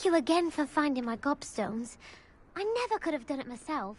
Thank you again for finding my gobstones. I never could have done it myself.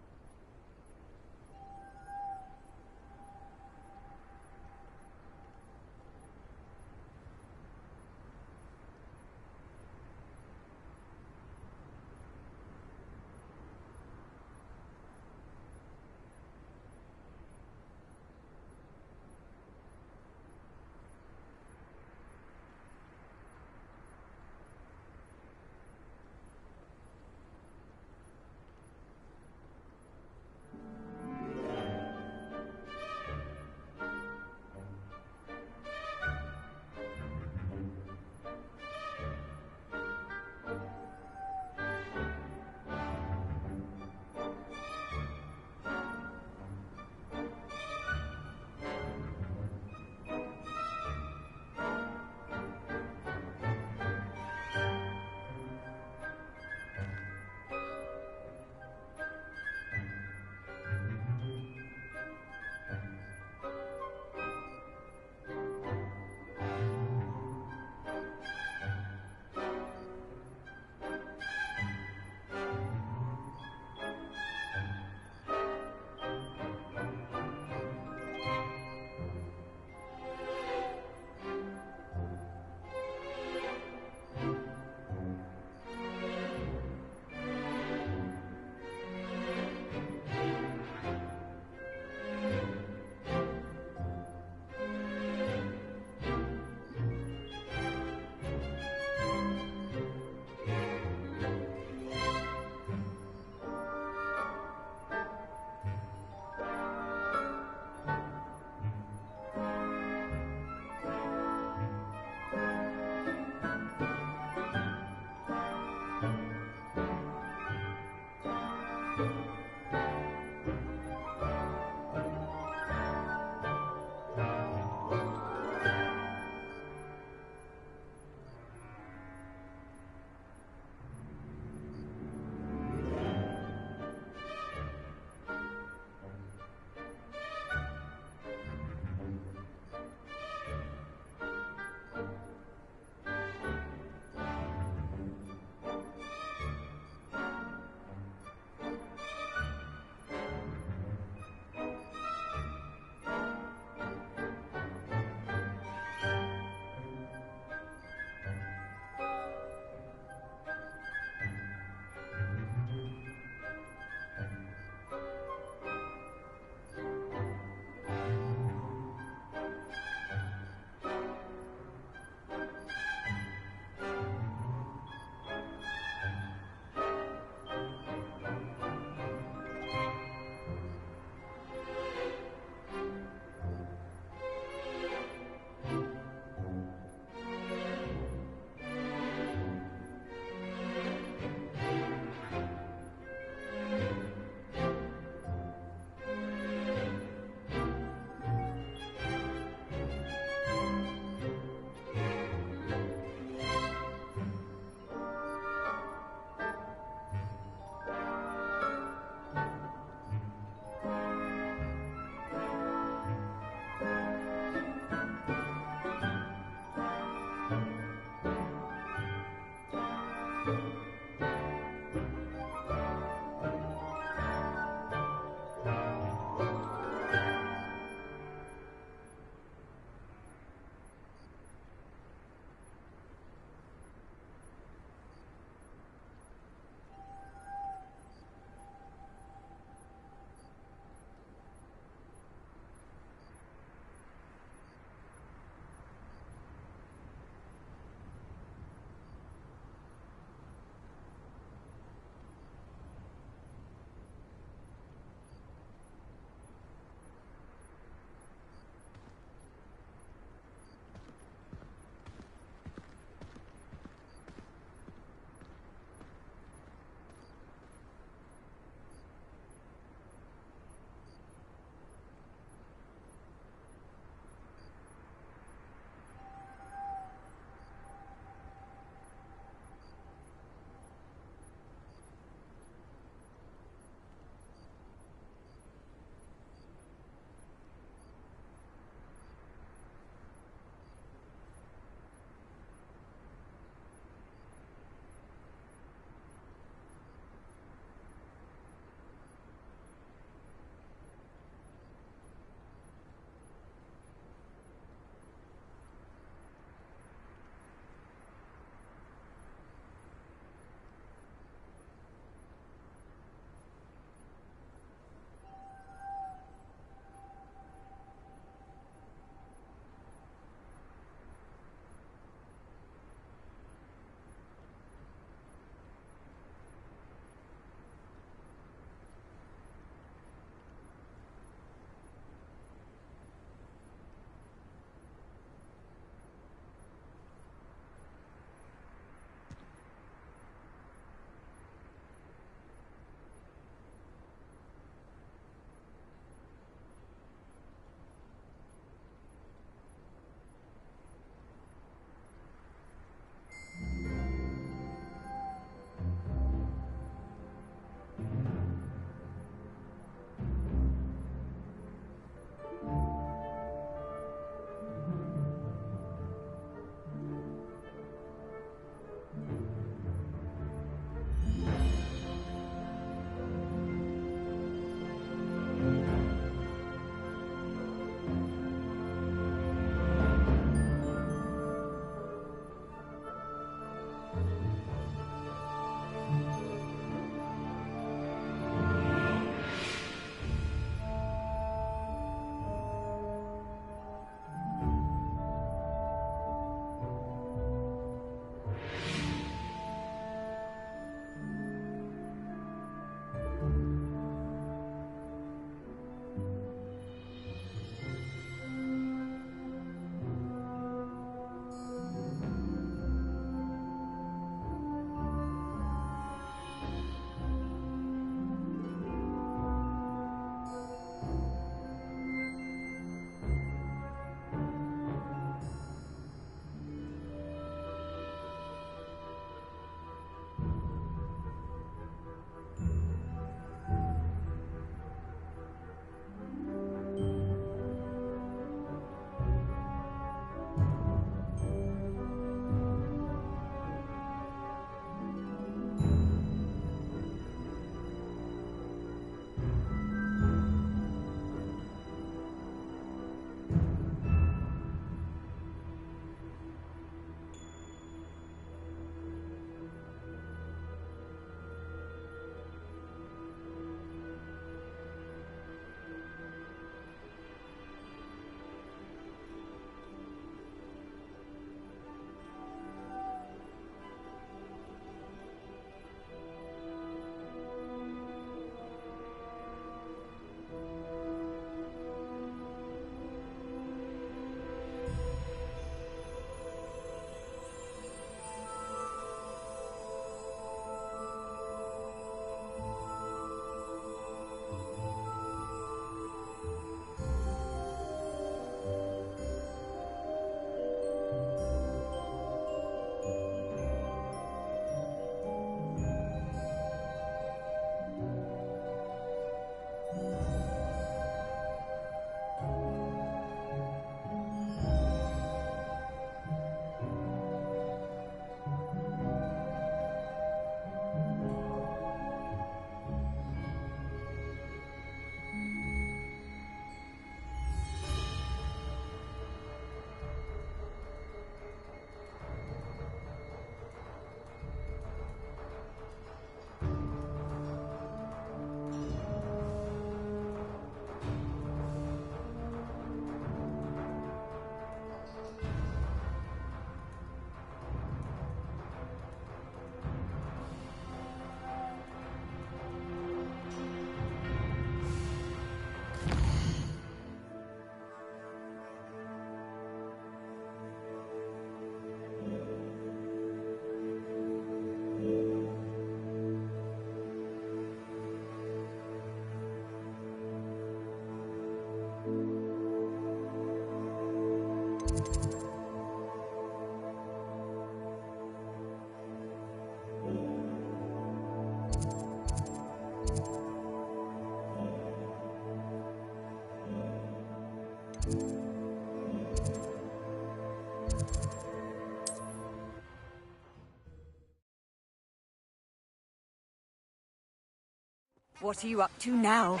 What are you up to now?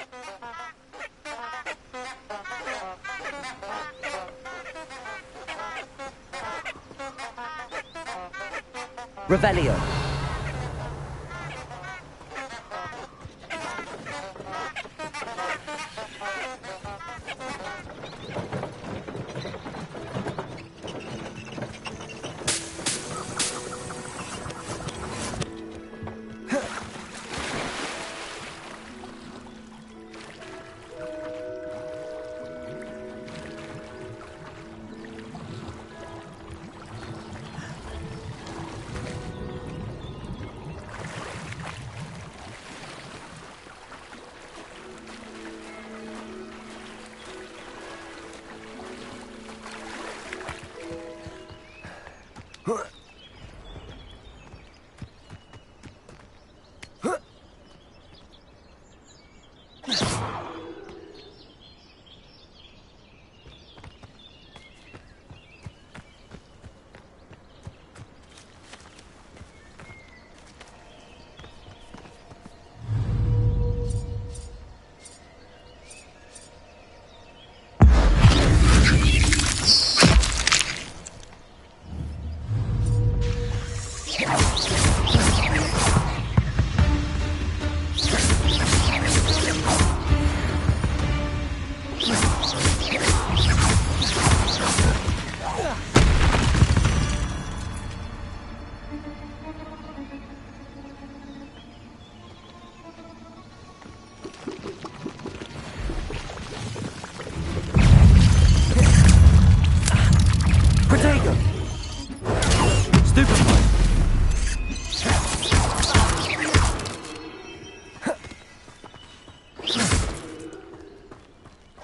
Revelio.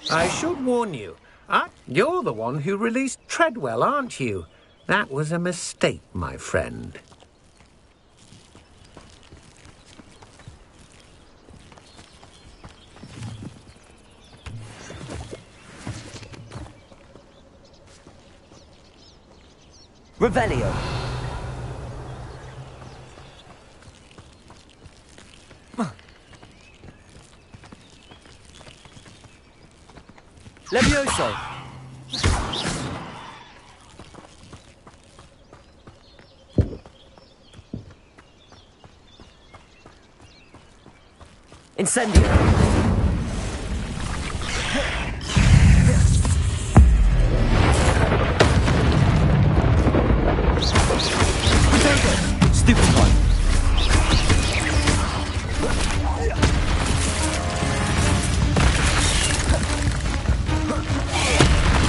I should warn you. You're the one who released Treadwell, aren't you? That was a mistake, my friend. Revelio. Levioso. Incendio. Stupefy.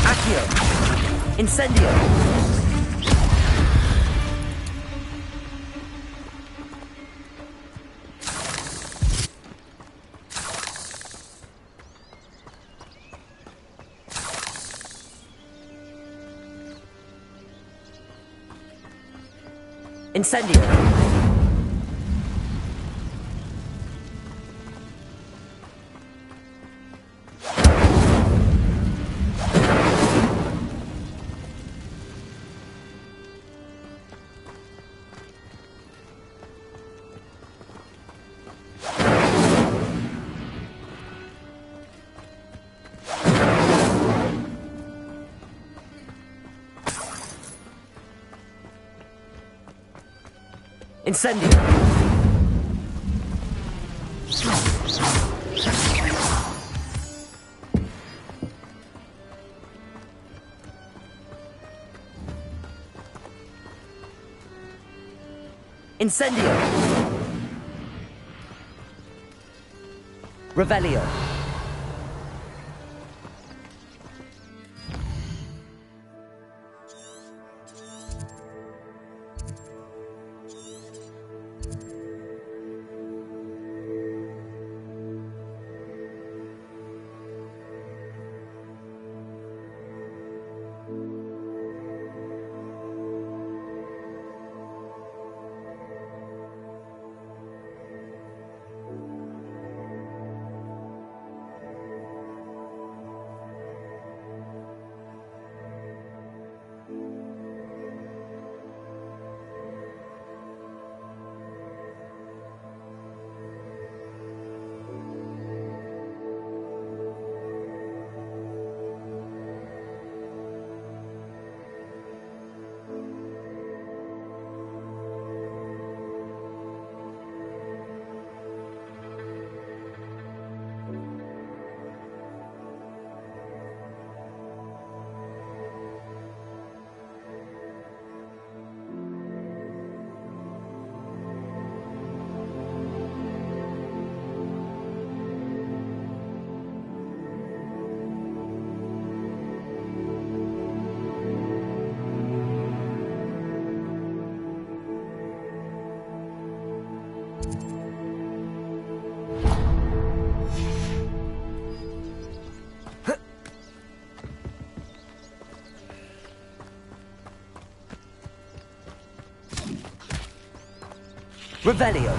Accio. Incendio. Incendio. Incendio. Incendio. Revelio. Revelio.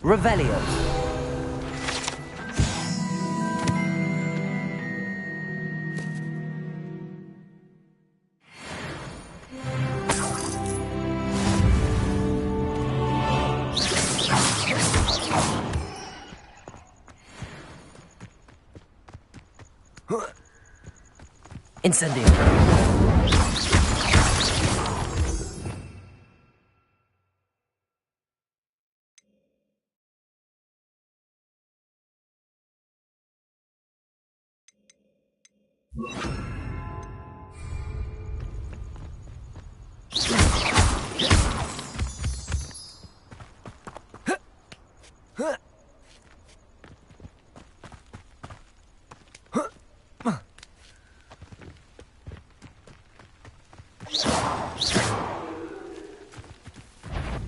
Revelio. Incendio.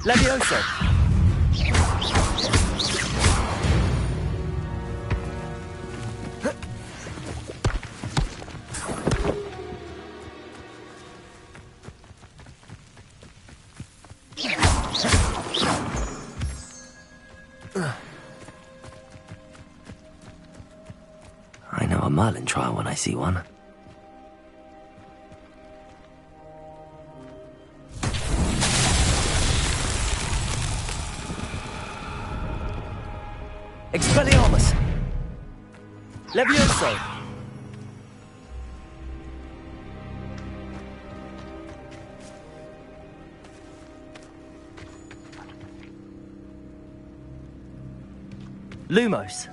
Levioso. I know a Merlin trial when I see one. Expelliarmus! Levioso! Lumos!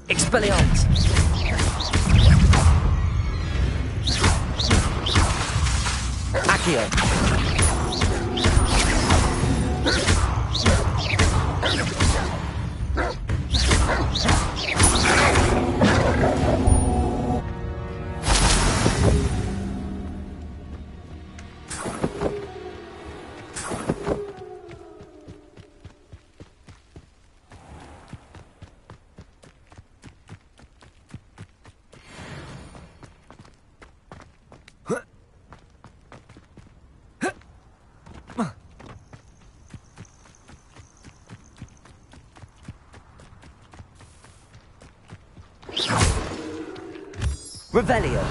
Expelliarmus! Accio! Revelio.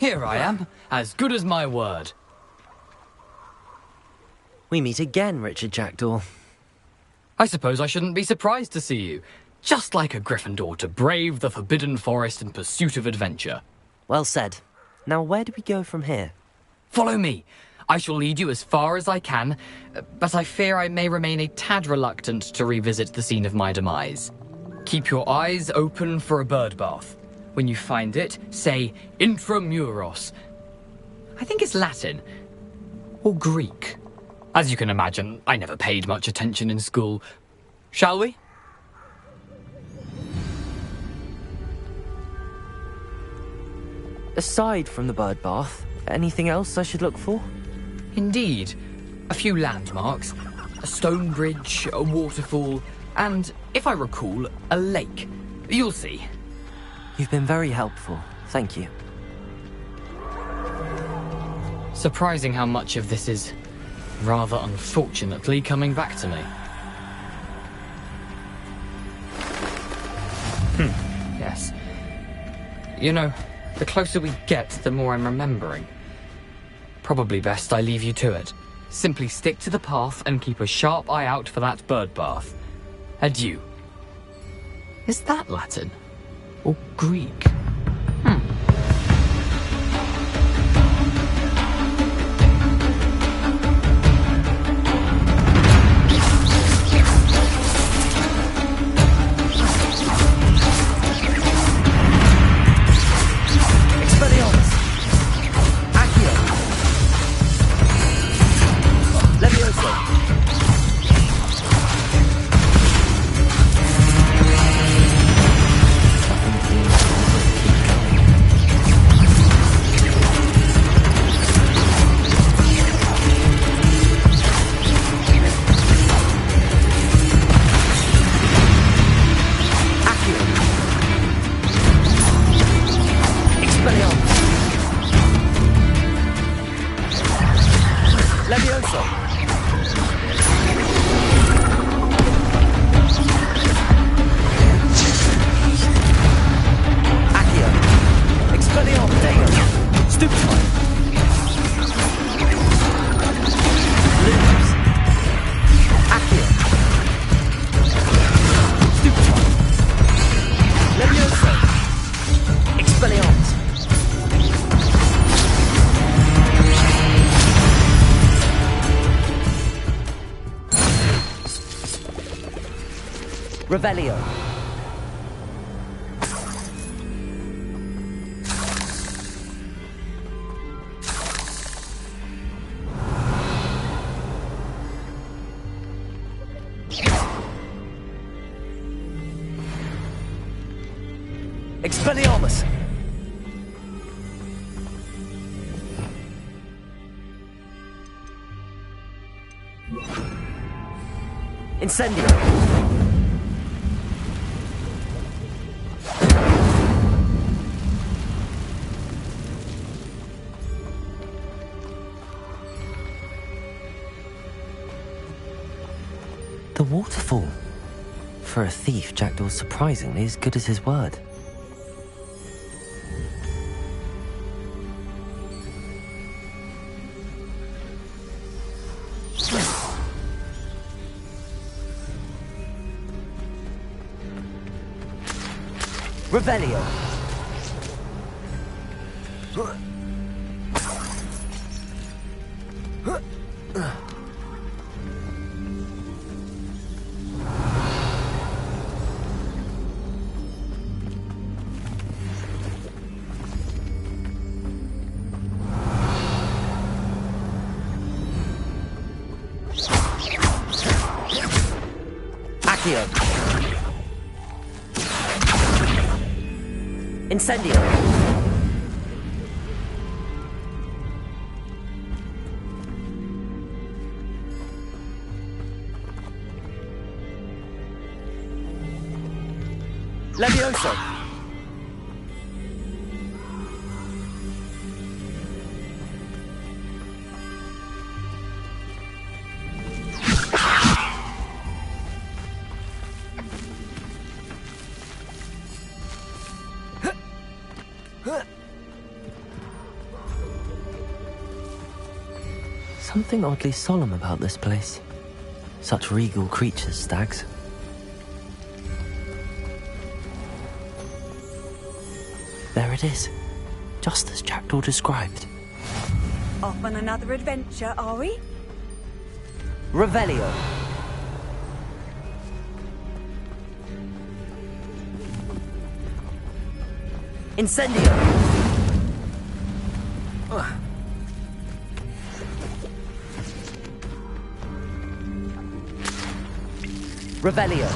Here I am, as good as my word. We meet again, Richard Jackdaw. I suppose I shouldn't be surprised to see you. Just like a Gryffindor to brave the Forbidden Forest in pursuit of adventure. Well said. Now where do we go from here? Follow me. I shall lead you as far as I can, but I fear I may remain a tad reluctant to revisit the scene of my demise. Keep your eyes open for a bird bath. When you find it, say intramuros. I think it's Latin. Or Greek. As you can imagine, I never paid much attention in school. Shall we? Aside from the bird bath, anything else I should look for? Indeed. A few landmarks. A stone bridge, a waterfall, and, if I recall, a lake. You'll see. You've been very helpful. Thank you. Surprising how much of this is, rather unfortunately, coming back to me. Yes. You know, the closer we get, the more I'm remembering. Probably best I leave you to it. Simply stick to the path and keep a sharp eye out for that bird bath. Adieu. Is that Latin? Or Greek? Revelio. Expelliarmus. Incendio. The waterfall. For a thief, Jackdaw's surprisingly as good as his word. Revelio. Accio. Incendio. Levioso. something oddly solemn about this place. Such regal creatures, stags. There it is, just as Jackdaw described. Off on another adventure, are we? Revelio. Incendio. Revelio.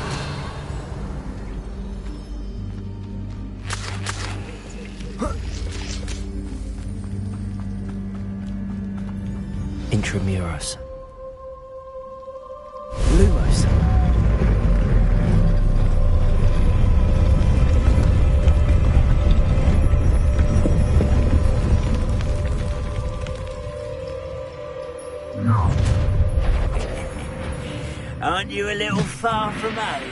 Intramuros. Lumos. Aren't you a little far from home?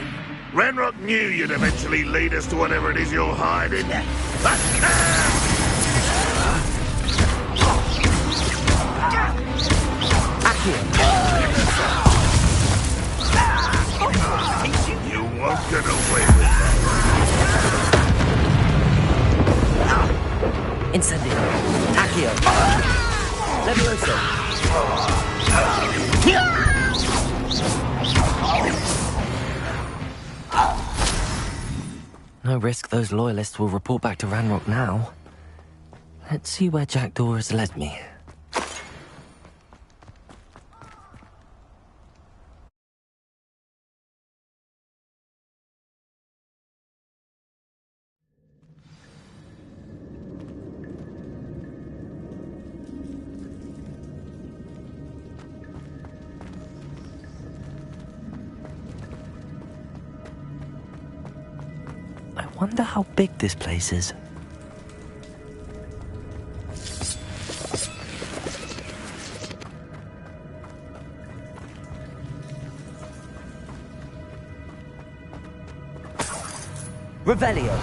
Ranrock knew you'd eventually lead us to whatever it is you're hiding. You won't get away with that. Incendio. Accio. Levioso. No risk those loyalists will report back to Ranrock now. Let's see where Jackdaw has led me. I wonder how big this place is. Revelio.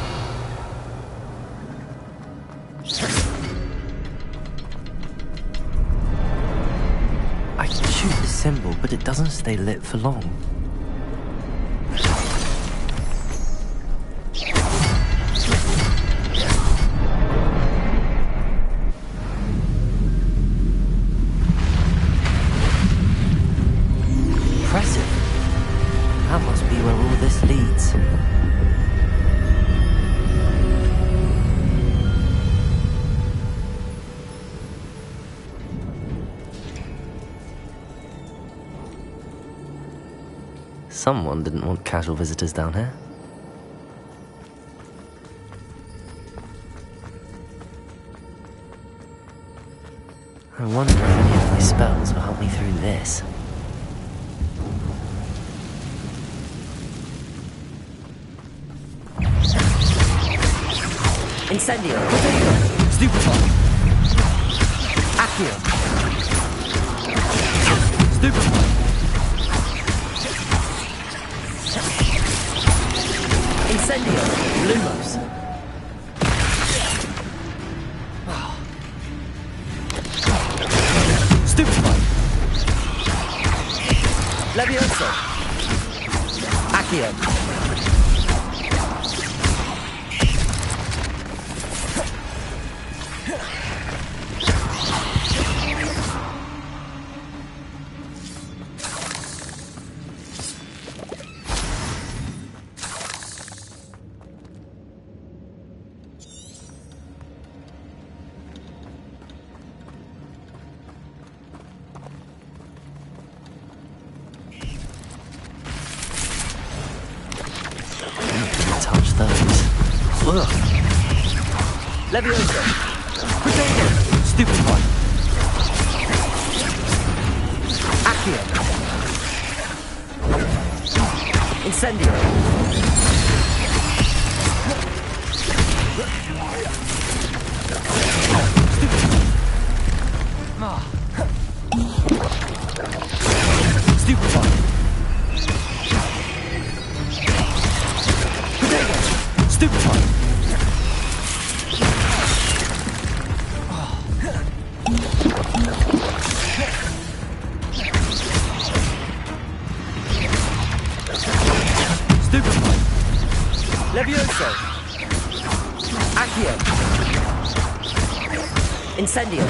I can shoot the symbol, but it doesn't stay lit for long. Impressive. That must be where all this leads. Someone didn't want casual visitors down here. I wonder if any of my spells will help me through this. Incendio. Stupefy. Accio. Stupefy. Incendio. Lumos. Stupefy. Levioso. Accio. Touch those. Ugh. Levioso. Potato. Stupefy. Accio. Incendio. Stupefy. Stupefy. Accio! Incendio!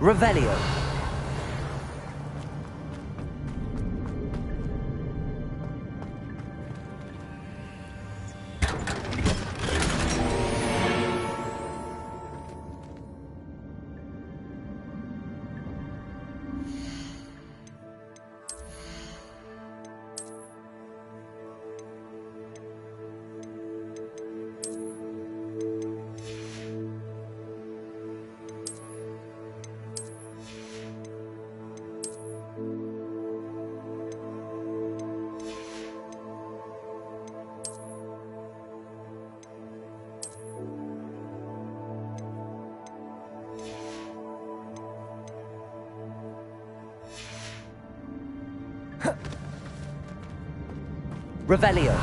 Revelio. Revelio.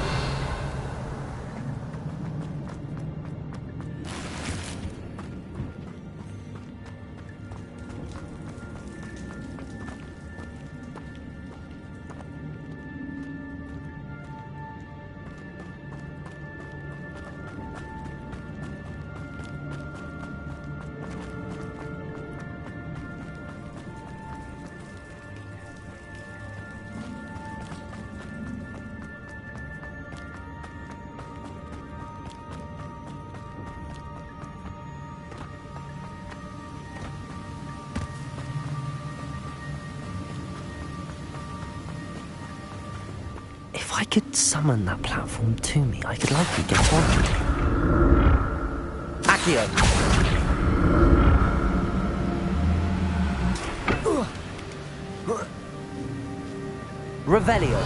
If I could summon that platform to me, I could likely get on. Accio! Revelio!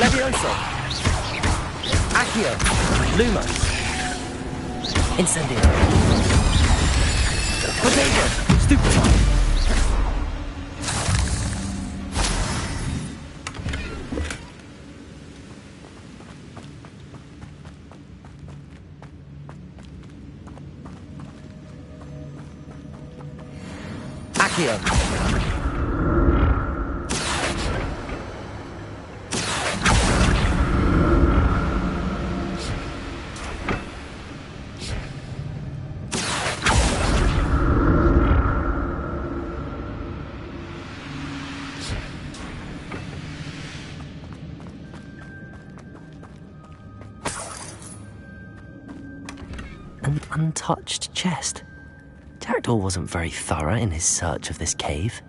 Levioso! Accio! Luma! Incendio! Potato! Stupefy! Accio! An untouched chest. Jackdaw wasn't very thorough in his search of this cave.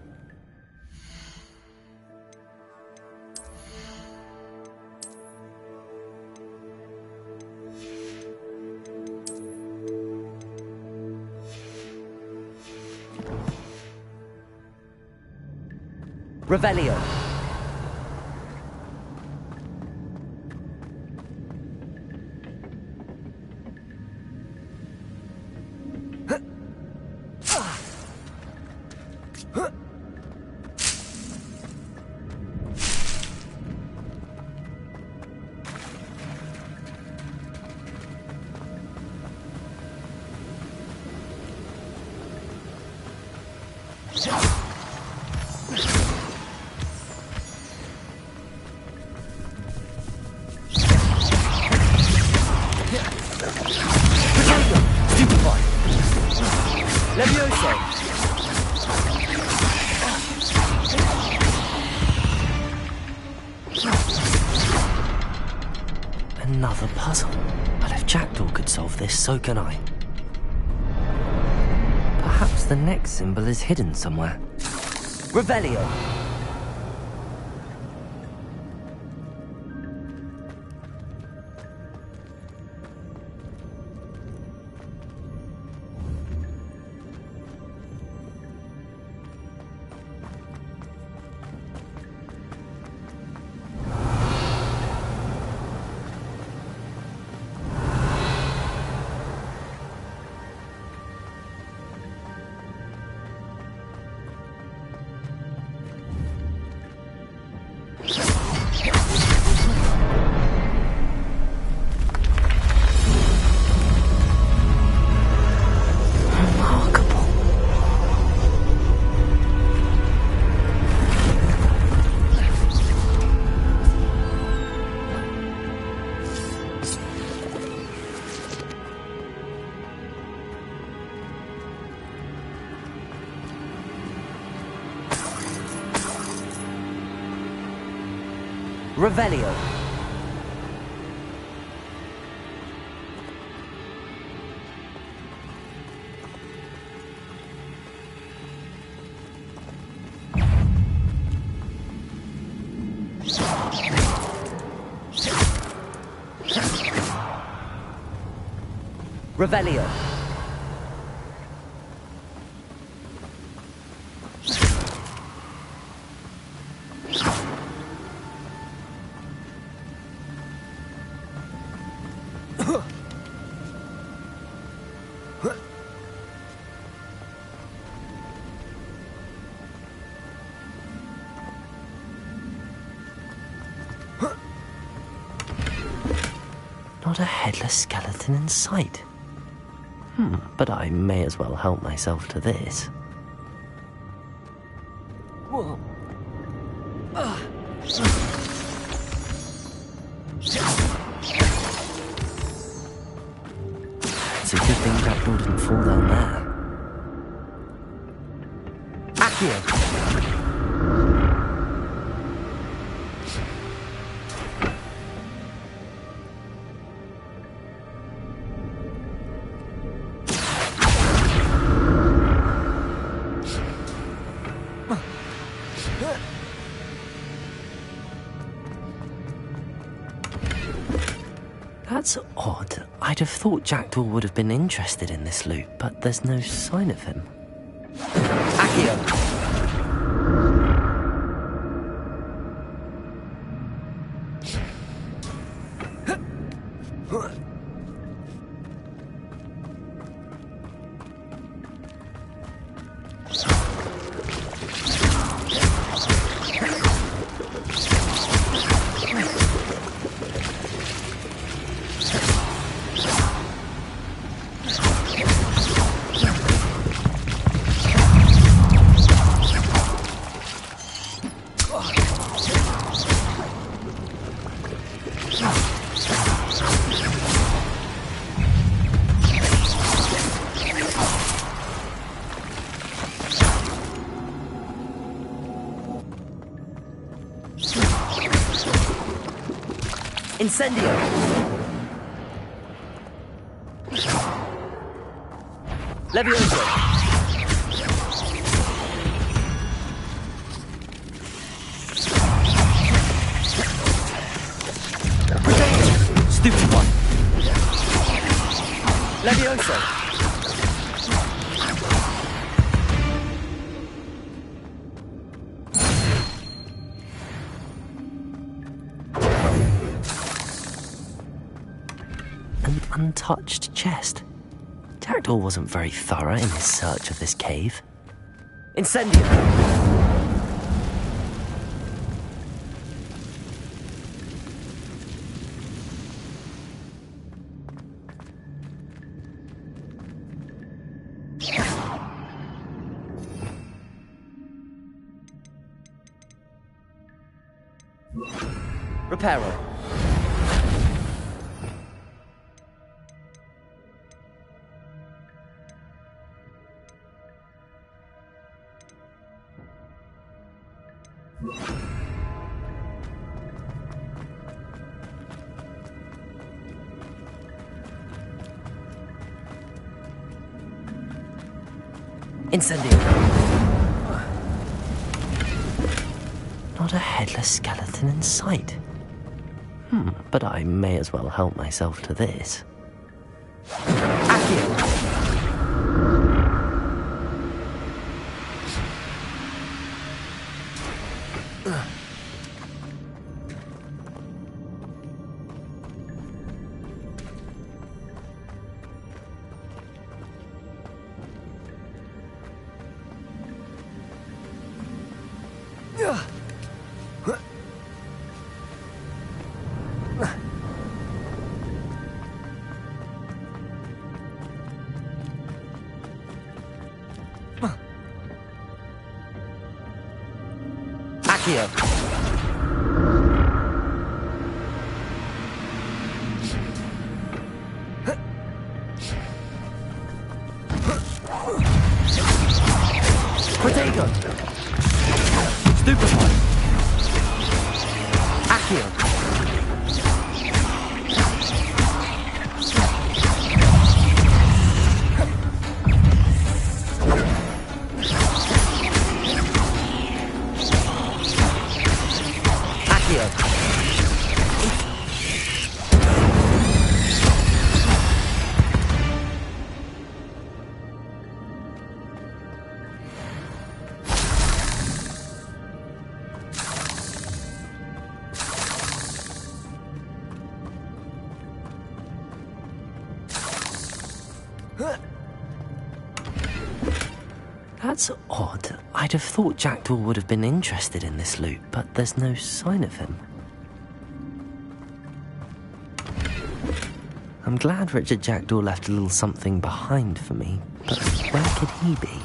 Revelio. Levioso! Another puzzle. But if Jackdaw could solve this, so can I. Perhaps the next symbol is hidden somewhere. Revelio! Revelio. Revelio. Not a headless skeleton in sight. But I may as well help myself to this. Whoa. It's a good thing Jackdaw didn't fall down there. Accio! That's odd. I'd have thought Jackdaw would have been interested in this loot, but there's no sign of him. Accio! Incendio! Levioso! Stupid one! Levioso! An untouched chest. Jackdaw wasn't very thorough in his search of this cave. Incendio! Reparo. Incendio. Not a headless skeleton in sight. But I may as well help myself to this. Accio! Accio. Protego. Stupefy. Accio. That's odd. I'd have thought Jackdaw would have been interested in this loot, but there's no sign of him. I'm glad Richard Jackdaw left a little something behind for me, but where could he be?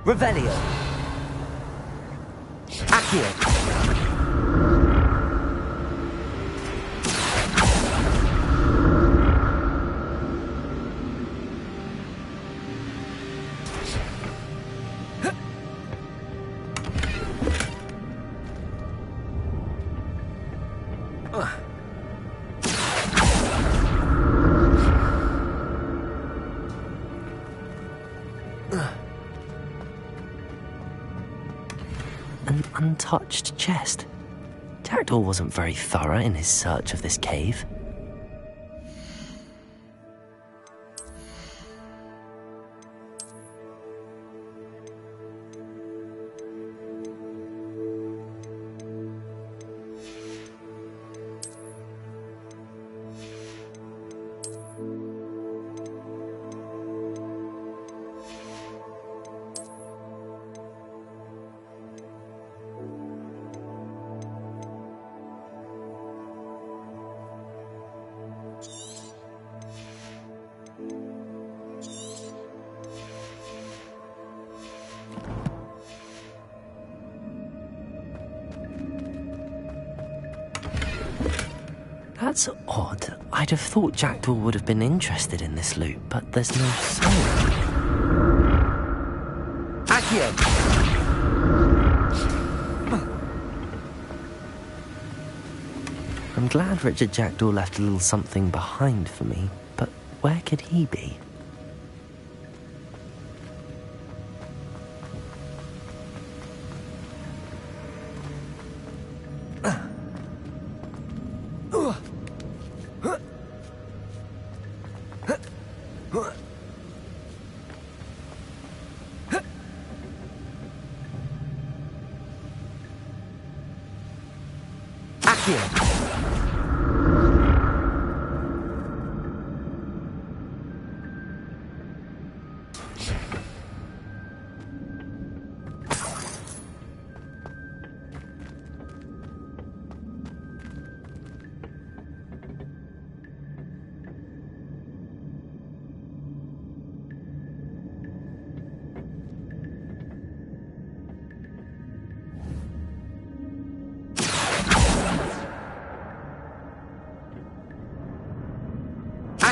Revelio. Accio. An untouched chest. Jackdaw wasn't very thorough in his search of this cave. That's odd. I'd have thought Jackdaw would have been interested in this loot, but there's no sign. Accio! I'm glad Richard Jackdaw left a little something behind for me, but where could he be?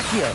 Accio!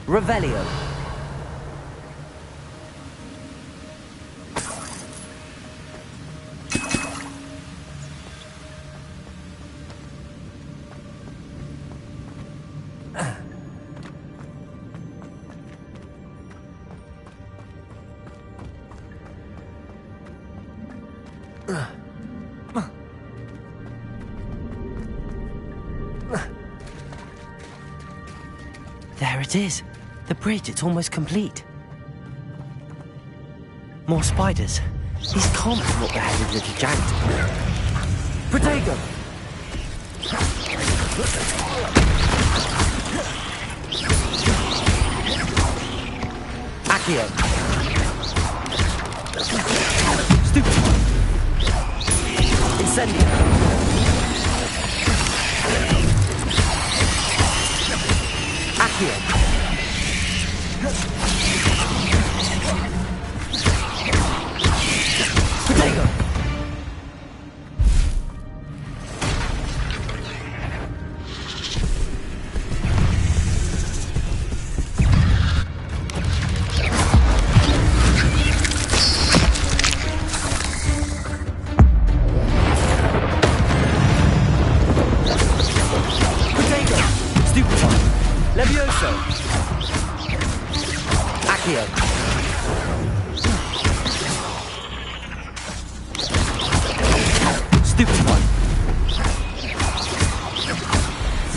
Revelio. There it is. The bridge, it's almost complete. More spiders. These can't be what the headed little Jackdaw. Protego! Accio! Stupid! Incendio! Accio! Protego!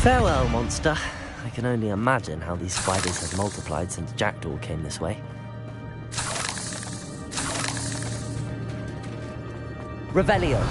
Farewell, monster. I can only imagine how these spiders have multiplied since Jackdaw came this way. Revelio.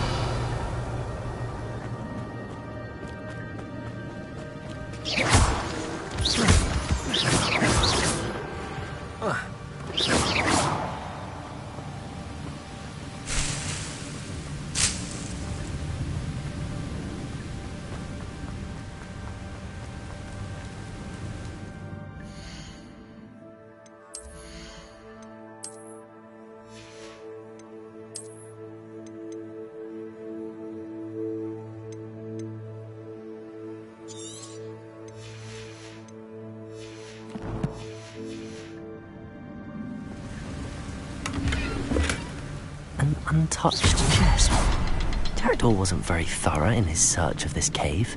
An untouched chest. Jackdaw wasn't very thorough in his search of this cave.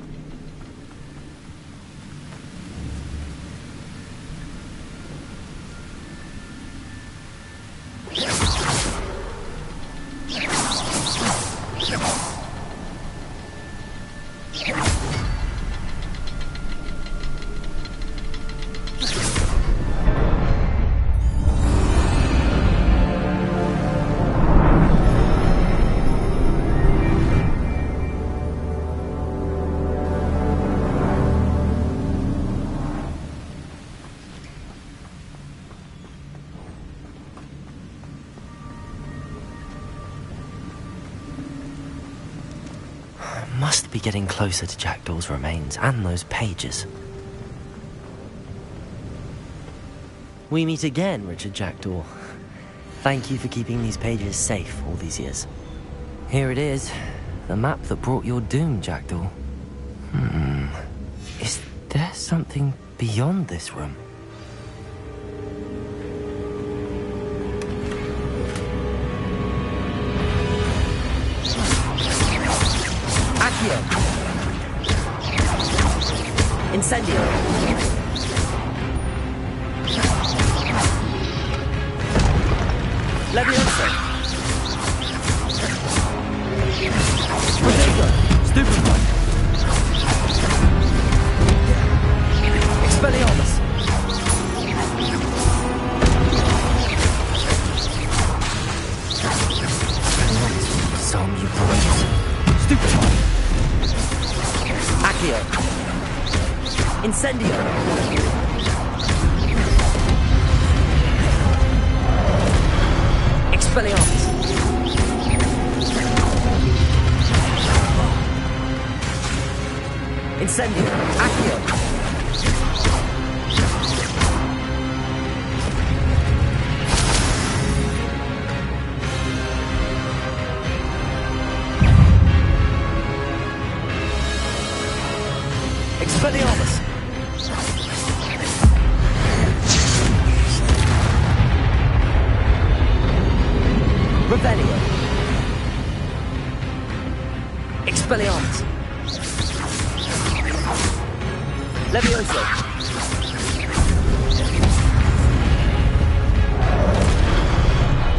Must be getting closer to Jackdaw's remains and those pages. We meet again, Richard Jackdaw. Thank you for keeping these pages safe all these years. Here it is, the map that brought your doom, Jackdaw. Is there something beyond this room? Incendio! Leviosa! Protego! Stupid one! Expelliarmus! Some you boys. Stupid one! Accio! Incendio! Expelliarmus! Incendio! Accio! Expelliarmus! Revelio! Expelliarmus! Levioso!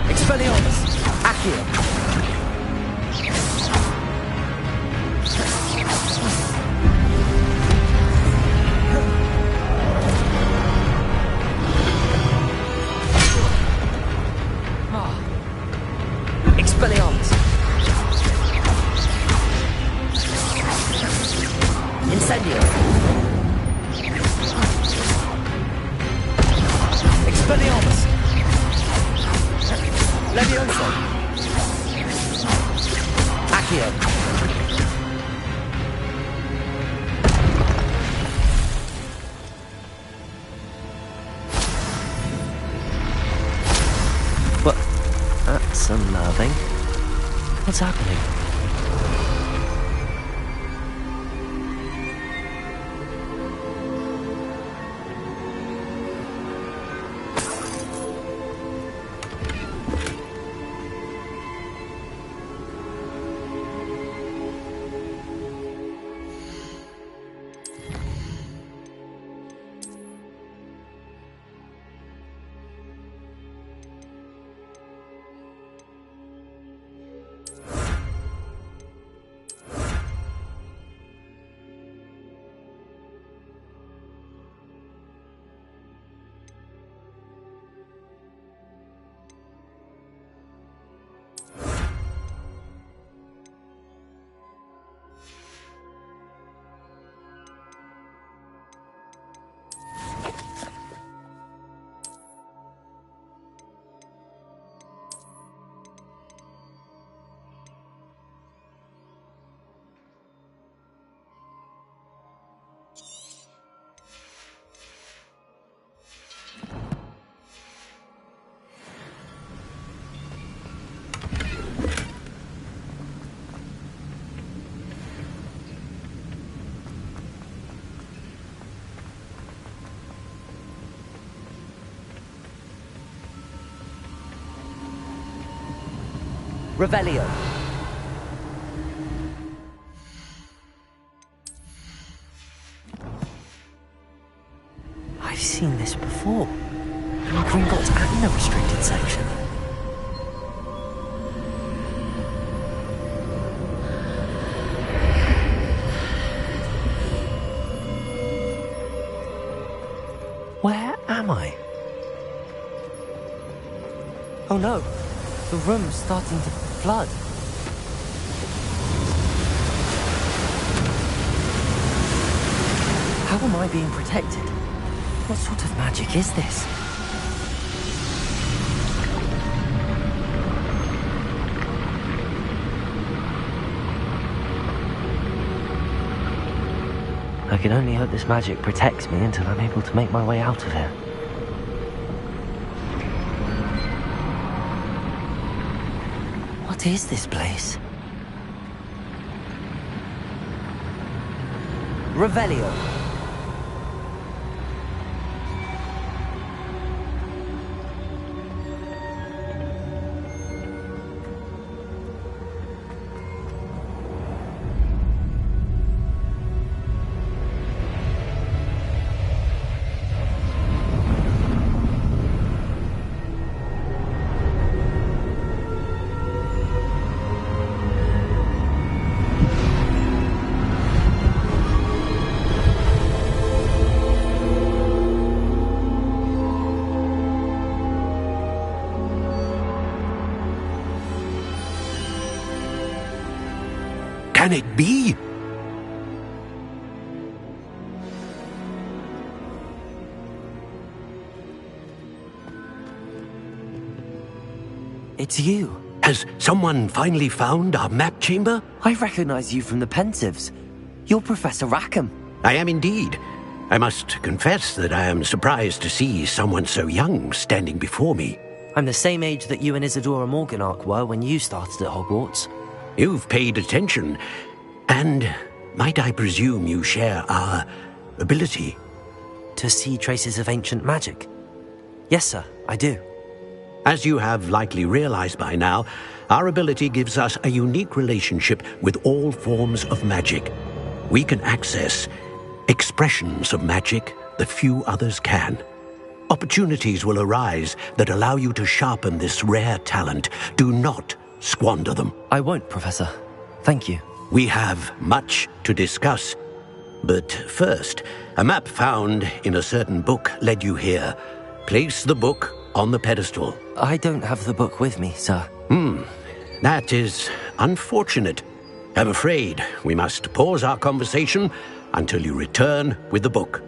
Expelliarmus! Accio! Expelliarmus! Incendio! Expelliarmus! Levioso! Accio! What? That's unnerving. What's happening? Revelio! I've seen this before. In Gringotts and the restricted section. Where am I? Oh no! The room's starting to flood. How am I being protected? What sort of magic is this? I can only hope this magic protects me until I'm able to make my way out of here. What is this place? Revelio. Can it be? it's you. Has someone finally found our map chamber? I recognize you from the Pensives. You're Professor Rackham. I am indeed. I must confess that I am surprised to see someone so young standing before me. I'm the same age that you and Isadora Morganach were when you started at Hogwarts. You've paid attention, and might I presume you share our ability? To see traces of ancient magic? Yes, sir, I do. As you have likely realized by now, our ability gives us a unique relationship with all forms of magic. We can access expressions of magic that few others can. Opportunities will arise that allow you to sharpen this rare talent. Do not squander them. I won't, Professor. Thank you. We have much to discuss. But first, a map found in a certain book led you here. Place the book on the pedestal. I don't have the book with me, sir. That is unfortunate. I'm afraid we must pause our conversation until you return with the book.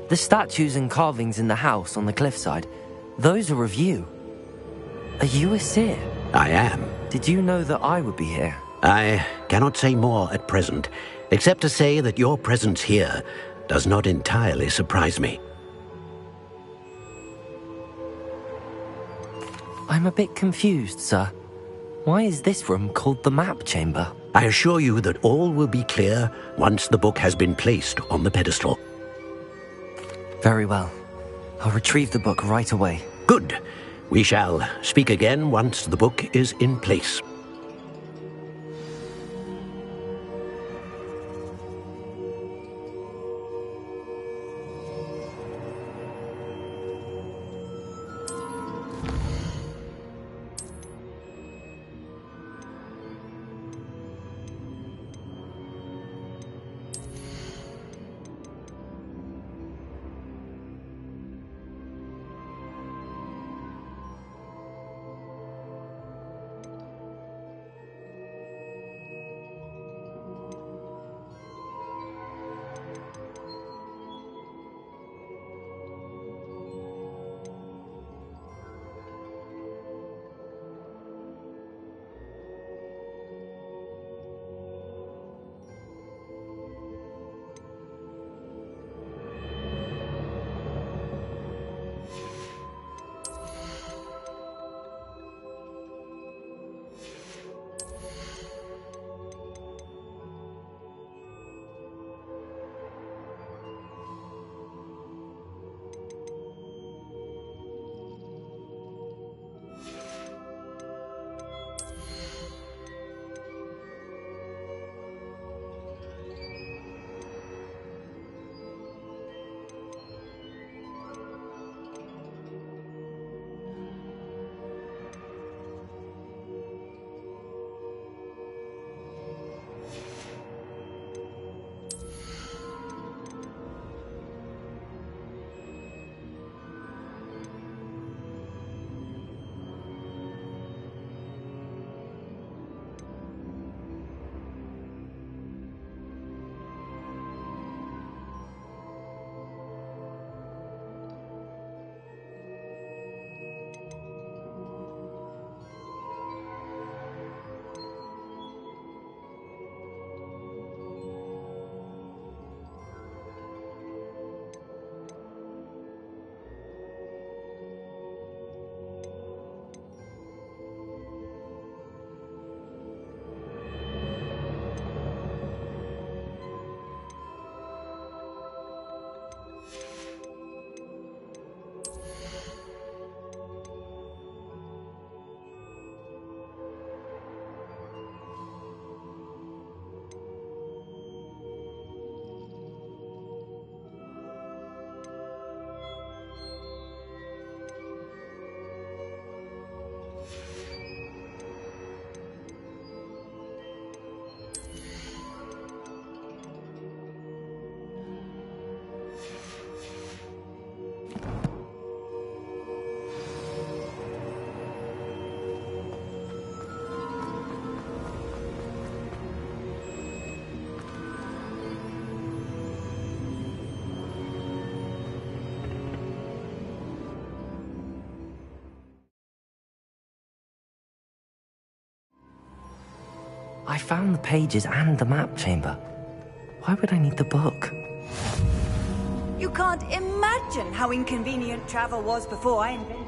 The statues and carvings in the house on the cliffside, those are of you. Are you a seer? I am. Did you know that I would be here? I cannot say more at present, except to say that your presence here does not entirely surprise me. I'm a bit confused, sir. Why is this room called the map chamber? I assure you that all will be clear once the book has been placed on the pedestal. Very well. I'll retrieve the book right away. Good. We shall speak again once the book is in place. I found the pages and the map chamber. Why would I need the book? You can't imagine how inconvenient travel was before I invented it.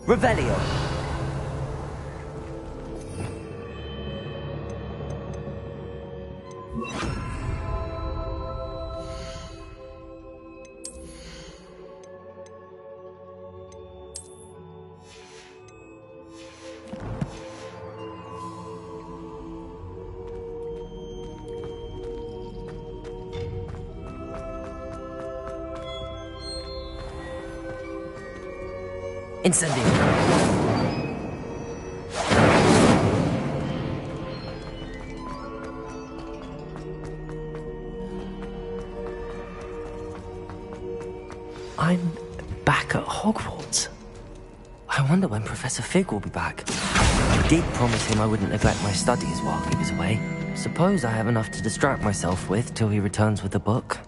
Revelio. Incendio. I'm back at Hogwarts. I wonder when Professor Fig will be back. I did promise him I wouldn't neglect my studies while he was away. Suppose I have enough to distract myself with till he returns with the book.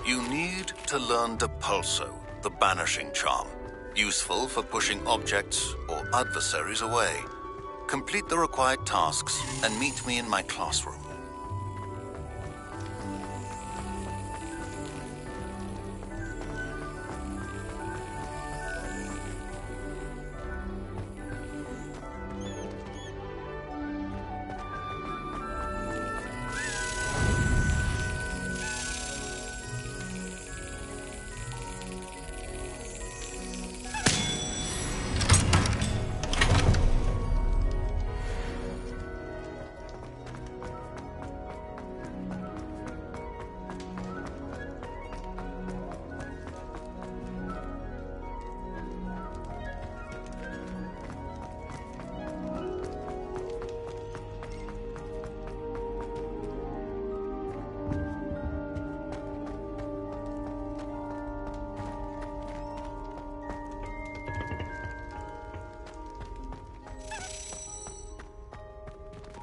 You need to learn Depulso, the banishing charm. Useful for pushing objects or adversaries away. Complete the required tasks and meet me in my classroom.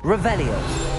Revelio.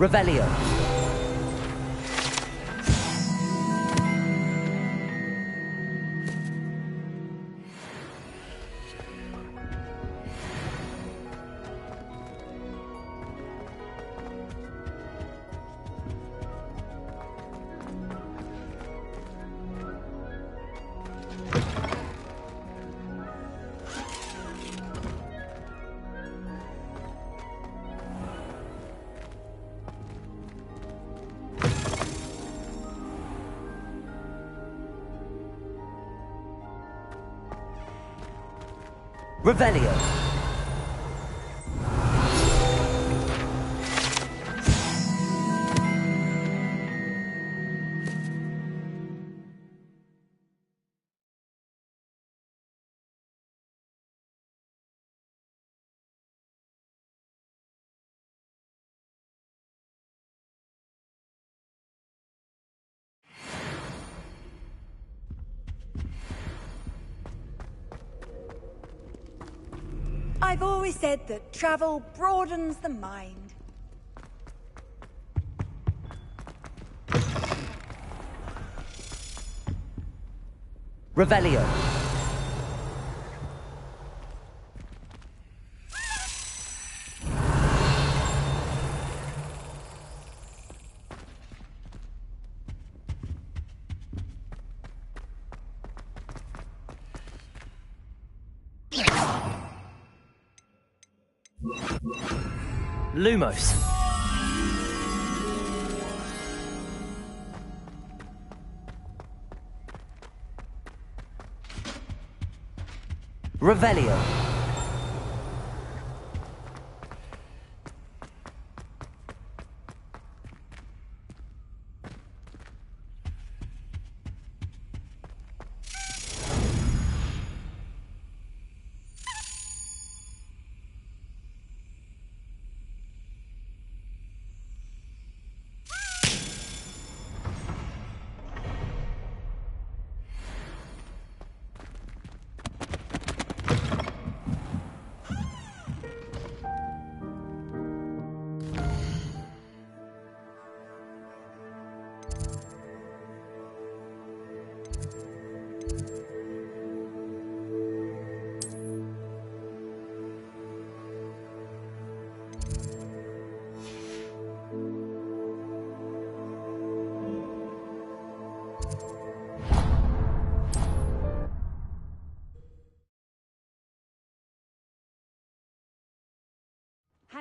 Revelio. Revelio. I've always said that travel broadens the mind. Revelio. Lumos. Revelio.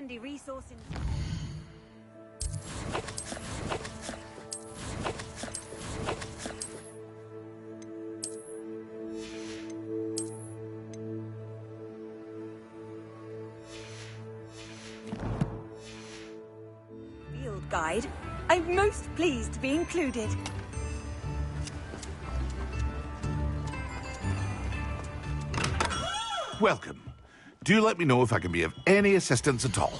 handy resource in... Field guide. I'm most pleased to be included. Welcome. Do let me know if I can be of any assistance at all.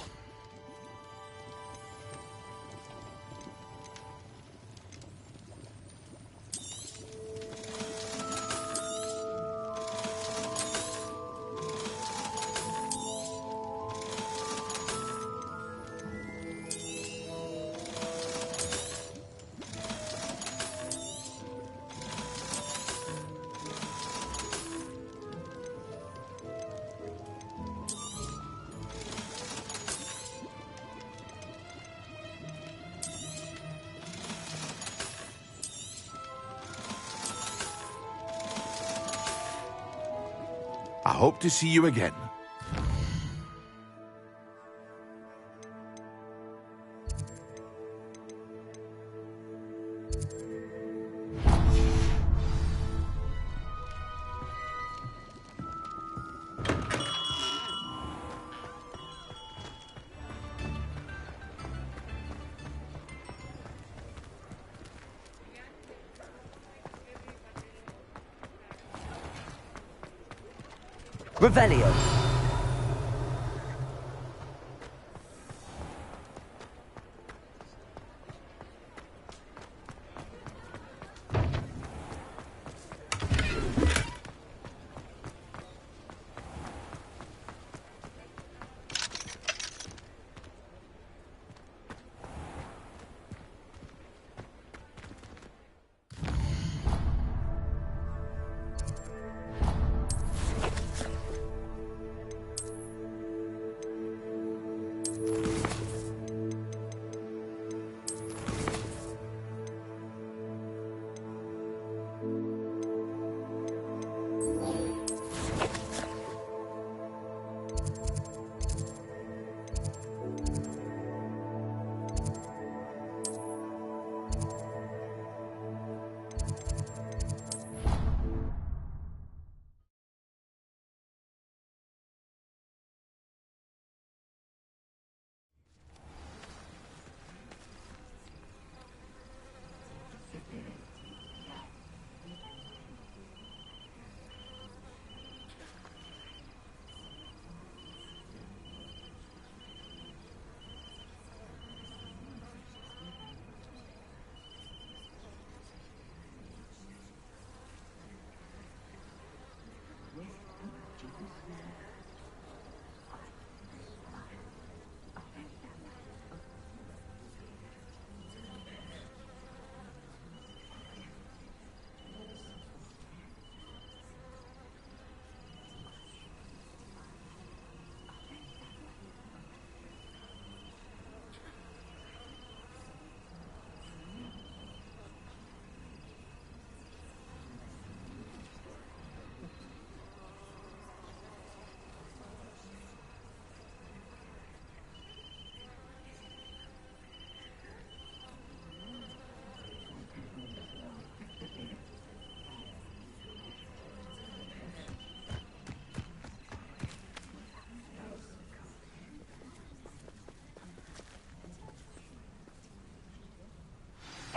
I hope to see you again. Revelio.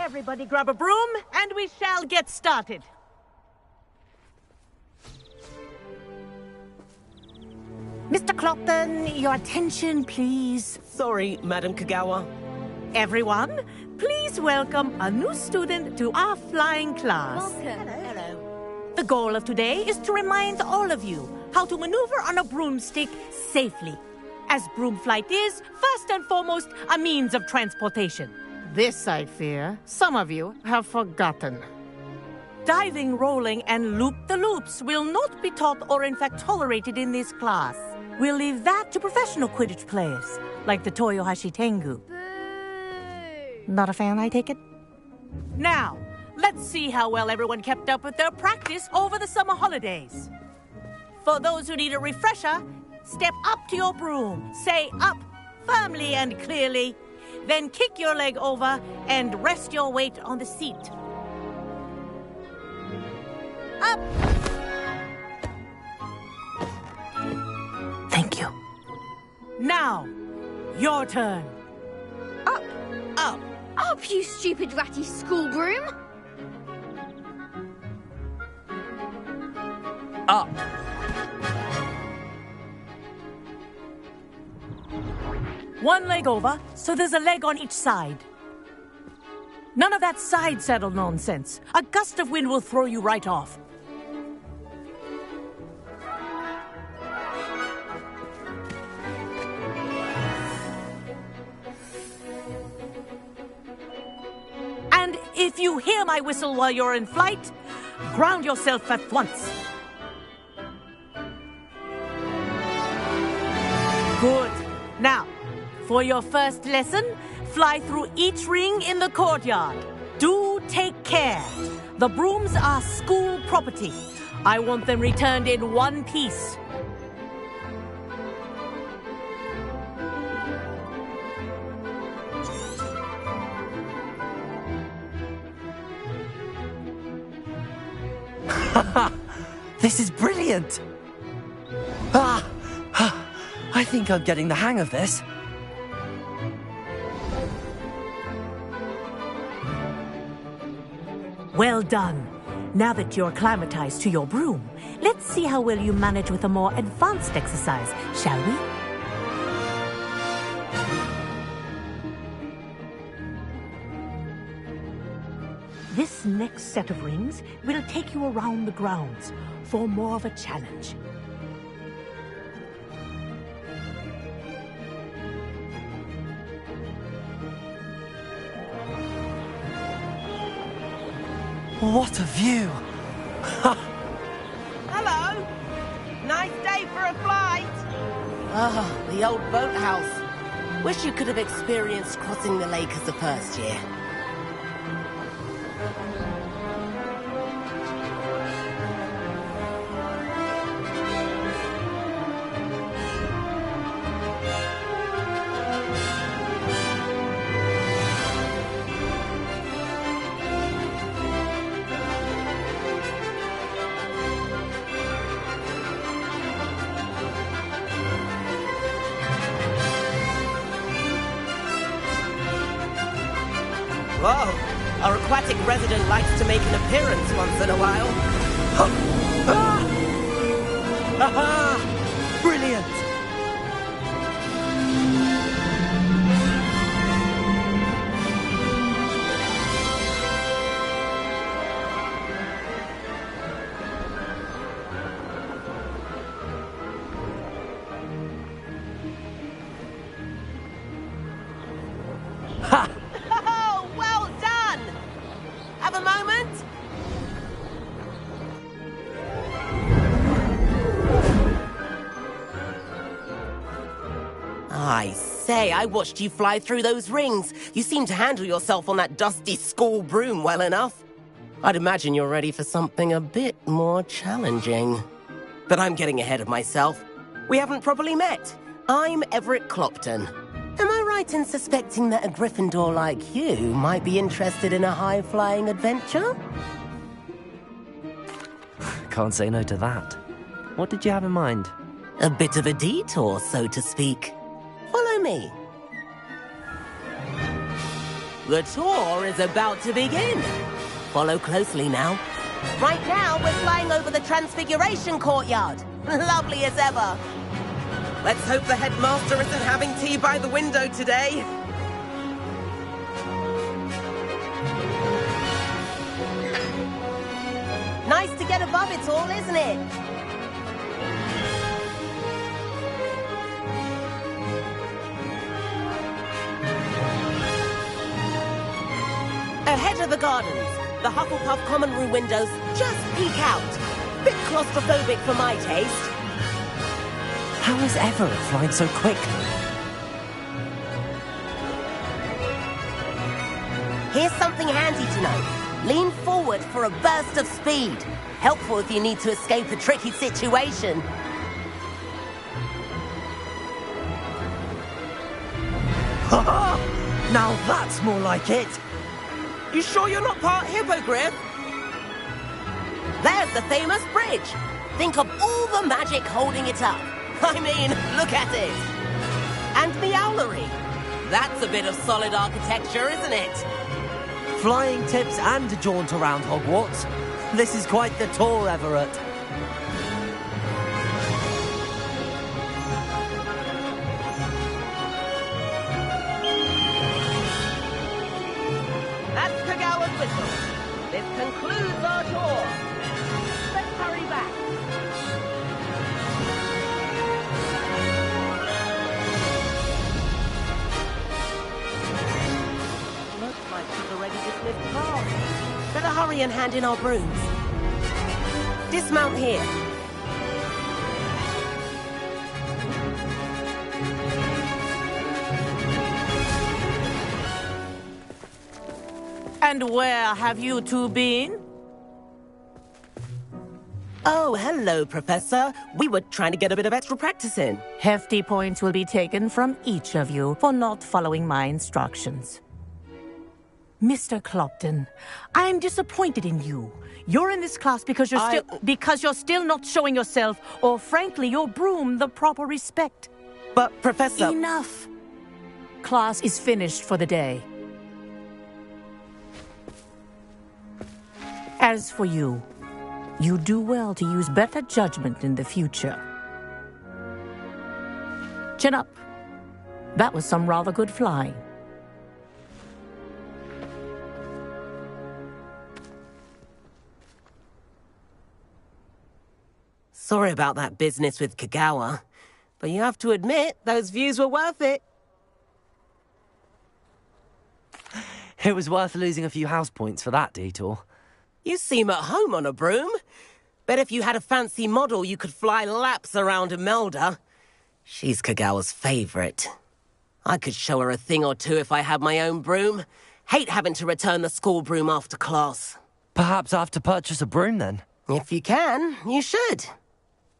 Everybody grab a broom, and we shall get started. Mr. Clopton, your attention, please. Sorry, Madam Kagawa. Everyone, please welcome a new student to our flying class. Welcome. Hello. The goal of today is to remind all of you how to maneuver on a broomstick safely, as broom flight is, first and foremost, a means of transportation. This, I fear, some of you have forgotten. Diving, rolling, and loop-the-loops will not be taught or in fact tolerated in this class. We'll leave that to professional Quidditch players, like the Toyohashi Tengu. Boo! Not a fan, I take it? Now, let's see how well everyone kept up with their practice over the summer holidays. For those who need a refresher, step up to your broom, say up firmly and clearly. Then kick your leg over and rest your weight on the seat. Up! Thank you. Now, your turn. Up! Up! Up, you stupid ratty schoolgroom! Up! One leg over, so there's a leg on each side. None of that side saddle nonsense. A gust of wind will throw you right off. And if you hear my whistle while you're in flight, ground yourself at once. Good. Now, for your first lesson, fly through each ring in the courtyard. Do take care. The brooms are school property. I want them returned in one piece. This is brilliant! I think I'm getting the hang of this. Well done. Now that you're acclimatized to your broom, let's see how well you manage with a more advanced exercise, shall we? This next set of rings will take you around the grounds for more of a challenge. What a view! Hello! Nice day for a flight! Ah, the old boathouse. Wish you could have experienced crossing the lake as a first year. Whoa! Our aquatic resident likes to make an appearance once in a while. Brilliant! Oh, well done! Have a moment? I say, I watched you fly through those rings. You seem to handle yourself on that dusty school broom well enough. I'd imagine you're ready for something a bit more challenging. But I'm getting ahead of myself. We haven't properly met. I'm Everett Clopton. Am I right in suspecting that a Gryffindor like you might be interested in a high-flying adventure? Can't say no to that. What did you have in mind? A bit of a detour, so to speak. Follow me. The tour is about to begin. Follow closely now. Right now, we're flying over the Transfiguration Courtyard. Lovely as ever. Let's hope the headmaster isn't having tea by the window today. Nice to get above it all, isn't it? Ahead of the gardens, the Hufflepuff common room windows just peek out. Bit claustrophobic for my taste. How is Everett flying so quick? Here's something handy to know. Lean forward for a burst of speed. Helpful if you need to escape a tricky situation. Now that's more like it! You sure you're not part hippogriff? There's the famous bridge. Think of all the magic holding it up. I mean, look at it. And the owlery. That's a bit of solid architecture, isn't it? Flying tips and a jaunt around Hogwarts. This is quite the tour, Everett. That's Kagawa's whistle. This concludes our tour. Let's hurry back. Looks like she's already dismissed class. Better hurry and hand in our brooms. Dismount here. And where have you two been? Oh, hello, Professor. We were trying to get a bit of extra practice in. Hefty points will be taken from each of you for not following my instructions. Mr. Clopton, I'm disappointed in you. You're in this class because you're still not showing yourself, or frankly, your broom the proper respect. But, Professor... Enough. Class is finished for the day. As for you, you do well to use better judgment in the future. Chin up. That was some rather good flying. Sorry about that business with Kagawa, but you have to admit, those views were worth it. It was worth losing a few house points for that detour. You seem at home on a broom. Bet if you had a fancy model, you could fly laps around Imelda. She's Kagawa's favorite. I could show her a thing or two if I had my own broom. Hate having to return the school broom after class. Perhaps I have to purchase a broom then? If you can, you should.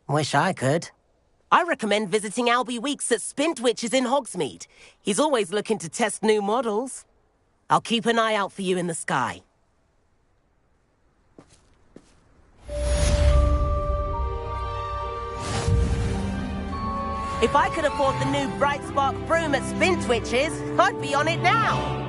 Wish I could. I recommend visiting Albie Weeks at Spintwitches in Hogsmeade. He's always looking to test new models. I'll keep an eye out for you in the sky. If I could afford the new Bright Spark broom at Spintwitches, I'd be on it now.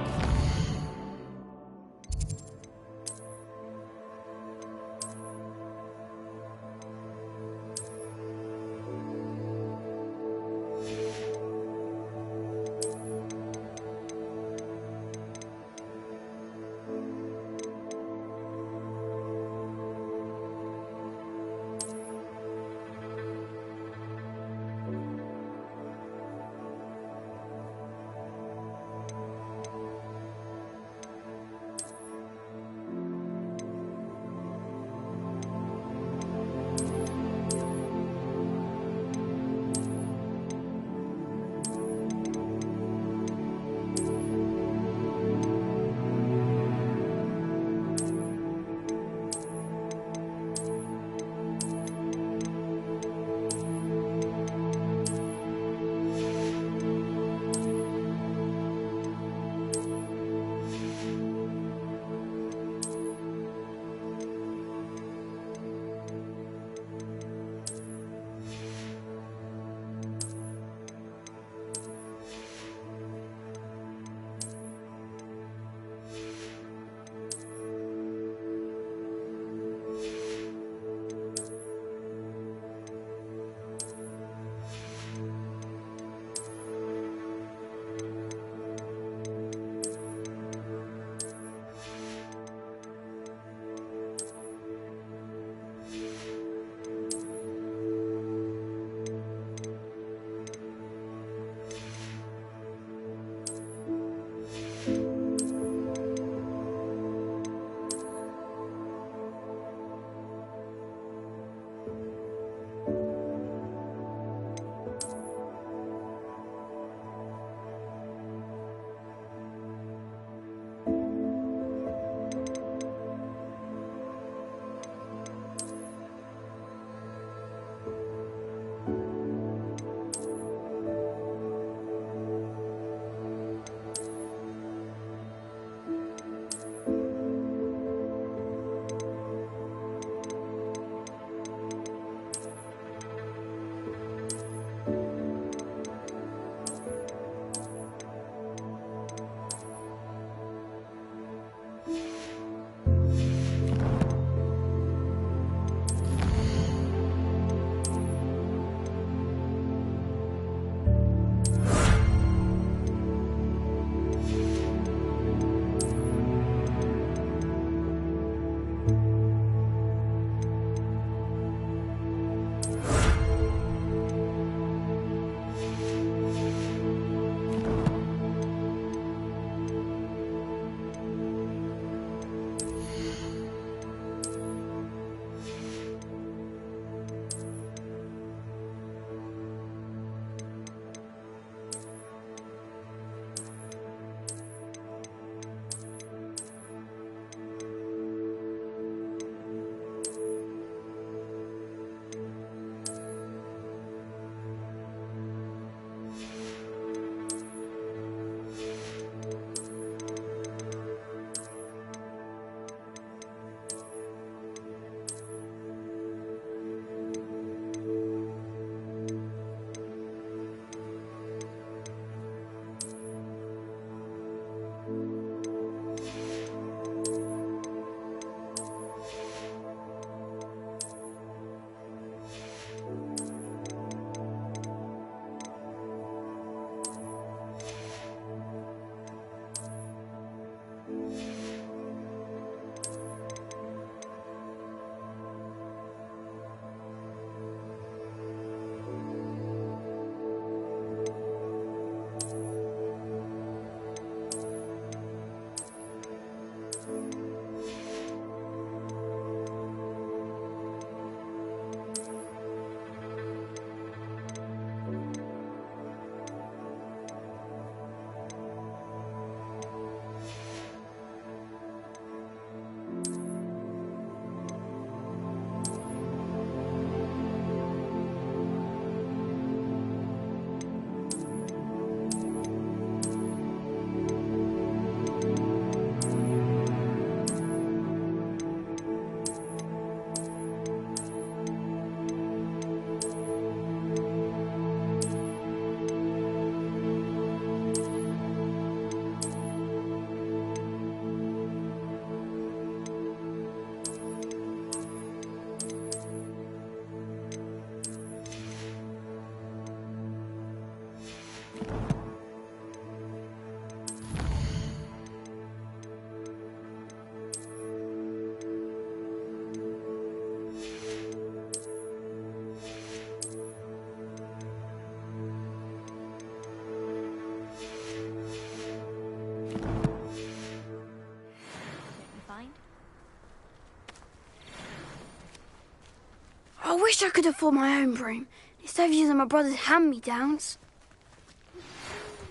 wish I could afford my own broom, instead of using my brother's hand-me-downs.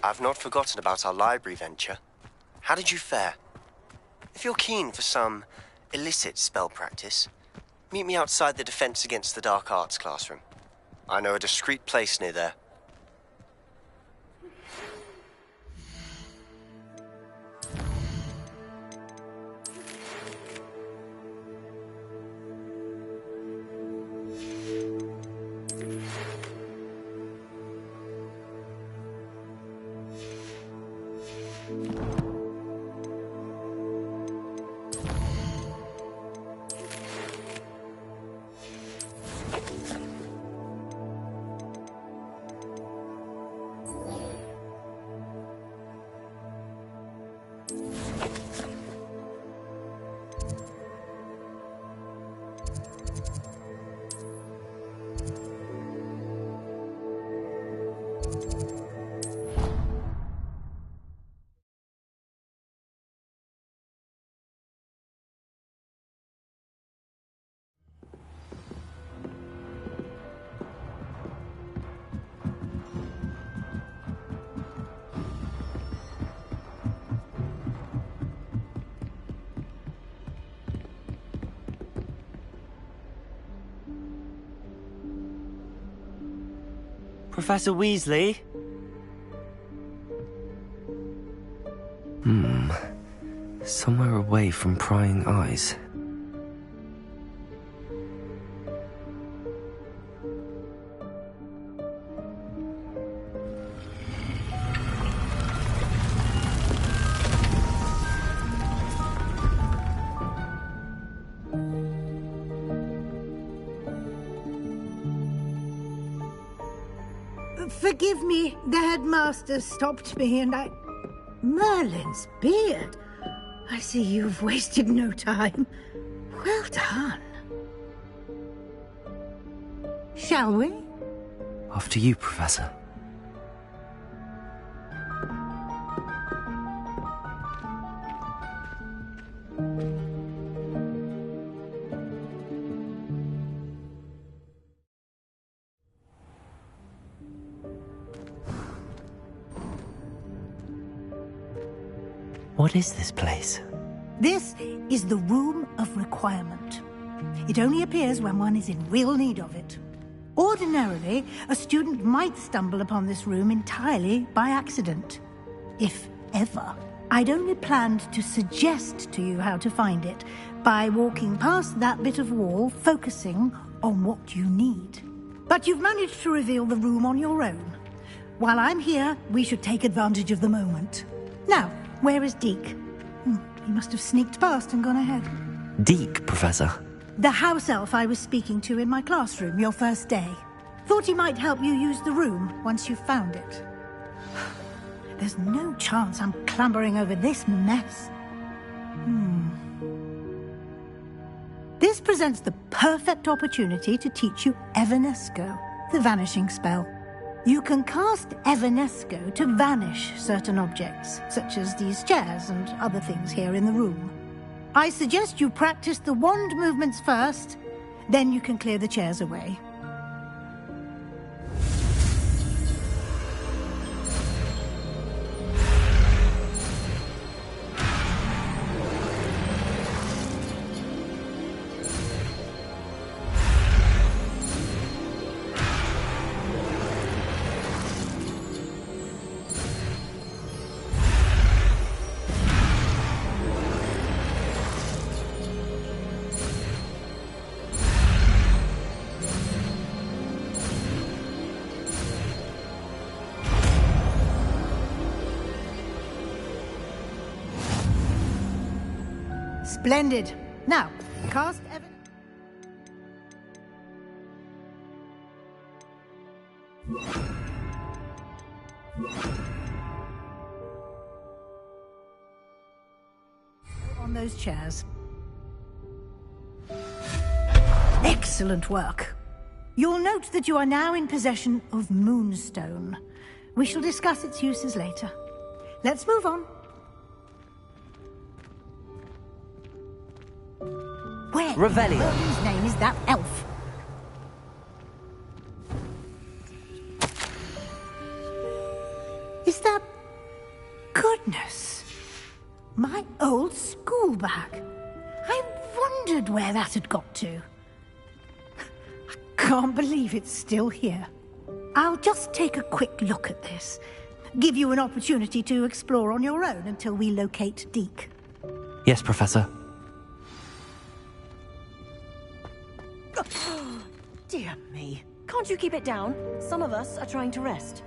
I've not forgotten about our library venture. How did you fare? If you're keen for some illicit spell practice, meet me outside the Defense Against the Dark Arts classroom. I know a discreet place near there. Professor Weasley? Somewhere away from prying eyes. Forgive me, the headmaster stopped me and I... Merlin's beard. I see you've wasted no time. Well done. Shall we? After you, Professor. What is this place? This is the Room of Requirement. It only appears when one is in real need of it. Ordinarily, a student might stumble upon this room entirely by accident. If ever. I'd only planned to suggest to you how to find it by walking past that bit of wall, focusing on what you need. But you've managed to reveal the room on your own. While I'm here, we should take advantage of the moment. Now, where is Deke? He must have sneaked past and gone ahead. Deke, Professor. The house elf I was speaking to in my classroom your first day. Thought he might help you use the room once you found it. There's no chance I'm clambering over this mess. This presents the perfect opportunity to teach you Evanesco, the vanishing spell. You can cast Evanesco to vanish certain objects, such as these chairs and other things here in the room. I suggest you practice the wand movements first, then you can clear the chairs away. Splendid. Now, cast on those chairs. Excellent work. You'll note that you are now in possession of Moonstone. We shall discuss its uses later. Let's move on. Where Revelio. in Merlin's name is that elf? wondered where that had got to. I can't believe it's still here. I'll just take a quick look at this. Give you an opportunity to explore on your own until we locate Deke. Yes, Professor. Dear me. Can't you keep it down? Some of us are trying to rest.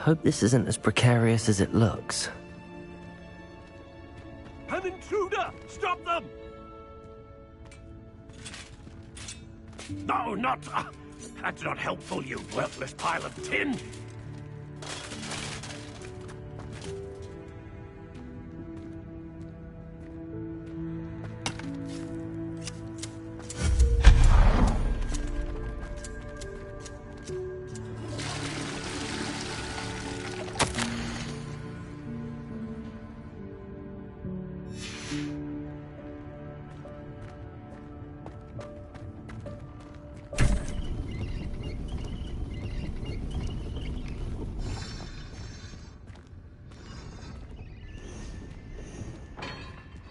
Hope this isn't as precarious as it looks. An intruder! Stop them! No, not... that's not helpful, you worthless pile of tin!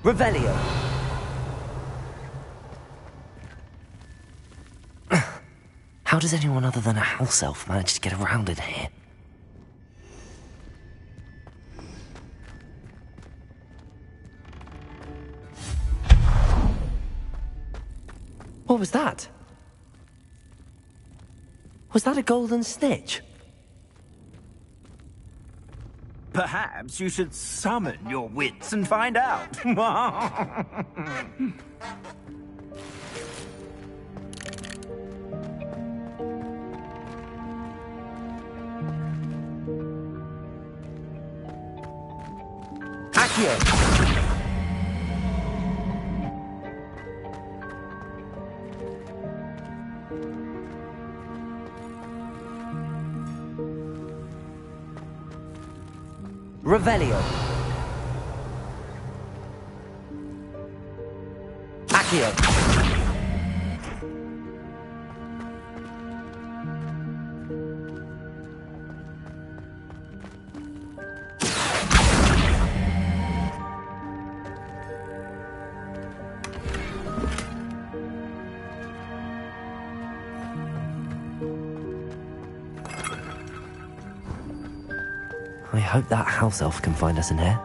Revelio. How does anyone other than a house elf manage to get around in here? What was that? Was that a golden snitch? Perhaps you should summon your wits and find out. Accio! Revelio. Accio. I hope that house elf can find us in here.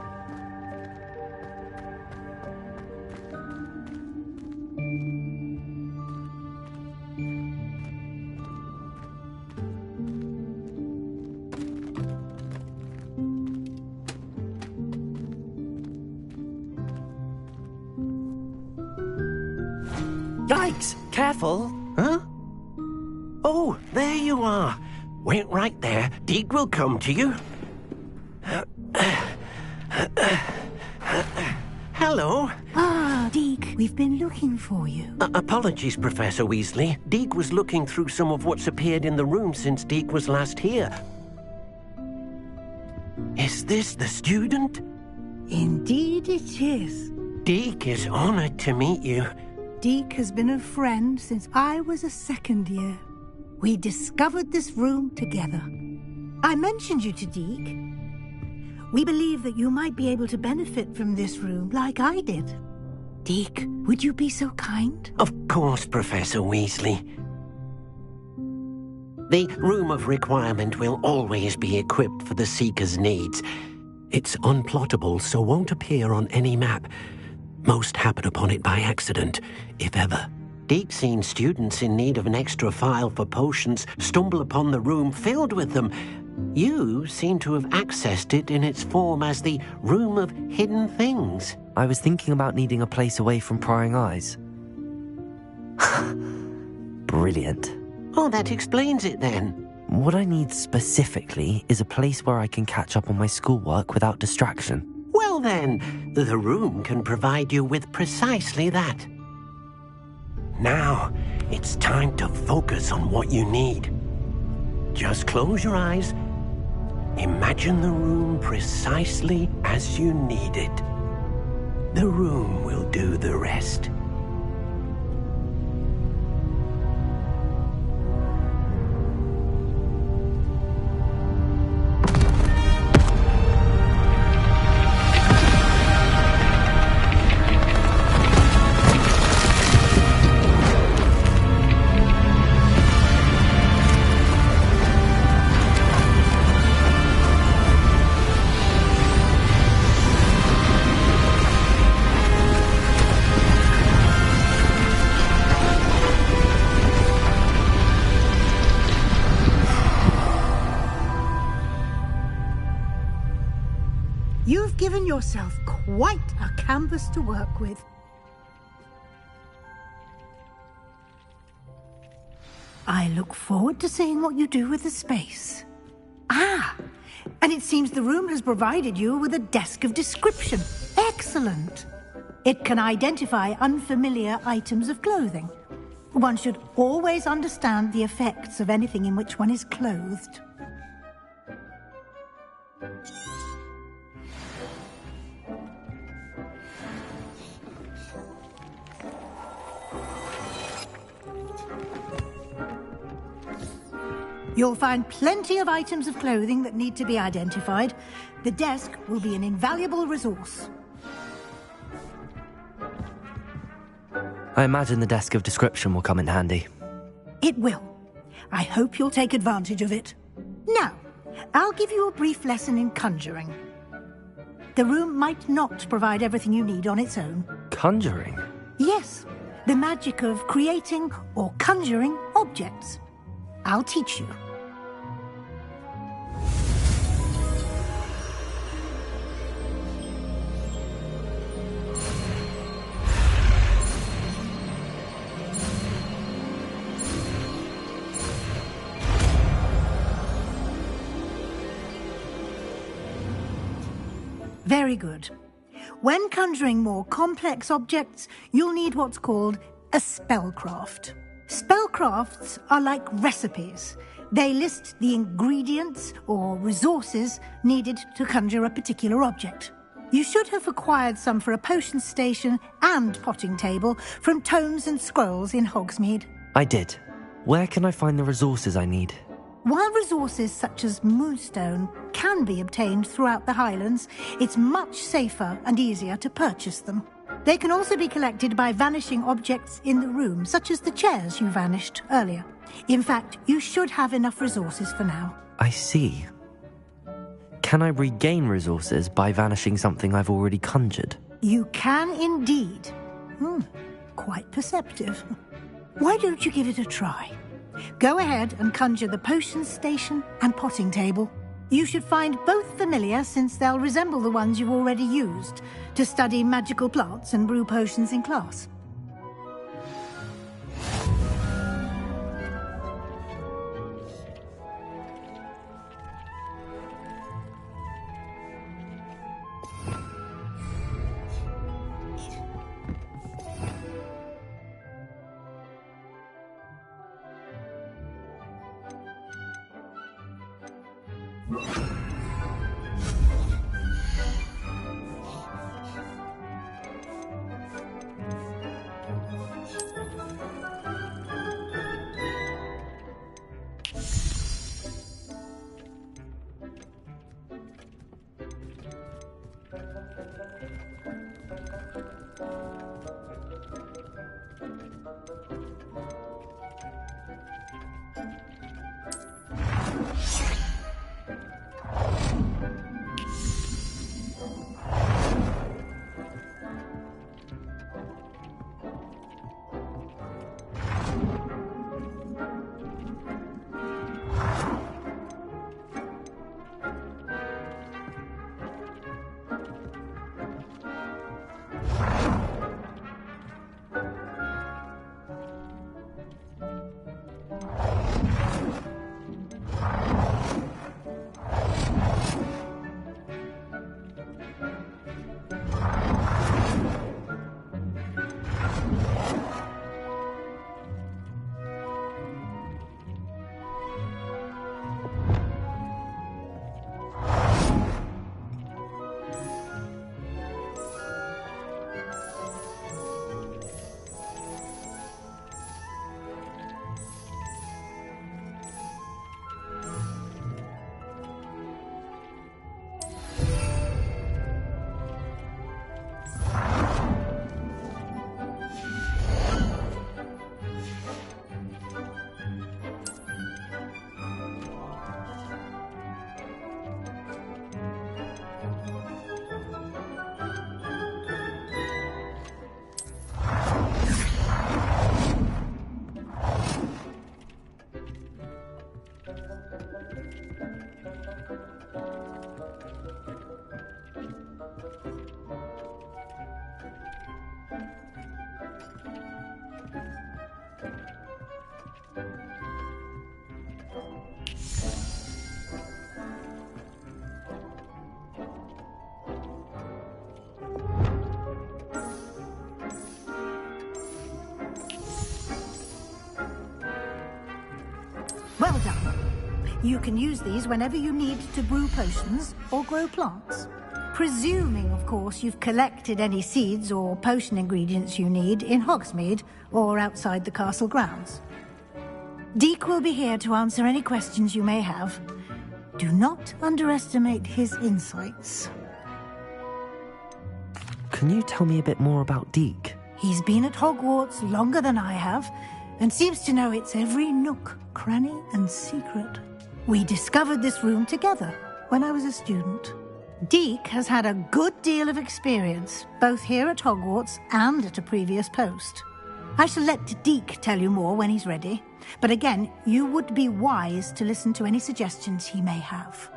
Yikes! Careful! Huh? Oh, there you are. Wait right there. Deke will come to you. Hello. Ah, Deke, we've been looking for you. Apologies, Professor Weasley. Deke was looking through some of what's appeared in the room since Deke was last here. Is this the student? Indeed it is. Deke is honored to meet you. Deke has been a friend since I was a second year. We discovered this room together. I mentioned you to Deke. We believe that you might be able to benefit from this room like I did. Deke, would you be so kind? Of course, Professor Weasley. The Room of Requirement will always be equipped for the Seeker's needs. It's unplottable, so won't appear on any map. Most happen upon it by accident, if ever. Deke's seen students in need of an extra file for potions stumble upon the room filled with them. You seem to have accessed it in its form as the Room of Hidden Things. I was thinking about needing a place away from prying eyes. Brilliant. Oh, that explains it then. What I need specifically is a place where I can catch up on my schoolwork without distraction. Well then, the room can provide you with precisely that. Now, it's time to focus on what you need. Just close your eyes. Imagine the room precisely as you need it. The room will do the rest. You've given yourself quite a canvas to work with. I look forward to seeing what you do with the space. Ah, and it seems the room has provided you with a desk of description. Excellent. It can identify unfamiliar items of clothing. One should always understand the effects of anything in which one is clothed. You'll find plenty of items of clothing that need to be identified. The desk will be an invaluable resource. I imagine the desk of description will come in handy. It will. I hope you'll take advantage of it. Now, I'll give you a brief lesson in conjuring. The room might not provide everything you need on its own. Conjuring? Yes, the magic of creating or conjuring objects. I'll teach you. Very good. When conjuring more complex objects, you'll need what's called a spellcraft. Spellcrafts are like recipes. They list the ingredients or resources needed to conjure a particular object. You should have acquired some for a potion station and potting table from tomes and scrolls in Hogsmeade. I did. Where can I find the resources I need? While resources such as moonstone can be obtained throughout the Highlands, it's much safer and easier to purchase them. They can also be collected by vanishing objects in the room, such as the chairs you vanished earlier. In fact, you should have enough resources for now. I see. Can I regain resources by vanishing something I've already conjured? You can indeed. Quite perceptive. Why don't you give it a try? Go ahead and conjure the potion station and potting table. You should find both familiar, since they'll resemble the ones you've already used to study magical plants and brew potions in class. Well done. You can use these whenever you need to brew potions or grow plants. Presuming, of course, you've collected any seeds or potion ingredients you need in Hogsmeade or outside the castle grounds. Deek will be here to answer any questions you may have. Do not underestimate his insights. Can you tell me a bit more about Deek? He's been at Hogwarts longer than I have, and seems to know its every nook, cranny, and secret. We discovered this room together when I was a student. Deek has had a good deal of experience, both here at Hogwarts and at a previous post. I shall let Deek tell you more when he's ready, but again, you would be wise to listen to any suggestions he may have.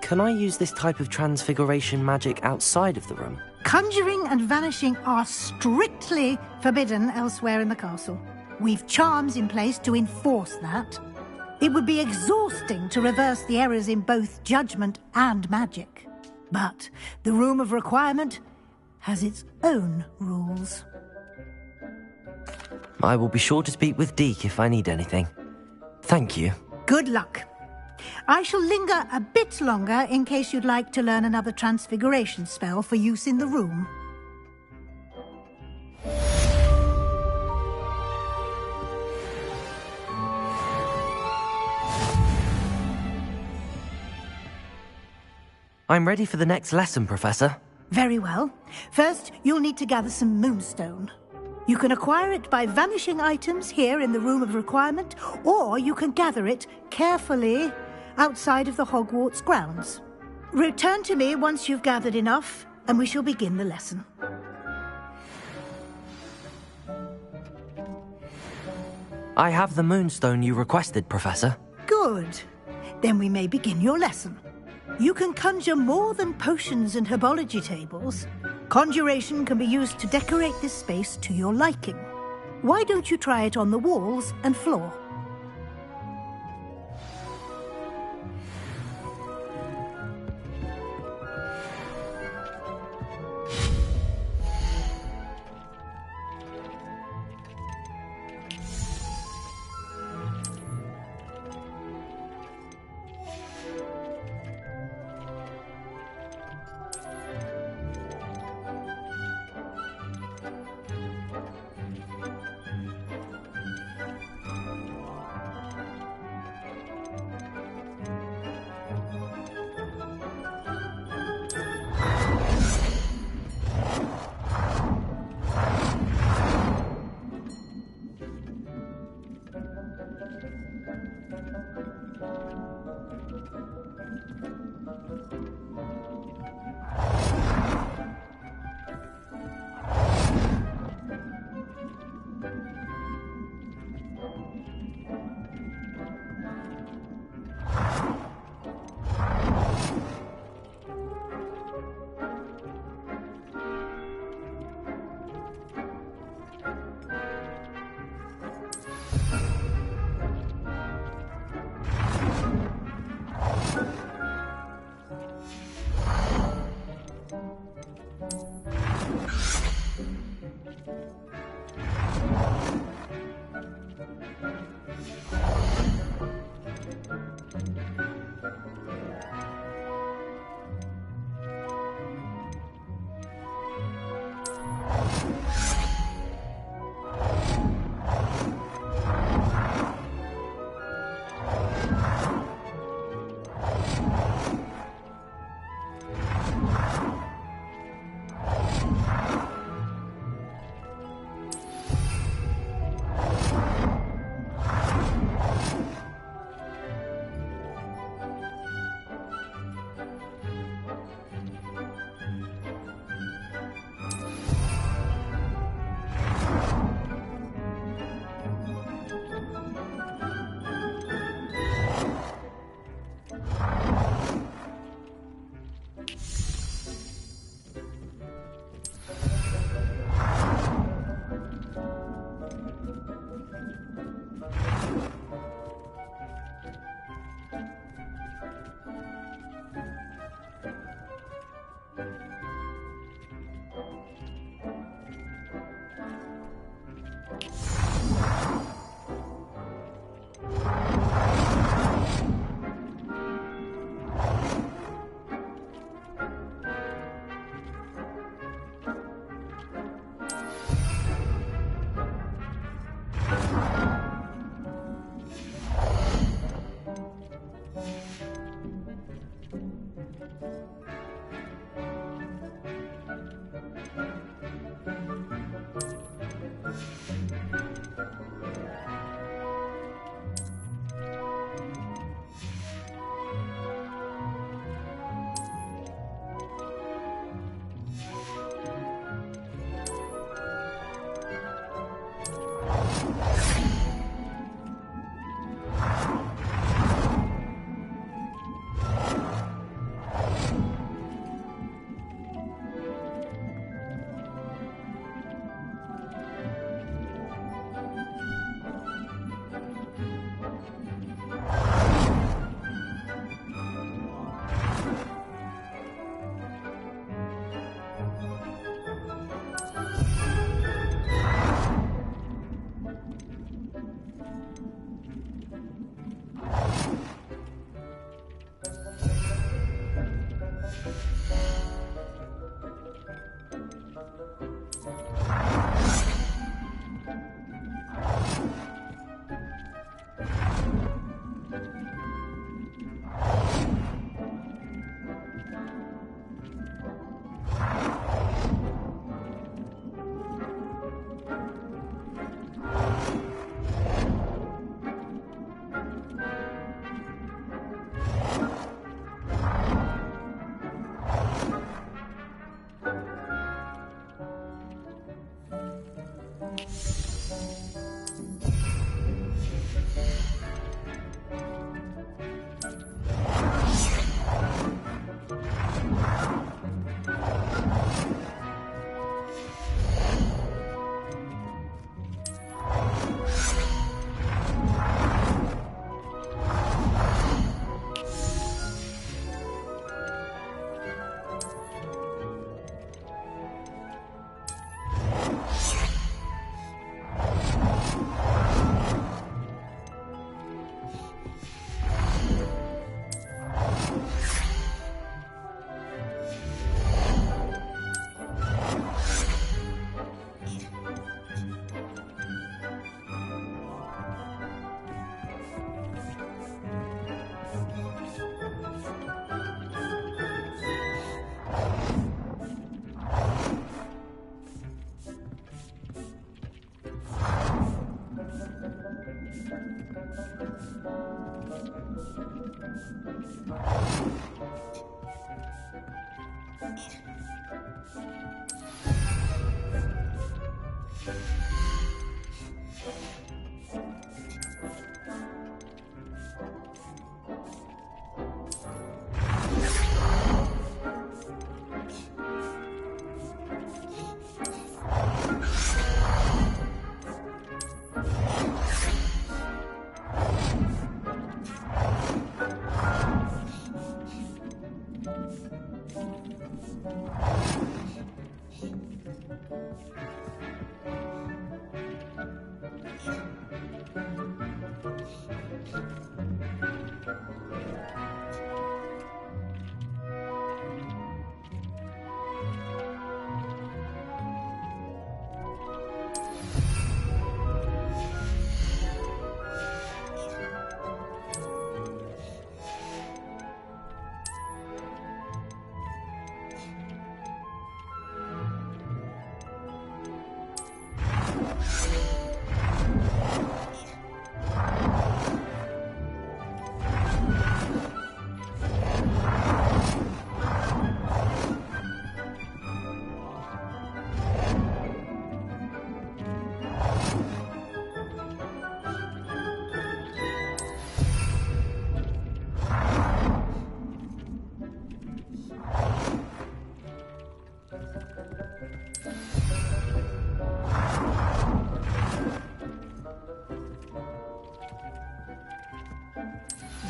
Can I use this type of transfiguration magic outside of the room? Conjuring and vanishing are strictly forbidden elsewhere in the castle. We've charms in place to enforce that. It would be exhausting to reverse the errors in both judgment and magic. But the Room of Requirement has its own rules. I will be sure to speak with Deek if I need anything. Thank you. Good luck. I shall linger a bit longer in case you'd like to learn another transfiguration spell for use in the room. I'm ready for the next lesson, Professor. Very well. First, you'll need to gather some moonstone. You can acquire it by vanishing items here in the Room of Requirement, or you can gather it carefully outside of the Hogwarts grounds. Return to me once you've gathered enough, and we shall begin the lesson. I have the moonstone you requested, Professor. Good. Then we may begin your lesson. You can conjure more than potions and herbology tables. Conjuration can be used to decorate this space to your liking. Why don't you try it on the walls and floor?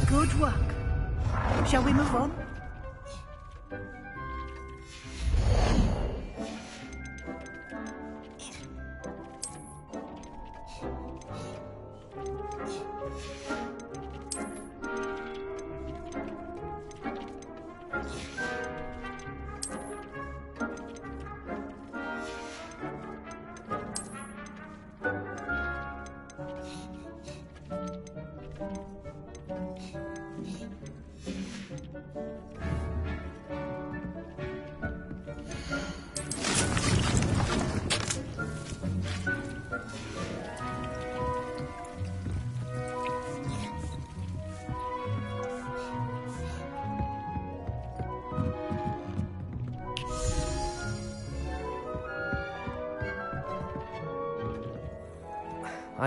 Good work. Shall we move on?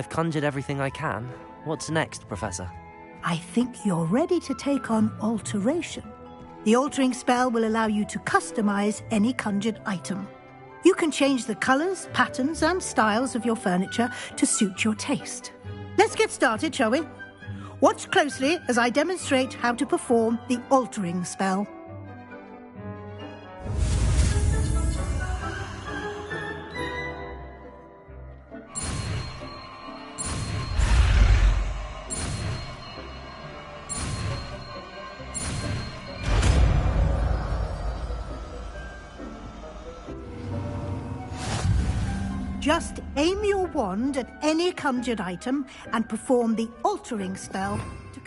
I've conjured everything I can. What's next, Professor? I think you're ready to take on alteration. The altering spell will allow you to customize any conjured item. You can change the colors, patterns, and styles of your furniture to suit your taste. Let's get started, shall we? Watch closely as I demonstrate how to perform the altering spell. Just aim your wand at any conjured item and perform the altering spell to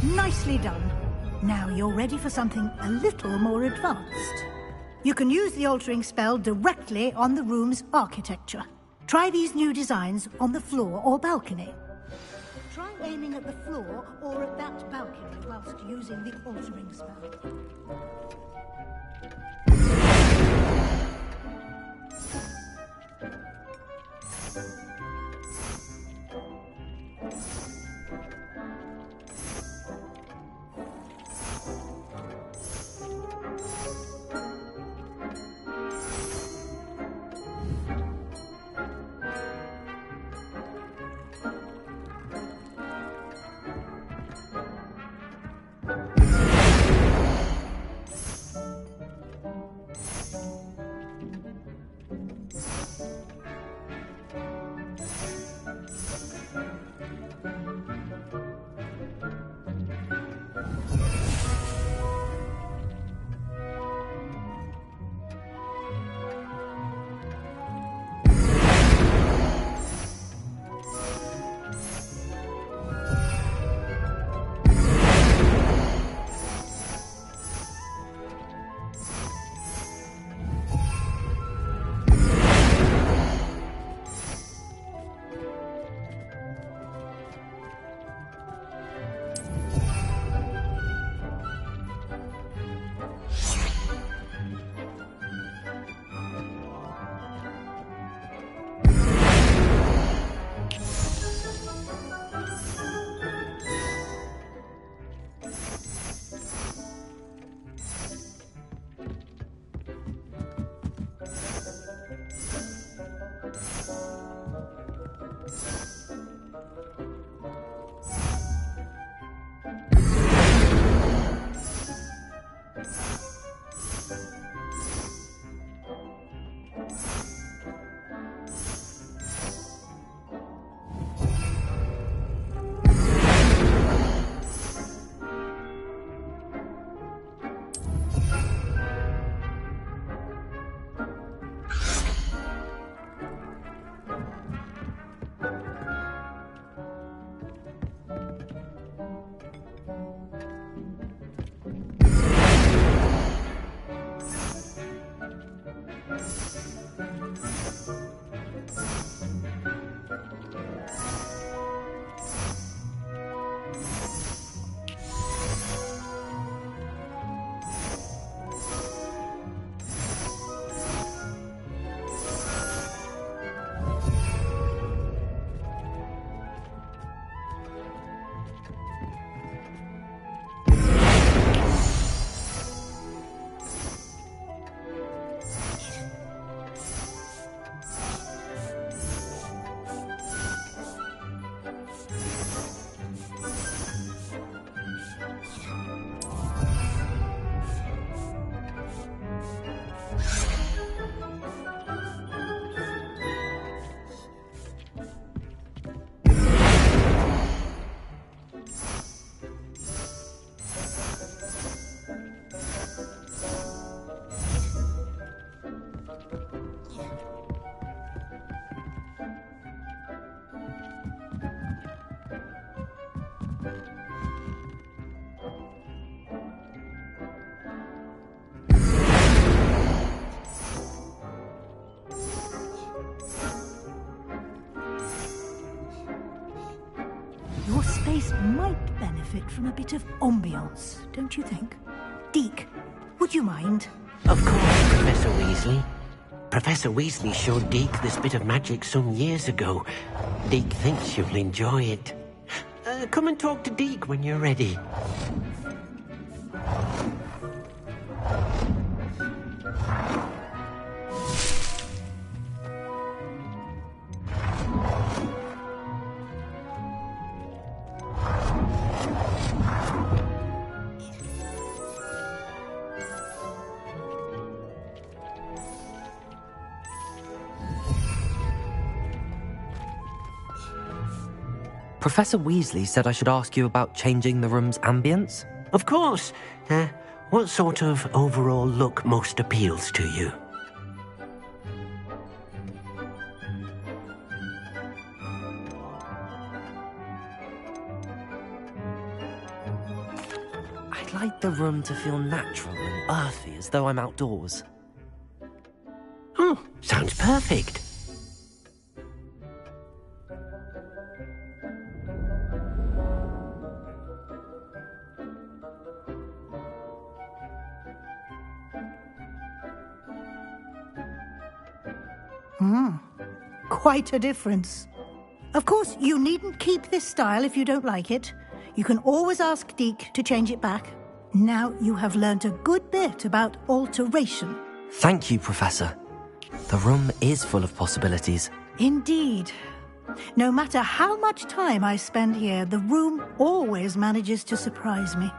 Nicely done. Now you're ready for something a little more advanced. You can use the altering spell directly on the room's architecture. Try these new designs on the floor or balcony. try aiming at the floor or at that balcony whilst using the altering spell. Your space might benefit from a bit of ambiance, don't you think? Deke, would you mind? Of course, Professor Weasley. Professor Weasley showed Deke this bit of magic some years ago. Deke thinks you'll enjoy it. Come and talk to Deke when you're ready. Professor Weasley said I should ask you about changing the room's ambience? Of course. What sort of overall look most appeals to you? I'd like the room to feel natural and earthy, as though I'm outdoors. Oh, sounds perfect. Quite a difference. Of course, you needn't keep this style if you don't like it. You can always ask Deke to change it back. Now you have learnt a good bit about alteration. Thank you, Professor. The room is full of possibilities. Indeed. No matter how much time I spend here, the room always manages to surprise me.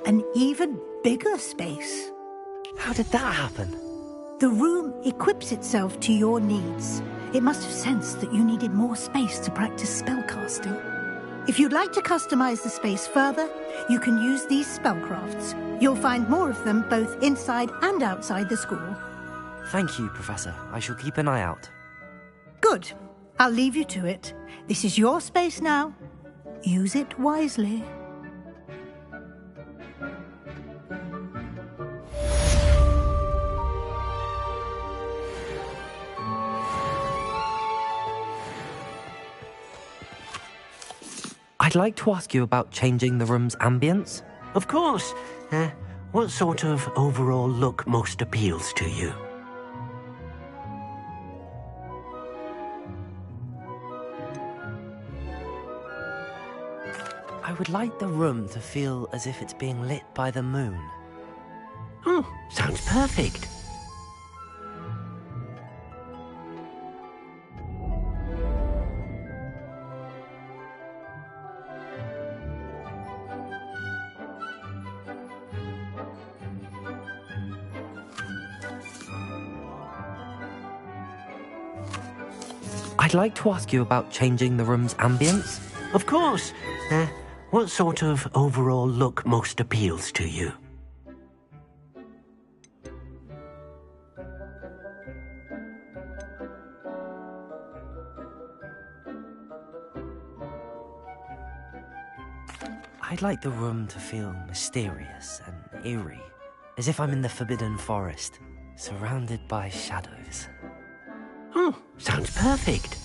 An even bigger space. How did that happen? The room equips itself to your needs. It must have sensed that you needed more space to practice spellcasting. If you'd like to customize the space further, you can use these spellcrafts. You'll find more of them both inside and outside the school. Thank you, Professor. I shall keep an eye out. Good. I'll leave you to it. This is your space now. Use it wisely. I'd like to ask you about changing the room's ambience. Of course. What sort of overall look most appeals to you? I would like the room to feel as if it's being lit by the moon. Oh, sounds perfect. I'd like to ask you about changing the room's ambience. Of course. What sort of overall look most appeals to you? I'd like the room to feel mysterious and eerie, as if I'm in the Forbidden Forest, surrounded by shadows. Oh, sounds perfect.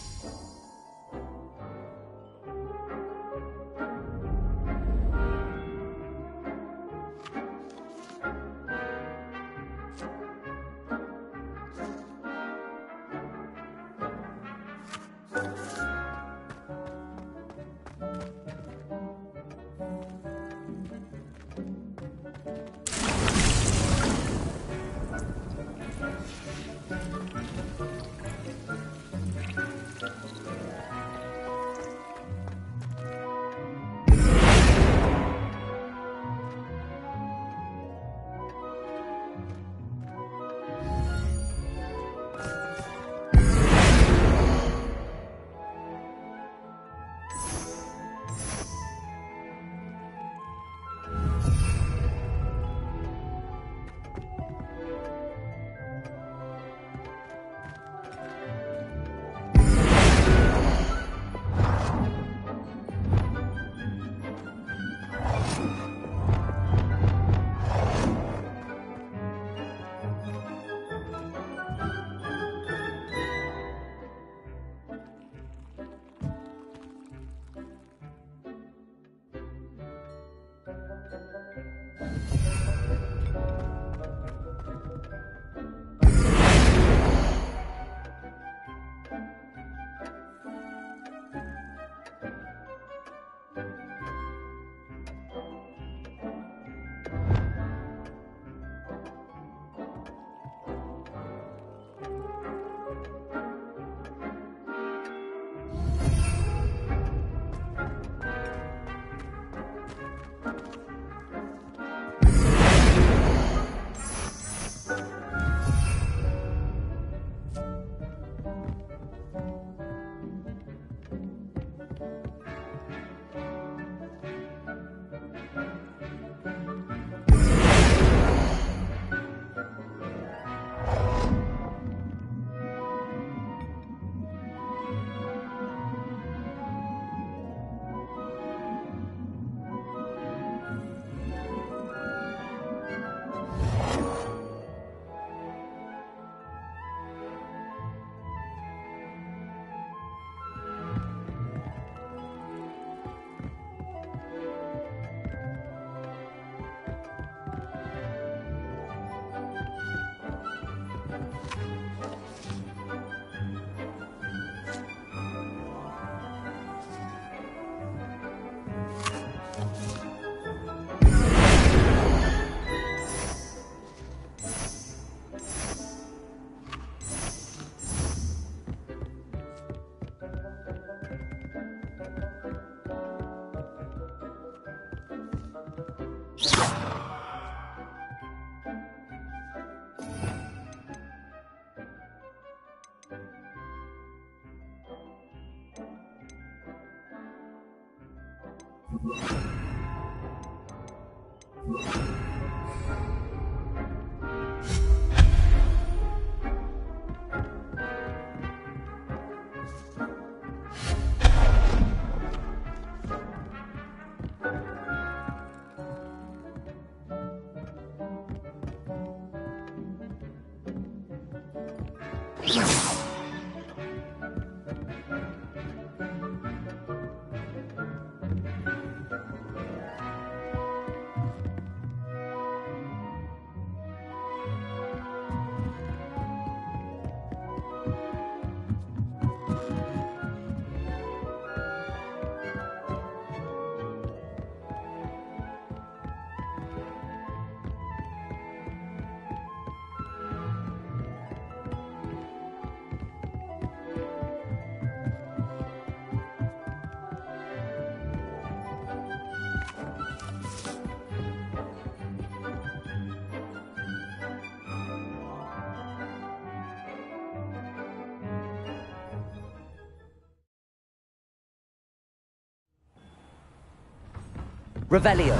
Revelio.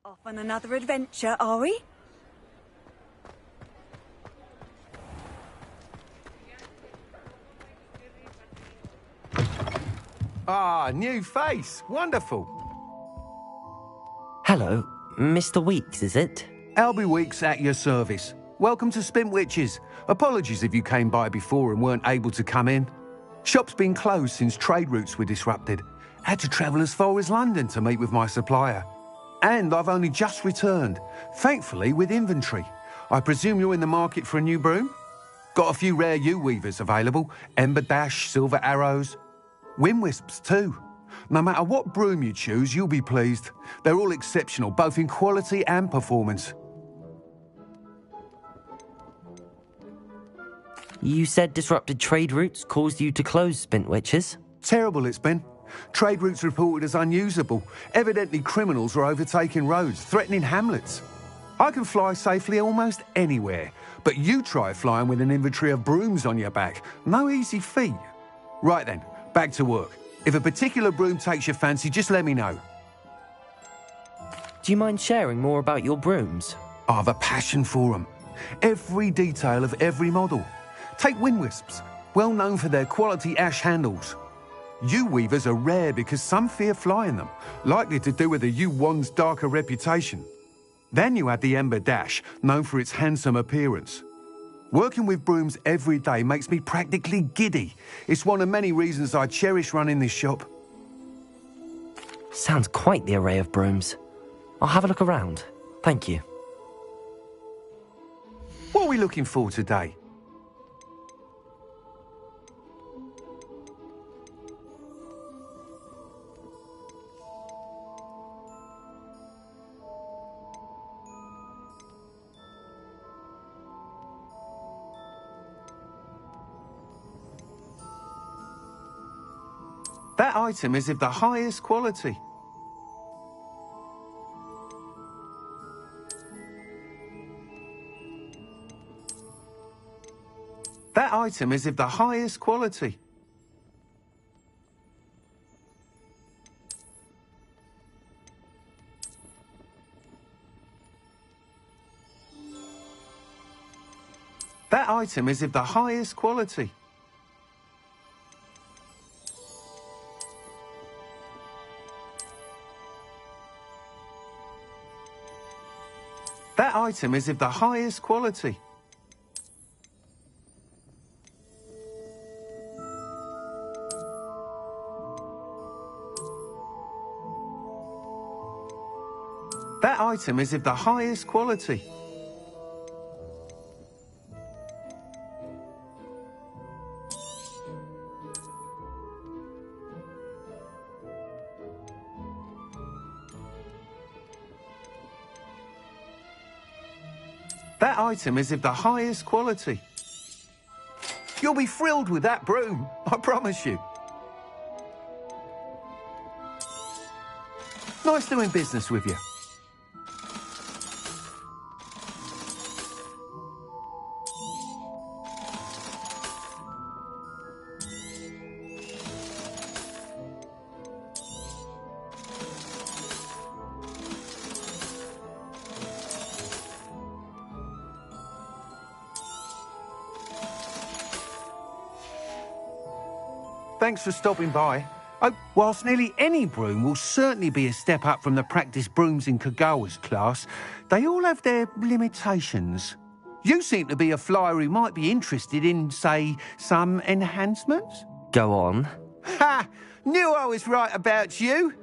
Off on another adventure, are we? Ah, new face. Wonderful. Hello, Mr. Weeks, is it? Albie Weeks at your service. Welcome to Spintwitches. Apologies if you came by before and weren't able to come in. Shop's been closed since trade routes were disrupted. Had to travel as far as London to meet with my supplier. And I've only just returned, thankfully with inventory. I presume you're in the market for a new broom? Got a few rare U-weavers available. Ember Dash, Silver Arrows. Wind Wisps too. No matter what broom you choose, you'll be pleased. They're all exceptional, both in quality and performance. You said disrupted trade routes caused you to close Spintwitches? Terrible it's been. Trade routes reported as unusable. Evidently criminals were overtaking roads, threatening hamlets. I can fly safely almost anywhere, but you try flying with an inventory of brooms on your back. No easy feat. Right then, back to work. If a particular broom takes your fancy, just let me know. Do you mind sharing more about your brooms? I have a passion for them. Every detail of every model. Take Wind Wisps, well known for their quality ash handles. U-weavers are rare because some fear flying them, likely to do with the U-wand's darker reputation. Then you had the Ember Dash, known for its handsome appearance. Working with brooms every day makes me practically giddy. It's one of many reasons I cherish running this shop. Sounds quite the array of brooms. I'll have a look around. Thank you. What are we looking for today? That item is of the highest quality. That item is of the highest quality. That item is of the highest quality. That item is of the highest quality. That item is of the highest quality. That item is of the highest quality. You'll be thrilled with that broom, I promise you. Nice doing business with you. Thanks for stopping by. Oh, whilst nearly any broom will certainly be a step up from the practice brooms in Kagawa's class, they all have their limitations. You seem to be a flyer who might be interested in, say, some enhancements? Go on. Ha! Knew I was right about you.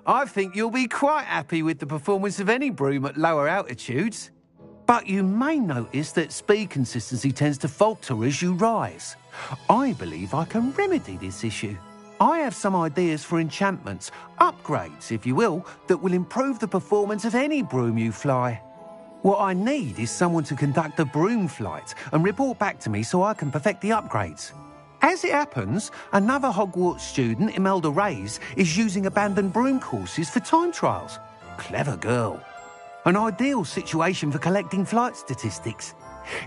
I think you'll be quite happy with the performance of any broom at lower altitudes. But you may notice that speed consistency tends to falter as you rise. I believe I can remedy this issue. I have some ideas for enchantments, upgrades, if you will, that will improve the performance of any broom you fly. What I need is someone to conduct a broom flight and report back to me so I can perfect the upgrades. As it happens, another Hogwarts student, Imelda Reyes, is using abandoned broom courses for time trials. Clever girl. An ideal situation for collecting flight statistics.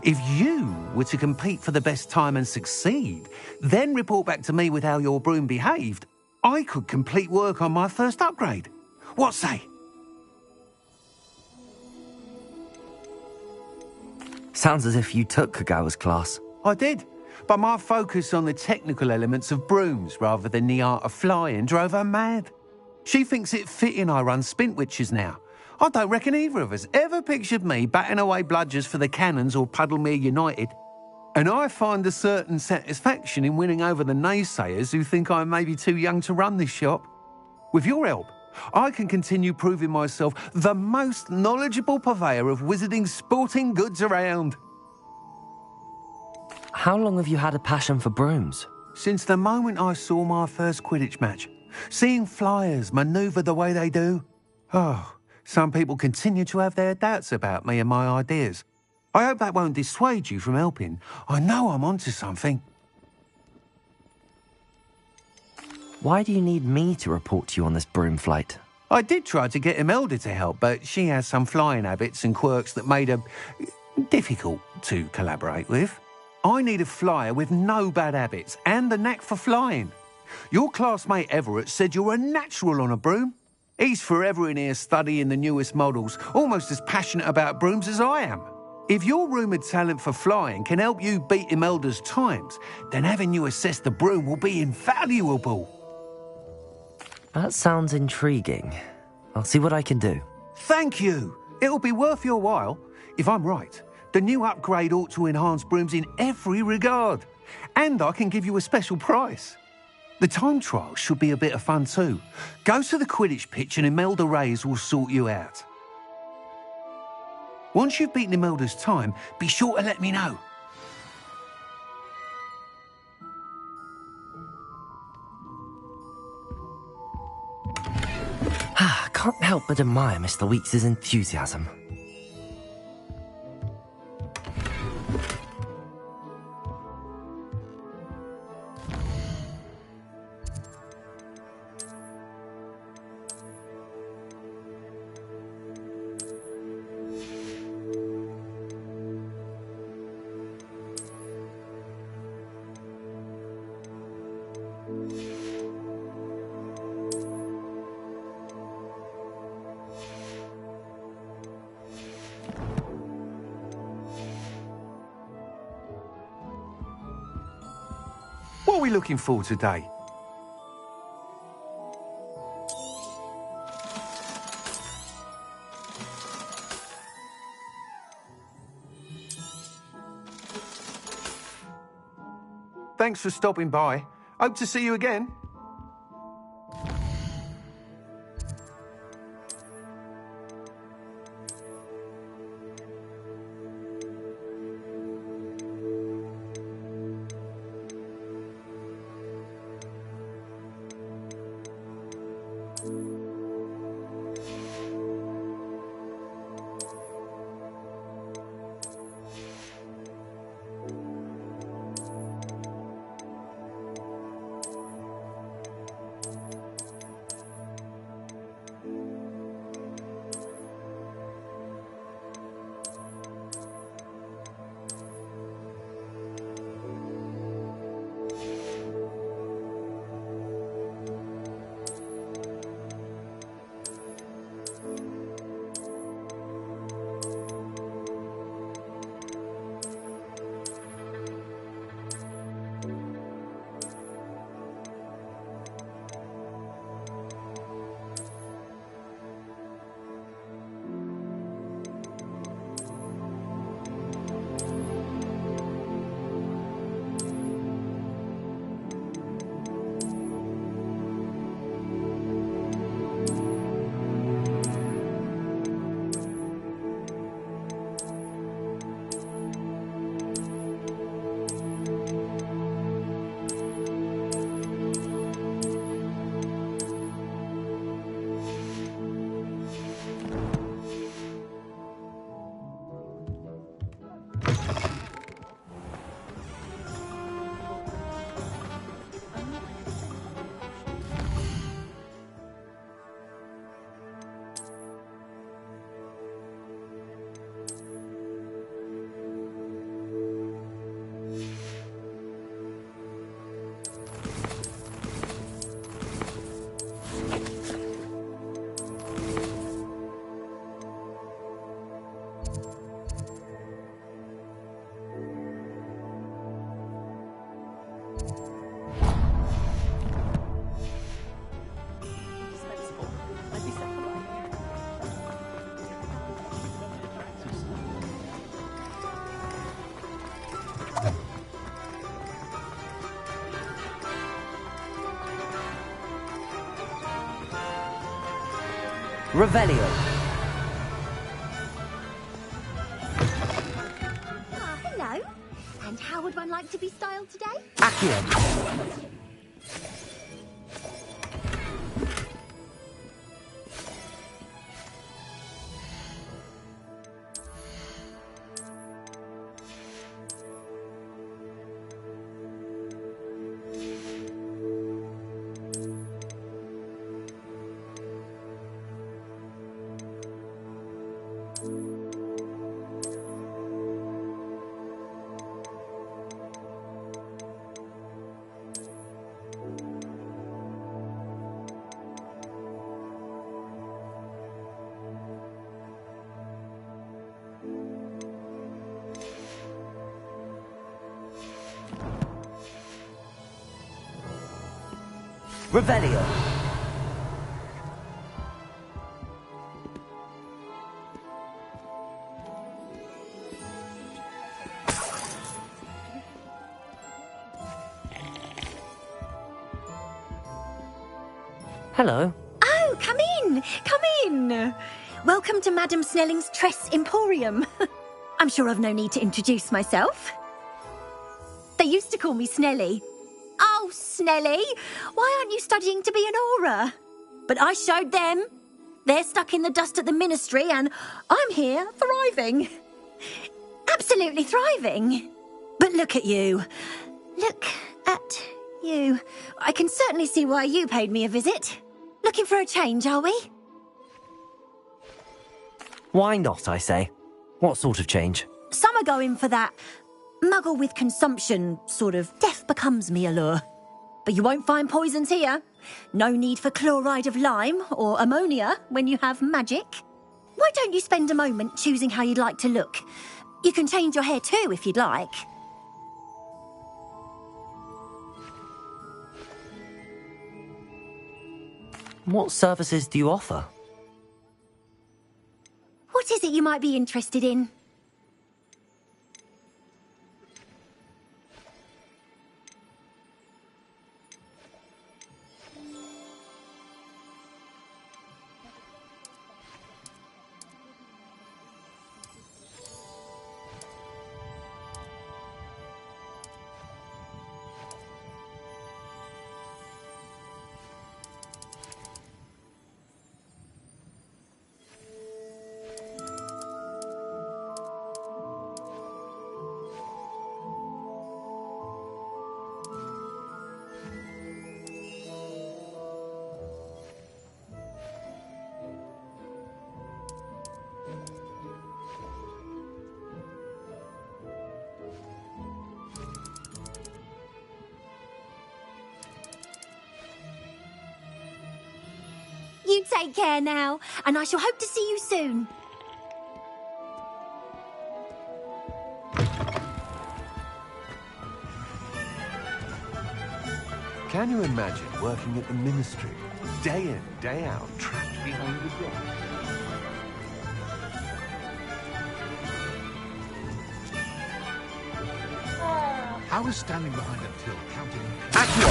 If you were to compete for the best time and succeed, then report back to me with how your broom behaved, I could complete work on my first upgrade. What say? Sounds as if you took Kagawa's class. I did, but my focus on the technical elements of brooms rather than the art of flying drove her mad. She thinks it fitting I run Spintwitches now. I don't reckon either of us ever pictured me batting away bludgers for the Cannons or Puddlemere United. And I find a certain satisfaction in winning over the naysayers who think I may be too young to run this shop. With your help, I can continue proving myself the most knowledgeable purveyor of wizarding sporting goods around. How long have you had a passion for brooms? Since the moment I saw my first Quidditch match. Seeing flyers manoeuvre the way they do. Oh, some people continue to have their doubts about me and my ideas. I hope that won't dissuade you from helping. I know I'm onto something. Why do you need me to report to you on this broom flight? I did try to get Imelda to help, but she has some flying habits and quirks that made her difficult to collaborate with. I need a flyer with no bad habits and the knack for flying. Your classmate Everett said you're a natural on a broom. He's forever in here studying the newest models, almost as passionate about brooms as I am. If your rumoured talent for flying can help you beat Imelda's times, then having you assess the broom will be invaluable. That sounds intriguing. I'll see what I can do. Thank you. It'll be worth your while. If I'm right, the new upgrade ought to enhance brooms in every regard. And I can give you a special price. The time trial should be a bit of fun too. Go to the Quidditch pitch and Imelda Reyes will sort you out. Once you've beaten Imelda's time, be sure to let me know. I can't help but admire Mr. Weeks' enthusiasm. What are we looking for today? Thanks for stopping by. Hope to see you again. Revelio. Hello. And how would one like to be styled today? Accio. Revelio. Hello. Oh, come in! Come in! Welcome to Madame Snelling's Tress Emporium. I'm sure I've no need to introduce myself. They used to call me Snelly. Oh, Snelly, why aren't you studying to be an aura? But I showed them. They're stuck in the dust at the ministry and I'm here thriving. Absolutely thriving. But look at you. Look at you. I can certainly see why you paid me a visit. Looking for a change, are we? Why not, I say? What sort of change? Some are going for that muggle with consumption, sort of death becomes me allure. But you won't find poisons here. No need for chloride of lime or ammonia when you have magic. Why don't you spend a moment choosing how you'd like to look? You can change your hair too if you'd like. What services do you offer? What is it you might be interested in? You take care now, and I shall hope to see you soon. Can you imagine working at the ministry, day in, day out, trapped behind the desk? I was standing behind a till counting. Accio!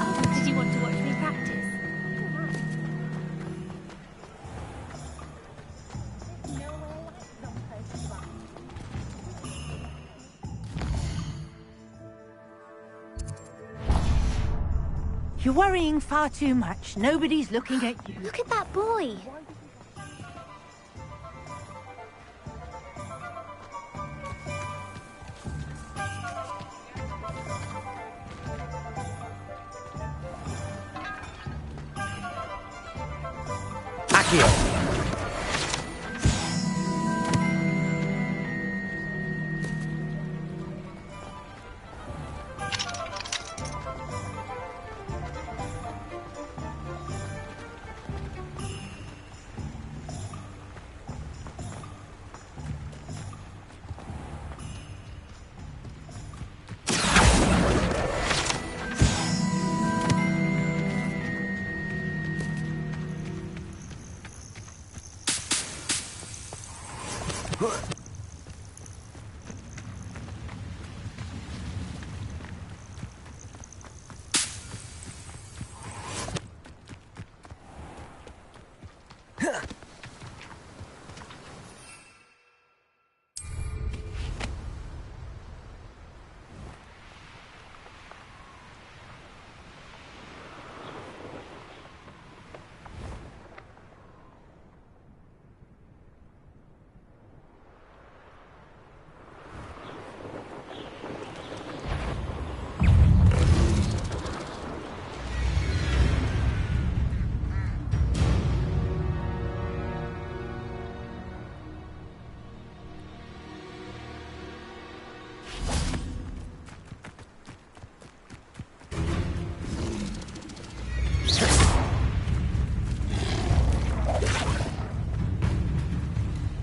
Oh, did you want to watch me practice? You're worrying far too much. Nobody's looking at you. Look at that boy. Accio!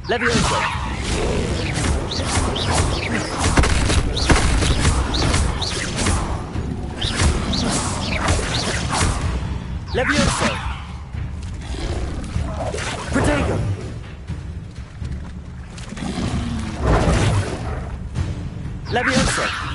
Levioso! Levioso! Protego! Levioso!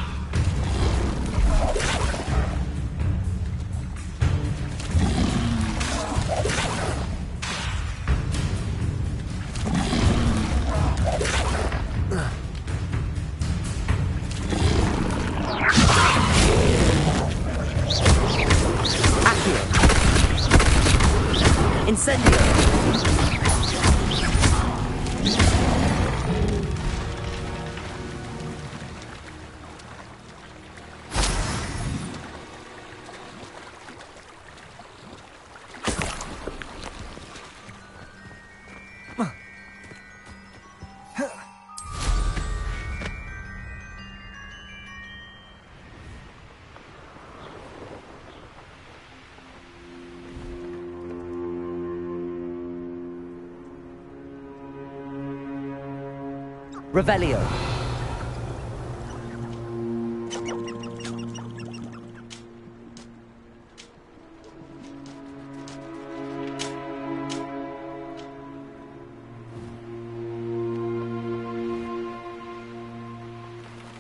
Incendio! Revelio.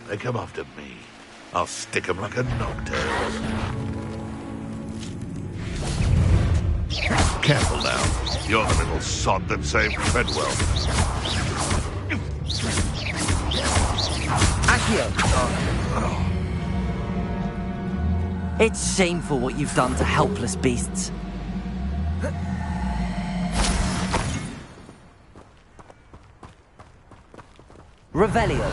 They come after me. I'll stick 'em like a knocktail. Careful now. You're the little sod that saved Treadwell. It's shameful what you've done to helpless beasts. Revelio.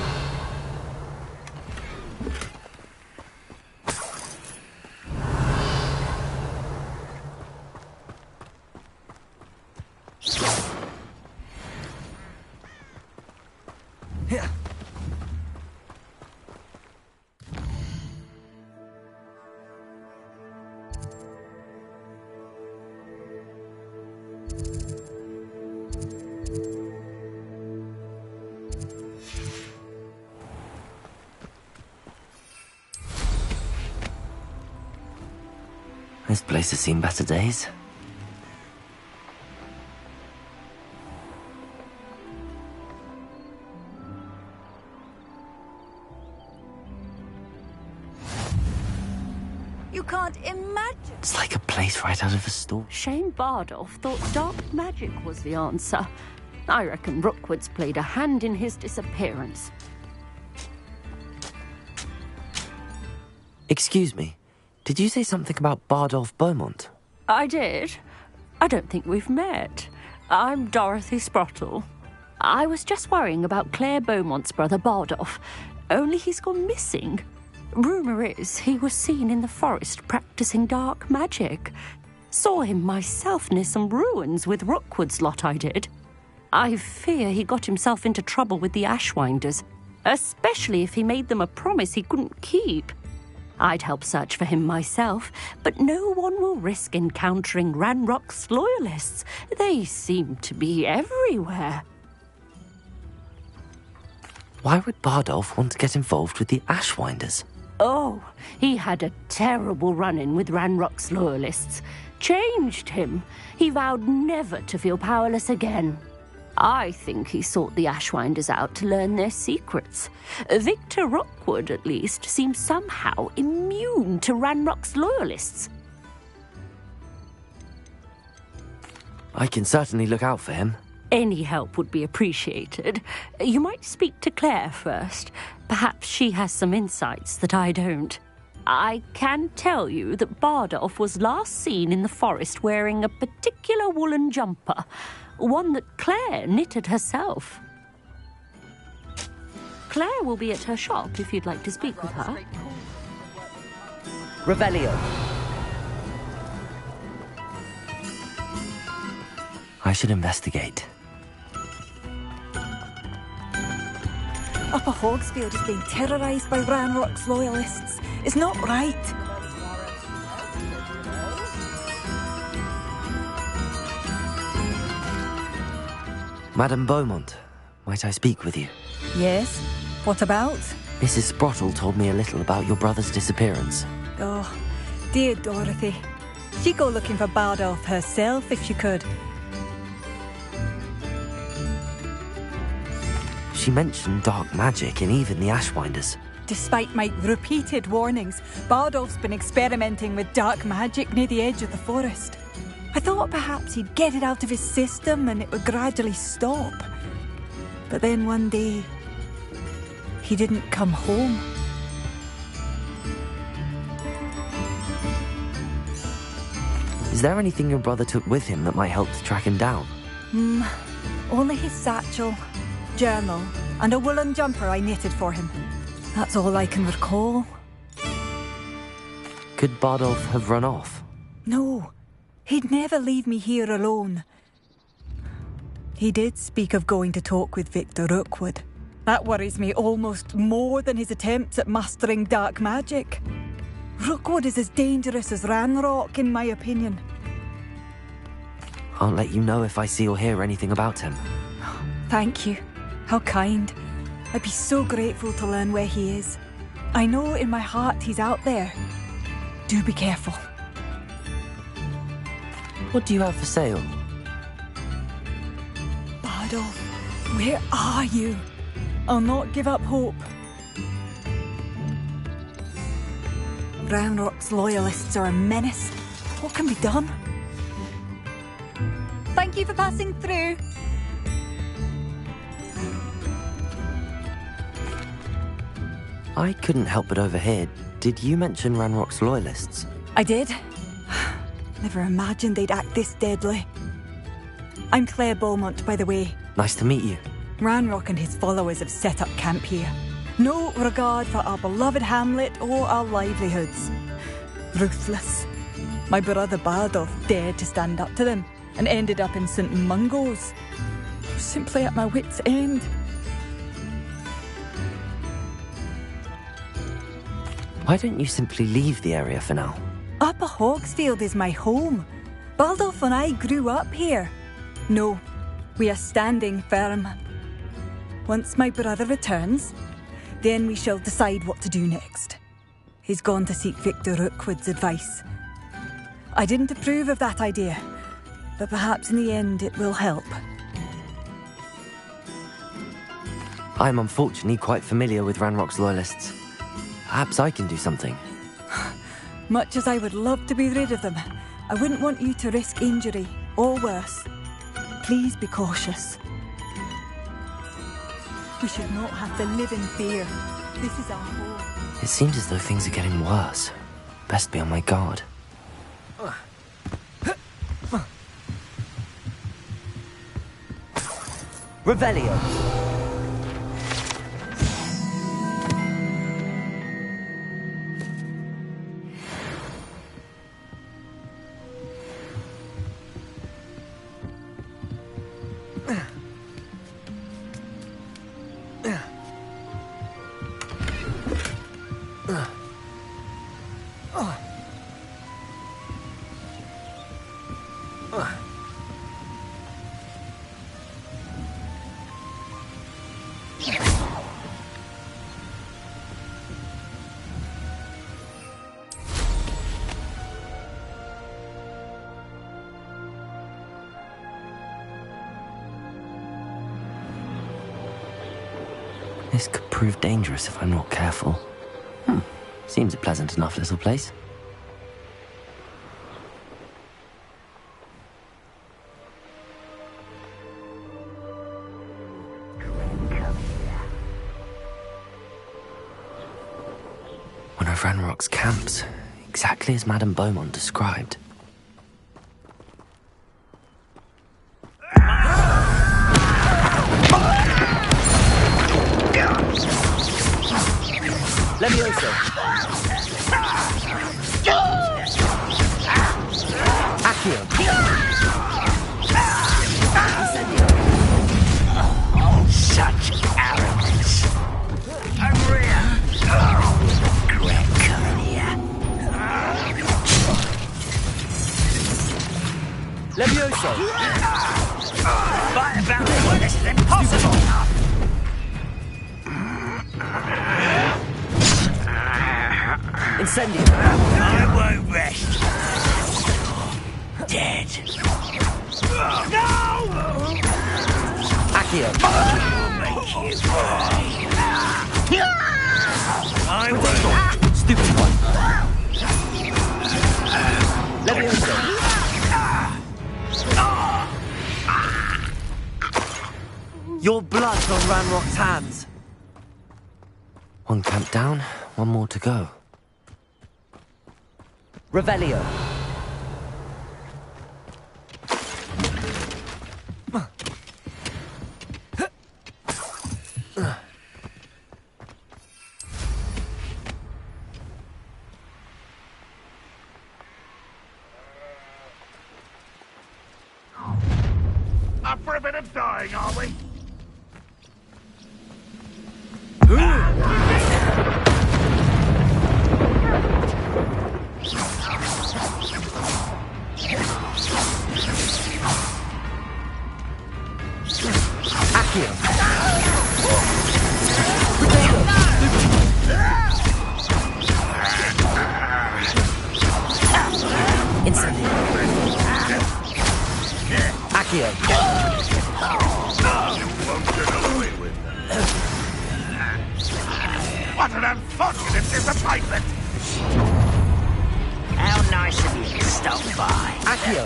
This place has seen better days. You can't imagine. It's like a place right out of a story. Shane Bardolph thought dark magic was the answer. I reckon Rookwood's played a hand in his disappearance. Excuse me, did you say something about Bardolph Beaumont? I did. I don't think we've met. I'm Dorothy Sprottle. I was just worrying about Claire Beaumont's brother Bardolph, only he's gone missing. Rumour is he was seen in the forest practicing dark magic. Saw him myself near some ruins with Rookwood's lot I did. I fear he got himself into trouble with the Ashwinders, especially if he made them a promise he couldn't keep. I'd help search for him myself, but no one will risk encountering Ranrock's loyalists. They seem to be everywhere. Why would Bardolph want to get involved with the Ashwinders? Oh, he had a terrible run-in with Ranrock's loyalists. Changed him. He vowed never to feel powerless again. I think he sought the Ashwinders out to learn their secrets. Victor Rookwood, at least, seems somehow immune to Ranrock's loyalists. I can certainly look out for him. Any help would be appreciated. You might speak to Claire first. Perhaps she has some insights that I don't. I can tell you that Bardolph was last seen in the forest wearing a particular woolen jumper, one that Claire knitted herself. Claire will be at her shop if you'd like to speak with her. Revelio. I should investigate. Upper Hogsfield is being terrorised by Ranrock's loyalists. It's not right. Madame Beaumont, Might I speak with you? Yes? What about? Mrs. Sprottle told me a little about your brother's disappearance. Oh, dear Dorothy. She'd go looking for Bardolph herself if she could. She mentioned dark magic and even the Ashwinders. Despite my repeated warnings, Bardolph's been experimenting with dark magic near the edge of the forest. I thought perhaps he'd get it out of his system and it would gradually stop. But then one day, he didn't come home. Is there anything your brother took with him that might help to track him down? Only his satchel, journal, and a woolen jumper I knitted for him. That's all I can recall. Could Bardolph have run off? No, he'd never leave me here alone. He did speak of going to talk with Victor Rookwood. That worries me almost more than his attempts at mastering dark magic. Rookwood is as dangerous as Ranrock, in my opinion. I'll let you know if I see or hear anything about him. Thank you. How kind. I'd be so grateful to learn where he is. I know in my heart he's out there. Do be careful. What do you have for sale? Bardolph, where are you? I'll not give up hope. Ranrock's loyalists are a menace. What can be done? Thank you for passing through. I couldn't help but overhear. Did you mention Ranrock's loyalists? I did. Never imagined they'd act this deadly. I'm Claire Beaumont, by the way. Nice to meet you. Ranrock and his followers have set up camp here. No regard for our beloved hamlet or our livelihoods. Ruthless. My brother Bardolph dared to stand up to them and ended up in St. Mungo's. Simply at my wit's end. Why don't you simply leave the area for now? Upper Hogsfield is my home. Bardolph and I grew up here. No, we are standing firm. Once my brother returns, then we shall decide what to do next. He's gone to seek Victor Rookwood's advice. I didn't approve of that idea, but perhaps in the end it will help. I'm unfortunately quite familiar with Ranrock's loyalists. Perhaps I can do something. Much as I would love to be rid of them, I wouldn't want you to risk injury, or worse. Please be cautious. We should not have to live in fear. This is our home. It seems as though things are getting worse. Best be on my guard. Revelio! This could prove dangerous if I'm not careful. Seems a pleasant enough little place. One of Ranrock's camps, exactly as Madame Beaumont described. Levioso. Accio. Such arrogance. Maria. Greg, come in here. Levioso. Fight about it when this is impossible. Incendio. I won't rest. Dead. No! Accio. I'll make you pay. I will. Stupid one. Levioso. Your blood's on Ranrock's hands. One camp down, one more to go. Revelio. Up for a bit of dying, are we? Accio. Incendio. Accio. What an unfortunate disappointment! How nice of you to stop by. Accio.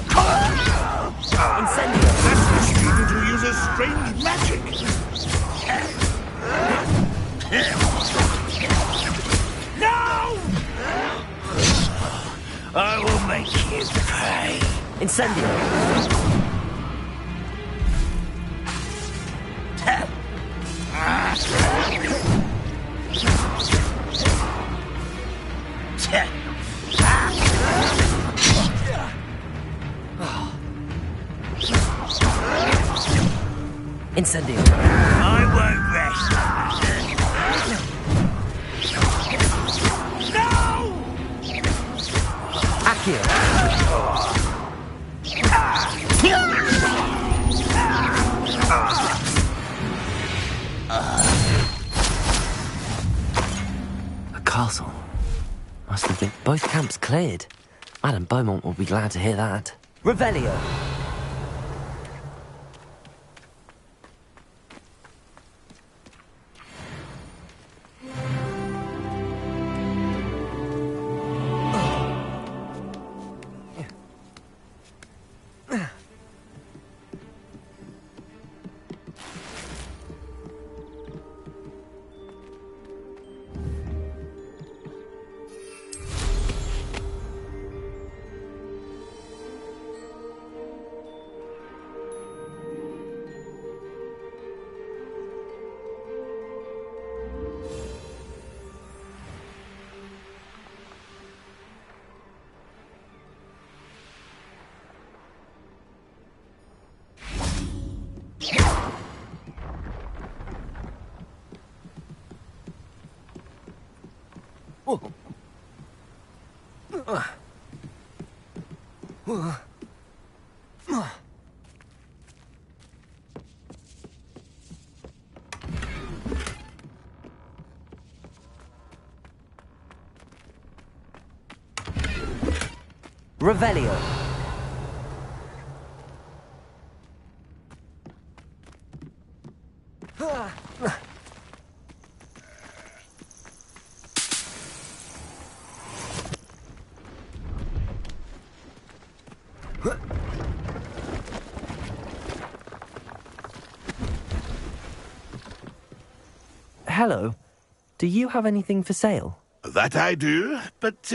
Incendio. That's the student who uses strange magic. No! I will make you pay. Incendio. Incendio. I won't rest. No! Accio. A castle. Must have been both camps cleared. Madame Beaumont will be glad to hear that. Revelio. Revelio. Hello. Do you have anything for sale? That I do, but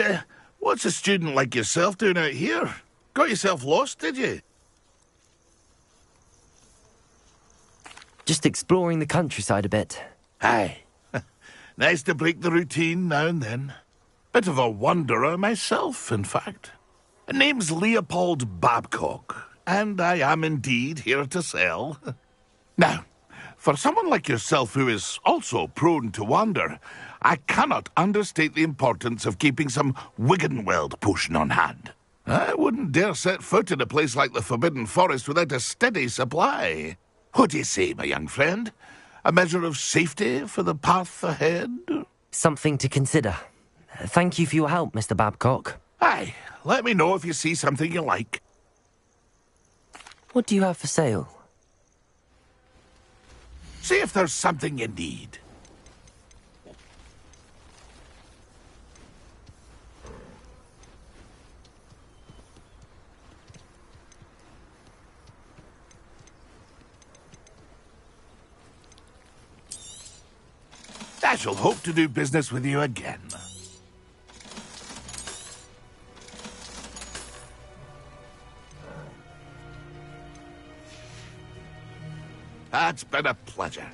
what's a student like yourself doing out here? Got yourself lost, did you? Just exploring the countryside a bit. Aye. Nice to break the routine now and then. Bit of a wanderer myself, in fact. Name's Leopold Babcock, and I am indeed here to sell. Now, for someone like yourself who is also prone to wander, I cannot understate the importance of keeping some Wiggenweld potion on hand. I wouldn't dare set foot in a place like the Forbidden Forest without a steady supply. What do you say, my young friend? A measure of safety for the path ahead? Something to consider. Thank you for your help, Mr. Babcock. Aye, let me know if you see something you like. What do you have for sale? See if there's something you need. I shall hope to do business with you again. It's been a pleasure.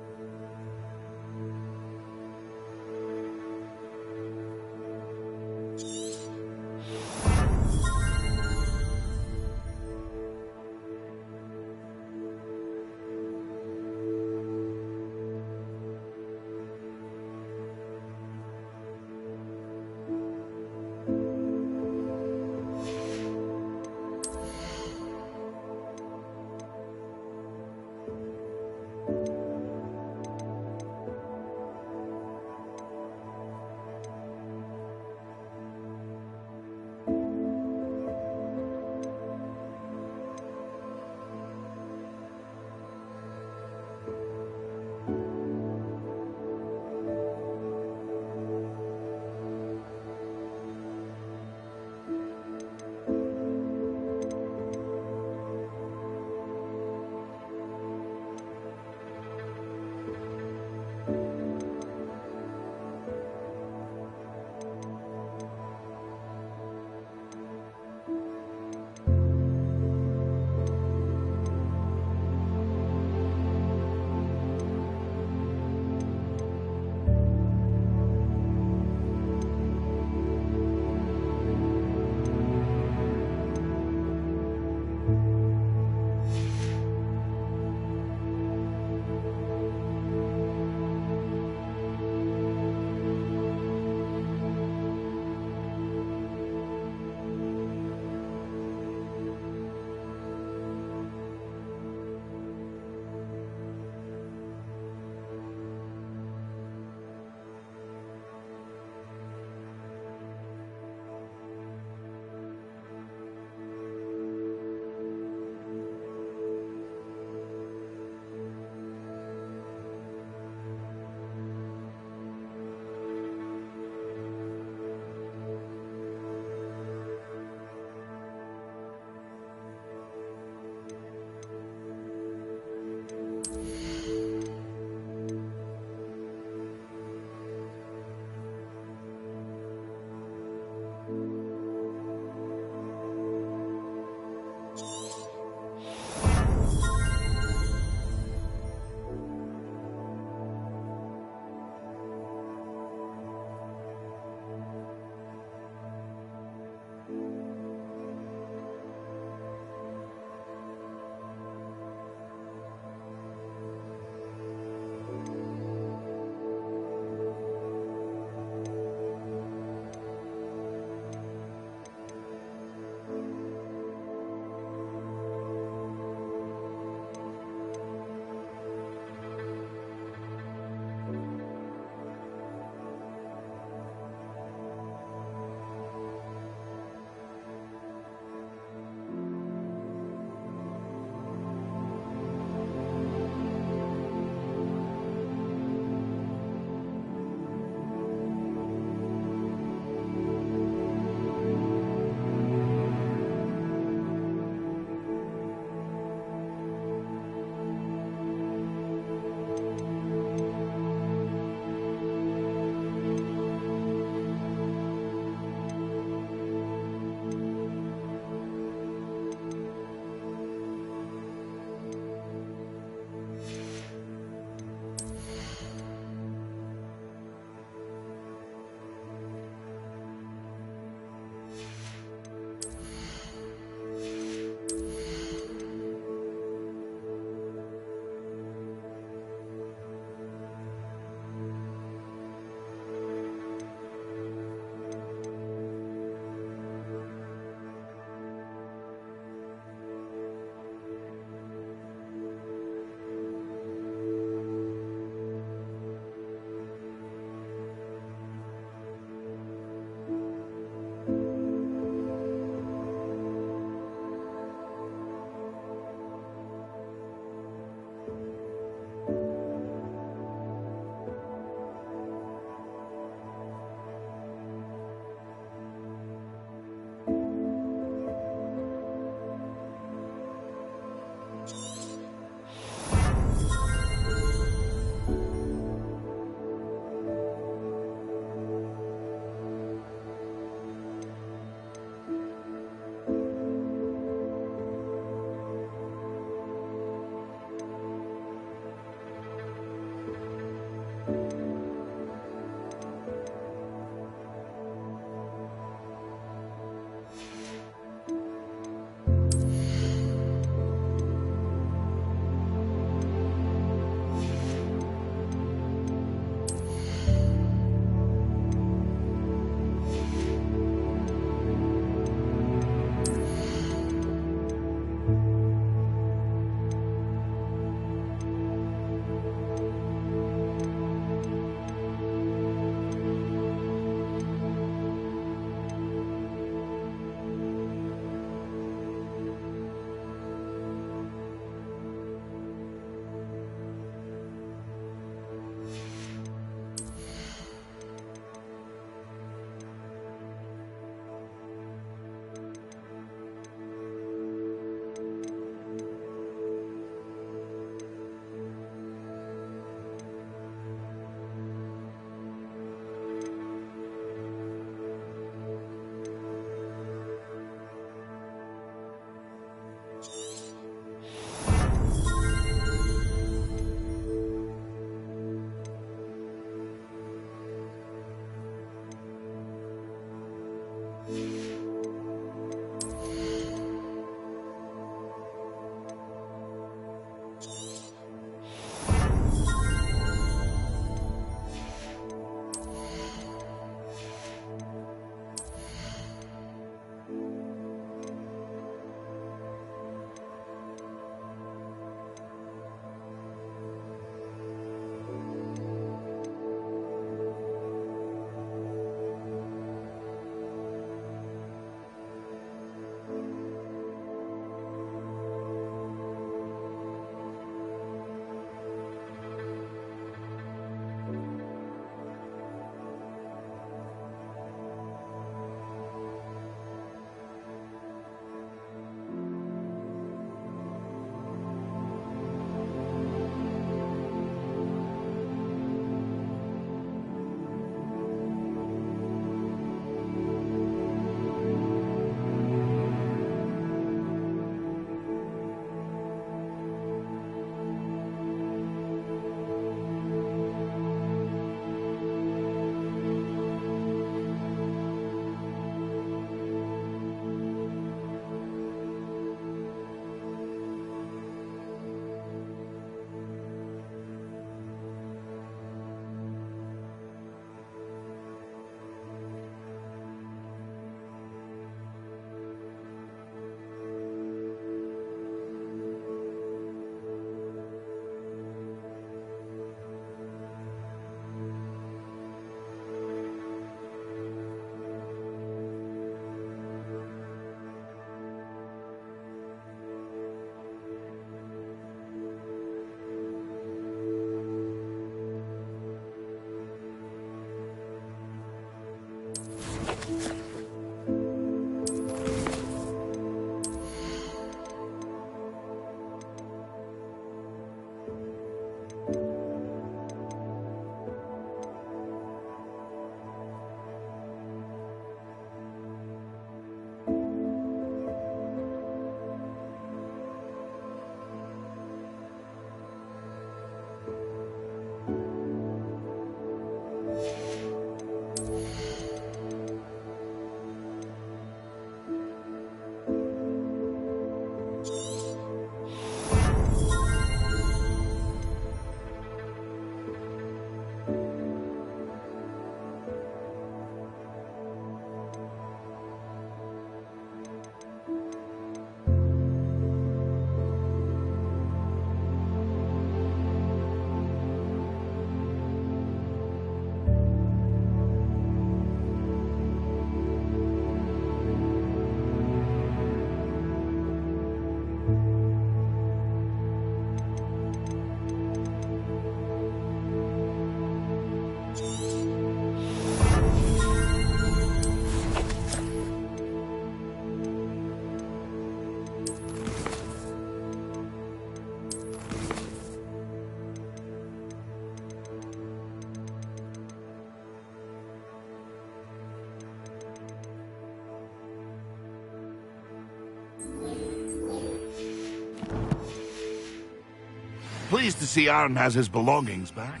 Pleased to see Aaron has his belongings back.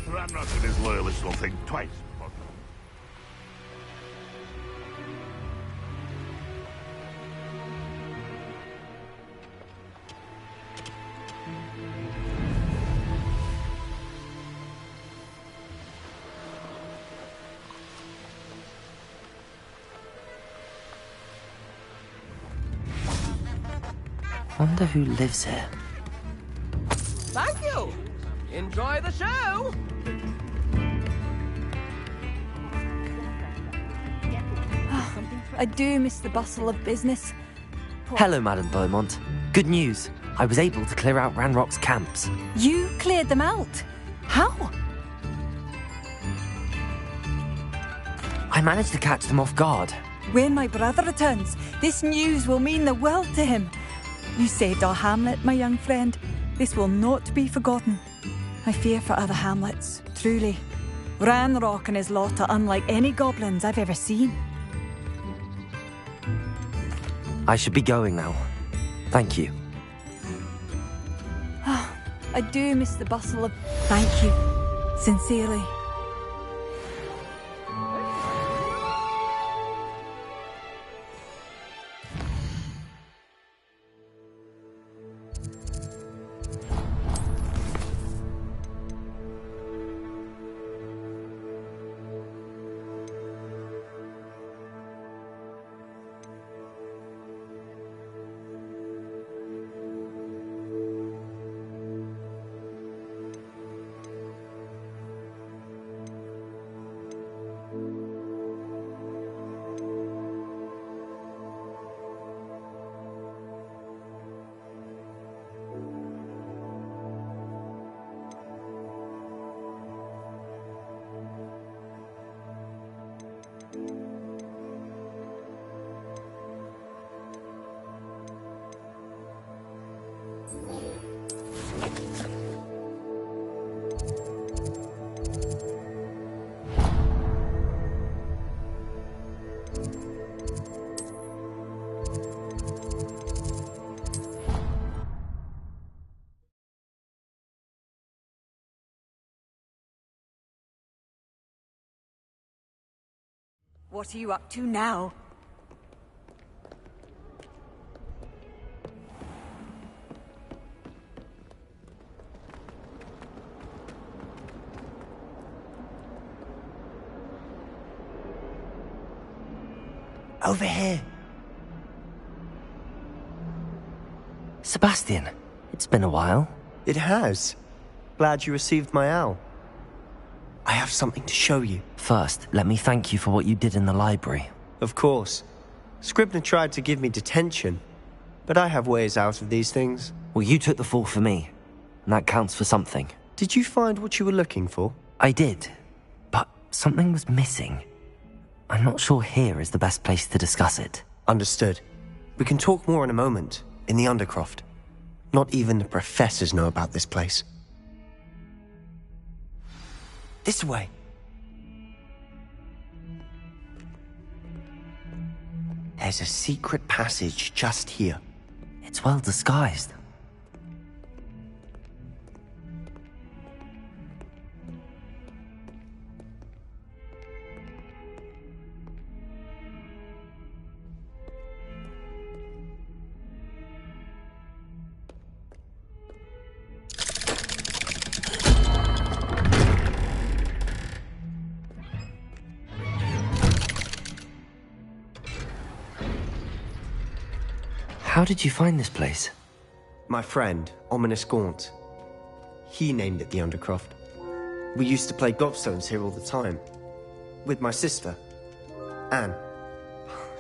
But I'm not that his loyalists will think twice. Wonder who lives here. Thank you! Enjoy the show! I do miss the bustle of business. Hello, Madame Beaumont. Good news. I was able to clear out Ranrock's camps. You cleared them out? How? I managed to catch them off guard. When my brother returns, this news will mean the world to him. You saved our hamlet, my young friend. This will not be forgotten. I fear for other hamlets, truly. Ranrock and his lot are unlike any goblins I've ever seen. I should be going now. Thank you. I do miss the bustle of... Thank you. Sincerely. What are you up to now? Over here. Sebastian, it's been a while. It has. Glad you received my owl. I have something to show you. First, let me thank you for what you did in the library. Of course. Scribner tried to give me detention, but I have ways out of these things. Well, you took the fall for me, and that counts for something. Did you find what you were looking for? I did, but something was missing. I'm not sure here is the best place to discuss it. Understood. We can talk more in a moment, in the Undercroft. Not even the professors know about this place. This way. There's a secret passage just here. It's well disguised. How did you find this place? My friend, Ominous Gaunt. He named it the Undercroft. We used to play gobstones here all the time. With my sister, Anne.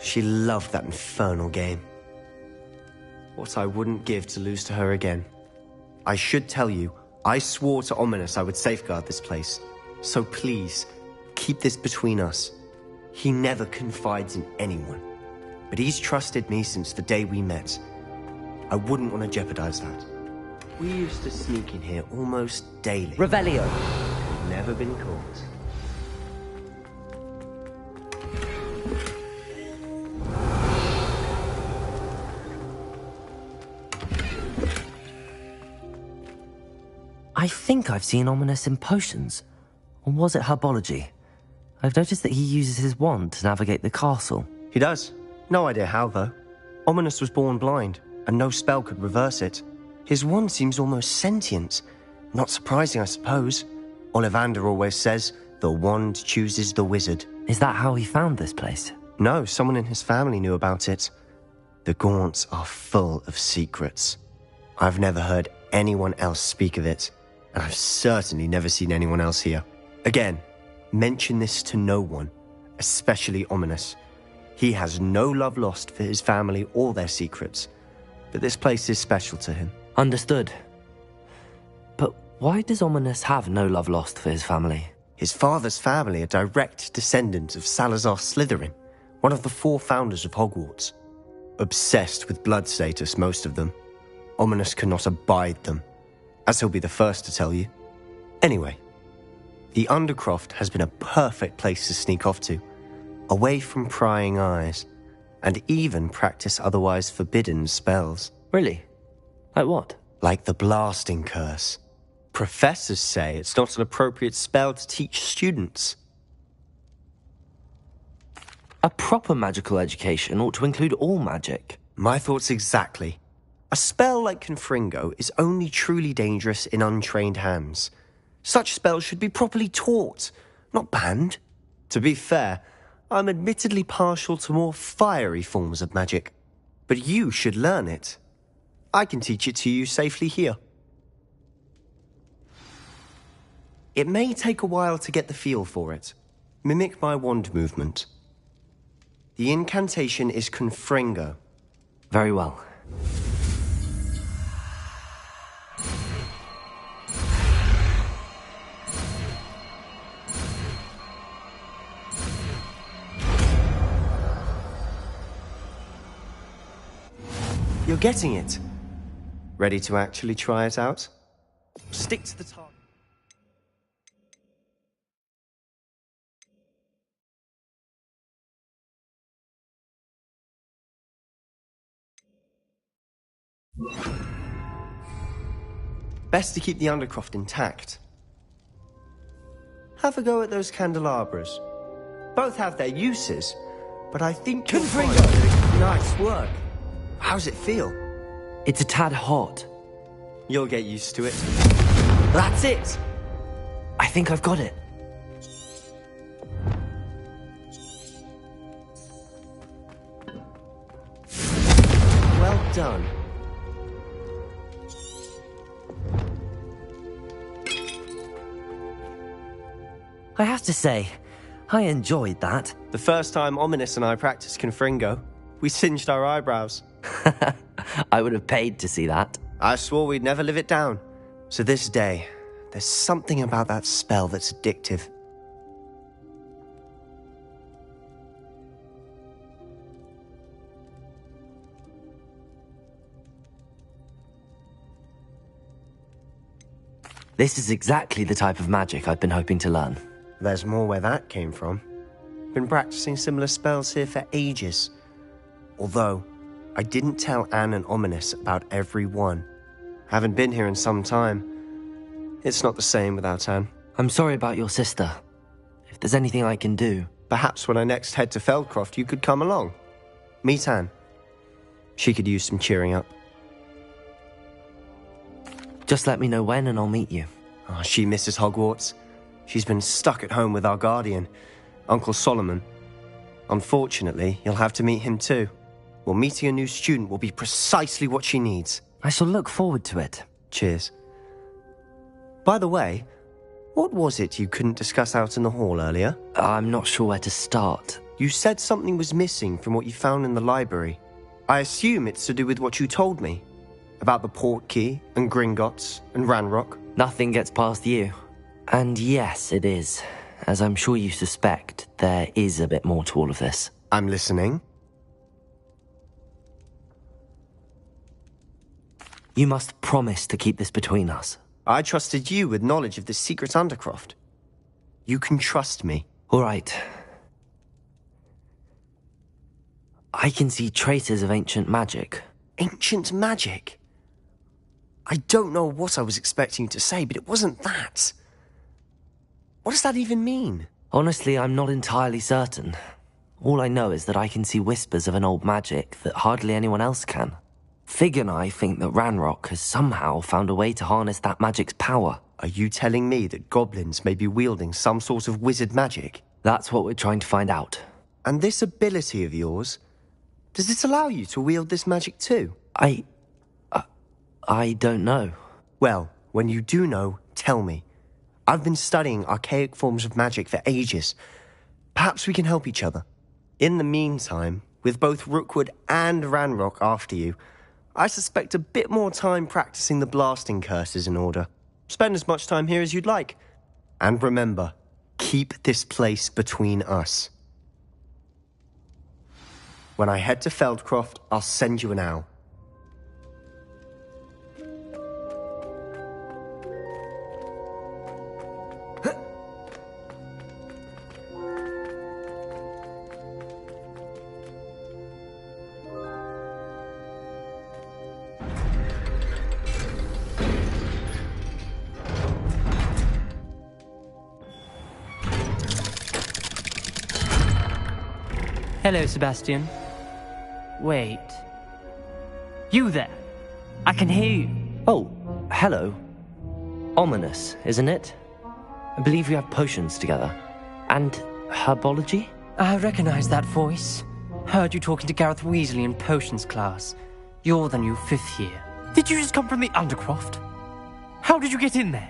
She loved that infernal game. What I wouldn't give to lose to her again. I should tell you, I swore to Ominous I would safeguard this place. So please, keep this between us. He never confides in anyone. But he's trusted me since the day we met. I wouldn't want to jeopardize that. We used to sneak in here almost daily. Revelio. Never been caught. I think I've seen Ominous in potions. Or was it herbology? I've noticed that he uses his wand to navigate the castle. He does. No idea how, though. Ominous was born blind, and no spell could reverse it. His wand seems almost sentient. Not surprising, I suppose. Ollivander always says, the wand chooses the wizard. Is that how he found this place? No, someone in his family knew about it. The Gaunts are full of secrets. I've never heard anyone else speak of it, and I've certainly never seen anyone else here. Again, mention this to no one, especially Ominous. He has no love lost for his family or their secrets, but this place is special to him. Understood. But why does Ominous have no love lost for his family? His father's family are direct descendants of Salazar Slytherin, one of the 4 founders of Hogwarts. Obsessed with blood status, most of them. Ominous cannot abide them, as he'll be the first to tell you. Anyway, the Undercroft has been a perfect place to sneak off to, away from prying eyes, and even practice otherwise forbidden spells. Really? Like what? Like the blasting curse. Professors say it's not an appropriate spell to teach students. A proper magical education ought to include all magic. My thoughts exactly. A spell like Confringo is only truly dangerous in untrained hands. Such spells should be properly taught, not banned. To be fair, I'm admittedly partial to more fiery forms of magic. But you should learn it. I can teach it to you safely here. It may take a while to get the feel for it. Mimic my wand movement. The incantation is Confringo. Very well. You're getting it. Ready to actually try it out? Stick to the target. Best to keep the Undercroft intact. Have a go at those candelabras. Both have their uses, but I think you'll find that it's nice work. How's it feel? It's a tad hot. You'll get used to it. That's it! I think I've got it. Well done. I have to say, I enjoyed that. The first time Ominous and I practiced Confringo, we singed our eyebrows. I would have paid to see that. I swore we'd never live it down. So this day, there's something about that spell that's addictive. This is exactly the type of magic I've been hoping to learn. There's more where that came from. Been practicing similar spells here for ages. Although, I didn't tell Anne and Ominous about every one. Haven't been here in some time. It's not the same without Anne. I'm sorry about your sister. If there's anything I can do... Perhaps when I next head to Feldcroft, you could come along. Meet Anne. She could use some cheering up. Just let me know when and I'll meet you. Oh, she misses Hogwarts. She's been stuck at home with our guardian, Uncle Solomon. Unfortunately, you'll have to meet him too. Well, meeting a new student will be precisely what she needs. I shall look forward to it. Cheers. By the way, what was it you couldn't discuss out in the hall earlier? I'm not sure where to start. You said something was missing from what you found in the library. I assume it's to do with what you told me. About the Portkey, and Gringotts, and Ranrock. Nothing gets past you. And yes, it is. As I'm sure you suspect, there is a bit more to all of this. I'm listening. You must promise to keep this between us. I trusted you with knowledge of the secret Undercroft. You can trust me. All right. I can see traces of ancient magic. Ancient magic? I don't know what I was expecting you to say, but it wasn't that. What does that even mean? Honestly, I'm not entirely certain. All I know is that I can see whispers of an old magic that hardly anyone else can. Fig and I think that Ranrock has somehow found a way to harness that magic's power. Are you telling me that goblins may be wielding some sort of wizard magic? That's what we're trying to find out. And this ability of yours, does it allow you to wield this magic too? I don't know. Well, when you do know, tell me. I've been studying archaic forms of magic for ages. Perhaps we can help each other. In the meantime, with both Rookwood and Ranrock after you, I suspect a bit more time practicing the blasting curse is in order. Spend as much time here as you'd like. And remember, keep this place between us. When I head to Feldcroft, I'll send you an owl. Hello, Sebastian. Wait. You there? I can hear you. Oh, hello. Ominous, isn't it? I believe we have potions together. And herbology? I recognize that voice. Heard you talking to Gareth Weasley in potions class. You're the new 5th year. Did you just come from the Undercroft? How did you get in there?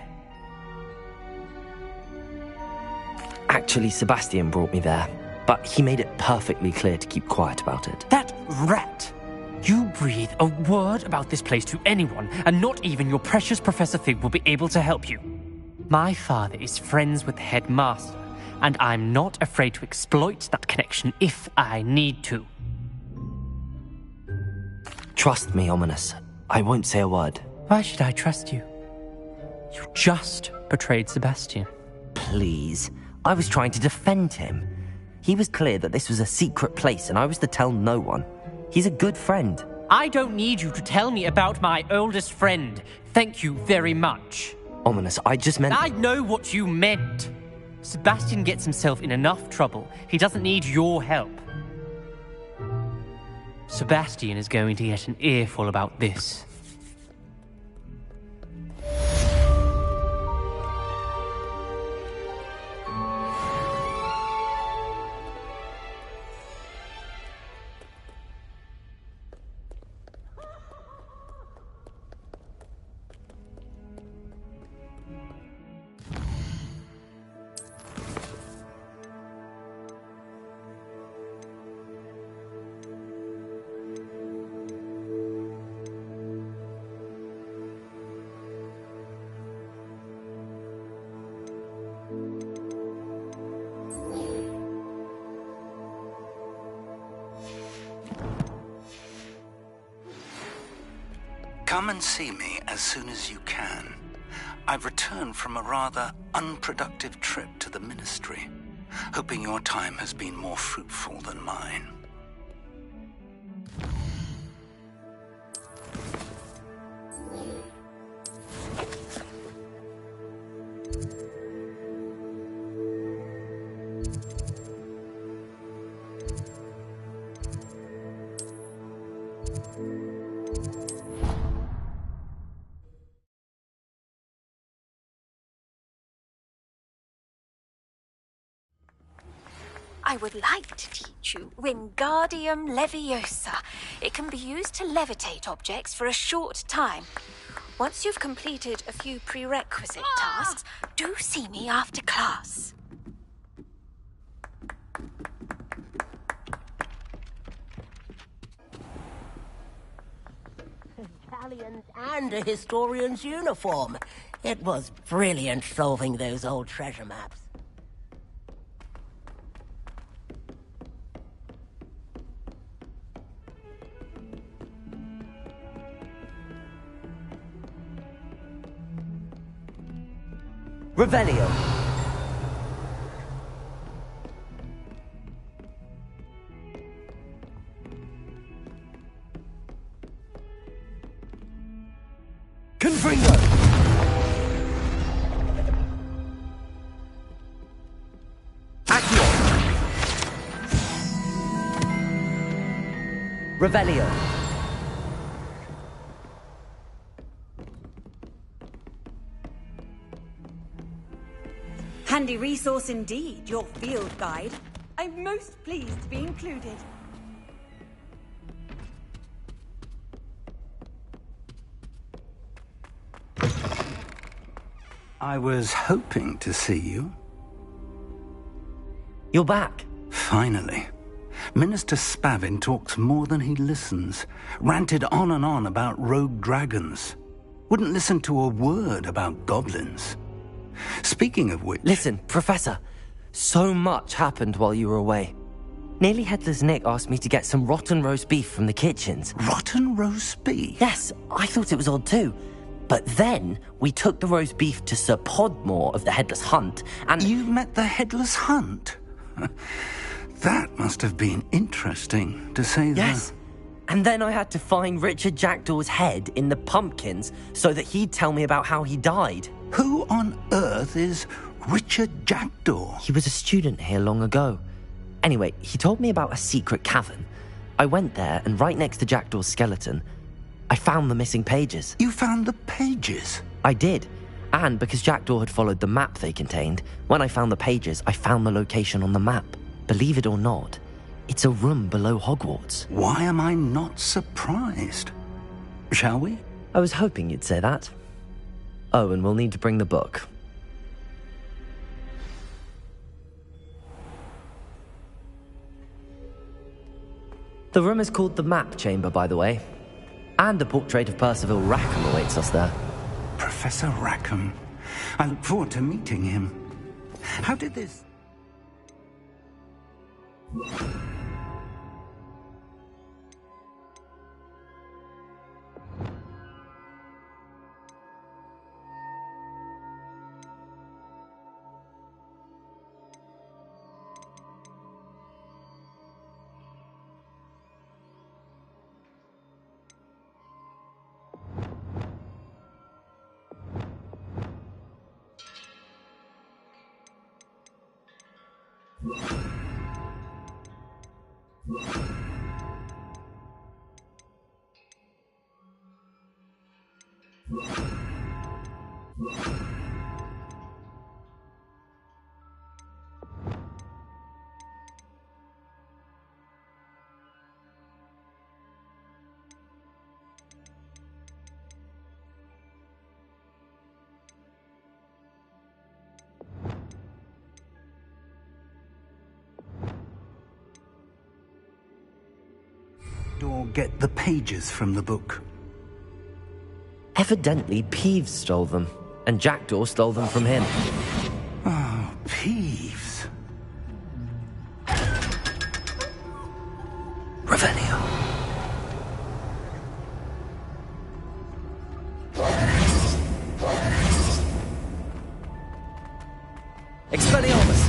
Actually, Sebastian brought me there. But he made it perfectly clear to keep quiet about it. That rat! You breathe a word about this place to anyone, and not even your precious Professor Fig will be able to help you. My father is friends with the headmaster, and I'm not afraid to exploit that connection if I need to. Trust me, Ominous. I won't say a word. Why should I trust you? You just betrayed Sebastian. Please. I was trying to defend him. He was clear that this was a secret place and I was to tell no one. He's a good friend. I don't need you to tell me about my oldest friend. Thank you very much. Ominous, I just meant... I know what you meant. Sebastian gets himself in enough trouble. He doesn't need your help. Sebastian is going to get an earful about this. Come and see me as soon as you can. I've returned from a rather unproductive trip to the Ministry, hoping your time has been more fruitful than mine. I would like to teach you Wingardium Leviosa. It can be used to levitate objects for a short time. Once you've completed a few prerequisite tasks, do see me after class. Italians and a historian's uniform. It was brilliant solving those old treasure maps. Revelio. Fringo! Accio! Revelio! Handy resource indeed, your field guide. I'm most pleased to be included. I was hoping to see you. You're back. Finally. Minister Spavin talks more than he listens. Ranted on and on about rogue dragons. Wouldn't listen to a word about goblins. Speaking of which... Listen, Professor. So much happened while you were away. Nearly Headless Nick asked me to get some rotten roast beef from the kitchens. Rotten roast beef? Yes, I thought it was odd too. But then we took the roast beef to Sir Podmore of the Headless Hunt, and... You met the Headless Hunt? That must have been interesting, to say the... Yes. And then I had to find Richard Jackdaw's head in the pumpkins so that he'd tell me about how he died. Who on earth is Richard Jackdaw? He was a student here long ago. Anyway, he told me about a secret cavern. I went there, and right next to Jackdaw's skeleton, I found the missing pages. You found the pages? I did. And because Jackdaw had followed the map they contained, when I found the pages, I found the location on the map. Believe it or not, it's a room below Hogwarts. Why am I not surprised? Shall we? I was hoping you'd say that. Oh, and we'll need to bring the book. The room is called the Map Chamber, by the way. And a portrait of Percival Rackham awaits us there. Professor Rackham. I look forward to meeting him. How did this... Or get the pages from the book? Evidently, Peeves stole them, and Jackdaw stole them from him. Oh, Peeves. Revelio. Expelliarmus!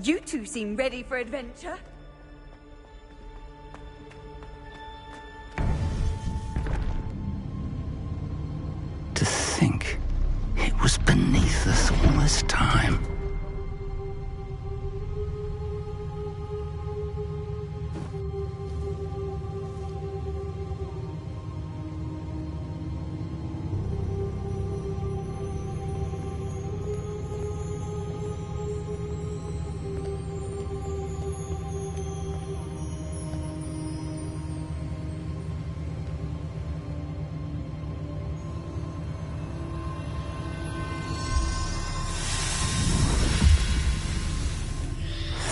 You two seem ready for adventure. To think it was beneath us all this time.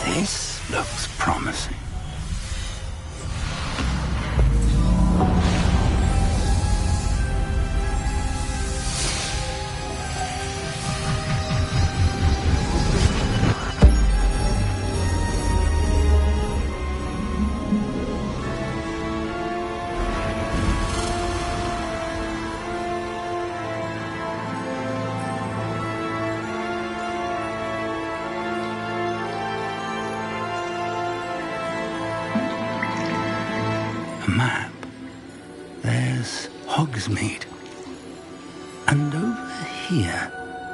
This looks promising. map, there's Hogsmeade. And over here,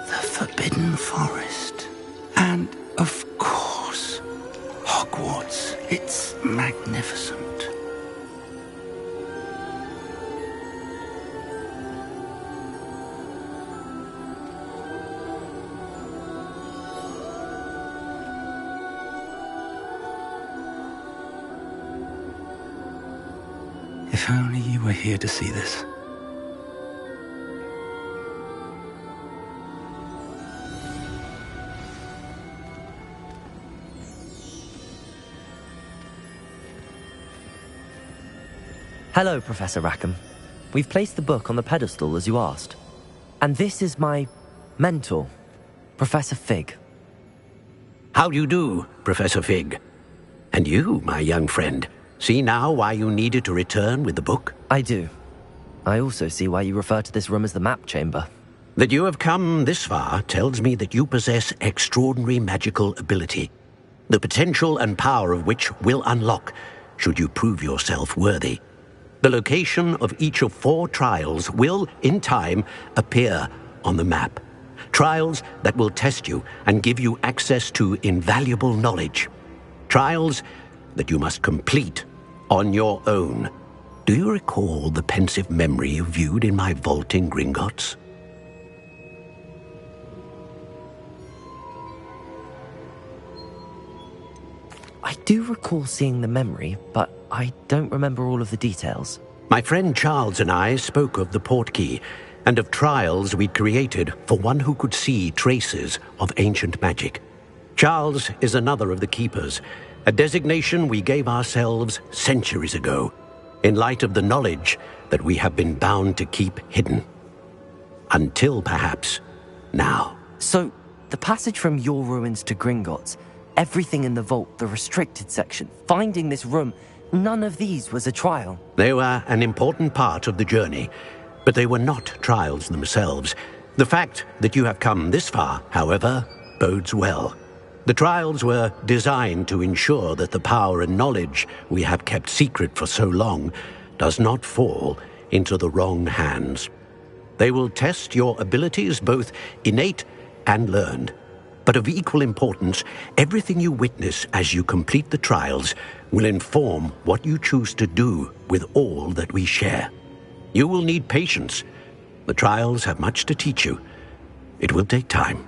the Forbidden Forest. And, of course, Hogwarts. It's magnificent. If only you were here to see this. Hello, Professor Rackham. We've placed the book on the pedestal as you asked. And this is my mentor, Professor Fig. How do you do, Professor Fig? And you, my young friend, see now why you needed to return with the book? I do. I also see why you refer to this room as the map chamber. That you have come this far tells me that you possess extraordinary magical ability, the potential and power of which will unlock should you prove yourself worthy. The location of each of 4 trials will, in time, appear on the map. Trials that will test you and give you access to invaluable knowledge. Trials that you must complete on your own. Do you recall the pensive memory you viewed in my vault in Gringotts? I do recall seeing the memory, but I don't remember all of the details. My friend Charles and I spoke of the portkey and of trials we'd created for one who could see traces of ancient magic. Charles is another of the keepers, a designation we gave ourselves centuries ago, in light of the knowledge that we have been bound to keep hidden. Until, perhaps, now. So, the passage from your ruins to Gringotts, everything in the vault, the restricted section, finding this room, none of these was a trial. They were an important part of the journey, but they were not trials themselves. The fact that you have come this far, however, bodes well. The trials were designed to ensure that the power and knowledge we have kept secret for so long does not fall into the wrong hands. They will test your abilities, both innate and learned. But of equal importance, everything you witness as you complete the trials will inform what you choose to do with all that we share. You will need patience. The trials have much to teach you. It will take time.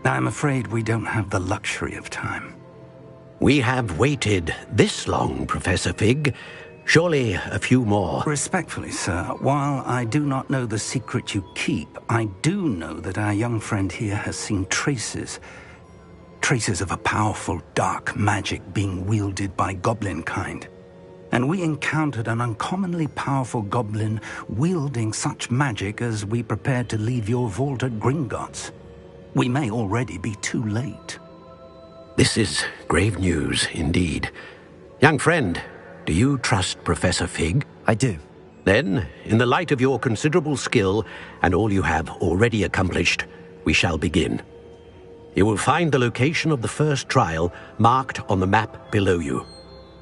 I'm afraid we don't have the luxury of time. We have waited this long, Professor Fig. Surely a few more. Respectfully, sir, while I do not know the secret you keep, I do know that our young friend here has seen traces of a powerful dark magic being wielded by goblin kind. And we encountered an uncommonly powerful goblin wielding such magic as we prepared to leave your vault at Gringotts. We may already be too late. This is grave news, indeed. Young friend, do you trust Professor Fig? I do. Then, in the light of your considerable skill and all you have already accomplished, we shall begin. You will find the location of the first trial marked on the map below you.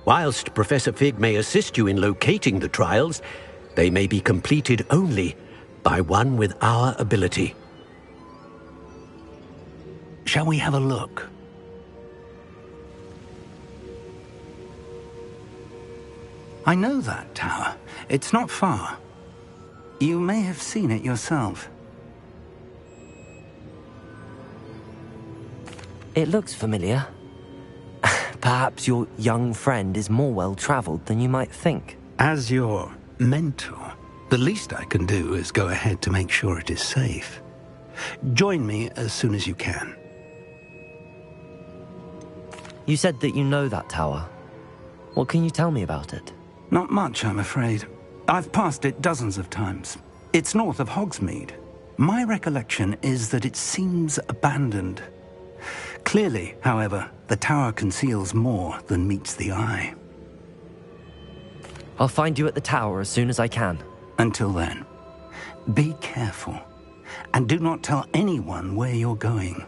Whilst Professor Fig may assist you in locating the trials, they may be completed only by one with our ability. Shall we have a look? I know that tower. It's not far. You may have seen it yourself. It looks familiar. Perhaps your young friend is more well-traveled than you might think. As your mentor, the least I can do is go ahead to make sure it is safe. Join me as soon as you can. You said that you know that tower. What can you tell me about it? Not much, I'm afraid. I've passed it dozens of times. It's north of Hogsmeade. My recollection is that it seems abandoned. Clearly, however, the tower conceals more than meets the eye. I'll find you at the tower as soon as I can. Until then, be careful, and do not tell anyone where you're going.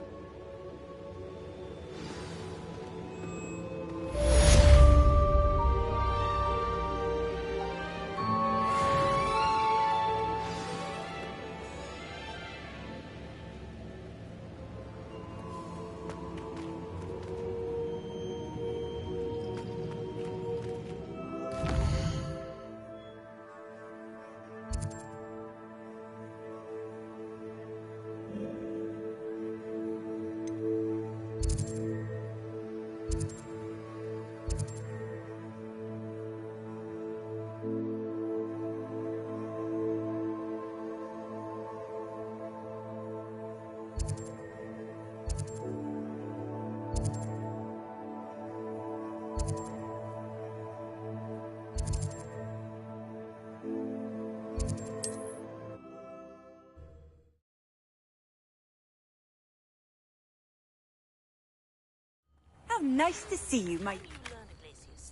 nice to see you, my...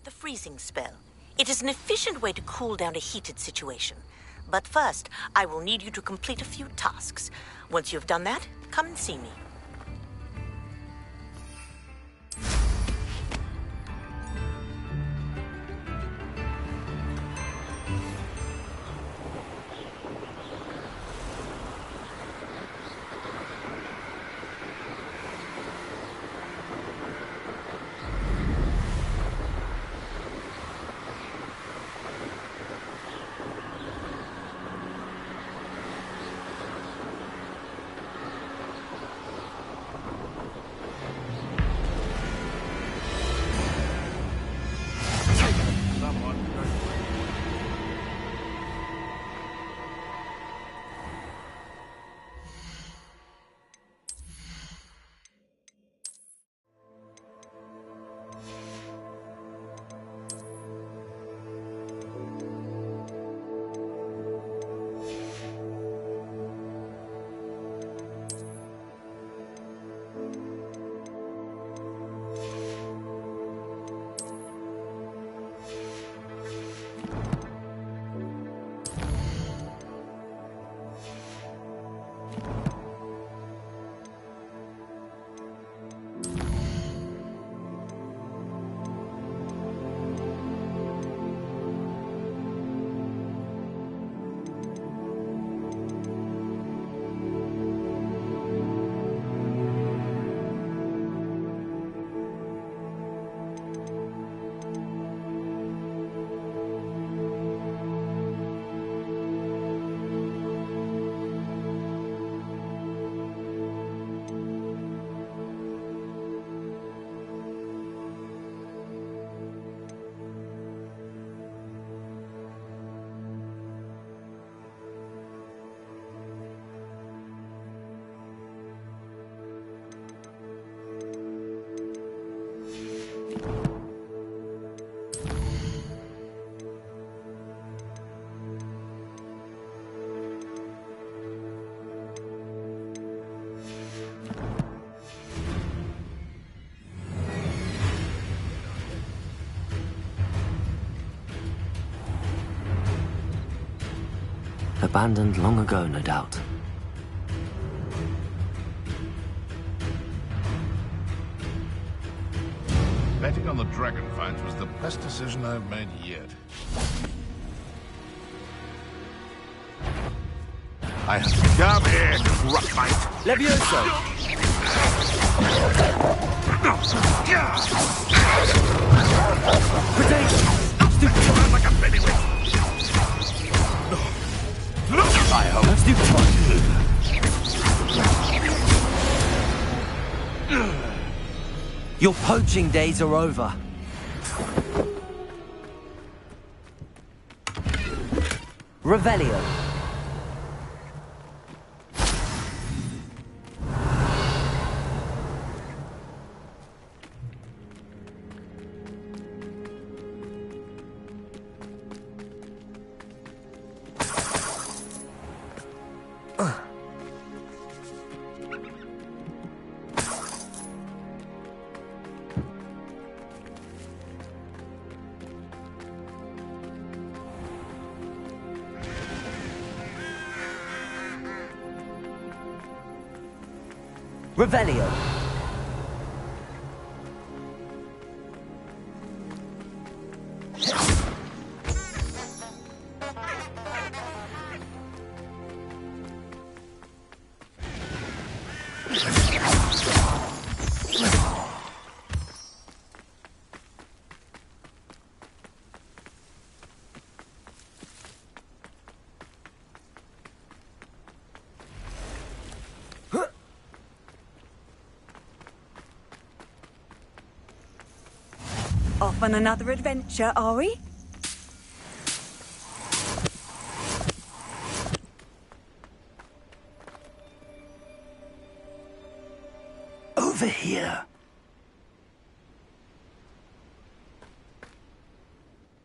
The freezing spell. It is an efficient way to cool down a heated situation. But first, I will need you to complete a few tasks. Once you have done that, come and see me. Abandoned long ago, no doubt. Betting on the dragon fight was the best decision I've made yet. I have to come here, Rockmite. Levioso! Like a pennyweight. I hope. Your poaching days are over. Revelio. Revelio. Off on another adventure, are we? Over here.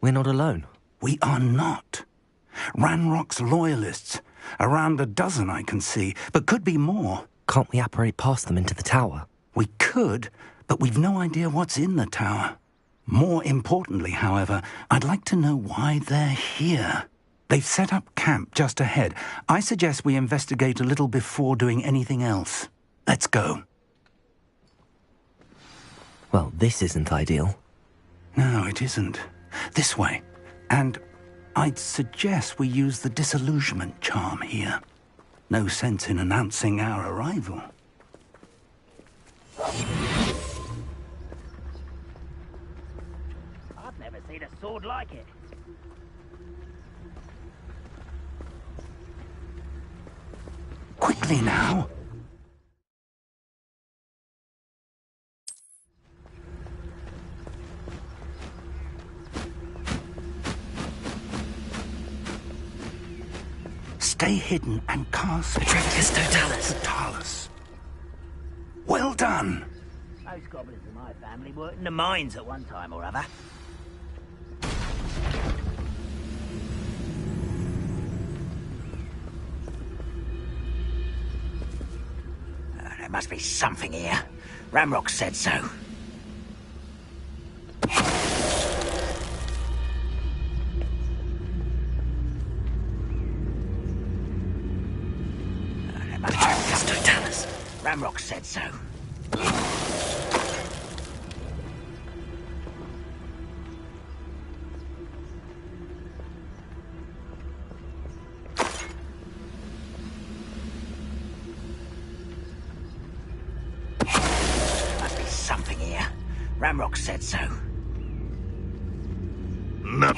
We're not alone. We are not. Ranrock's loyalists. Around a dozen I can see, but could be more. Can't we apparate past them into the tower? We could, but we've no idea what's in the tower. More importantly, however, I'd like to know why they're here. They've set up camp just ahead. I suggest we investigate a little before doing anything else. Let's go. Well, this isn't ideal. No, it isn't. This way. And I'd suggest we use the disillusionment charm here. No sense in announcing our arrival. I've never seen a sword like it. Quickly now. Stay hidden and cast Petrificus Totalis. Totalis. Well done. Most goblins in my family worked in the mines at one time or other. There must be something here. Ramrock said so. Ramrock said so. Must be something here. Ramrock said so. No.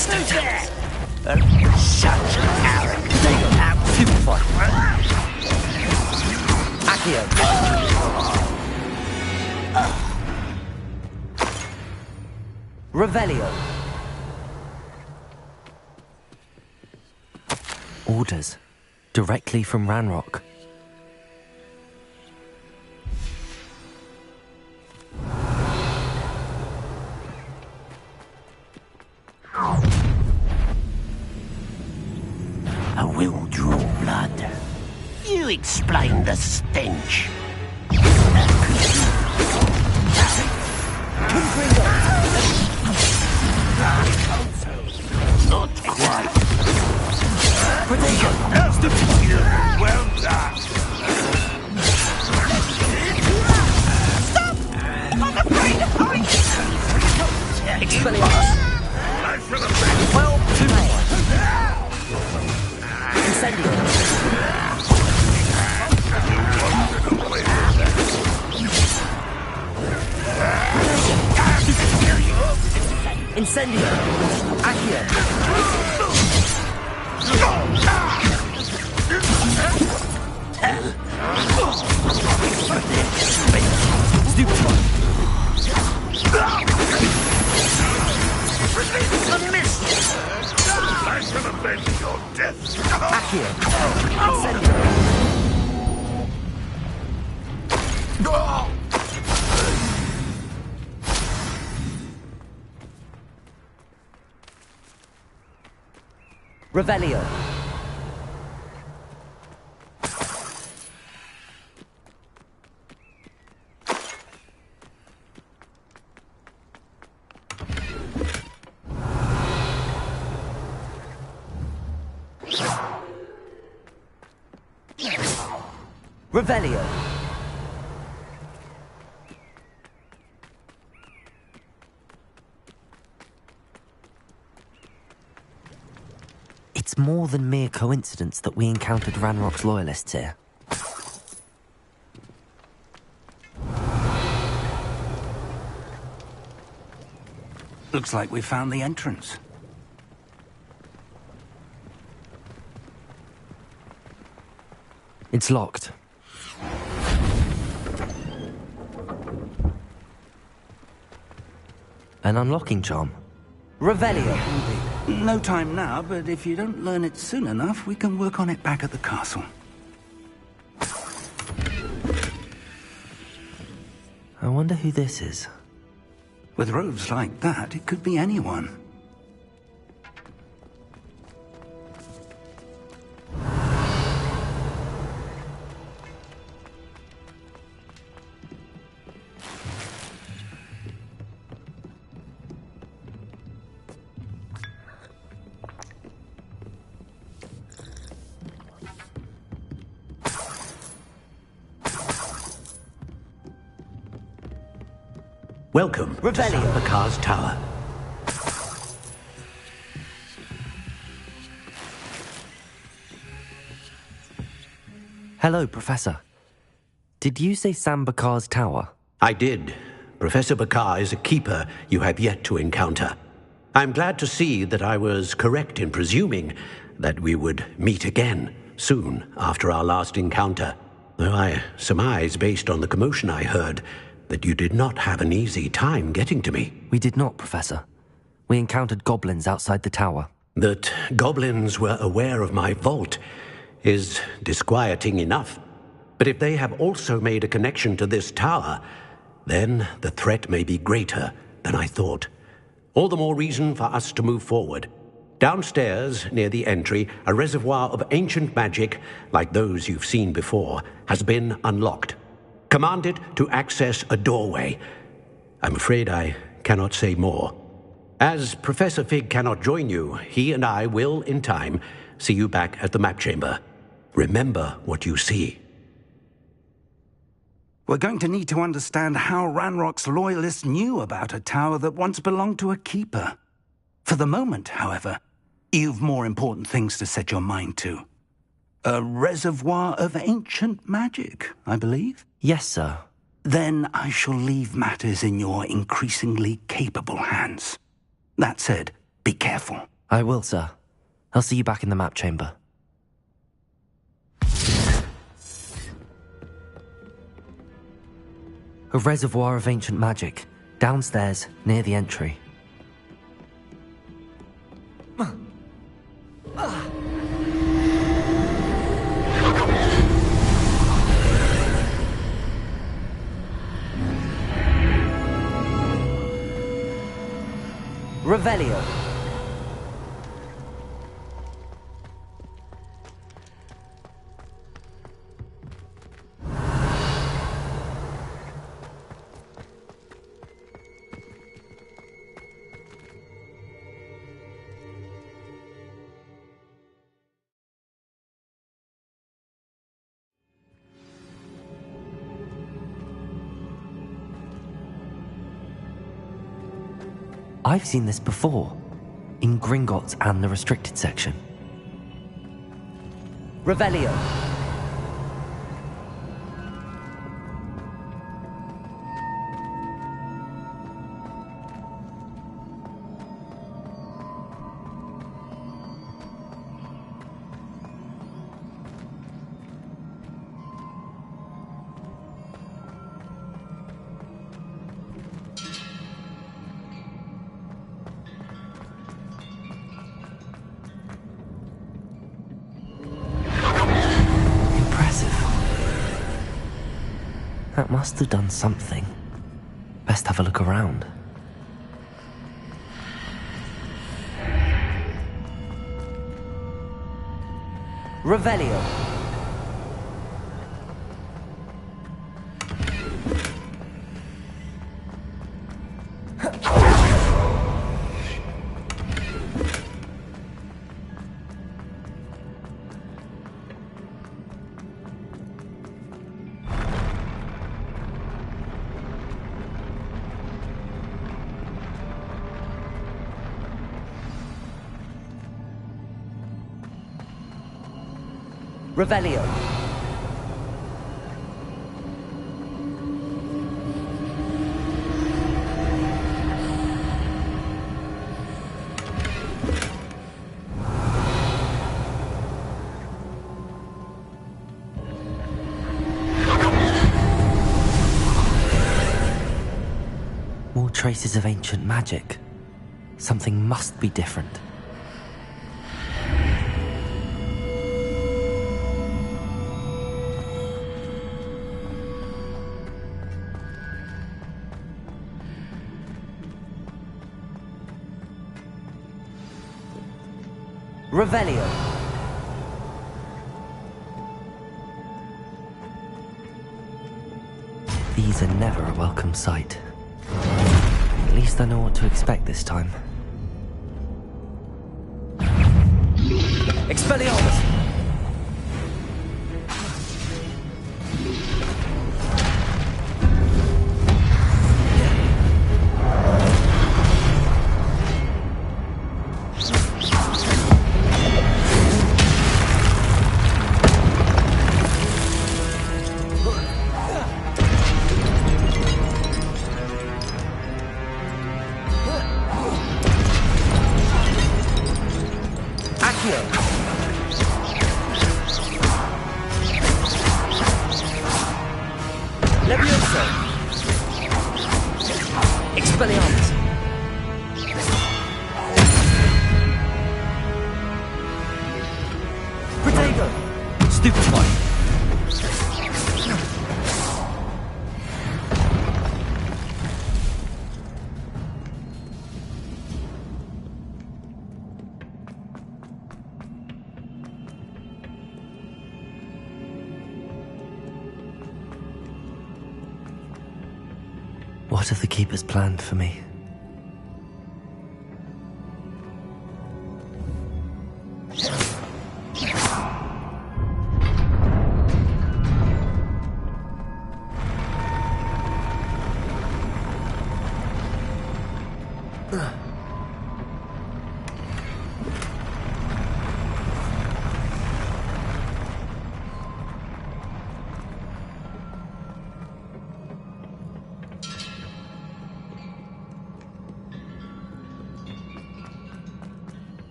Totalis. Such arrogance. Super Accio. Revelio. Orders. Directly from Ranrock. I will draw blood. You explain the stench. Not quite. That's the well done. Stop! I'm afraid of heights! Expelliarmus. Well, tonight. Incendio. Incendio. Accio. Stupefy. A mist! I shall avenge your death. Accio. Incendio. Revelio. Revelio. It's more than mere coincidence that we encountered Ranrock's loyalists here. Looks like we found the entrance. It's locked. An unlocking charm. Revelio. No time now, but if you don't learn it soon enough, we can work on it back at the castle. I wonder who this is. With robes like that, it could be anyone. Welcome to Sambakar's Tower. Hello, Professor. Did you say Sambakar's Tower? I did. Professor Bakar is a keeper you have yet to encounter. I'm glad to see that I was correct in presuming that we would meet again soon after our last encounter, though I surmise, based on the commotion I heard, that you did not have an easy time getting to me. We did not, Professor. We encountered goblins outside the tower. That goblins were aware of my vault is disquieting enough. But if they have also made a connection to this tower, then the threat may be greater than I thought. All the more reason for us to move forward. Downstairs, near the entry, a reservoir of ancient magic, like those you've seen before, has been unlocked. Command it to access a doorway. I'm afraid I cannot say more. As Professor Fig cannot join you, he and I will, in time, see you back at the map chamber. Remember what you see. We're going to need to understand how Ranrock's loyalists knew about a tower that once belonged to a keeper. For the moment, however, you've more important things to set your mind to. A reservoir of ancient magic, I believe? Yes, sir. Then I shall leave matters in your increasingly capable hands. That said, be careful. I will, sir. I'll see you back in the map chamber. A reservoir of ancient magic, downstairs, near the entry. Revelio. I've seen this before, in Gringotts and the restricted section. Revelio. That must have done something. Best have a look around. Revelio. Revelio. More traces of ancient magic. Something must be different. Revelio. These are never a welcome sight. At least I know what to expect this time. Expelliarmus! What have the Keepers planned for me?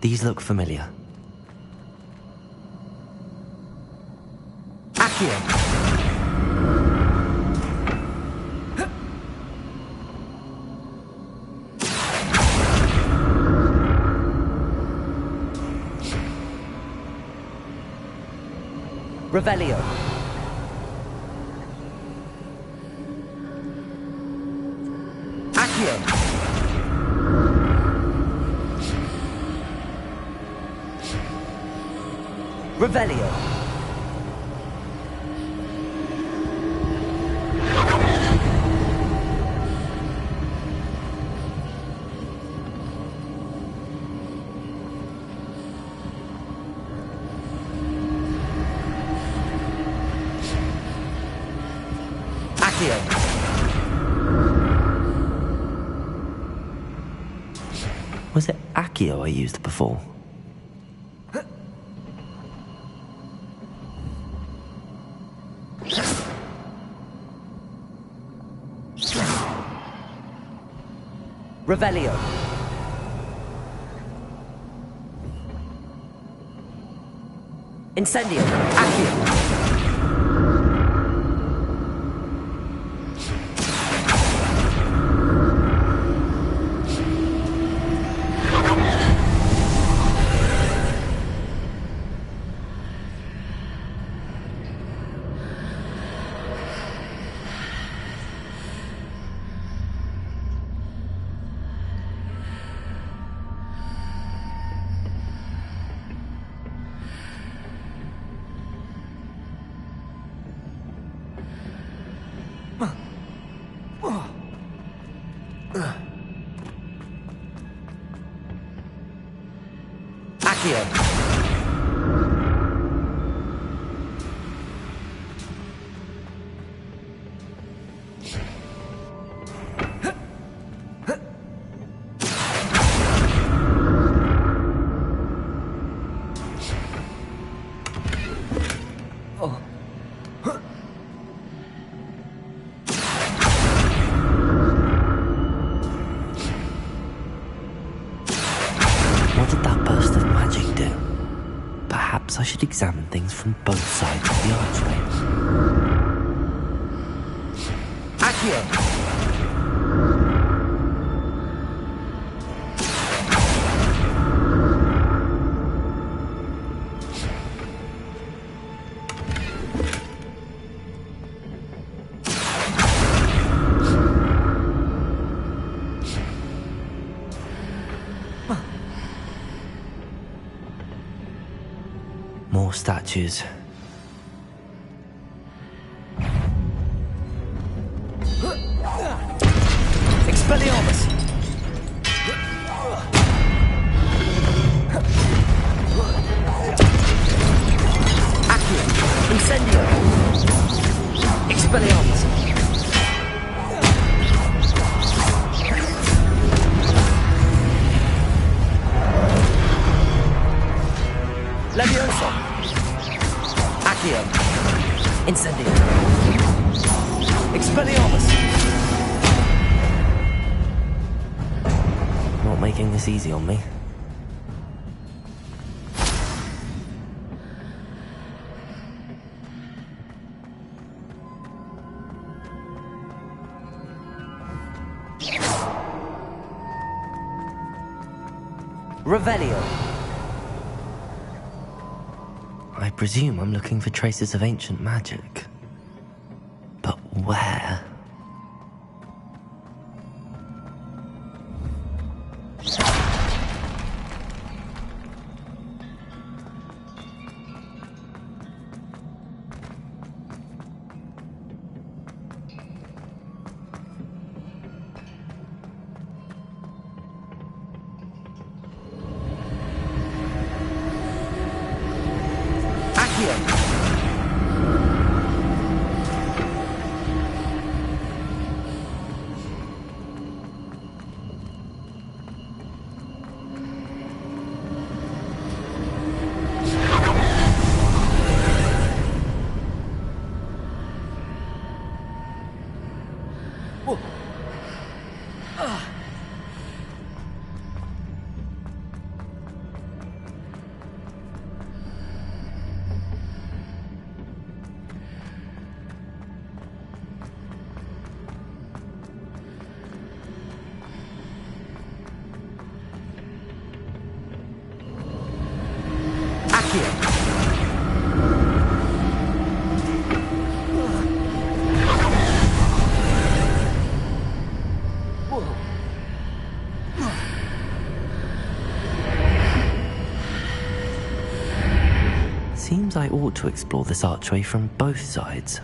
These look familiar. Accio! Revelio. Accio! Revelio. Accio. Was it Accio I used before? Revelio. Incendio. Accio. Accio. What did that burst of magic do? Perhaps I should examine things from both sides of the archway. Accio! More statues. Expelliarmus! Accio! Incendio! Expelliarmus! Levioso! Accio! Incendio! Expelliarmus! Not making this easy on me. Revelio. I presume I'm looking for traces of ancient magic. But where? Seems I ought to explore this archway from both sides.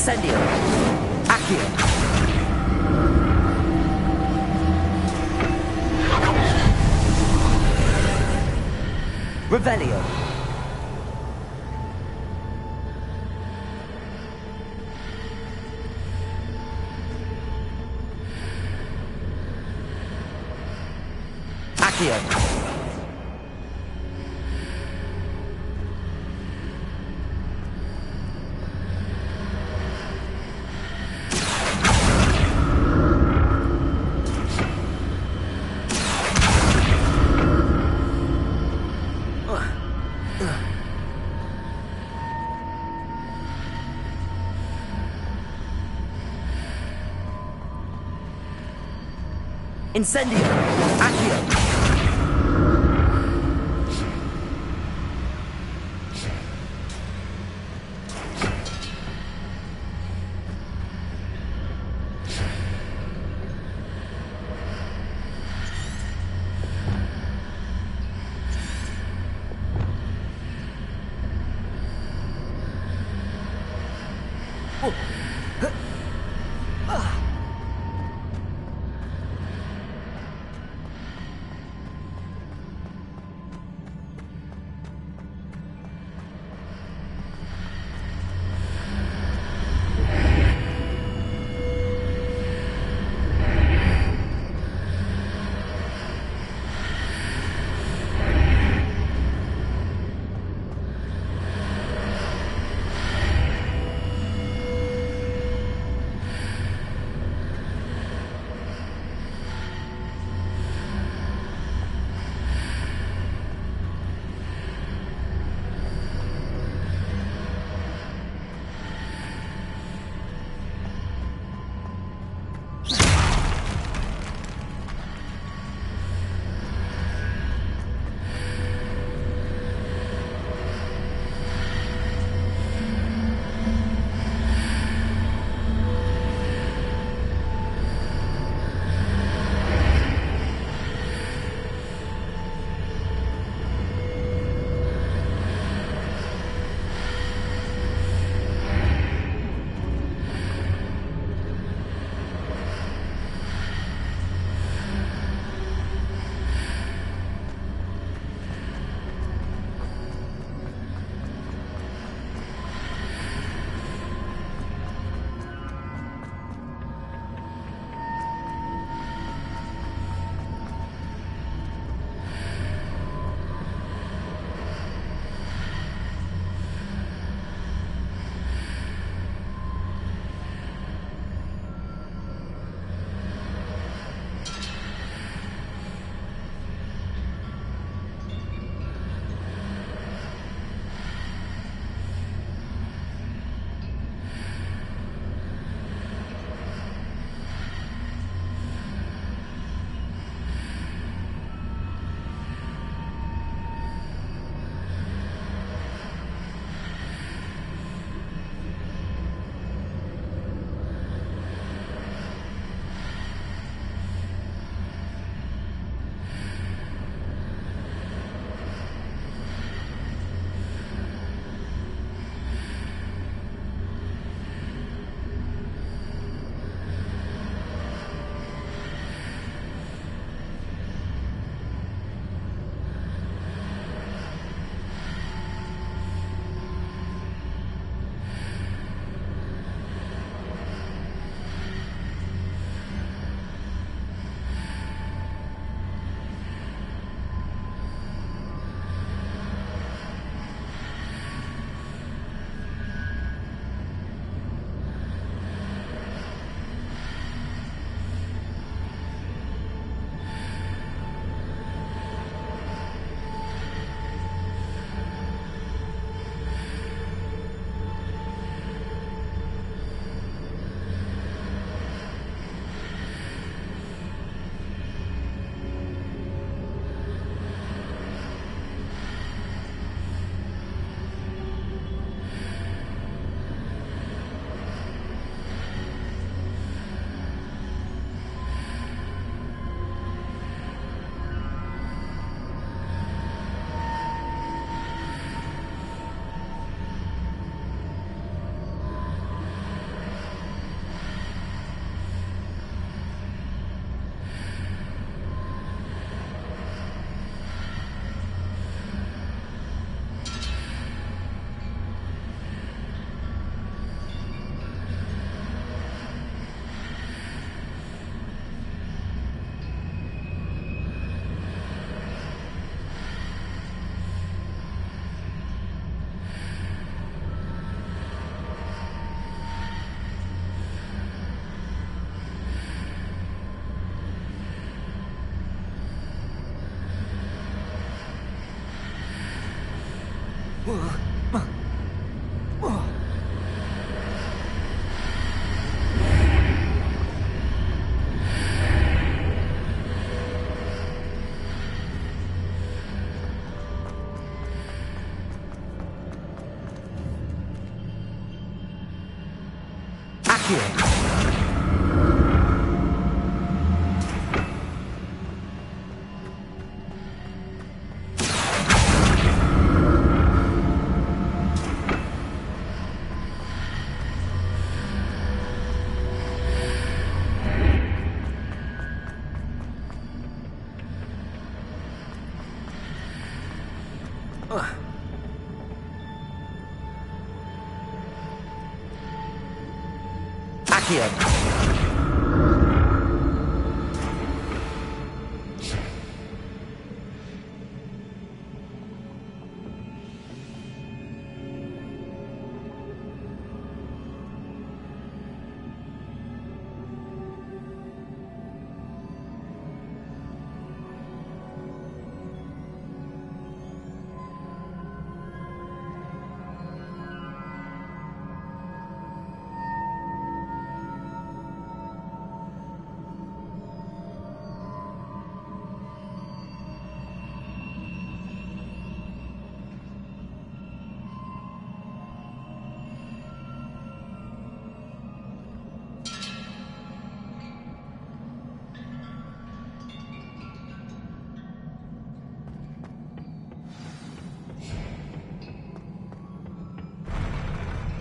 Incendio. Accio. Revelio. Accio. Incendio. Accio.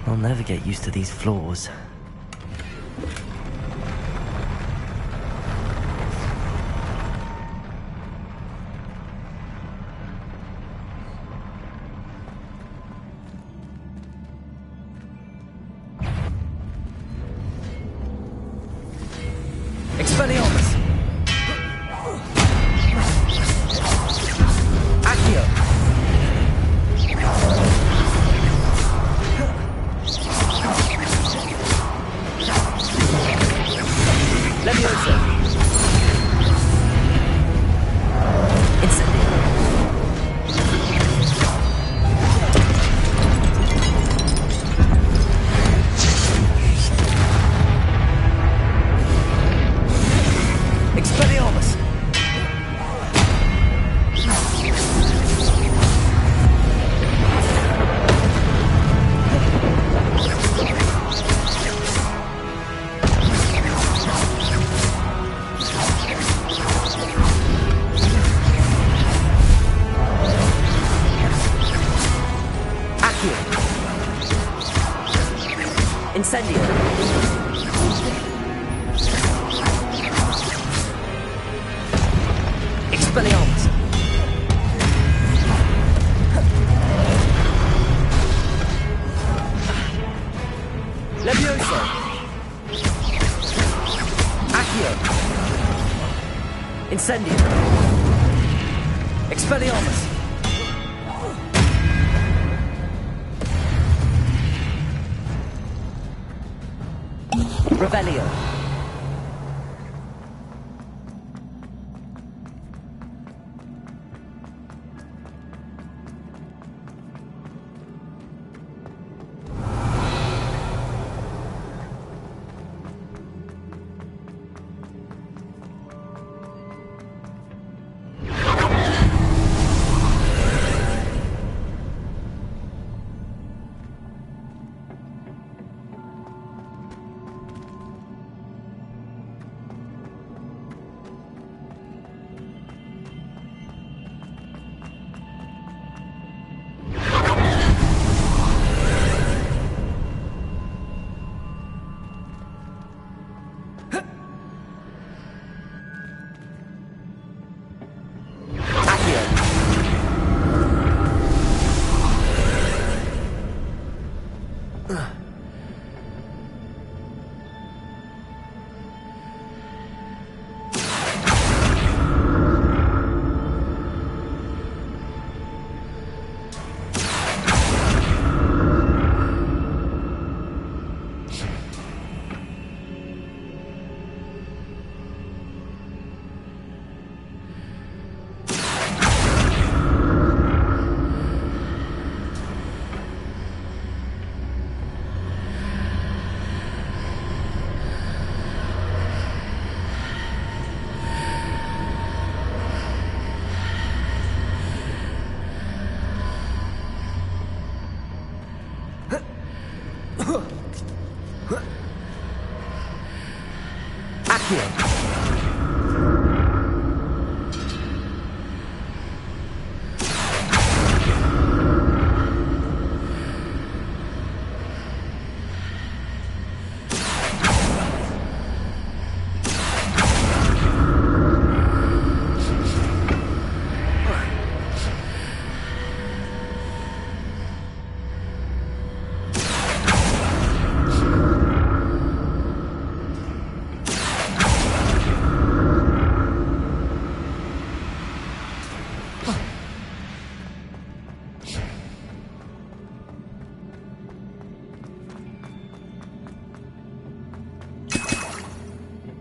I'll never get used to these floors. Expelliarmus! Accio! Leviosa! Incendio! Expelliarmus! Accio! Incendio! Expelliarmus! Leviosa! Accio! Incendio! Expelliarmus! Revelio!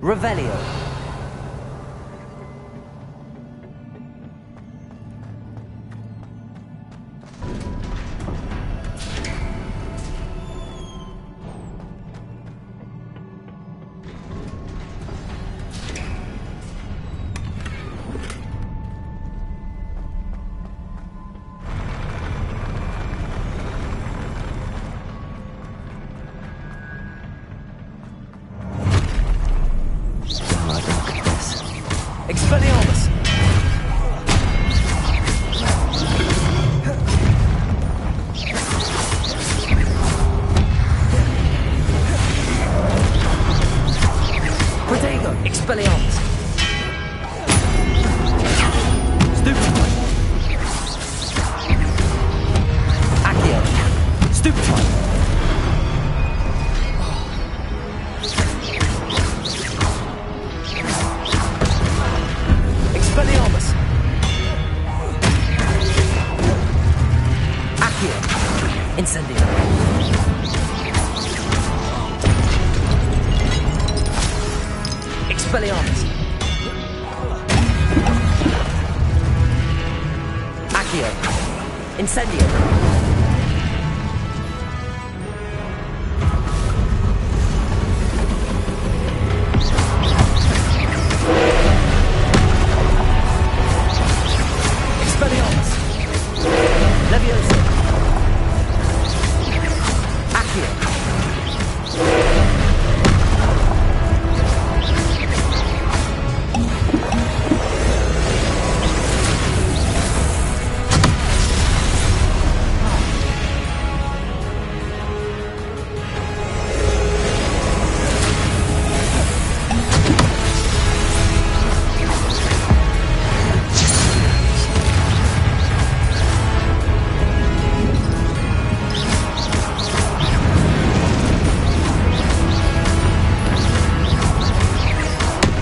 Revelio. Expelliarmus! Protego! Expelliarmus! Stupefy! Accio! Stupefy! Expelliarmus! Accio! Incendio! Expelliarmus! Accio! Incendio! Expelliarmus! Levioso! Accio!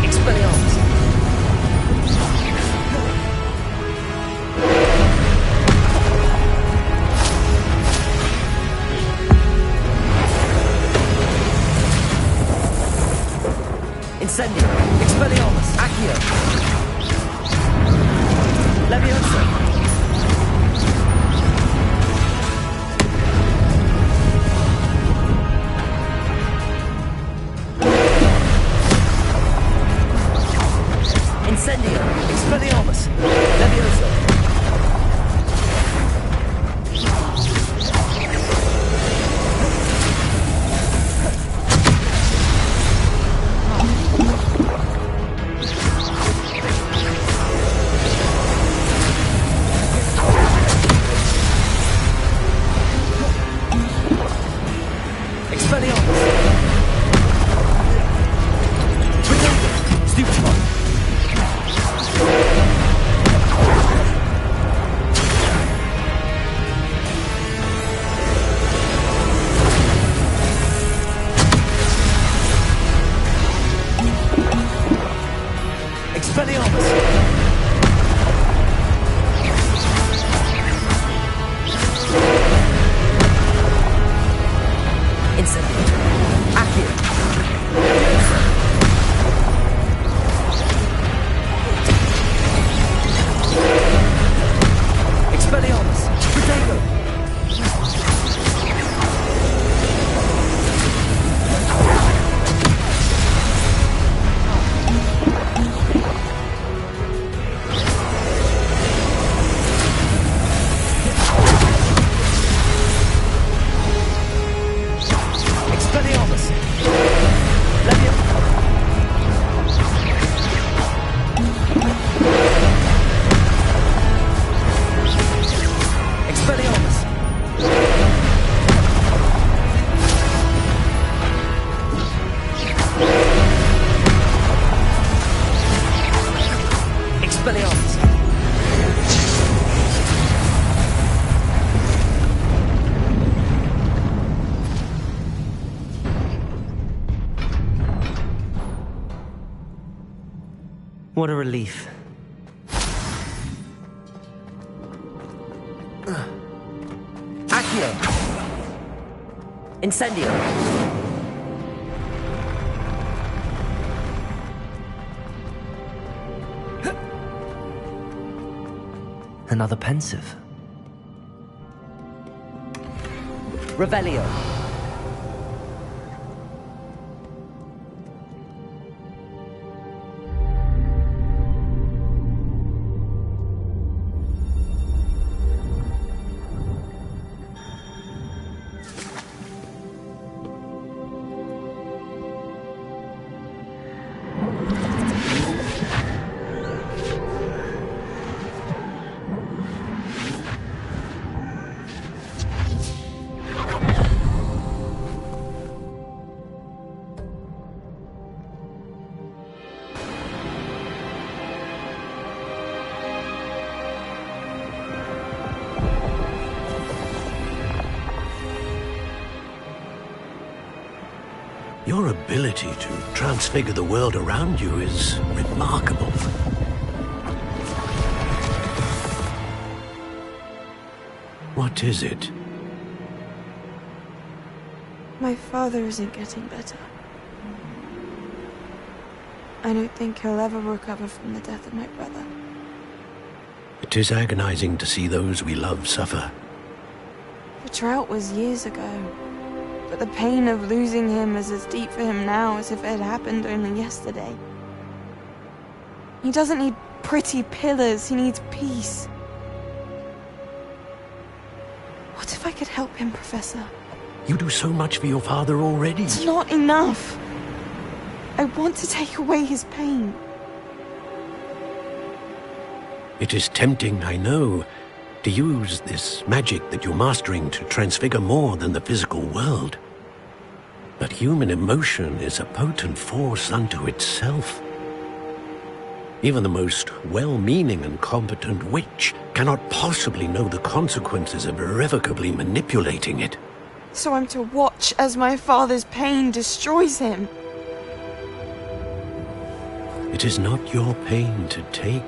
Expelliarmus! Incendio! Expelliarmus! Accio! Levioso! Incendio! Expelliarmus! Levioso! Expelliarmus! Stupefy! Expelliarmus! Incendio! Accio! Levioso! Expelliarmus! Protego! Expelliarmus! Levio! Expelliarmus! Expelliarmus! What a relief. Accio! Incendio! Another pensive. Revelio! Your ability to transfigure the world around you is remarkable. What is it? My father isn't getting better. I don't think he'll ever recover from the death of my brother. It is agonizing to see those we love suffer. The drought was years ago, but the pain of losing him is as deep for him now as if it had happened only yesterday. He doesn't need pretty pillars, he needs peace. What if I could help him, Professor? You do so much for your father already. It's not enough. I want to take away his pain. It is tempting, I know, to use this magic that you're mastering to transfigure more than the physical world. But human emotion is a potent force unto itself. Even the most well-meaning and competent witch cannot possibly know the consequences of irrevocably manipulating it. So I'm to watch as my father's pain destroys him. It is not your pain to take.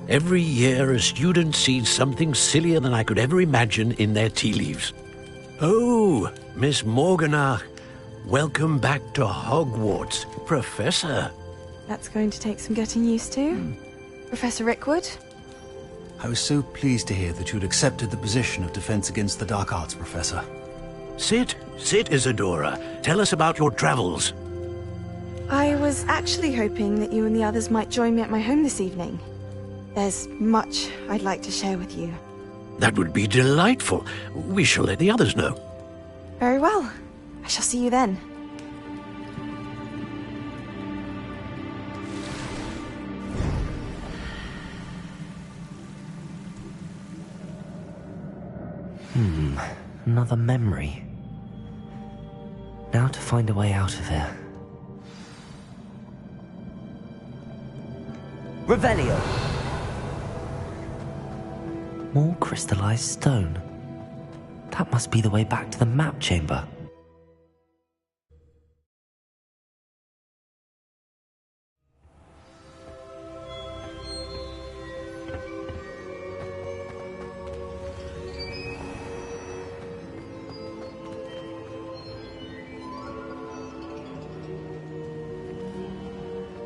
Every year, a student sees something sillier than I could ever imagine in their tea leaves. Oh, Miss Morganach, welcome back to Hogwarts, Professor. That's going to take some getting used to. Professor Rickwood? I was so pleased to hear that you'd accepted the position of Defense Against the Dark Arts, Professor. Sit, Isadora. Tell us about your travels. I was actually hoping that you and the others might join me at my home this evening. There's much I'd like to share with you. That would be delightful. We shall let the others know. Very well. I shall see you then. Another memory. Now to find a way out of here. Revelio! More crystallized stone. That must be the way back to the map chamber.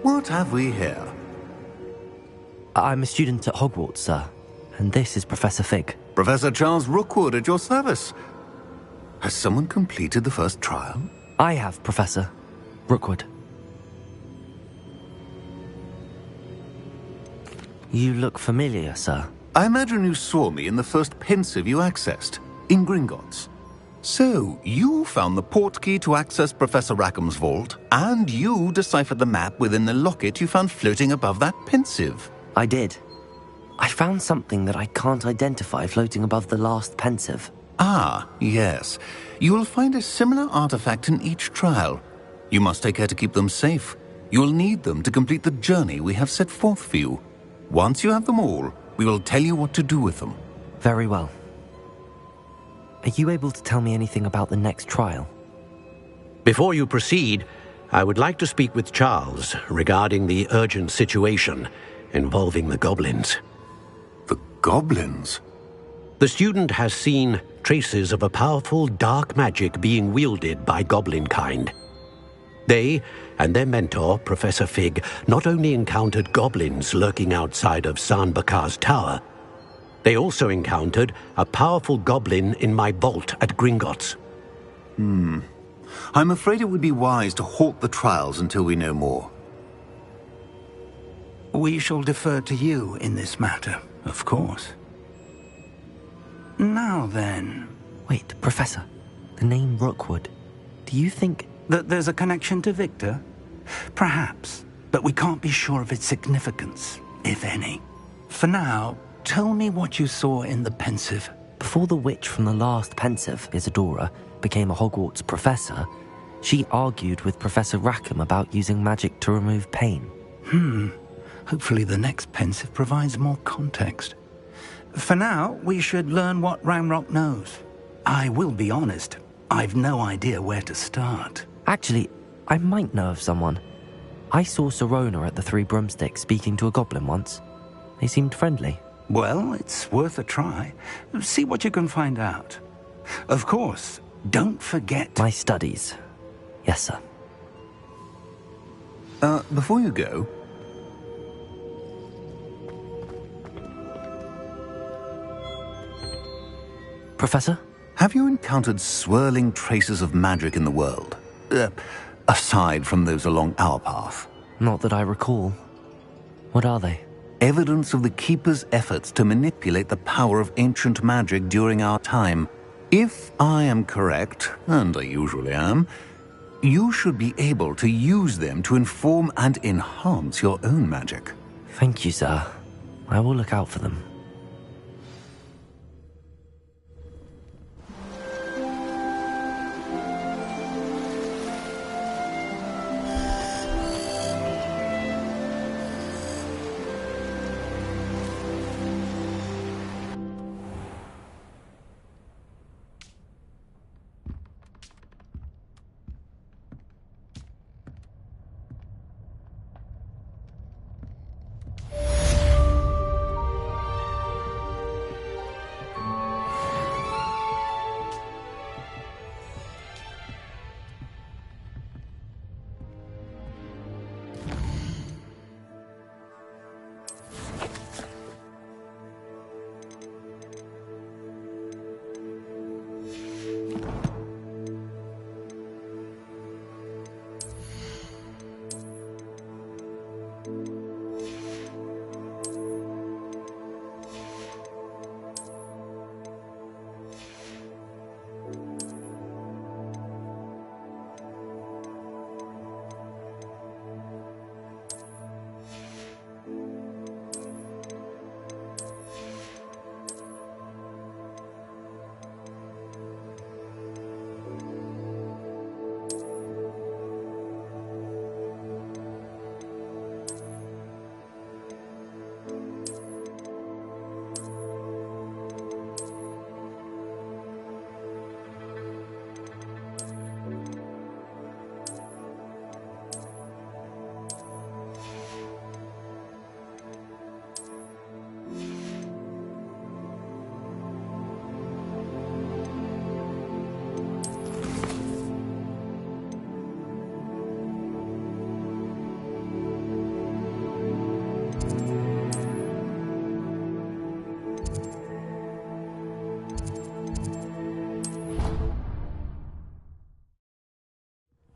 What have we here? I'm a student at Hogwarts, sir. And this is Professor Fig. Professor Charles Rookwood at your service. Has someone completed the first trial? I have, Professor Rookwood. You look familiar, sir. I imagine you saw me in the first pensive you accessed, in Gringotts. So, you found the portkey to access Professor Rackham's vault, and you deciphered the map within the locket you found floating above that pensive. I did. I found something that I can't identify floating above the last pensive. Ah, yes. You will find a similar artifact in each trial. You must take care to keep them safe. You will need them to complete the journey we have set forth for you. Once you have them all, we will tell you what to do with them. Very well. Are you able to tell me anything about the next trial? Before you proceed, I would like to speak with Charles regarding the urgent situation involving the goblins. The goblins? The student has seen traces of a powerful dark magic being wielded by goblin kind. They and their mentor, Professor Fig, not only encountered goblins lurking outside of San Bakar's tower, they also encountered a powerful goblin in my vault at Gringotts. I'm afraid it would be wise to halt the trials until we know more. We shall defer to you in this matter, of course. Now then... Wait, Professor. The name Rookwood. Do you think... that there's a connection to Victor? Perhaps, but we can't be sure of its significance, if any. For now, tell me what you saw in the pensive. Before the witch from the last pensive, Isadora, became a Hogwarts professor, she argued with Professor Rackham about using magic to remove pain. Hopefully the next pensive provides more context. For now, we should learn what Ranrock knows. I will be honest, I've no idea where to start. Actually, I might know of someone. I saw Sirona at the Three Broomsticks speaking to a goblin once. They seemed friendly. Well, it's worth a try. See what you can find out. Of course, don't forget... my studies. Yes, sir. Before you go... Professor? Have you encountered swirling traces of magic in the world? Aside from those along our path? Not that I recall. What are they? Evidence of the Keeper's efforts to manipulate the power of ancient magic during our time. If I am correct, and I usually am, you should be able to use them to inform and enhance your own magic. Thank you, sir. I will look out for them.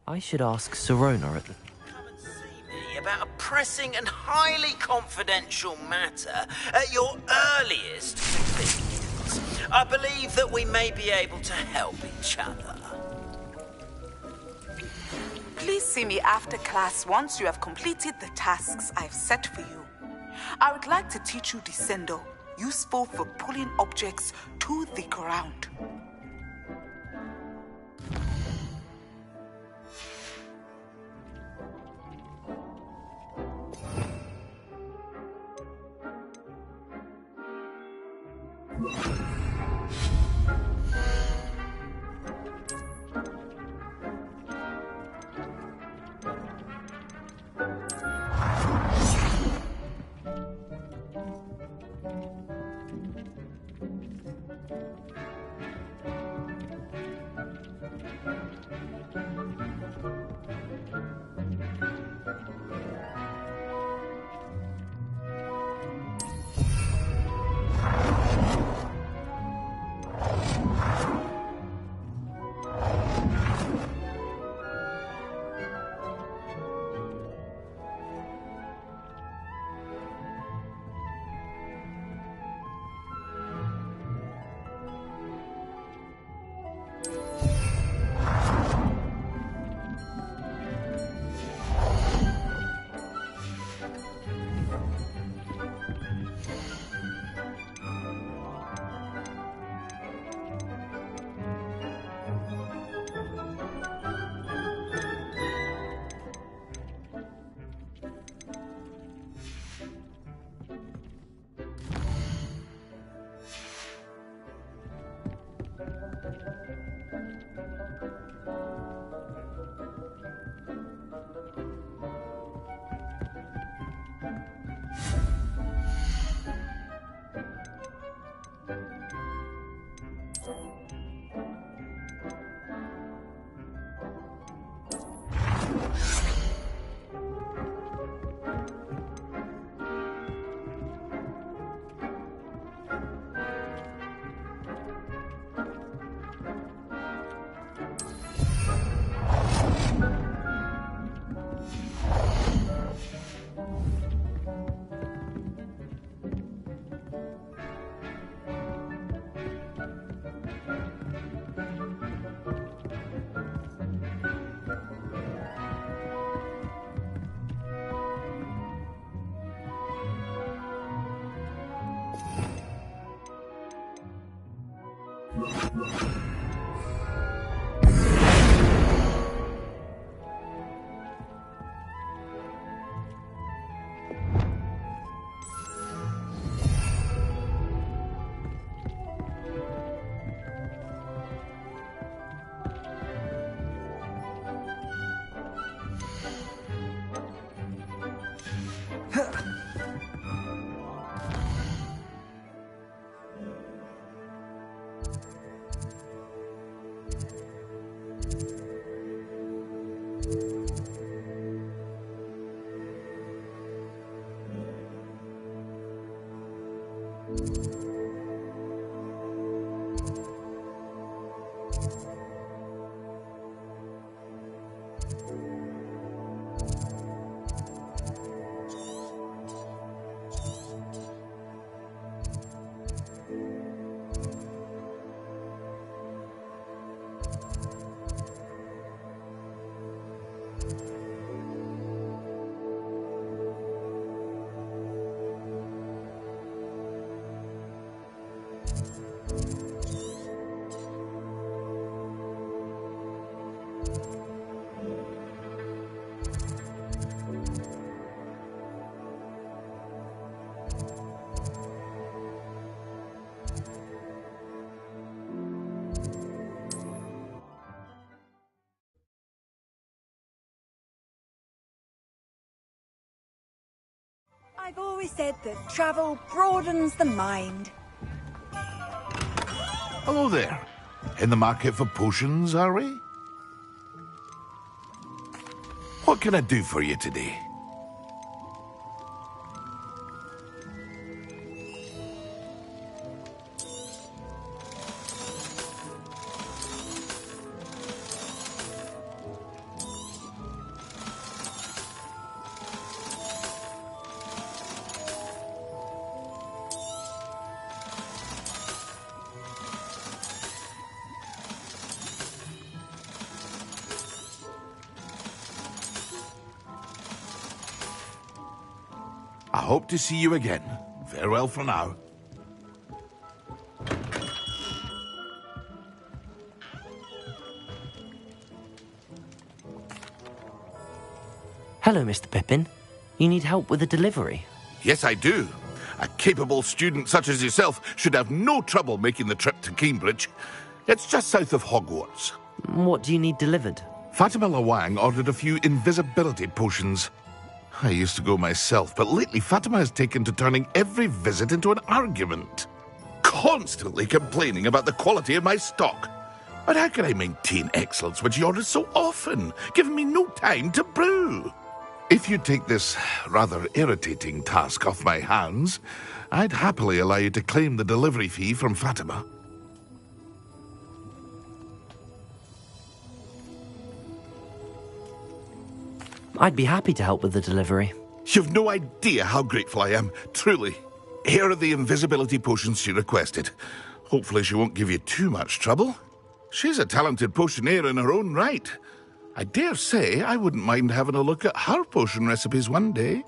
I should ask Sirona at the... Come and see me about a pressing and highly confidential matter at your earliest convenience. I believe that we may be able to help each other. Please see me after class once you have completed the tasks I've set for you. I would like to teach you Descendo, useful for pulling objects to the ground. I've always said that travel broadens the mind. Hello there. In the market for potions, are we? What can I do for you today? I hope to see you again. Farewell for now. Hello, Mr. Pippin. You need help with a delivery? Yes, I do. A capable student such as yourself should have no trouble making the trip to Cambridge. It's just south of Hogwarts. What do you need delivered? Fatima Lawang ordered a few invisibility potions. I used to go myself, but lately Fatima has taken to turning every visit into an argument. Constantly complaining about the quality of my stock. But how can I maintain excellence when she orders so often, giving me no time to brew? If you take this rather irritating task off my hands, I'd happily allow you to claim the delivery fee from Fatima. I'd be happy to help with the delivery. You've no idea how grateful I am, truly. Here are the invisibility potions she requested. Hopefully she won't give you too much trouble. She's a talented potioneer in her own right. I dare say I wouldn't mind having a look at her potion recipes one day.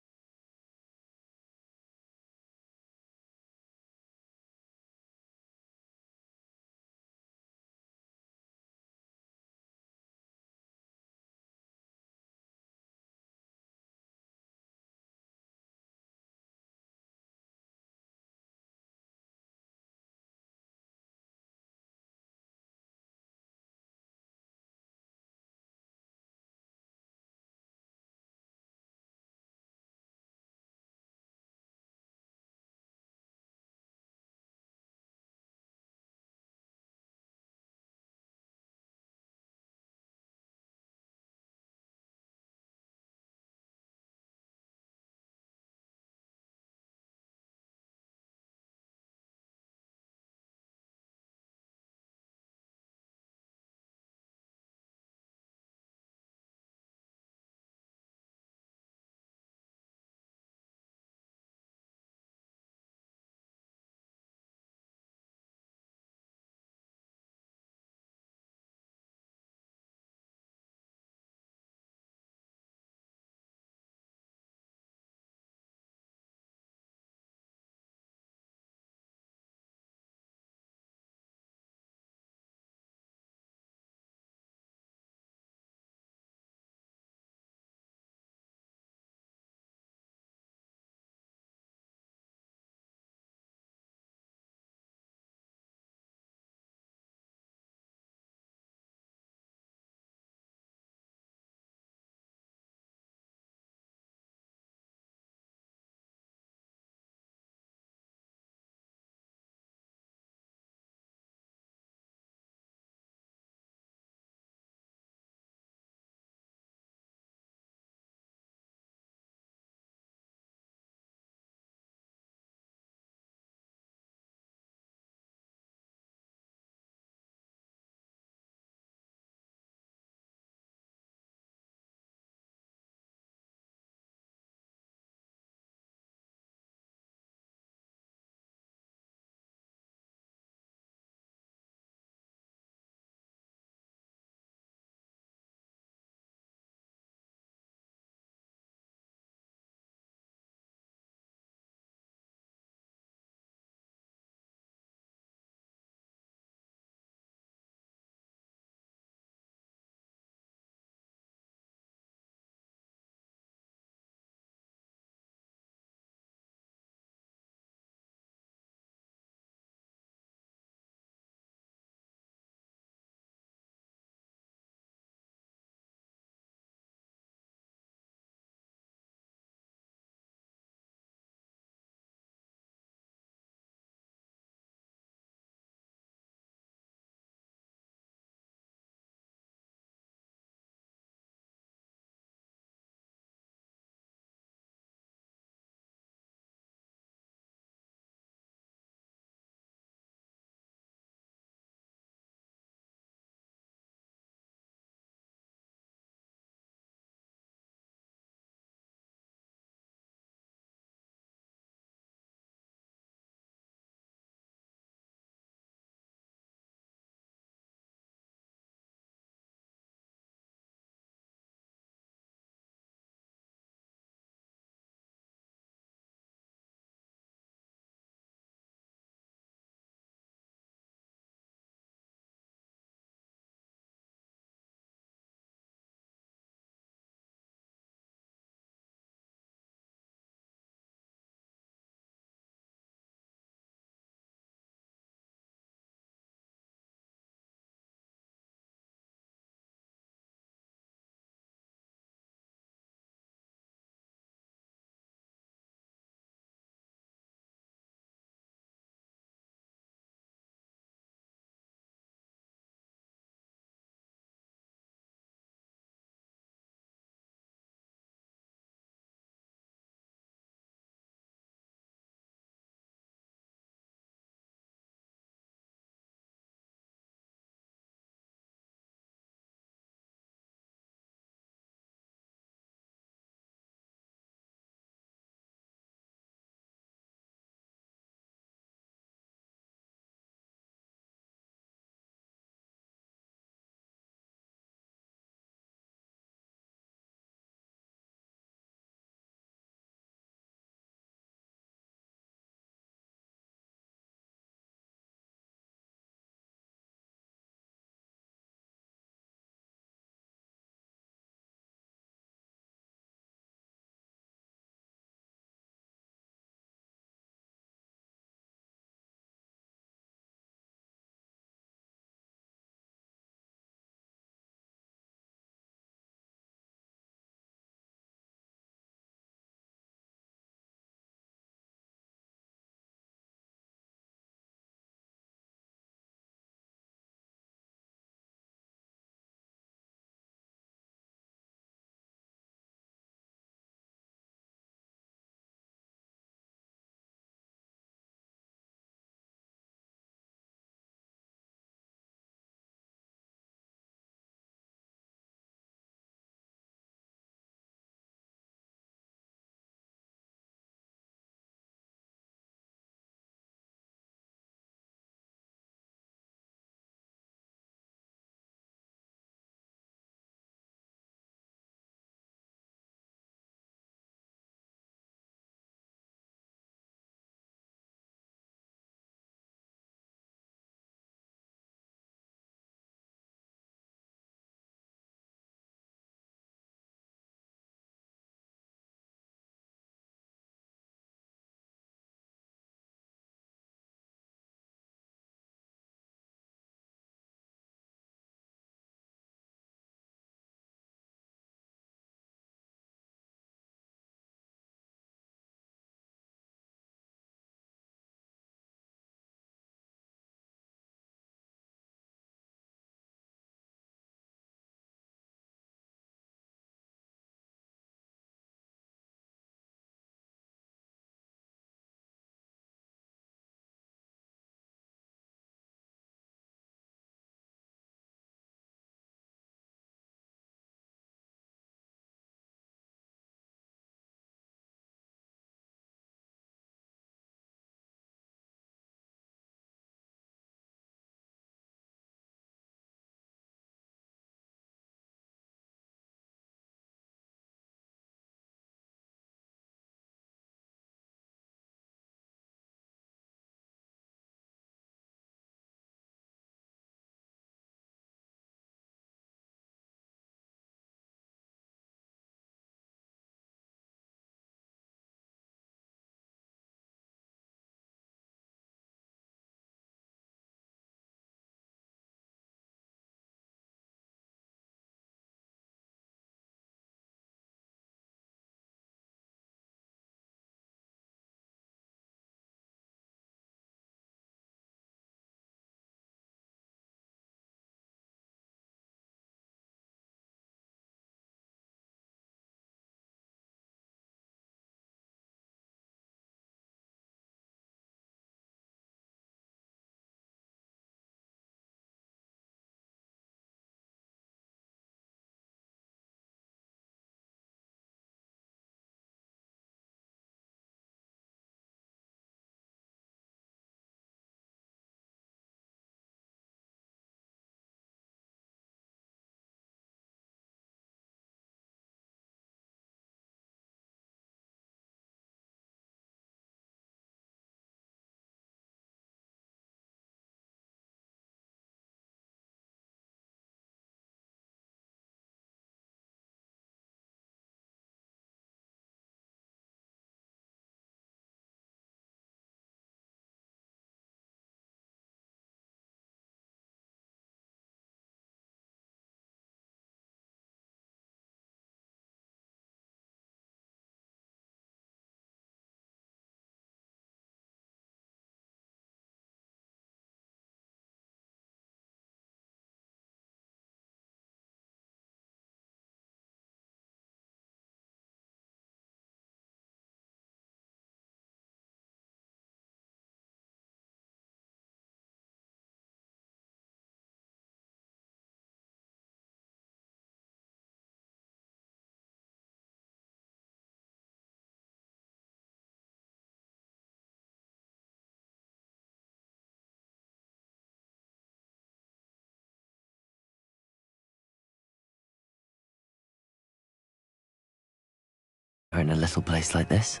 in a little place like this.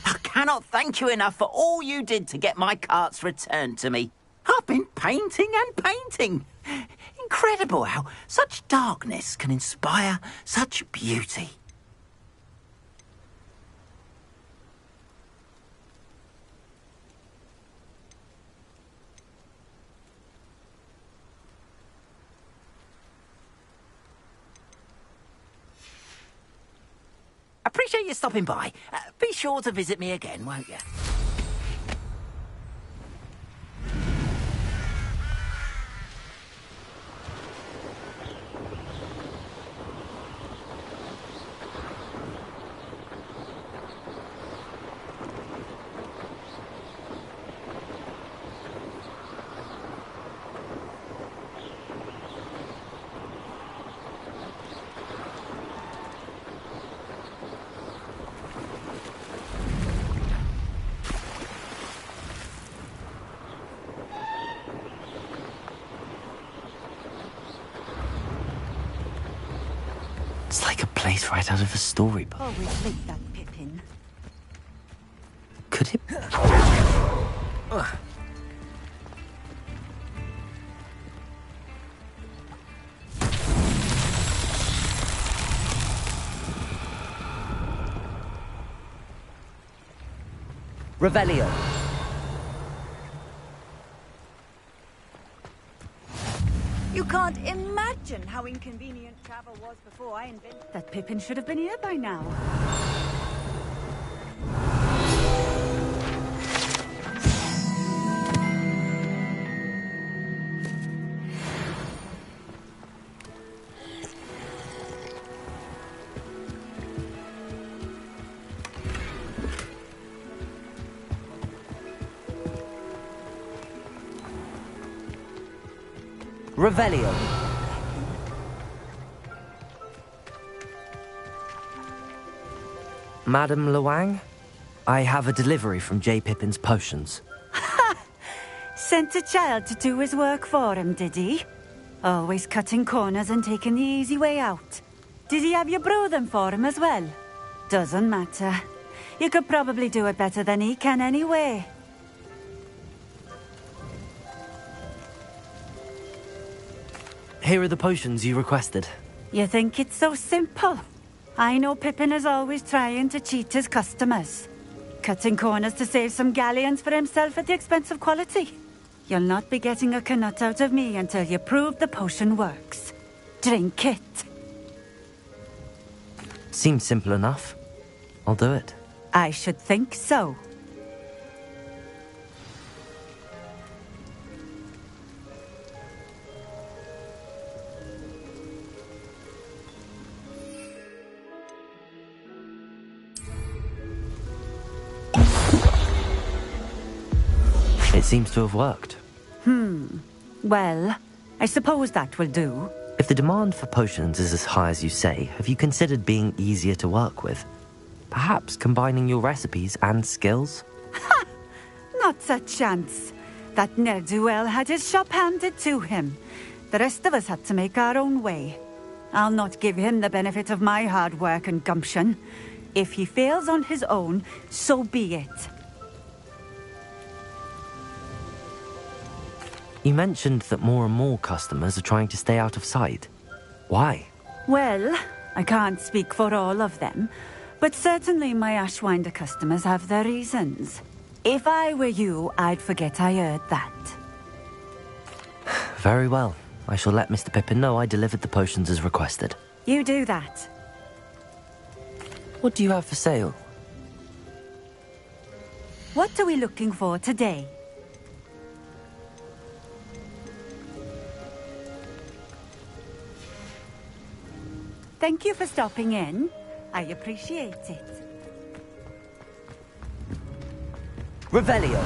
I cannot thank you enough for all you did to get my carts returned to me. I've been painting and painting. Incredible how such darkness can inspire such beauty. Appreciate you stopping by. Be sure to visit me again, won't you? It's like a place right out of a storybook. Always liked that Pippin. Could it... Revelio. You can't imagine how inconvenient travel was before I invented... That Pippin should have been here by now. Revelio. Madam Luang, I have a delivery from J. Pippin's potions. Sent a child to do his work for him, did he? Always cutting corners and taking the easy way out. Did he have you brew them for him as well? Doesn't matter. You could probably do it better than he can anyway. Here are the potions you requested. You think it's so simple? I know Pippin is always trying to cheat his customers. Cutting corners to save some galleons for himself at the expense of quality. You'll not be getting a canut out of me until you prove the potion works. Drink it. Seems simple enough. I'll do it. I should think so. It seems to have worked. Well, I suppose that will do. If the demand for potions is as high as you say, have you considered being easier to work with? Perhaps combining your recipes and skills? Not a chance. That ne'er-do-well had his shop handed to him. The rest of us had to make our own way. I'll not give him the benefit of my hard work and gumption. If he fails on his own, so be it. You mentioned that more and more customers are trying to stay out of sight. Why? Well, I can't speak for all of them, but certainly my Ashwinder customers have their reasons. If I were you, I'd forget I heard that. Very well. I shall let Mr. Pippin know I delivered the potions as requested. You do that. What do you have for sale? What are we looking for today? Thank you for stopping in. I appreciate it. Revelio.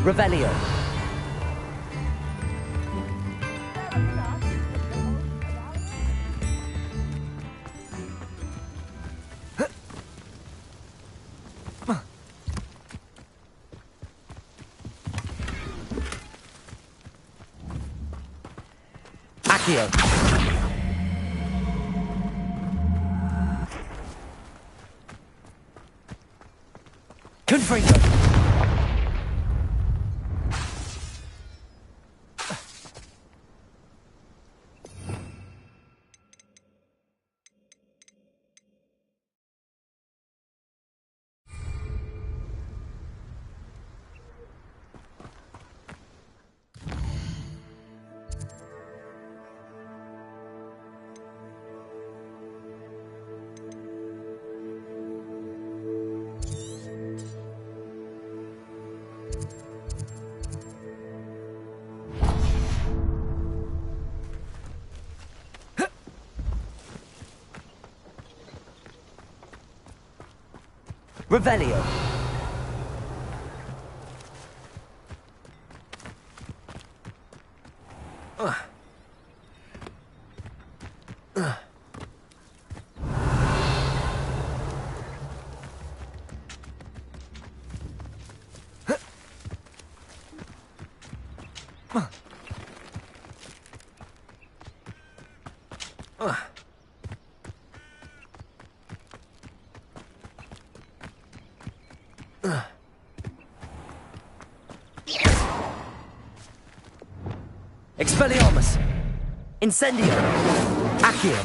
Revelio. Accio. Confringo. Revelio. Expelliarmus! Incendio! Accio!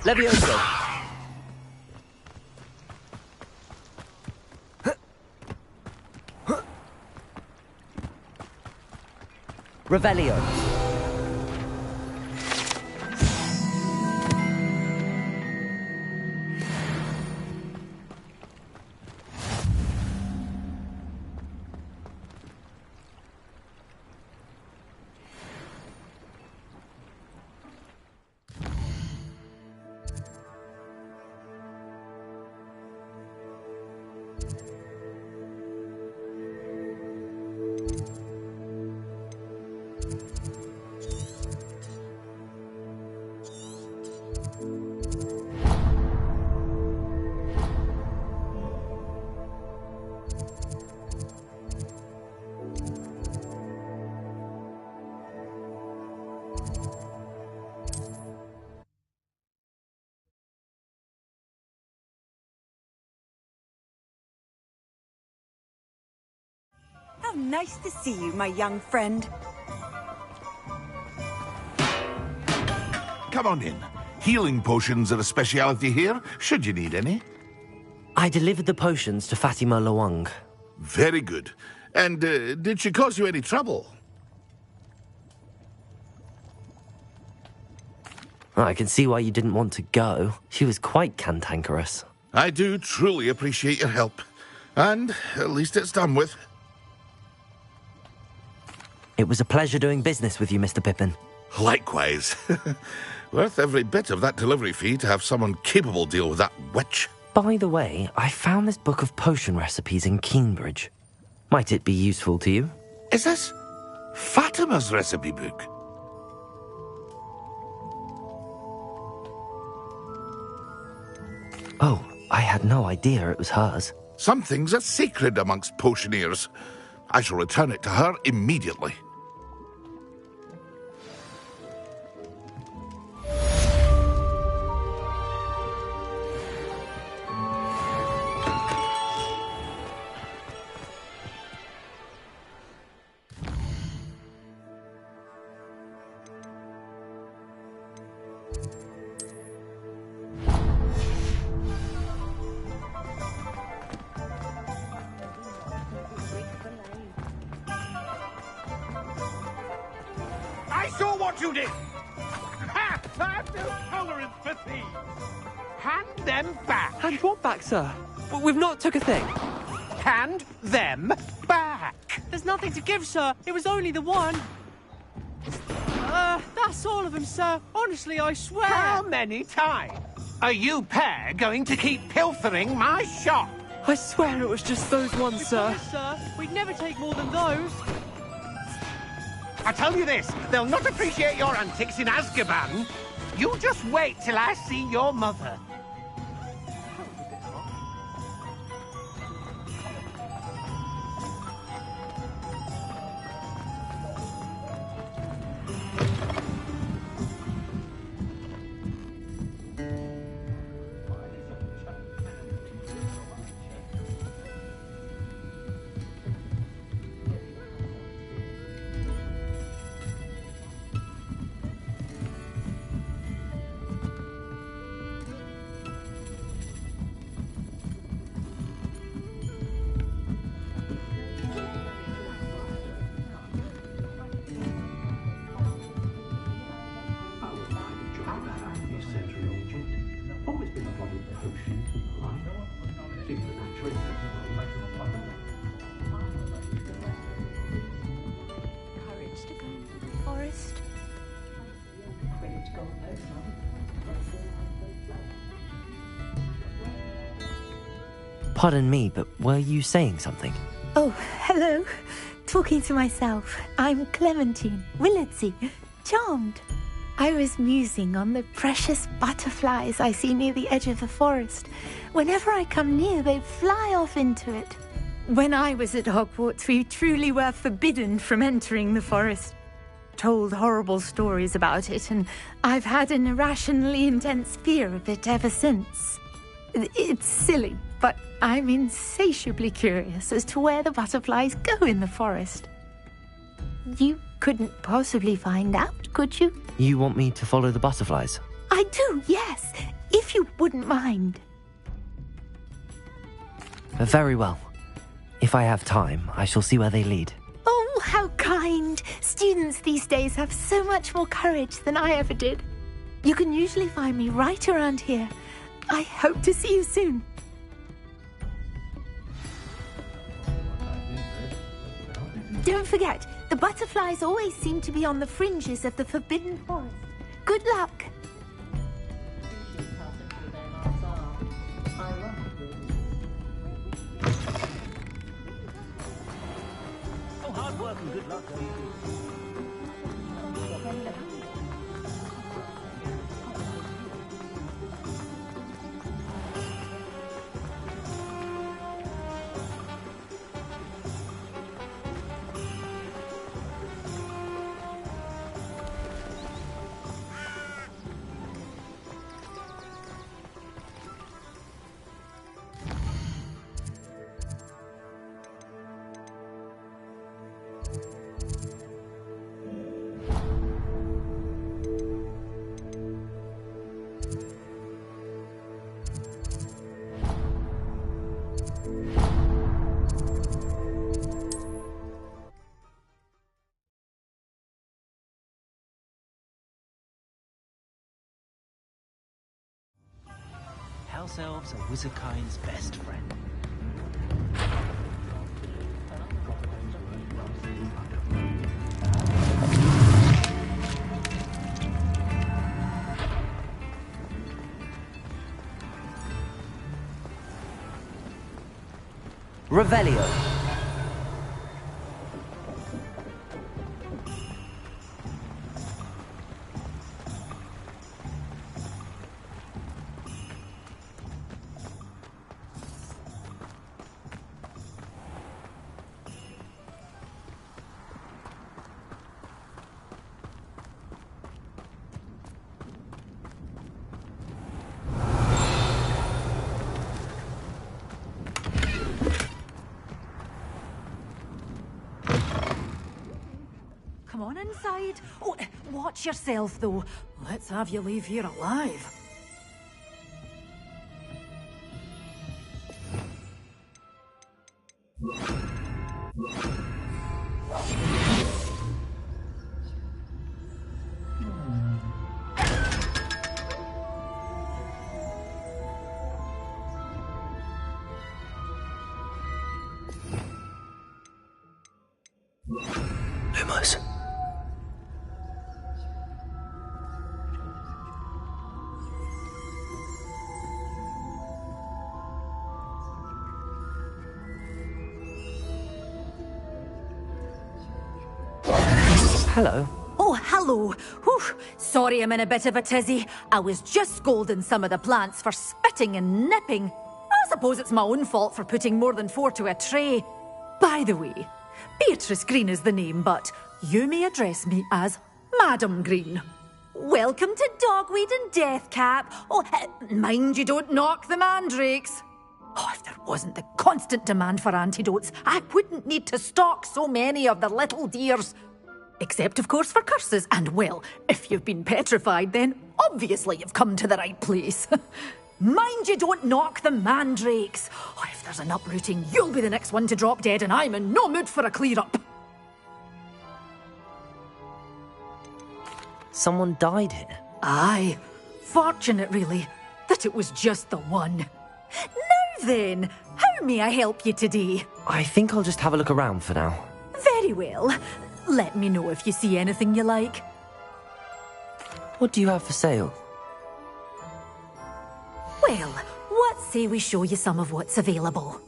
Levioso! Revelio! How nice to see you, my young friend. Come on in. Healing potions are a speciality here, should you need any. I delivered the potions to Fatima Lawang. Very good. And did she cause you any trouble? I can see why you didn't want to go. She was quite cantankerous. I do truly appreciate your help. And at least it's done with. It was a pleasure doing business with you, Mr. Pippin. Likewise. Worth every bit of that delivery fee to have someone capable deal with that witch. By the way, I found this book of potion recipes in Cambridge. Might it be useful to you? Is this Fatima's recipe book? Oh, I had no idea it was hers. Some things are sacred amongst potioneers. I shall return it to her immediately. I saw what you did! Ha! I've no tolerance for thieves! Hand them back! Hand what back, sir? We've not took a thing. Hand them back! There's nothing to give, sir. It was only the one. That's all of them, sir. Honestly, I swear. How many times are you pair going to keep pilfering my shop? I swear it was just those ones, sir. Promise, sir. We'd never take more than those. I tell you this, they'll not appreciate your antics in Azkaban. You just wait till I see your mother. Courage to go into the forest. Pardon me, but were you saying something? Oh, hello. Talking to myself. I'm Clementine Willardsey. Charmed. I was musing on the precious butterflies I see near the edge of the forest. Whenever I come near, they fly off into it. When I was at Hogwarts, we truly were forbidden from entering the forest. Told horrible stories about it, and I've had an irrationally intense fear of it ever since. It's silly, but I'm insatiably curious as to where the butterflies go in the forest. You couldn't possibly find out, could you? You want me to follow the butterflies? I do, yes, if you wouldn't mind. Very well. If I have time, I shall see where they lead. Oh, how kind. Students these days have so much more courage than I ever did. You can usually find me right around here. I hope to see you soon. Don't forget, the butterflies always seem to be on the fringes of the Forbidden Forest. Good luck. Oh, hard work and good luck. House elves are Wizardkind's best friend. Revelio. Come on inside. Oh, watch yourself, though. Let's have you leave here alive. Lumos. Hello. Oh, hello. Whew. Sorry I'm in a bit of a tizzy. I was just scolding some of the plants for spitting and nipping. I suppose it's my own fault for putting more than 4 to a tray. By the way, Beatrice Green is the name, but you may address me as Madam Green. Welcome to Dogweed and Deathcap. Oh, mind you don't knock the mandrakes. Oh, if there wasn't the constant demand for antidotes, I wouldn't need to stock so many of the little dears. Except, of course, for curses. And, well, if you've been petrified, then obviously you've come to the right place. Mind you don't knock the mandrakes. Oh, if there's an uprooting, you'll be the next one to drop dead, and I'm in no mood for a clear-up. Someone died here? Aye. Fortunate, really, that it was just the one. Now then, how may I help you today? I think I'll just have a look around for now. Very well. Let me know if you see anything you like. What do you have for sale? Well, what say we show you some of what's available?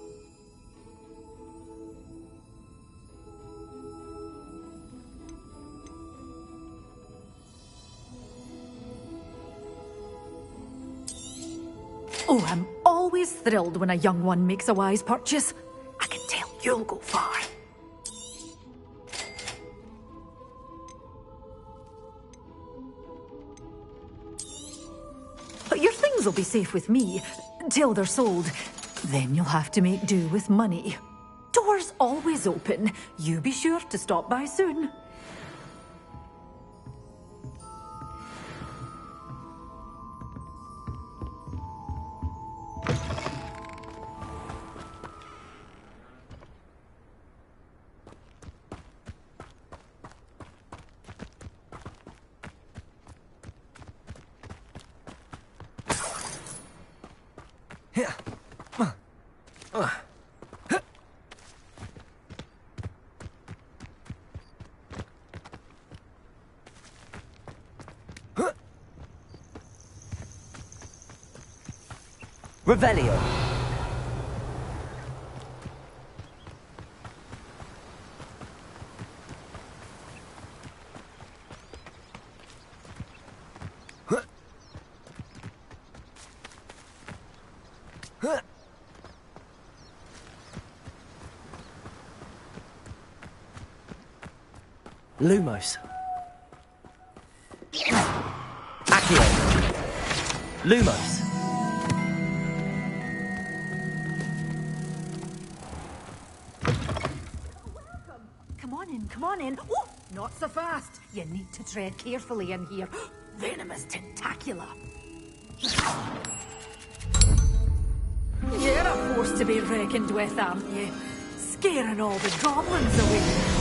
Oh, I'm always thrilled when a young one makes a wise purchase. I can tell you'll go far. But your things will be safe with me, till they're sold. Then you'll have to make do with money. Doors always open. You be sure to stop by soon. Revelio. Lumos. Accio. Lumos. Come on in. Oh, not so fast. You need to tread carefully in here. Venomous tentacula. You're a force to be reckoned with, aren't you? Scaring all the goblins away.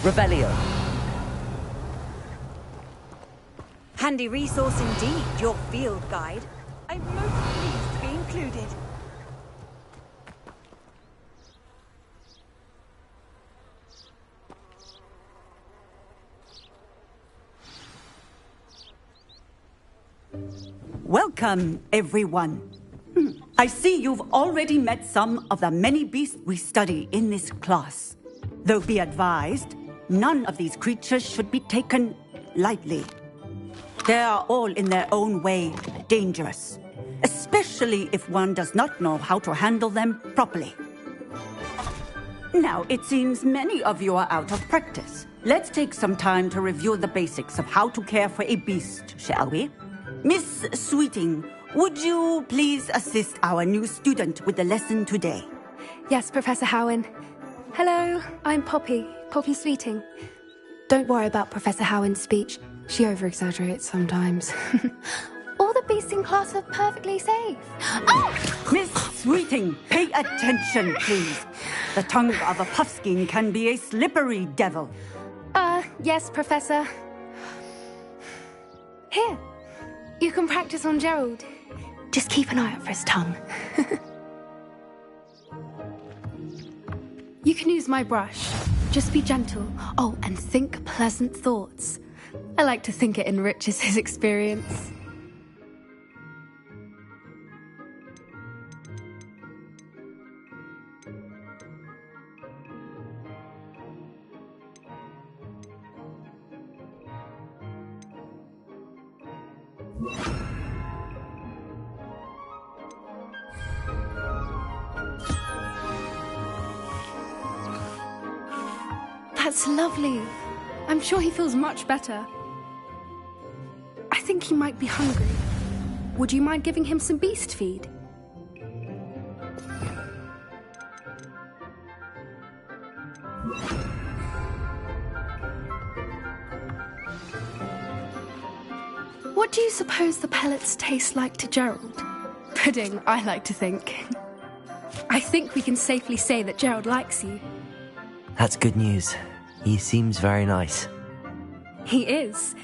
Revelio. Handy resource indeed, your field guide. I'm most pleased to be included. Welcome, everyone. I see you've already met some of the many beasts we study in this class. Though be advised, none of these creatures should be taken lightly. They are all in their own way dangerous, especially if one does not know how to handle them properly. Now, it seems many of you are out of practice. Let's take some time to review the basics of how to care for a beast, shall we? Miss Sweeting, would you please assist our new student with the lesson today? Yes, Professor Howen. Hello, I'm Poppy Sweeting. Don't worry about Professor Howen's speech. She over-exaggerates sometimes. All the beasts in class are perfectly safe. Oh! Miss Sweeting, pay attention, please. The tongue of a puffskein can be a slippery devil. Yes, Professor. Here, you can practice on Gerald. Just keep an eye out for his tongue. You can use my brush. Just be gentle. Oh, and think pleasant thoughts. I like to think it enriches his experience. That's lovely. I'm sure he feels much better. I think he might be hungry. Would you mind giving him some beast feed? What do you suppose the pellets taste like to Gerald? Pudding, I like to think. I think we can safely say that Gerald likes you. That's good news. He seems very nice. He is.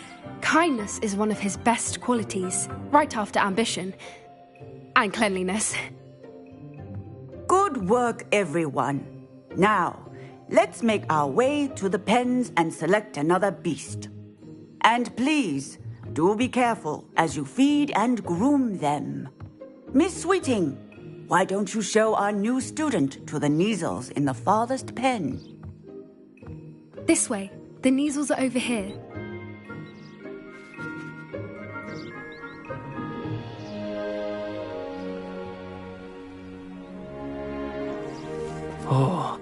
Kindness is one of his best qualities, right after ambition. And cleanliness. Good work, everyone. Now, let's make our way to the pens and select another beast. And please, do be careful as you feed and groom them. Miss Sweeting, why don't you show our new student to the Neasels in the farthest pen? This way. The Neasels are over here. Oh,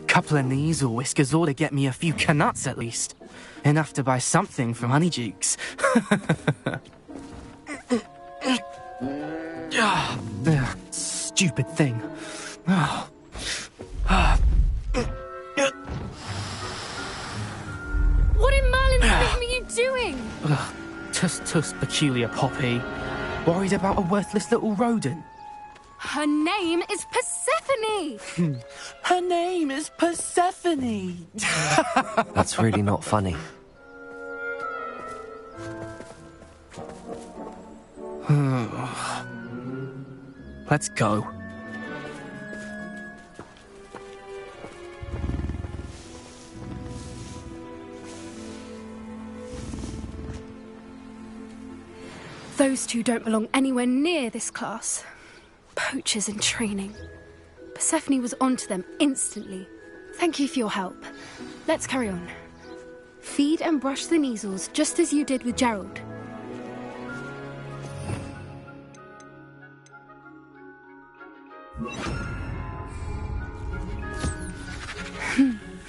couple of Neasel whiskers ought to get me a few canuts at least. Enough to buy something from Honeydukes. Stupid thing. What in Merlin's name are you doing? Tuss, peculiar Poppy. Worried about a worthless little rodent? Her name is Persephone! Her name is Persephone! That's really not funny. Let's go. Those two don't belong anywhere near this class. Poachers in training. Persephone was onto them instantly. Thank you for your help. Let's carry on. Feed and brush the Neasels just as you did with Gerald.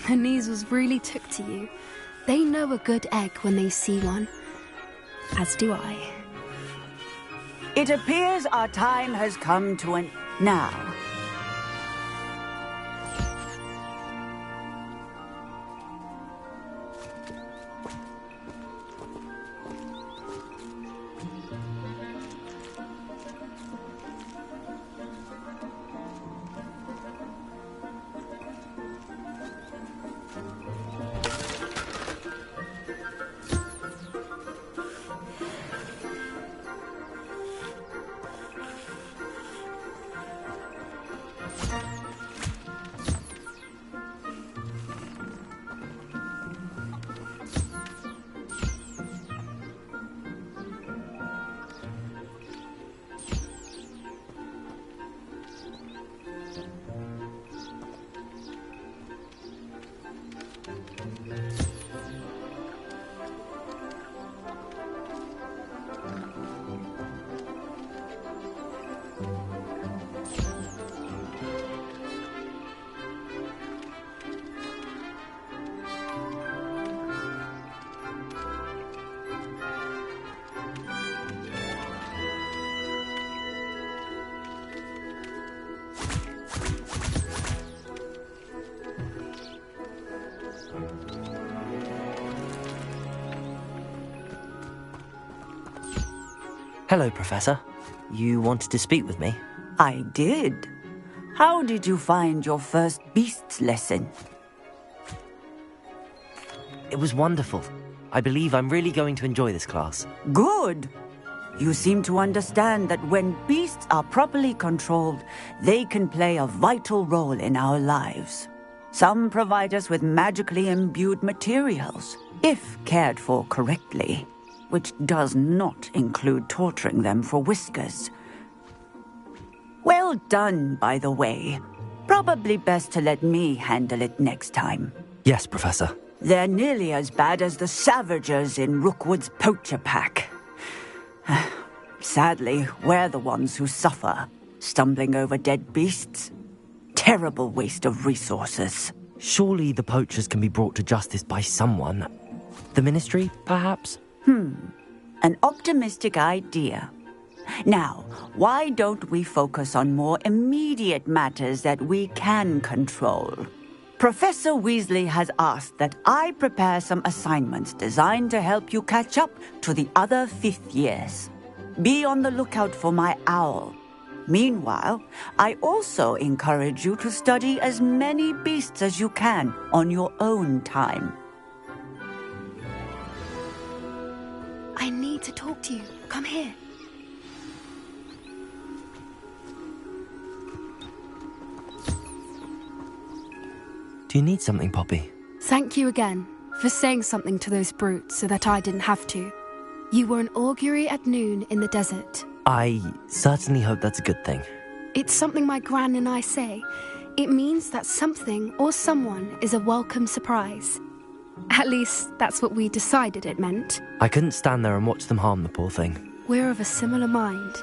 The Neasels really took to you. They know a good egg when they see one. As do I. It appears our time has come to an... Now. Hello, Professor. You wanted to speak with me? I did. How did you find your first beasts lesson? It was wonderful. I believe I'm really going to enjoy this class. Good. You seem to understand that when beasts are properly controlled, they can play a vital role in our lives. Some provide us with magically imbued materials, if cared for correctly, which does not include torturing them for whiskers. Well done, by the way. Probably best to let me handle it next time. Yes, Professor. They're nearly as bad as the Savagers in Rookwood's poacher pack. Sadly, we're the ones who suffer, stumbling over dead beasts. Terrible waste of resources. Surely the poachers can be brought to justice by someone. The Ministry, perhaps? An optimistic idea. Now, why don't we focus on more immediate matters that we can control? Professor Weasley has asked that I prepare some assignments designed to help you catch up to the other 5th years. Be on the lookout for my owl. Meanwhile, I also encourage you to study as many beasts as you can on your own time. I need to talk to you. Come here. Do you need something, Poppy? Thank you again for saying something to those brutes so that I didn't have to. You were an augury at noon in the desert. I certainly hope that's a good thing. It's something my gran and I say. It means that something or someone is a welcome surprise. At least, that's what we decided it meant. I couldn't stand there and watch them harm the poor thing. We're of a similar mind.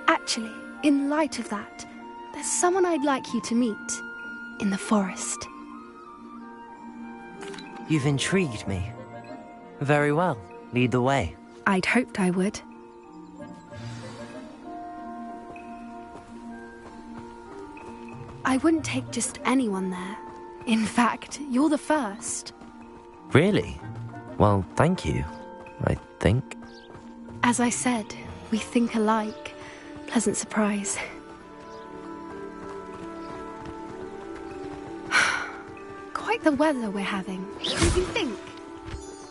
Actually, in light of that, there's someone I'd like you to meet. In the forest. You've intrigued me. Very well. Lead the way. I'd hoped I would. I wouldn't take just anyone there. In fact, you're the first. Really? Well, thank you, I think. As I said, we think alike. Pleasant surprise. Quite the weather we're having. What do you think?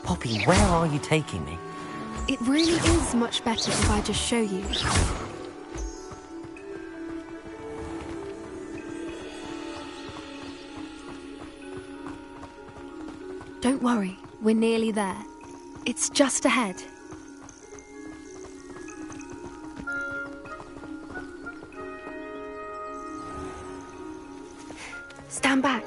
Poppy, where are you taking me? It really is much better if I just show you. Don't worry, we're nearly there. It's just ahead. Stand back.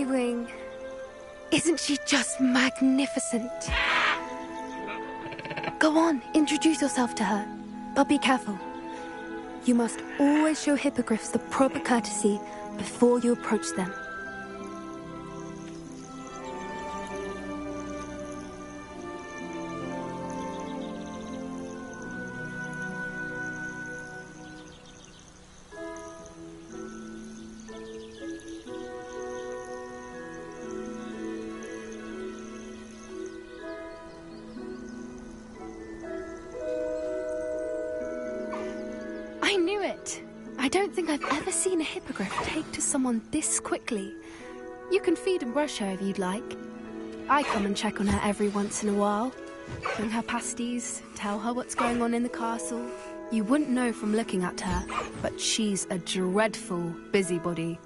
Highwing. Isn't she just magnificent? Go on, introduce yourself to her. But be careful. You must always show hippogriffs the proper courtesy before you approach them. I knew it. I don't think I've ever seen a hippogriff take to someone this quickly. You can feed and brush her if you'd like. I come and check on her every once in a while. Bring her pasties, tell her what's going on in the castle. You wouldn't know from looking at her, but she's a dreadful busybody.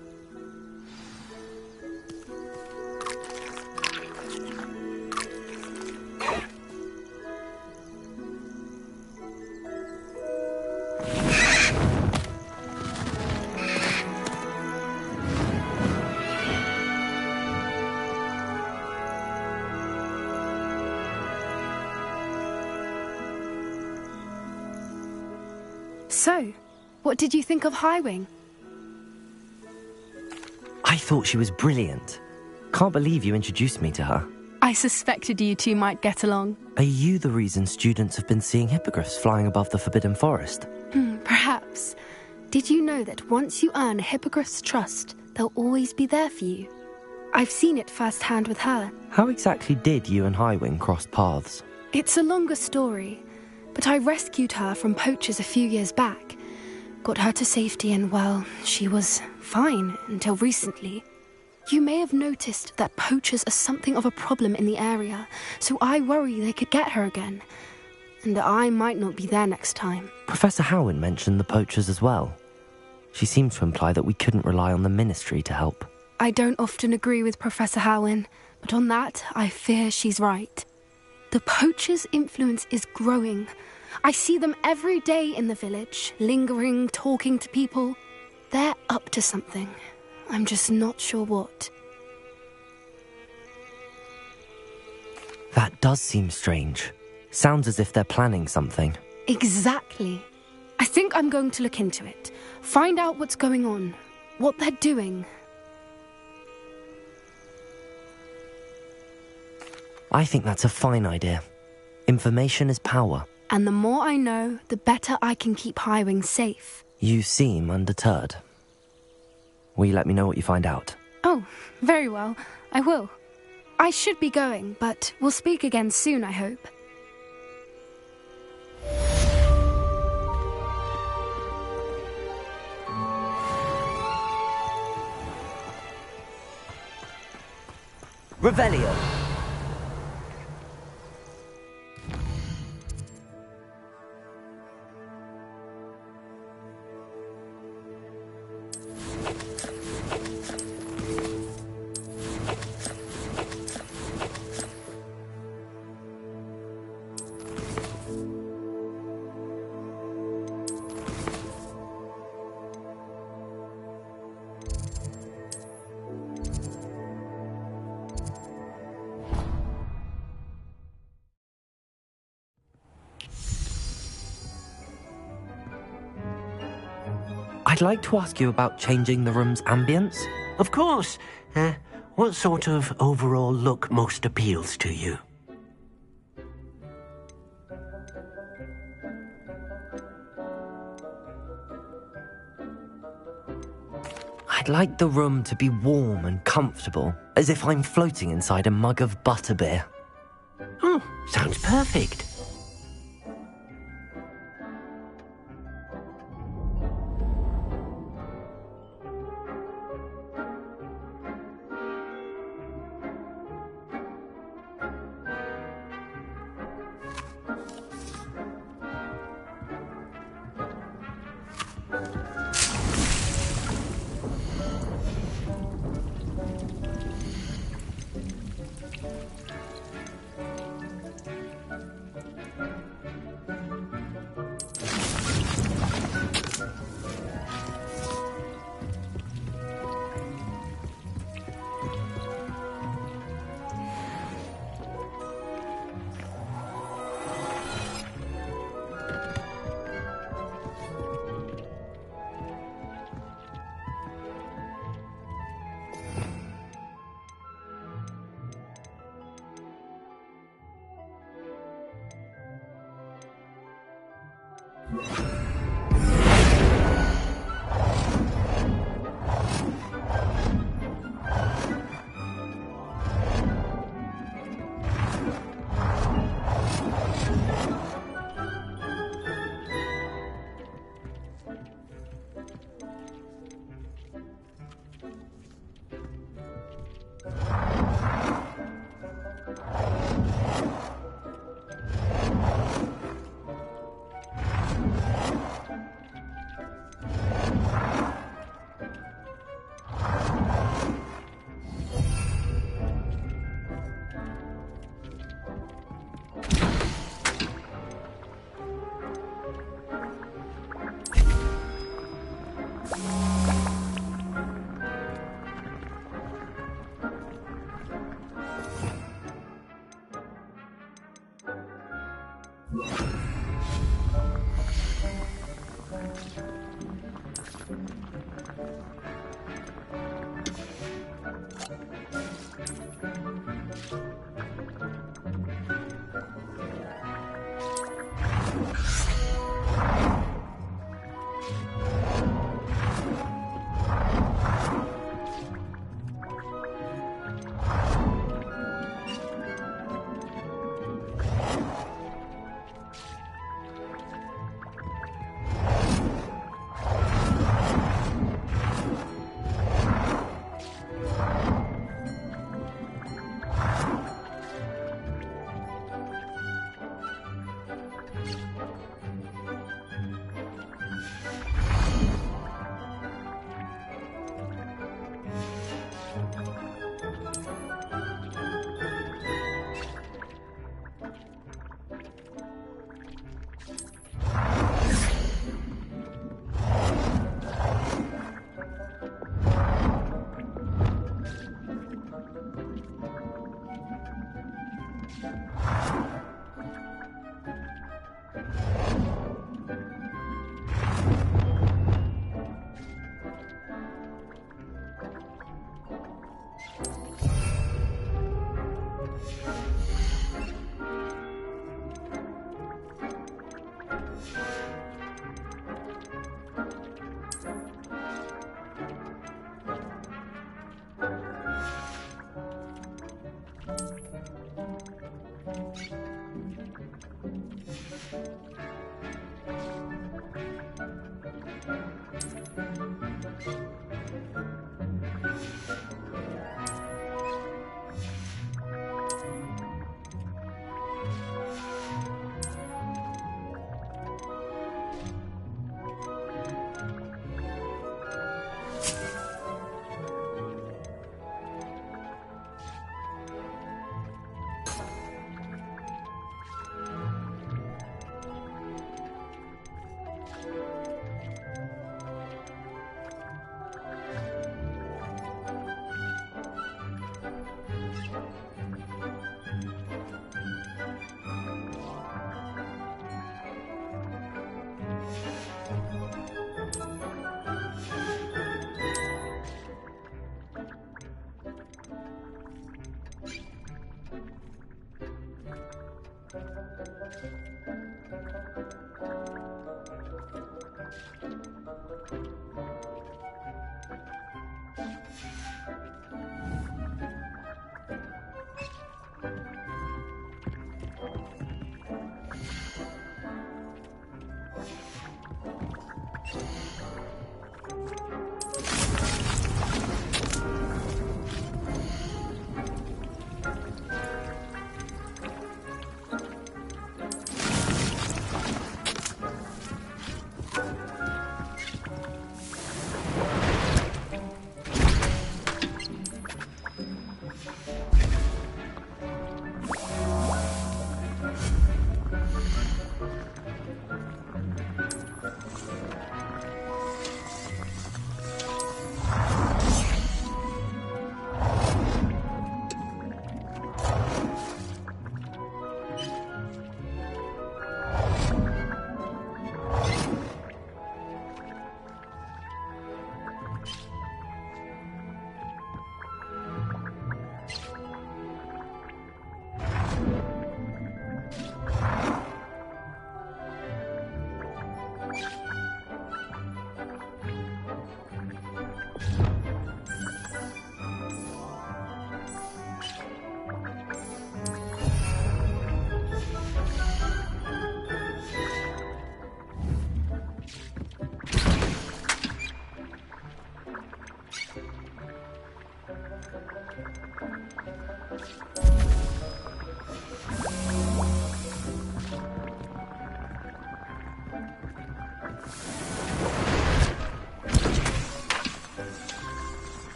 So, what did you think of Highwing? I thought she was brilliant. Can't believe you introduced me to her. I suspected you two might get along. Are you the reason students have been seeing hippogriffs flying above the Forbidden Forest? Perhaps. Did you know that once you earn a hippogriff's trust, they'll always be there for you? I've seen it firsthand with her. How exactly did you and Highwing cross paths? It's a longer story, but I rescued her from poachers a few years back. Got her to safety and, well, she was fine until recently. You may have noticed that poachers are something of a problem in the area, so I worry they could get her again. And I might not be there next time. Professor Howin mentioned the poachers as well. She seemed to imply that we couldn't rely on the Ministry to help. I don't often agree with Professor Howin, but on that, I fear she's right. The poachers' influence is growing. I see them every day in the village, lingering, talking to people. They're up to something. I'm just not sure what. That does seem strange. Sounds as if they're planning something. Exactly. I think I'm going to look into it. Find out what's going on, what they're doing. I think that's a fine idea. Information is power. And the more I know, the better I can keep Highwing safe. You seem undeterred. Will you let me know what you find out? Oh, very well. I will. I should be going, but we'll speak again soon, I hope. Revelio. I'd like to ask you about changing the room's ambience. Of course. What sort of overall look most appeals to you? I'd like the room to be warm and comfortable, as if I'm floating inside a mug of butterbeer. Oh, sounds perfect.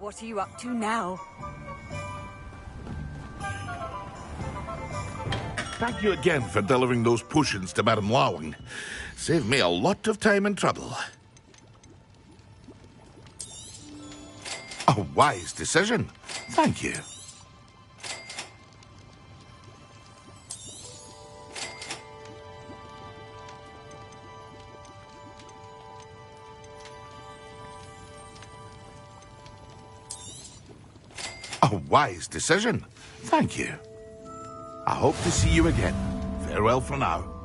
What are you up to now? Thank you again for delivering those potions to Madame Lawing. Saved me a lot of time and trouble. A wise decision. Thank you. A wise decision. Thank you. I hope to see you again. Farewell for now.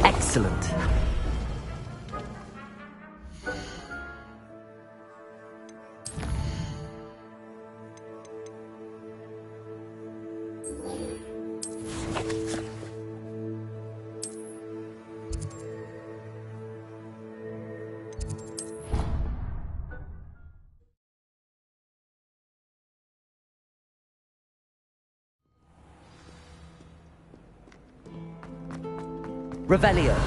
Excellent. Revelio.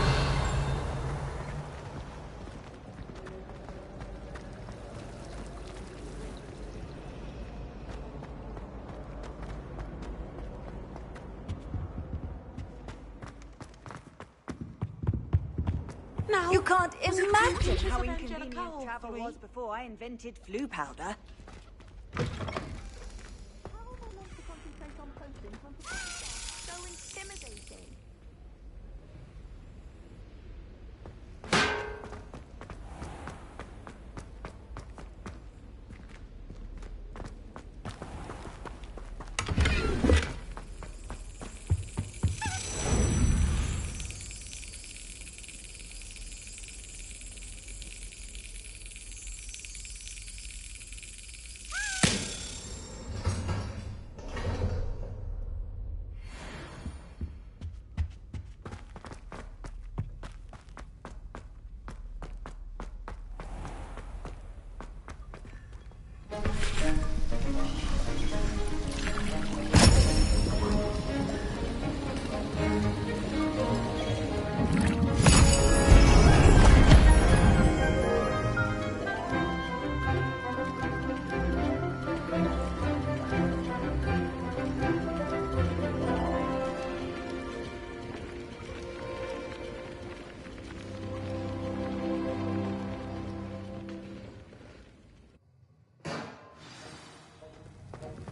You can't imagine how inconvenient travel was before I invented flu powder. So intimidating.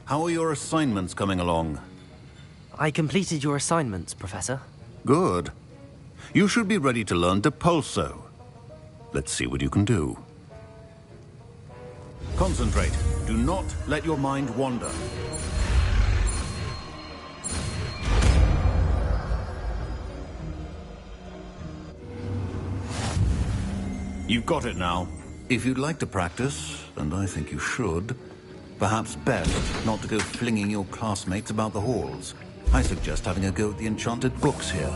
How are your assignments coming along? I completed your assignments, Professor. Good. You should be ready to learn Depulso. Let's see what you can do. Concentrate. Do not let your mind wander. You've got it now. If you'd like to practice, and I think you should, perhaps best not to go flinging your classmates about the halls. I suggest having a go at the enchanted books here.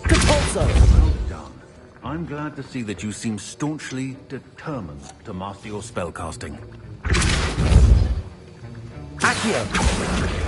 Depulso! Well done. I'm glad to see that you seem staunchly determined to master your spellcasting. Accio!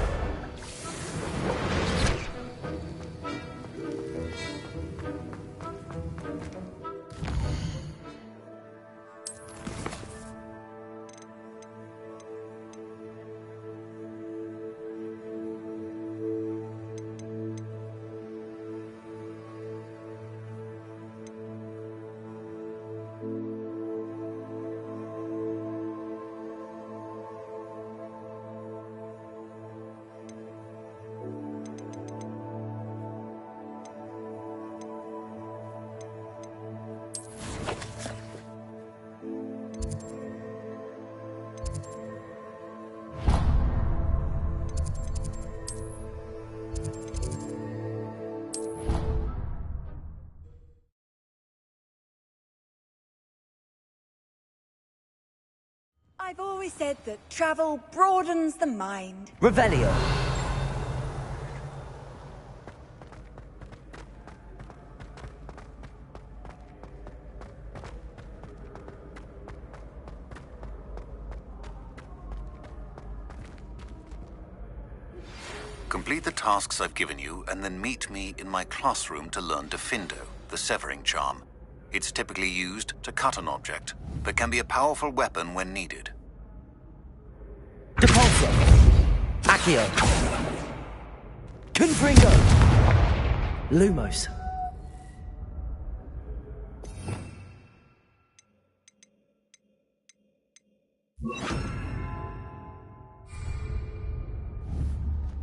I've always said that travel broadens the mind. Revelio. Complete the tasks I've given you, and then meet me in my classroom to learn Defindo, the severing charm. It's typically used to cut an object, but can be a powerful weapon when needed. Depulso. Accio. Confringo. Lumos.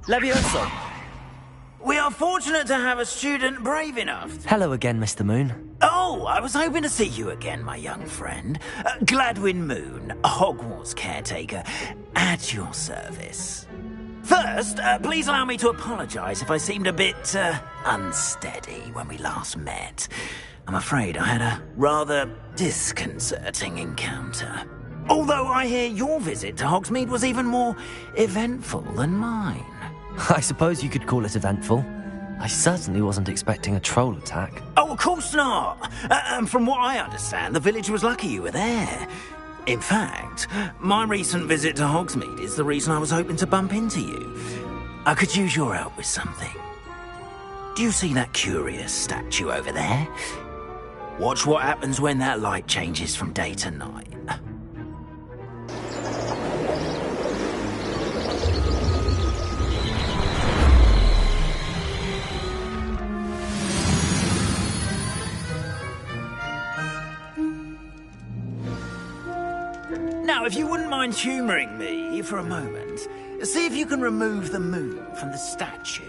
Levioso. We are fortunate to have a student brave enough. Hello again, Mr. Moon. Oh, I was hoping to see you again, my young friend. Gladwin Moon, Hogwarts caretaker, at your service. First, please allow me to apologize if I seemed a bit, unsteady when we last met. I'm afraid I had a rather disconcerting encounter. Although I hear your visit to Hogsmeade was even more eventful than mine. I suppose you could call it eventful. I certainly wasn't expecting a troll attack. Oh, of course not. From what I understand, the village was lucky you were there. In fact, my recent visit to Hogsmeade is the reason I was hoping to bump into you. I could use your help with something. Do you see that curious statue over there? Watch what happens when that light changes from day to night. Now, if you wouldn't mind humouring me for a moment, see if you can remove the moon from the statue.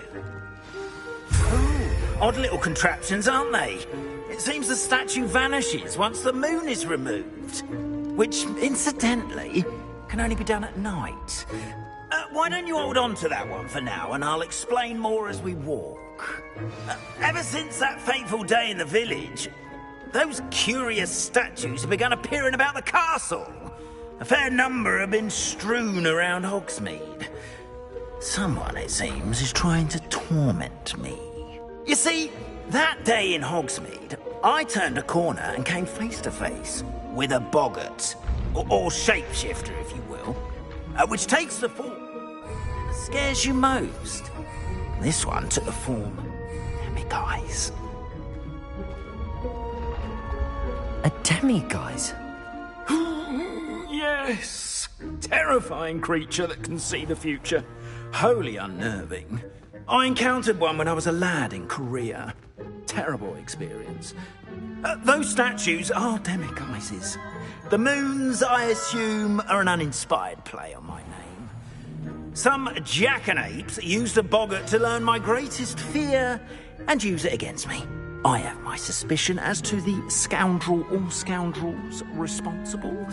Ooh, odd little contraptions, aren't they? It seems the statue vanishes once the moon is removed, which, incidentally, can only be done at night. Why don't you hold on to that one for now, and I'll explain more as we walk. Ever since that fateful day in the village, those curious statues have begun appearing about the castle. A fair number have been strewn around Hogsmeade. Someone, it seems, is trying to torment me. You see, that day in Hogsmeade, I turned a corner and came face to face with a boggart, or shapeshifter, if you will, which takes the form that scares you most. This one took the form of demiguise. A demiguise? Yes, terrifying creature that can see the future. Wholly unnerving. I encountered one when I was a lad in Korea. Terrible experience. Those statues are demiguises. The moons, I assume, are an uninspired play on my name. Some jackanapes used a boggart to learn my greatest fear and use it against me. I have my suspicion as to the scoundrel or scoundrels responsible.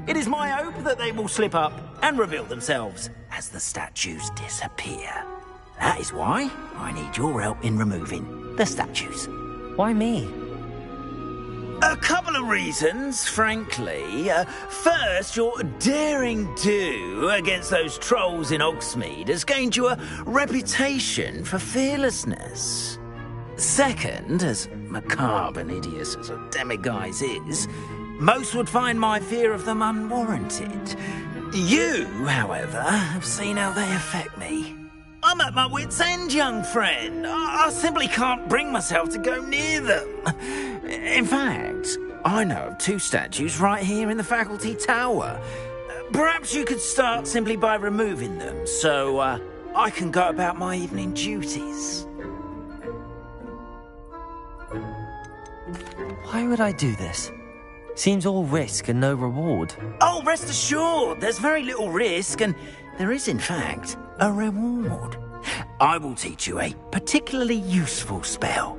It is my hope that they will slip up and reveal themselves as the statues disappear. That is why I need your help in removing the statues. Why me? A couple of reasons, frankly. First, your daring do against those trolls in Hogsmeade has gained you a reputation for fearlessness. Second, as macabre and hideous as a demiguise is, most would find my fear of them unwarranted. You, however, have seen how they affect me. I'm at my wit's end, young friend. I simply can't bring myself to go near them. In fact, I know of 2 statues right here in the faculty tower. Perhaps you could start simply by removing them, so I can go about my evening duties. Why would I do this? Seems all risk and no reward. Oh, rest assured, there's very little risk, and there is, in fact, a reward. I will teach you a particularly useful spell.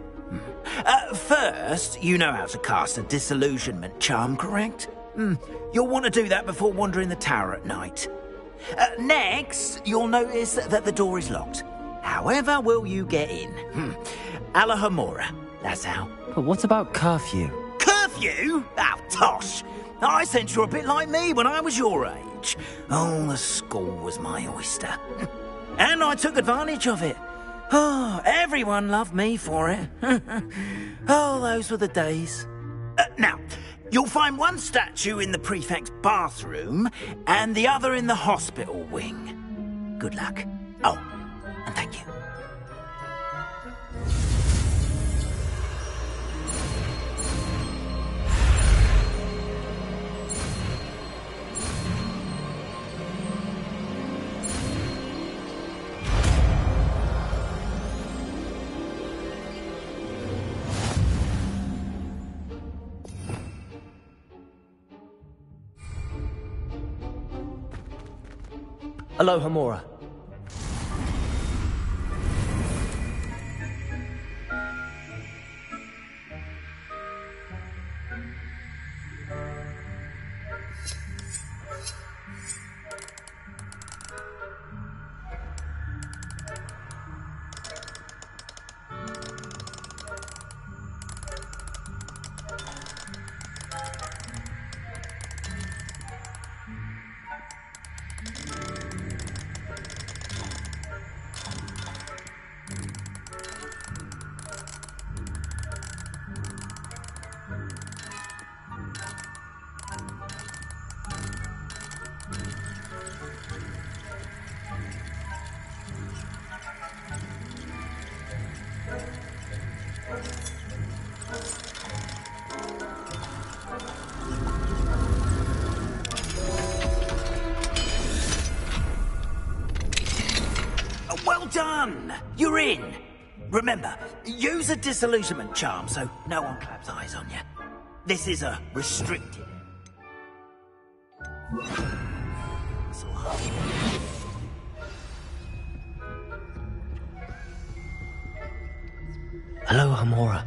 First, you know how to cast a disillusionment charm, correct? You'll want to do that before wandering the tower at night. Next, you'll notice that the door is locked. However will you get in? Alahomora, that's how. But what about curfew? Curfew? Oh, tosh! I sense you're a bit like me when I was your age. Oh, the school was my oyster. And I took advantage of it. Oh, everyone loved me for it. Oh, those were the days. Now, you'll find one statue in the prefect's bathroom and the other in the hospital wing. Good luck. Oh, and thank you. Alohomora. Well done! You're in. Remember, use a disillusionment charm so no one claps eyes on you. This is a restricted. Alohomora.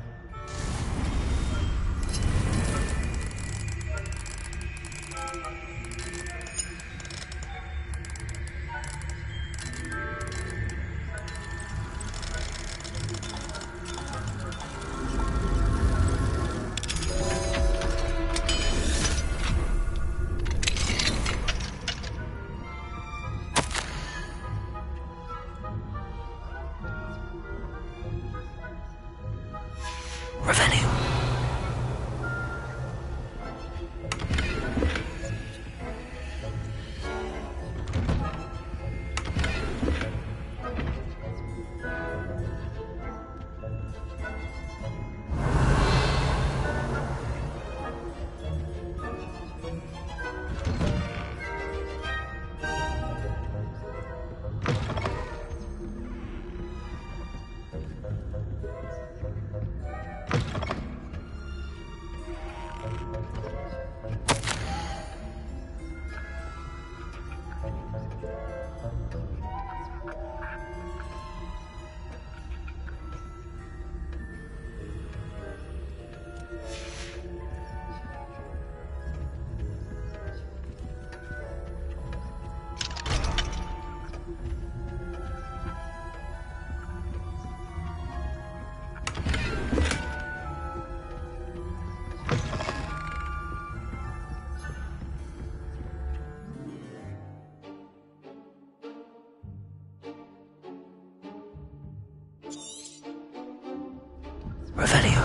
Revelio.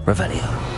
Revelio.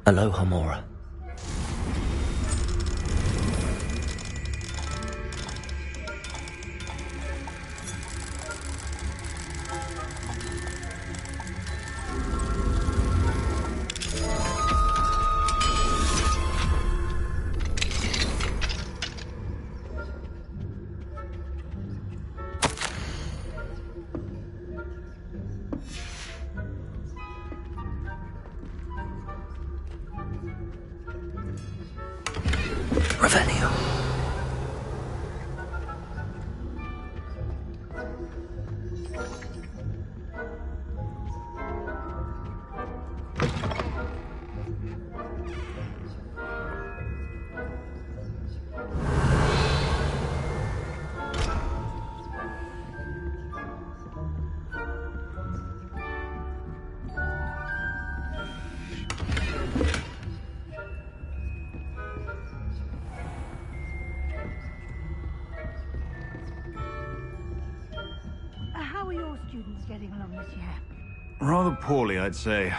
Aloha Mora. Revelio. How are your students getting along this year? Rather poorly, I'd say.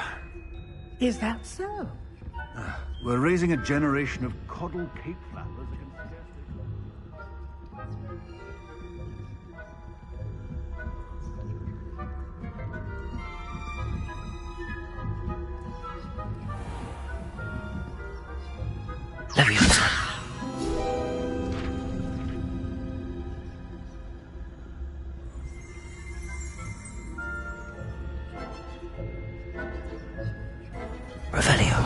Is that so? We're raising a generation of coddle cake flappers against Revelio.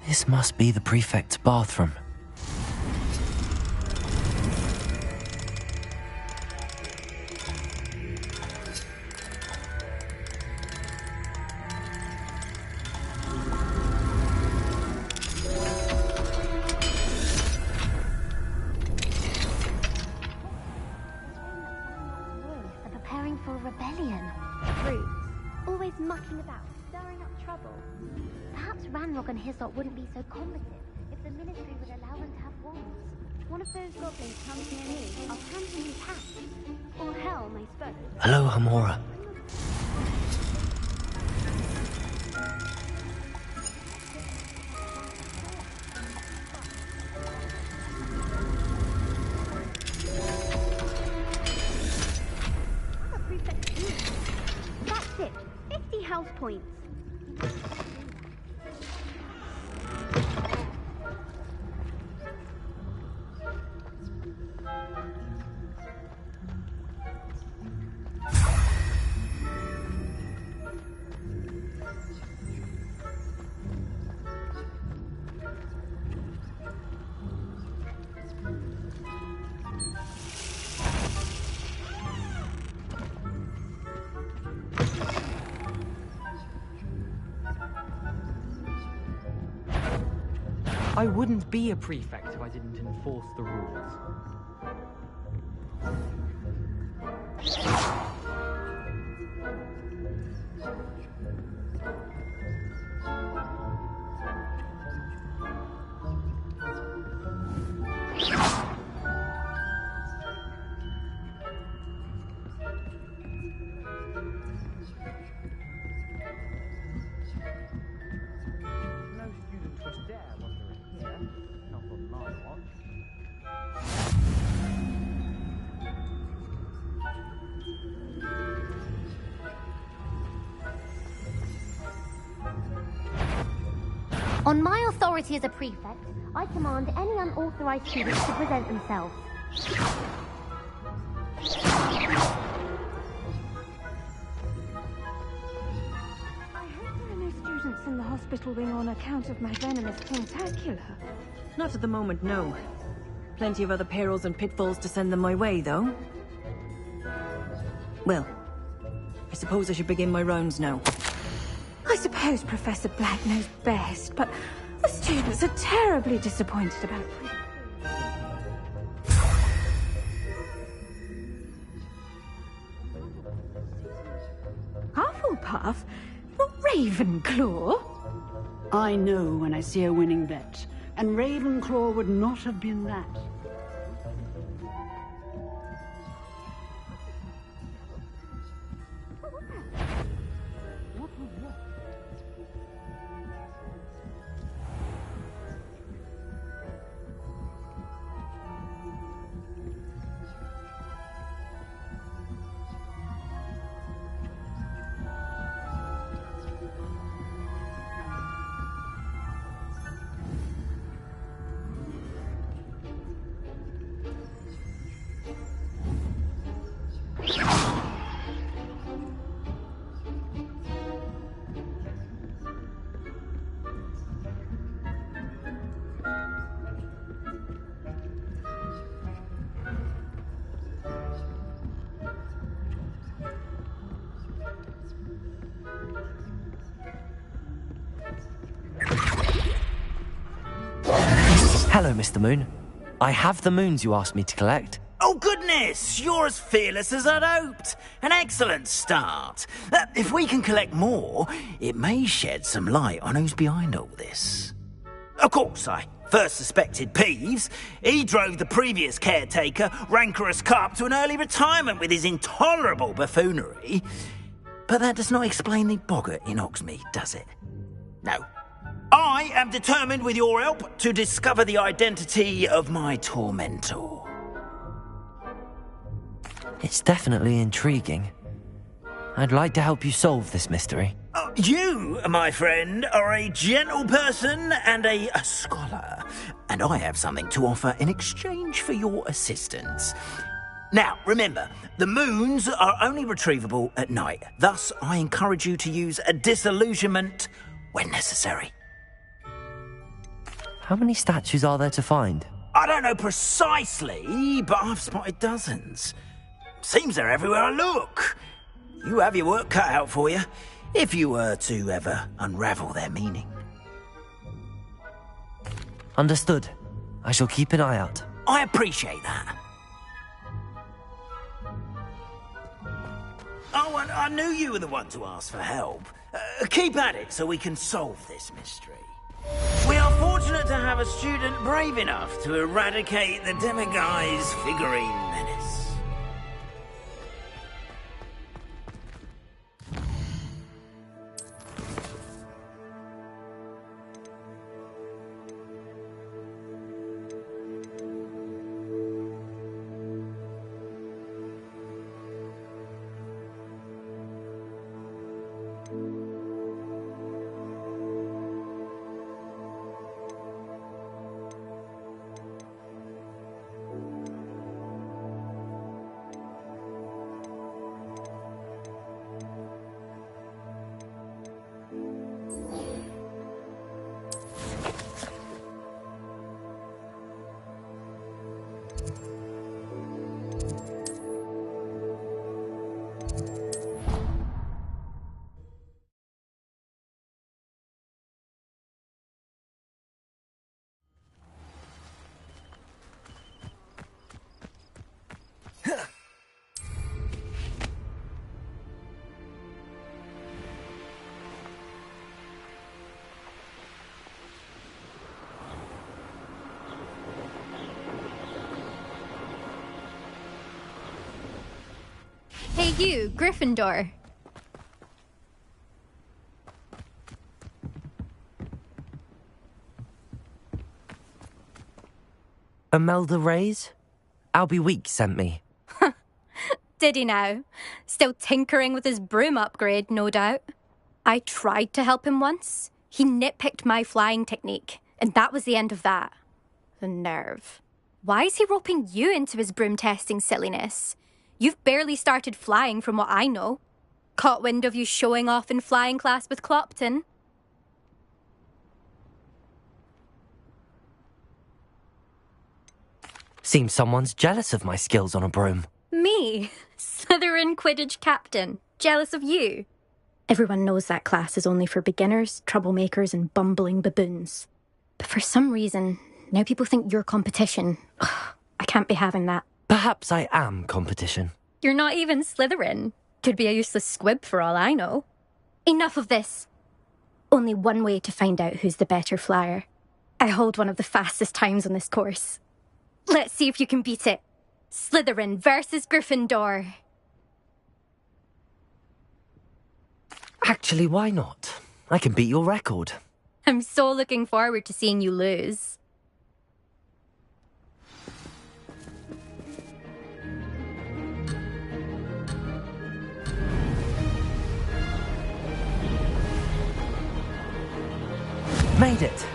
This must be the prefect's bathroom. They're preparing for a rebellion. Brutes. Always mucking about, stirring up trouble. Perhaps Ranrock and his lot wouldn't be so combative if the Ministry would allow them to have wands. One of those goblins comes near me, I'll hand him his hat. Or helm, I suppose. Hello, Hamora. That's it. 50 house points. I wouldn't be a prefect if I didn't enforce the rules. On my authority as a prefect, I command any unauthorized students to present themselves. I hope there are no students in the hospital wing on account of my venomous tentacular. Not at the moment, no. Plenty of other perils and pitfalls to send them my way, though. Well, I suppose I should begin my rounds now. I suppose Professor Black knows best, but the students are terribly disappointed about Hufflepuff? Not Ravenclaw? I know when I see a winning bet, and Ravenclaw would not have been that. Hello, Mr. Moon. I have the moons you asked me to collect. Oh, goodness! Yes, you're as fearless as I'd hoped. An excellent start. If we can collect more, it may shed some light on who's behind all this. Of course, I first suspected Peeves. He drove the previous caretaker, Rancorous Carp, to an early retirement with his intolerable buffoonery. But that does not explain the boggart in Hogsmeade, does it? No. I am determined, with your help, to discover the identity of my tormentor. It's definitely intriguing. I'd like to help you solve this mystery. You, my friend, are a gentle person and a scholar, and I have something to offer in exchange for your assistance. Now, remember, the moons are only retrievable at night. Thus, I encourage you to use a disillusionment when necessary. How many statues are there to find? I don't know precisely, but I've spotted dozens. Seems they're everywhere I look. You have your work cut out for you, if you were to ever unravel their meaning. Understood. I shall keep an eye out. I appreciate that. Oh, and I knew you were the one to ask for help. Keep at it so we can solve this mystery. We are fortunate to have a student brave enough to eradicate the Demiguise figurine menace. Hey you, Gryffindor. Imelda Reyes? Albie Weeks sent me. Did he now? Still tinkering with his broom upgrade, no doubt. I tried to help him once. He nitpicked my flying technique, and that was the end of that. The nerve. Why is he roping you into his broom testing silliness? You've barely started flying from what I know. Caught wind of you showing off in flying class with Clopton. Seems someone's jealous of my skills on a broom. Me? Slytherin Quidditch captain. Jealous of you? Everyone knows that class is only for beginners, troublemakers and bumbling baboons. But for some reason, now people think you're competition. Ugh, I can't be having that. Perhaps I am competition. You're not even Slytherin. Could be a useless squib for all I know. Enough of this. Only one way to find out who's the better flyer. I hold one of the fastest times on this course. Let's see if you can beat it. Slytherin versus Gryffindor. Actually, why not? I can beat your record. I'm so looking forward to seeing you lose. Made it.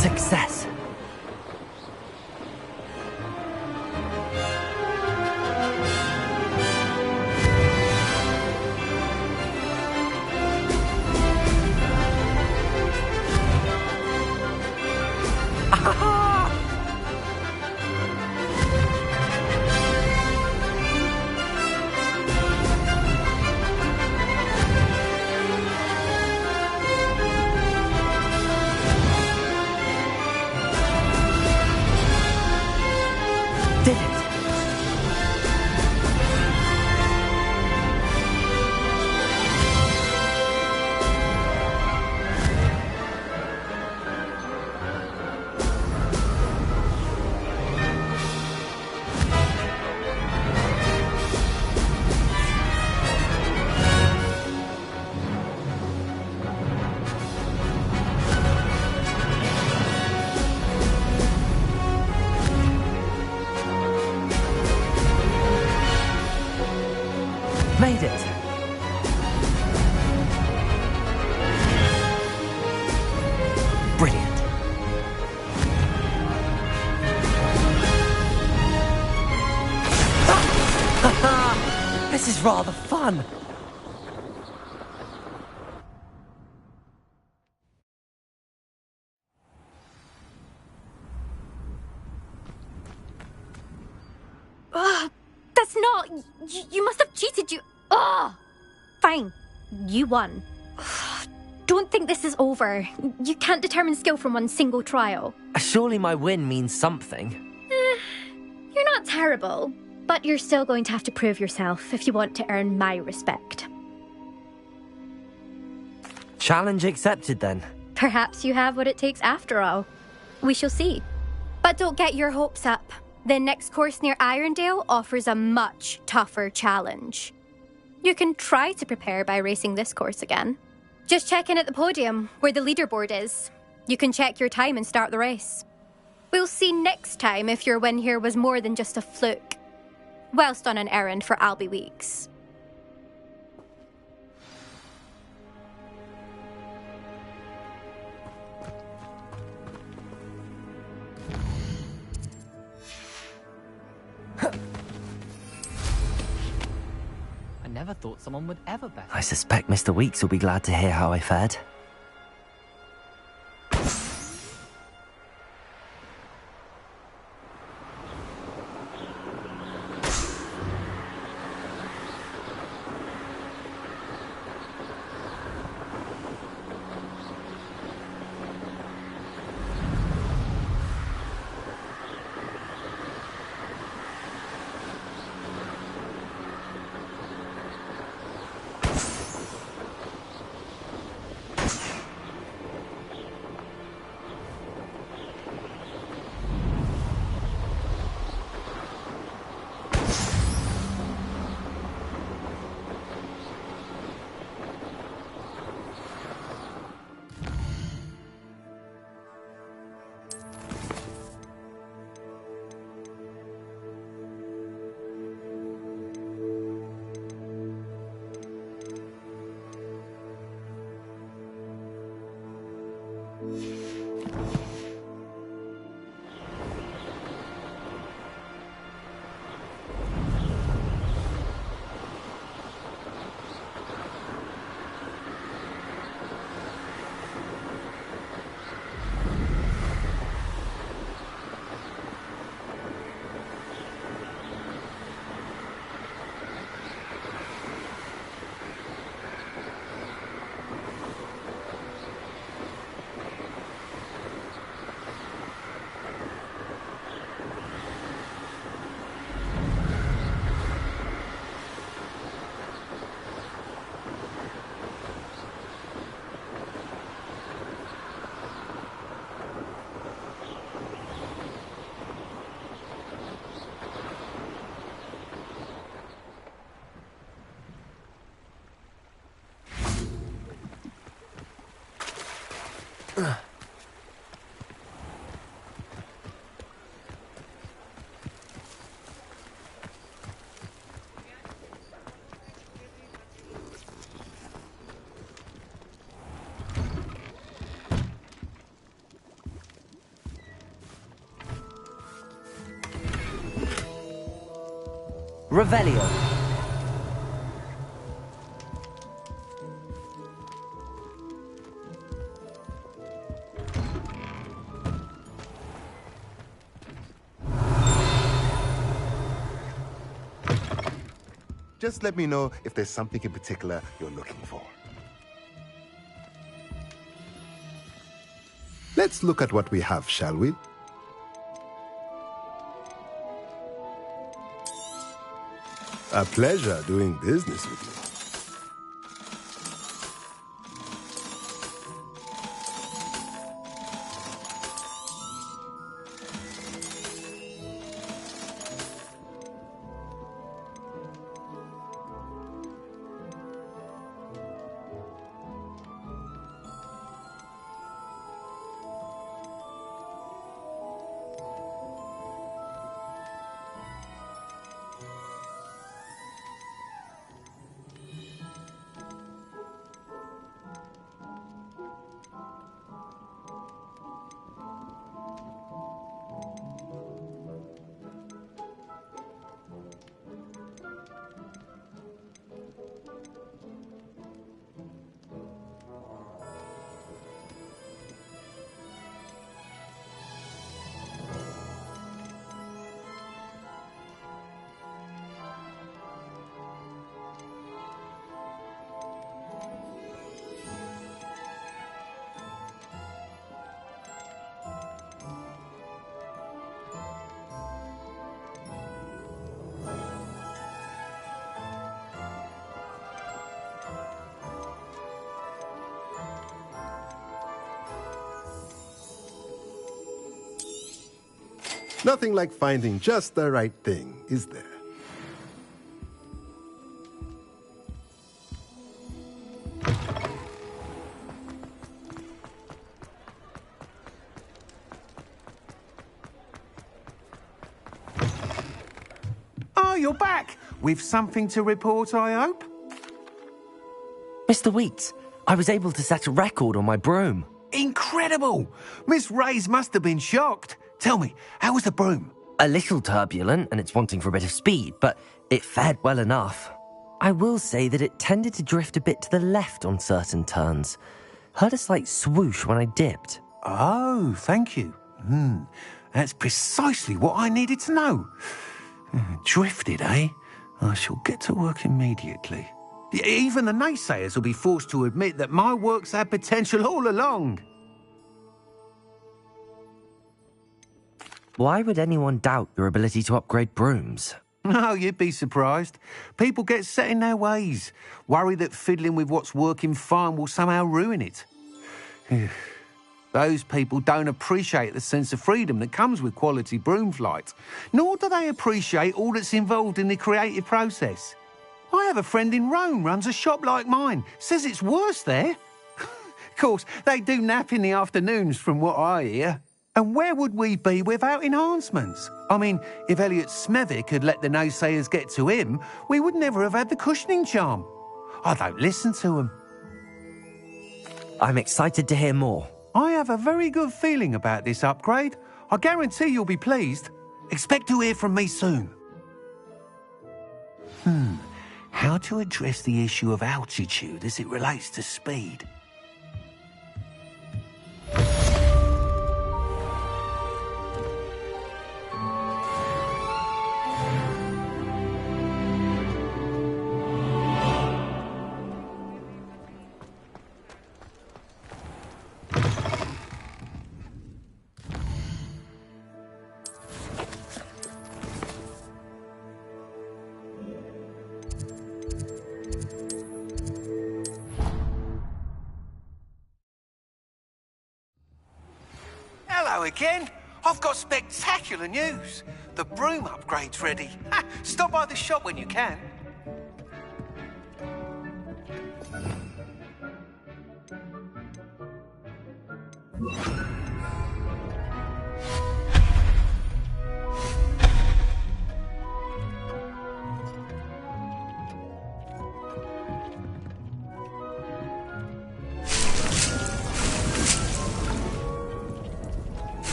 Success. Made it! Brilliant. This is rather fun. Ugh, that's not... You must have cheated, you... Ugh! Fine. You won. Ugh, don't think this is over. You can't determine skill from one single trial. Surely my win means something. You're not terrible, but you're still going to have to prove yourself if you want to earn my respect. Challenge accepted, then. Perhaps you have what it takes after all. We shall see. But don't get your hopes up. The next course near Irondale offers a much tougher challenge. You can try to prepare by racing this course again. Just check in at the podium, where the leaderboard is. You can check your time and start the race. We'll see next time if your win here was more than just a fluke. Whilst on an errand for Albie Weeks. I never thought someone would ever bet. I suspect Mr. Weeks will be glad to hear how I fared. Revelio. Just let me know if there's something in particular you're looking for. Let's look at what we have, shall we? A pleasure doing business with you. Nothing like finding just the right thing, is there? Oh, you're back! With something to report, I hope? Mr. Wheats, I was able to set a record on my broom. Incredible! Miss Reyes must have been shocked. Tell me, how was the broom? A little turbulent, and it's wanting for a bit of speed, but it fared well enough. I will say that it tended to drift a bit to the left on certain turns. Heard a slight swoosh when I dipped. Oh, thank you. That's precisely what I needed to know. Drifted, eh? I shall get to work immediately. Even the naysayers will be forced to admit that my work's had potential all along. Why would anyone doubt your ability to upgrade brooms? Oh, you'd be surprised. People get set in their ways, worry that fiddling with what's working fine will somehow ruin it. Those people don't appreciate the sense of freedom that comes with quality broom flight, nor do they appreciate all that's involved in the creative process. I have a friend in Rome runs a shop like mine, says it's worse there. Of course, they do nap in the afternoons from what I hear. And where would we be without enhancements? I mean, if Elliot Smethwick had let the naysayers get to him, we would never have had the cushioning charm. I don't listen to them. I'm excited to hear more. I have a very good feeling about this upgrade. I guarantee you'll be pleased. Expect to hear from me soon. How to address the issue of altitude as it relates to speed? Hello again. I've got spectacular news. The broom upgrade's ready. Stop by the shop when you can.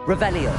Revelio.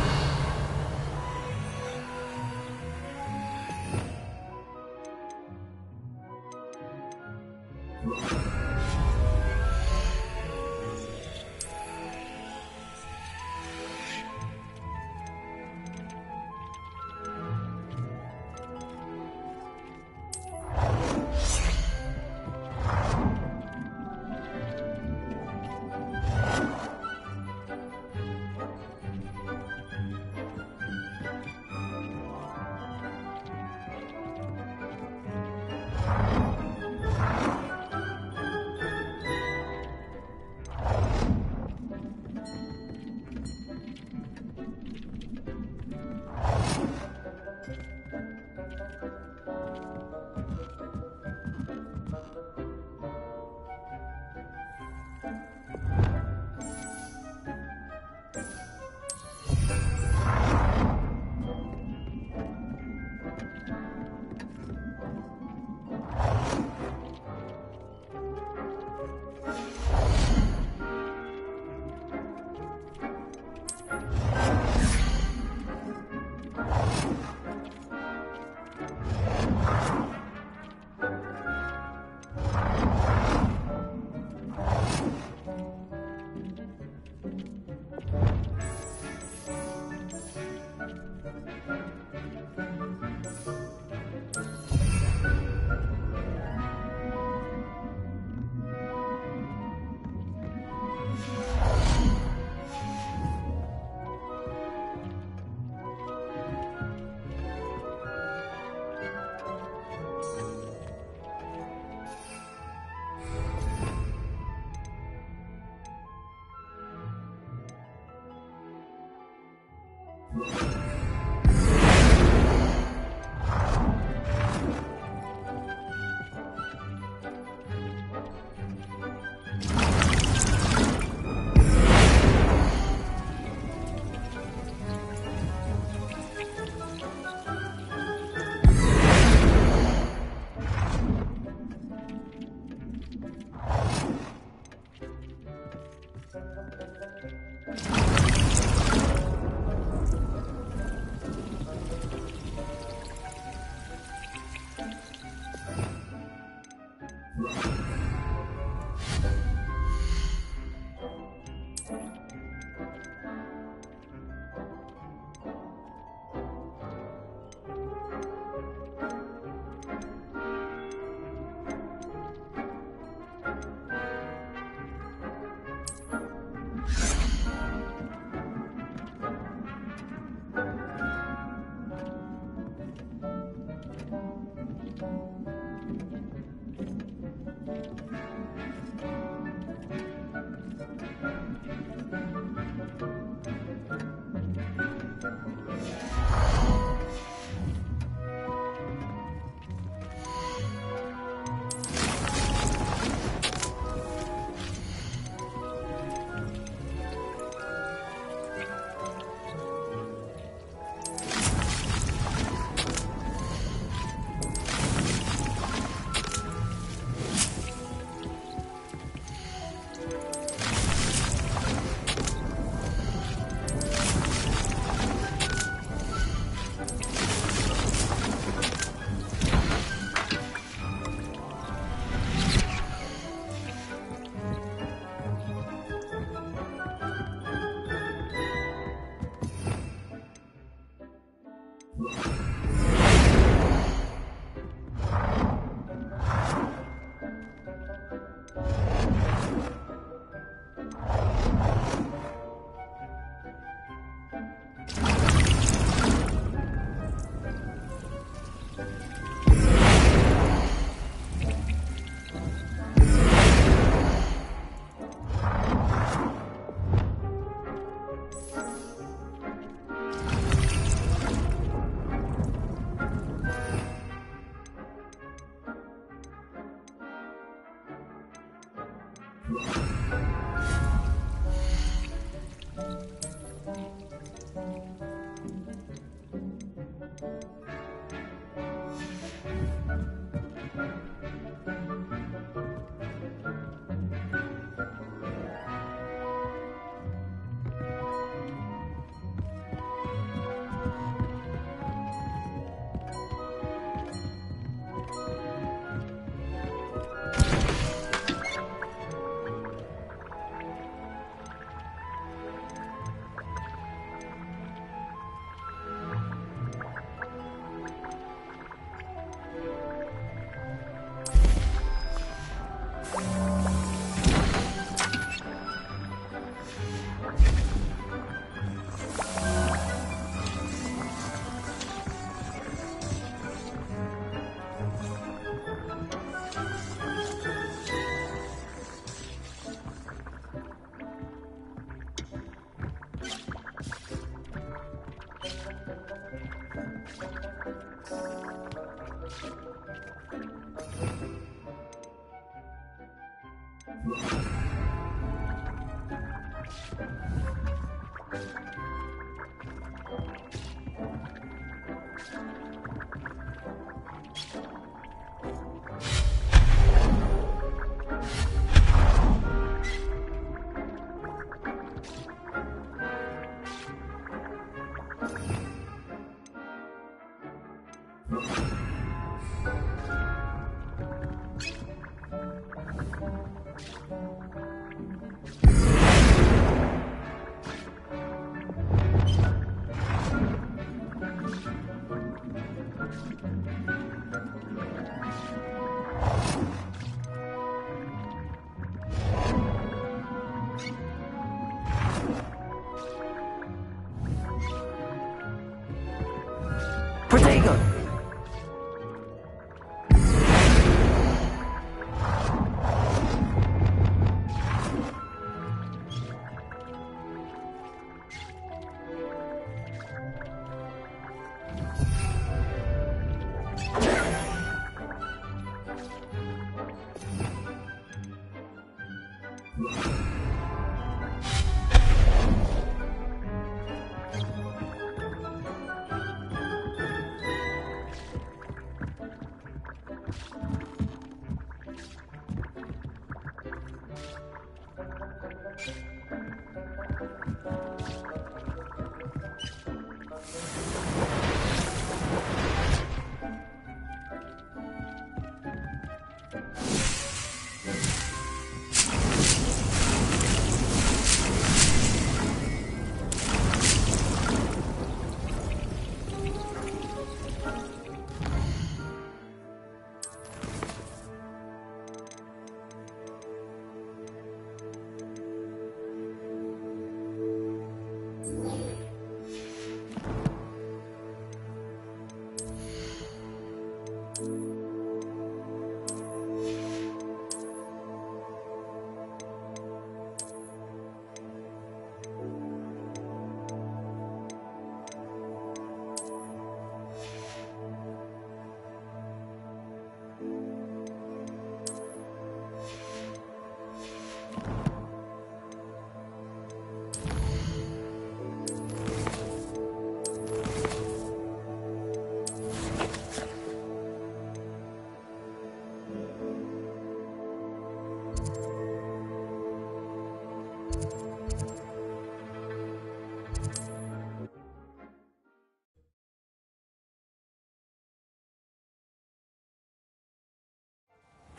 Protego!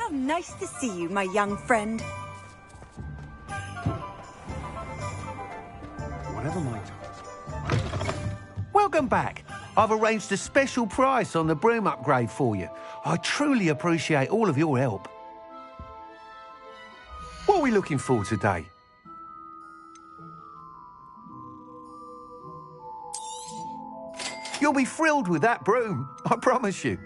How nice to see you, my young friend. Whatever my task. Welcome back. I've arranged a special price on the broom upgrade for you. I truly appreciate all of your help. What are we looking for today? You'll be thrilled with that broom, I promise you.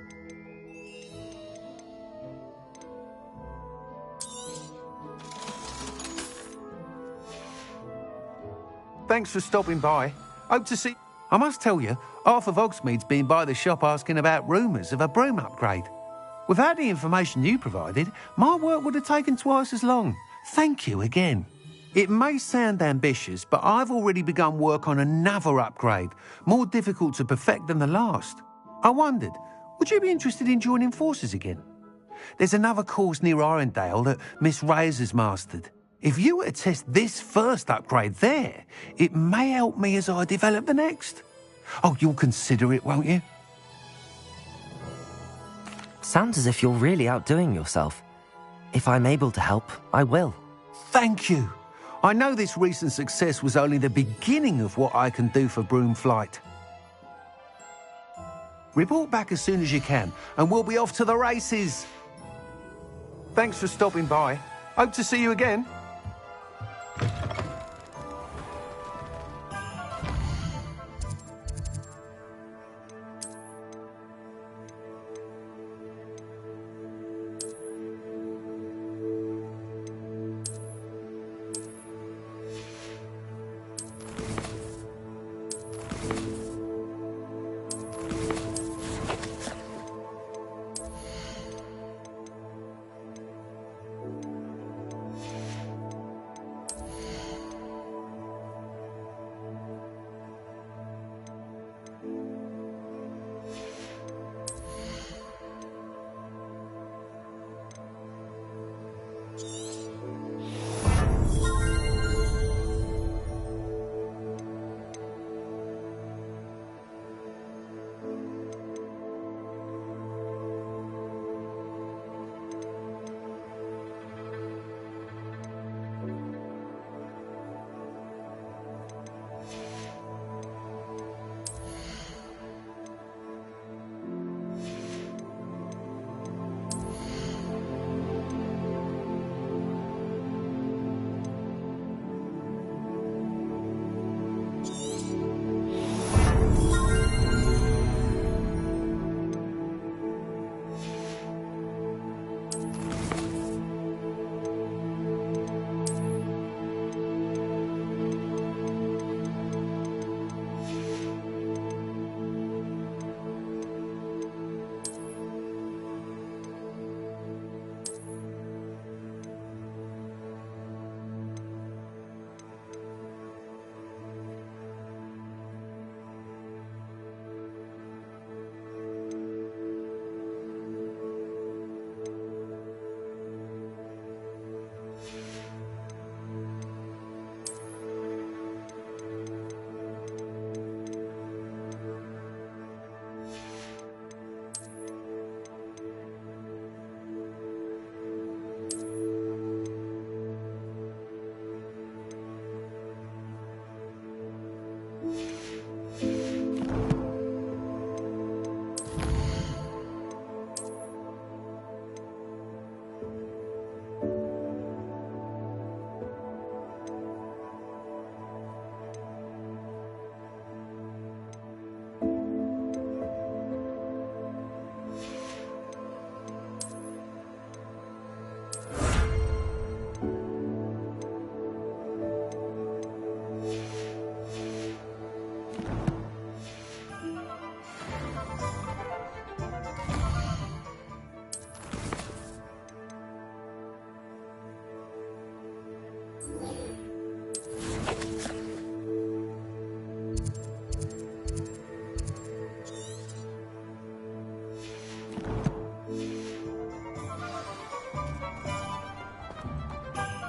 Thanks for stopping by. Hope to see... I must tell you, half of Hogsmeade's been by the shop asking about rumours of a broom upgrade. Without the information you provided, my work would have taken twice as long. Thank you again. It may sound ambitious, but I've already begun work on another upgrade, more difficult to perfect than the last. I wondered, would you be interested in joining forces again? There's another course near Arendelle that Miss Reyes has mastered. If you were to test this first upgrade there, it may help me as I develop the next. Oh, you'll consider it, won't you? Sounds as if you're really outdoing yourself. If I'm able to help, I will. Thank you. I know this recent success was only the beginning of what I can do for Broomflight. Report back as soon as you can, and we'll be off to the races. Thanks for stopping by. Hope to see you again.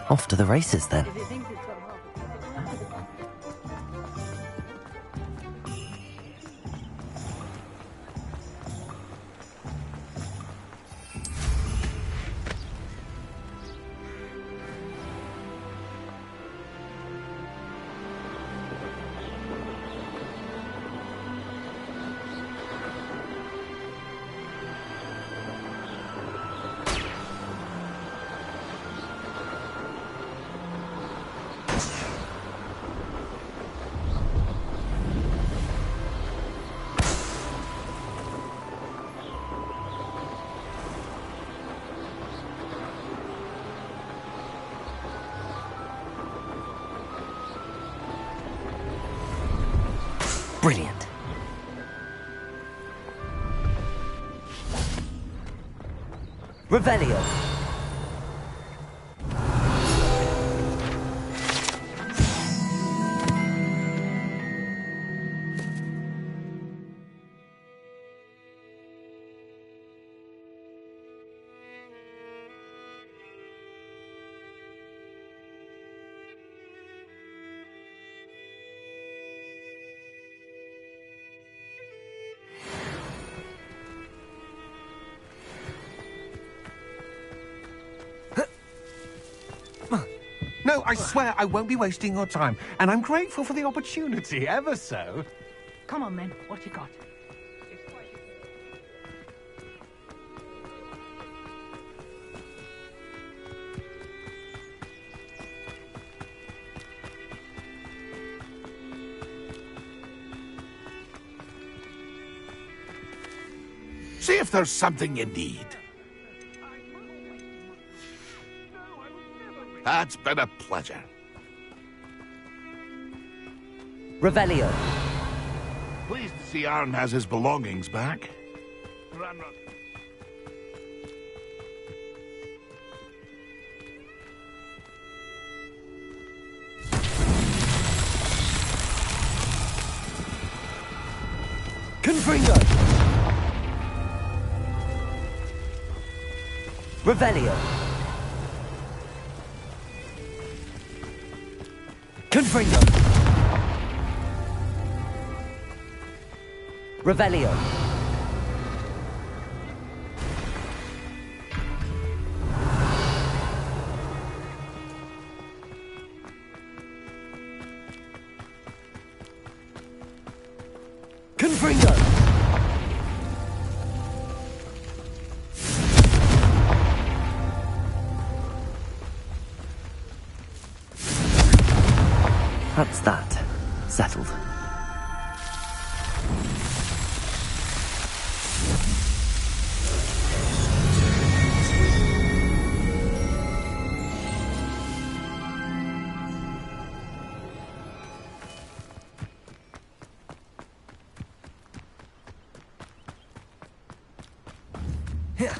Off to the races then. Brilliant. Revelio. No, I swear I won't be wasting your time, and I'm grateful for the opportunity, ever so. Come on, then. What you got? See if there's something you need. It's been a pleasure. Revelio. Pleased to see Aaron has his belongings back. Run. Confringo. Revelio. Confringo. Revelio. Confringo. That's that. Settled. Here.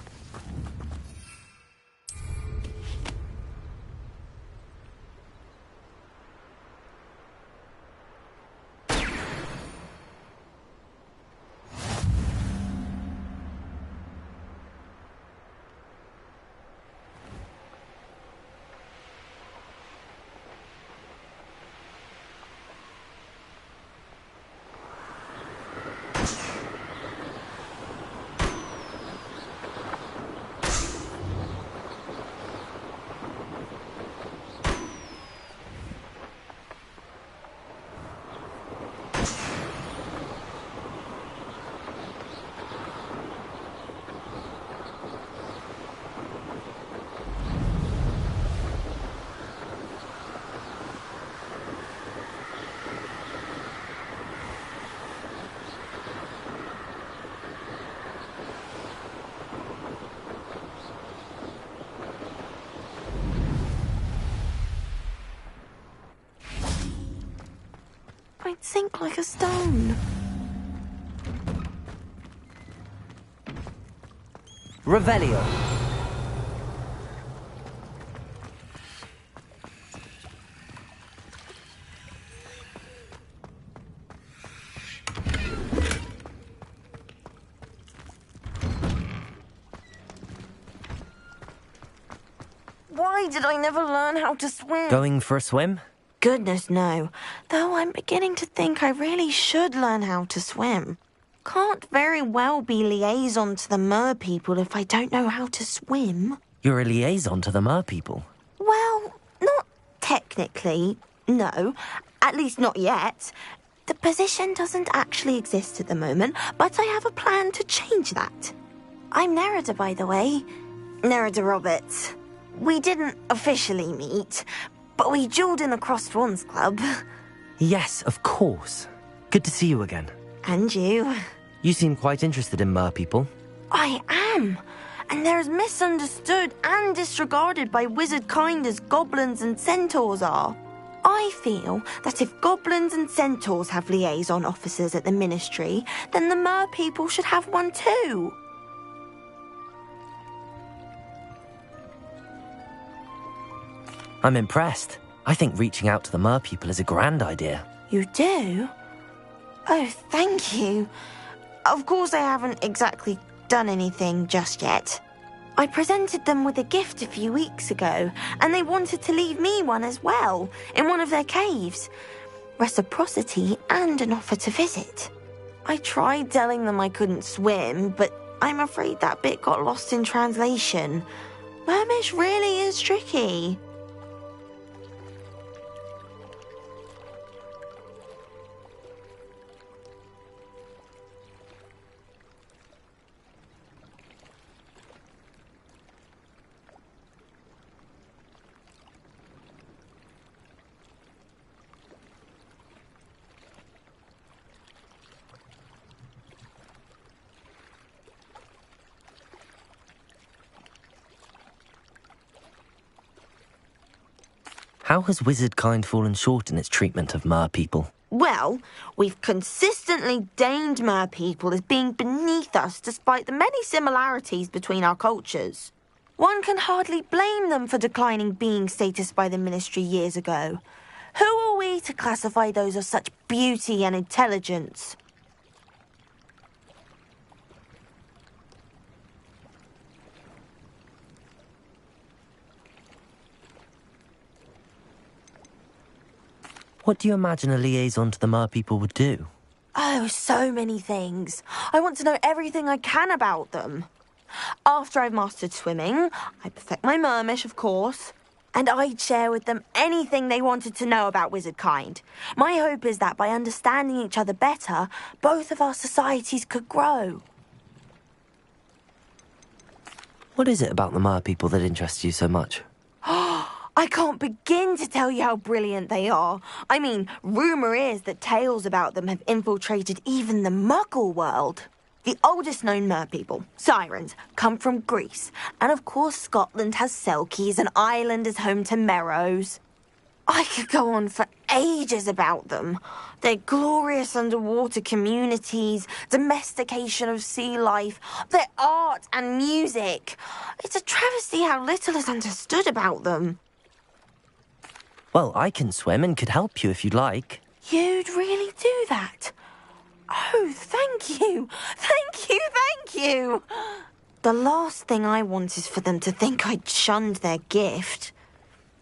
I'd sink like a stone. Revelio. Why Why did I never learn how to swim? Going for a swim? Goodness, no. Though I'm beginning to think I really should learn how to swim. Can't very well be liaison to the mer people if I don't know how to swim. You're a liaison to the mer people. Well, not technically, no. At least not yet. The position doesn't actually exist at the moment, but I have a plan to change that. I'm Nerida, by the way. Nerida Roberts. We didn't officially meet, but we duelled in the Cross Swans Club. Yes, of course. Good to see you again. And you. You seem quite interested in mer people. I am. And they're as misunderstood and disregarded by wizard kind as goblins and centaurs are. I feel that if goblins and centaurs have liaison officers at the Ministry, then the mer people should have one too. I'm impressed. I think reaching out to the mer people is a grand idea. You do? Oh, thank you. Of course I haven't exactly done anything just yet. I presented them with a gift a few weeks ago, and they wanted to leave me one as well, in one of their caves. Reciprocity and an offer to visit. I tried telling them I couldn't swim, but I'm afraid that bit got lost in translation. Mermish really is tricky. How has wizard kind fallen short in its treatment of mer people? Well, we've consistently deemed mer people as being beneath us despite the many similarities between our cultures. One can hardly blame them for declining being status by the Ministry years ago. Who are we to classify those of such beauty and intelligence? What do you imagine a liaison to the mer people would do? Oh, so many things. I want to know everything I can about them. After I've mastered swimming, I perfect my mermish, of course, and I'd share with them anything they wanted to know about wizard kind. My hope is that by understanding each other better, both of our societies could grow. What is it about the mer people that interests you so much? I can't begin to tell you how brilliant they are. I mean, rumour is that tales about them have infiltrated even the Muggle world. The oldest known mer people, sirens, come from Greece. And of course Scotland has Selkies and Ireland is home to Merrows. I could go on for ages about them. Their glorious underwater communities, domestication of sea life, their art and music. It's a travesty how little is understood about them. Well, I can swim and could help you if you'd like. You'd really do that? Oh, thank you. Thank you, thank you. The last thing I want is for them to think I'd shunned their gift.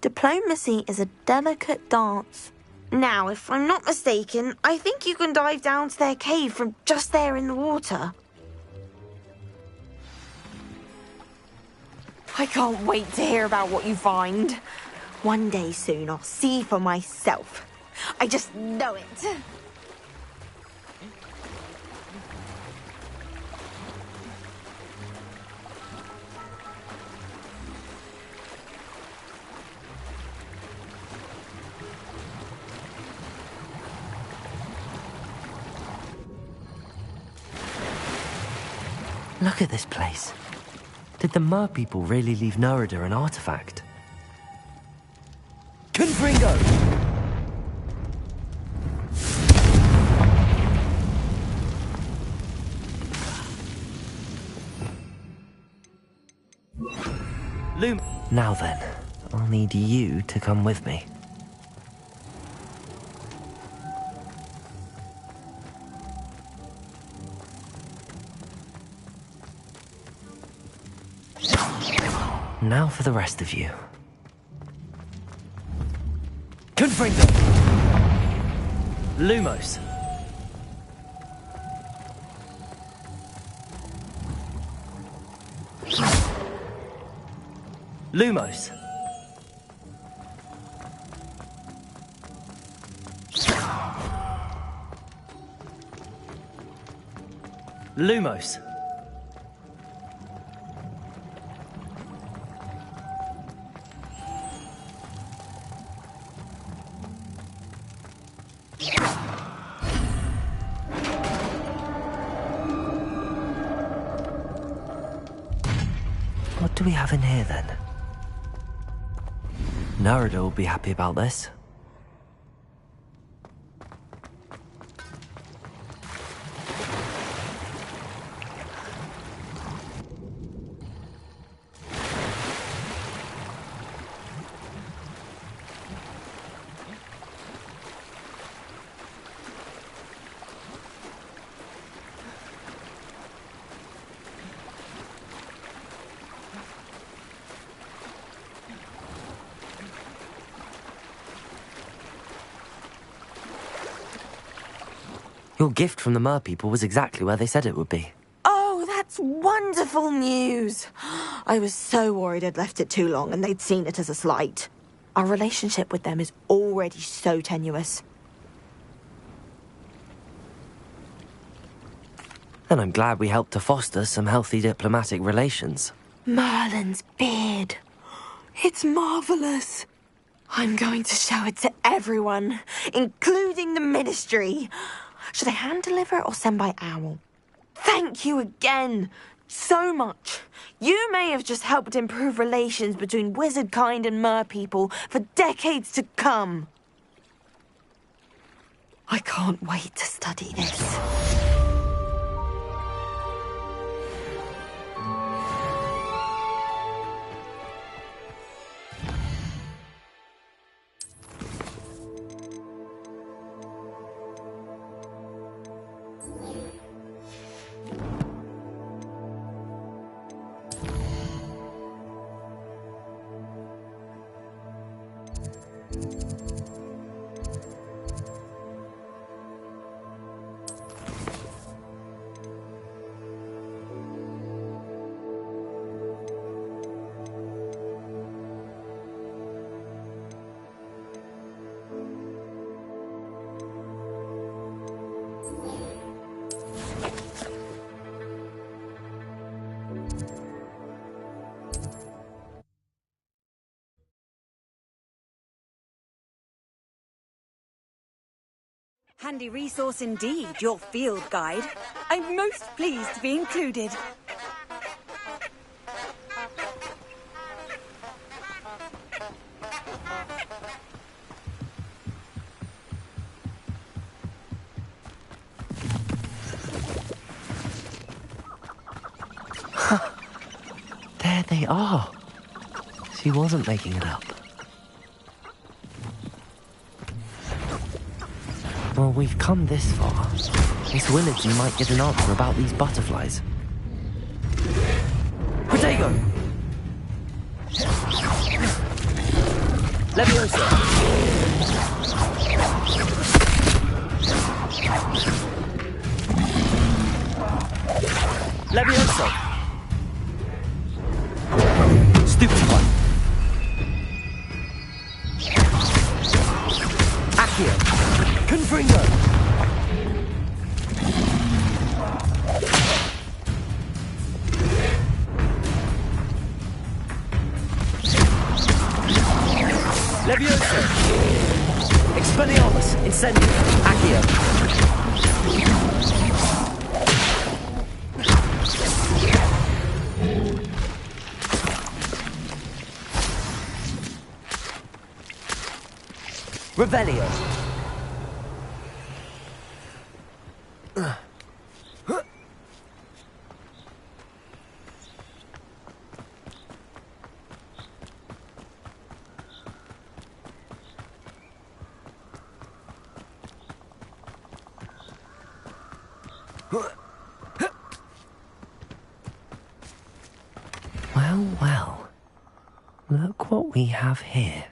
Diplomacy is a delicate dance. Now, if I'm not mistaken, I think you can dive down to their cave from just there in the water. I can't wait to hear about what you find. One day soon, I'll see for myself. I just know it. Look at this place. Did the mer people really leave Nerida an artifact? Confringo! Now then, I'll need you to come with me. Now for the rest of you. Confringo! Lumos! Lumos! Lumos! What do we have in here, then? Narada will be happy about this. Your gift from the Mer people was exactly where they said it would be. Oh, that's wonderful news. I was so worried I'd left it too long and they'd seen it as a slight. Our relationship with them is already so tenuous. And I'm glad we helped to foster some healthy diplomatic relations. Merlin's beard. It's marvellous. I'm going to show it to everyone, including the Ministry. Should I hand deliver it or send by owl? Thank you again. So much. You may have just helped improve relations between wizard kind and mer people for decades to come. I can't wait to study this. Handy resource indeed, your field guide. I'm most pleased to be included. There they are. She wasn't making it up. Well, we've come this far. Miss Willardsy might get an answer about these butterflies. Protego! Leviosa! Leviosa! Stupefy! Accio! Confringo! Levioso! Expelliarmus! Incendio! Accio! Revelio! Well, well. Look what we have here.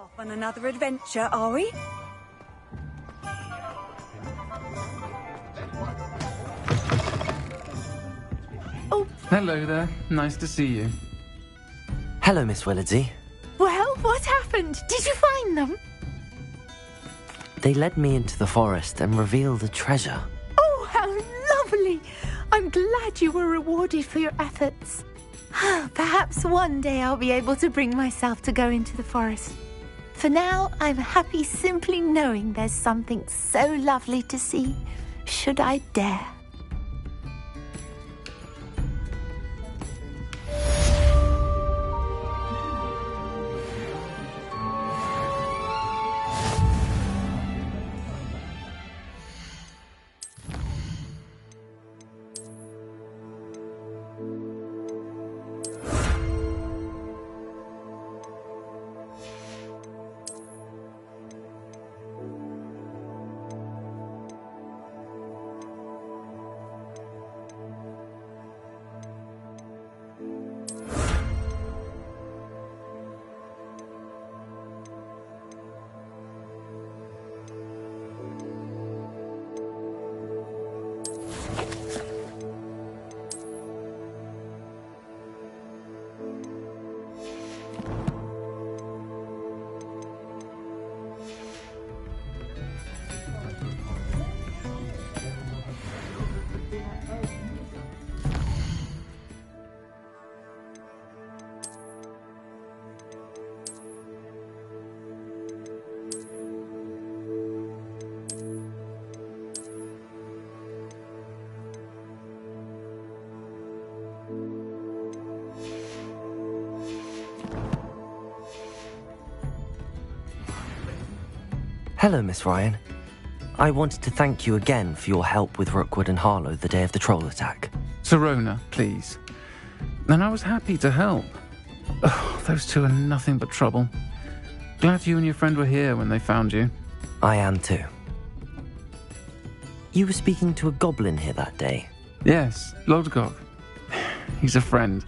Off on another adventure, are we? Oh. Hello there. Nice to see you. Hello, Miss Willardsey. Well, what happened? Did you find them? They led me into the forest and revealed a treasure. Oh, how lovely! I'm glad you were rewarded for your efforts. Perhaps one day I'll be able to bring myself to go into the forest. For now, I'm happy simply knowing there's something so lovely to see, should I dare. Hello, Miss Ryan. I wanted to thank you again for your help with Rookwood and Harlow the day of the troll attack. Sirona, please. And I was happy to help. Oh, those two are nothing but trouble. Glad you and your friend were here when they found you. I am too. You were speaking to a goblin here that day. Yes, Lodgok. He's a friend.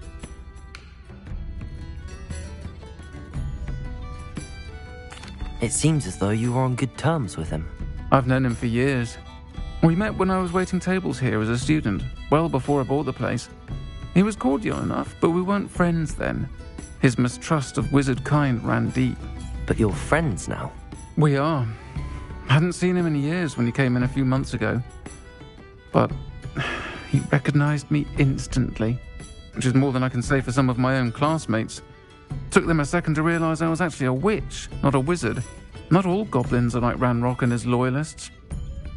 It seems as though you were on good terms with him. I've known him for years. We met when I was waiting tables here as a student, well before I bought the place. He was cordial enough, but we weren't friends then. His mistrust of wizard kind ran deep. But you're friends now? We are. Hadn't seen him in years when he came in a few months ago. But he recognized me instantly, which is more than I can say for some of my own classmates. Took them a second to realize I was actually a witch, not a wizard. Not all goblins are like Ranrock and his loyalists.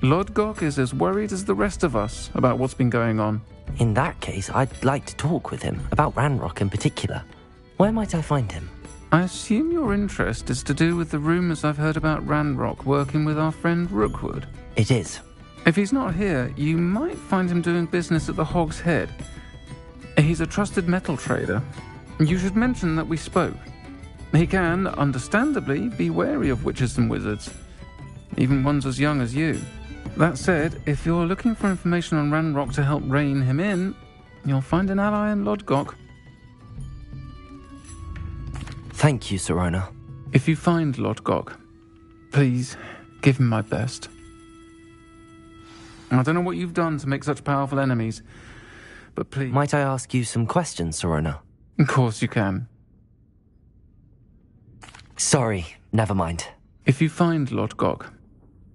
Lodgok is as worried as the rest of us about what's been going on. In that case, I'd like to talk with him, about Ranrock in particular. Where might I find him? I assume your interest is to do with the rumors I've heard about Ranrock working with our friend Rookwood. It is. If he's not here, you might find him doing business at the Hog's Head. He's a trusted metal trader. You should mention that we spoke. He can, understandably, be wary of witches and wizards, even ones as young as you. That said, if you're looking for information on Ranrock to help rein him in, you'll find an ally in Lodgok. Thank you, Sirona. If you find Lodgok, please give him my best. I don't know what you've done to make such powerful enemies, but please... Might I ask you some questions, Sirona? Of course you can. Sorry, never mind. If you find Lodgok,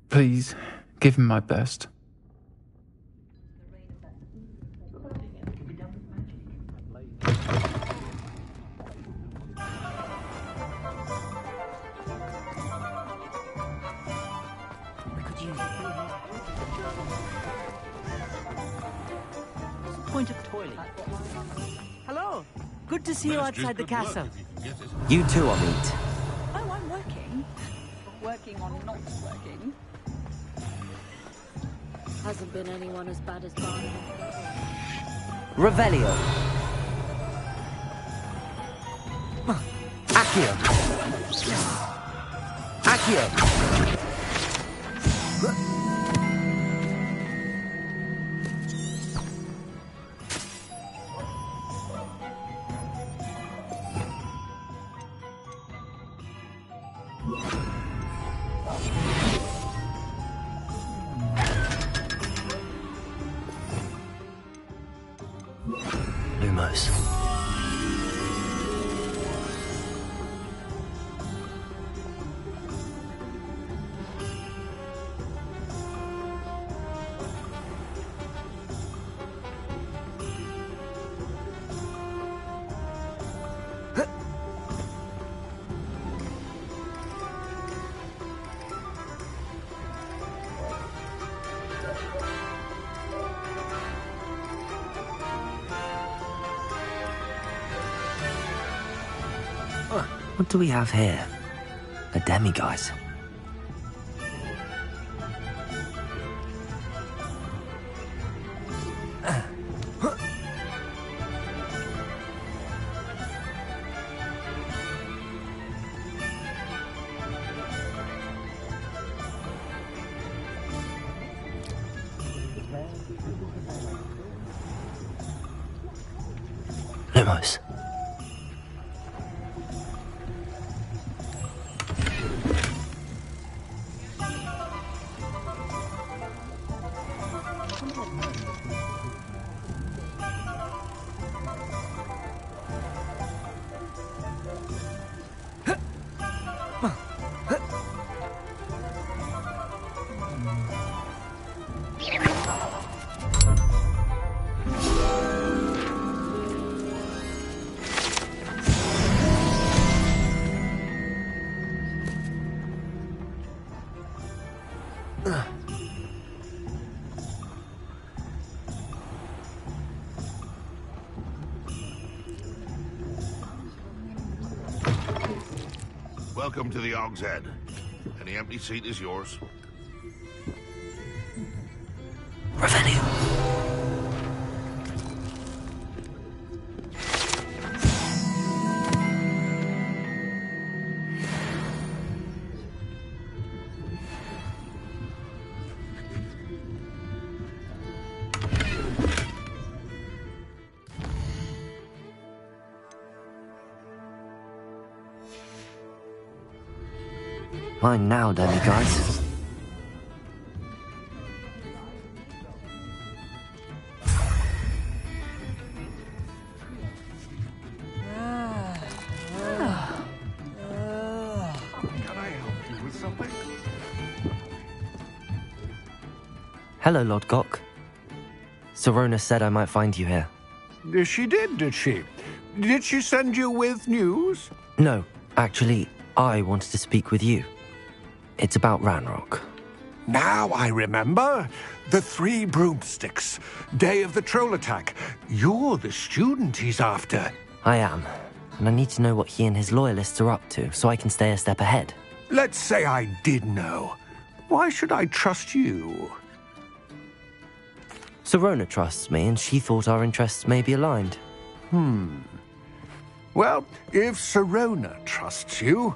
please give him my best. Point of toilet. Hello. Good to see you outside the castle. You too, Amit. Oh, I'm working. Working on not working. Hasn't been anyone as bad as Barney. Revelio. Accio. Accio. Lumos. What do we have here? A demiguise. Lumos. Welcome to the Og's Head. Any empty seat is yours. Revenue. Mine now, demiguise. Can I help you with something? Hello, Lodgok. Serona said I might find you here. She did she? Did she send you with news? No, actually, I wanted to speak with you. It's about Ranrock. Now I remember. The 3 broomsticks. Day of the troll attack. You're the student he's after. I am, and I need to know what he and his loyalists are up to so I can stay a step ahead. Let's say I did know. Why should I trust you? Serona trusts me, and she thought our interests may be aligned. Well, if Serona trusts you,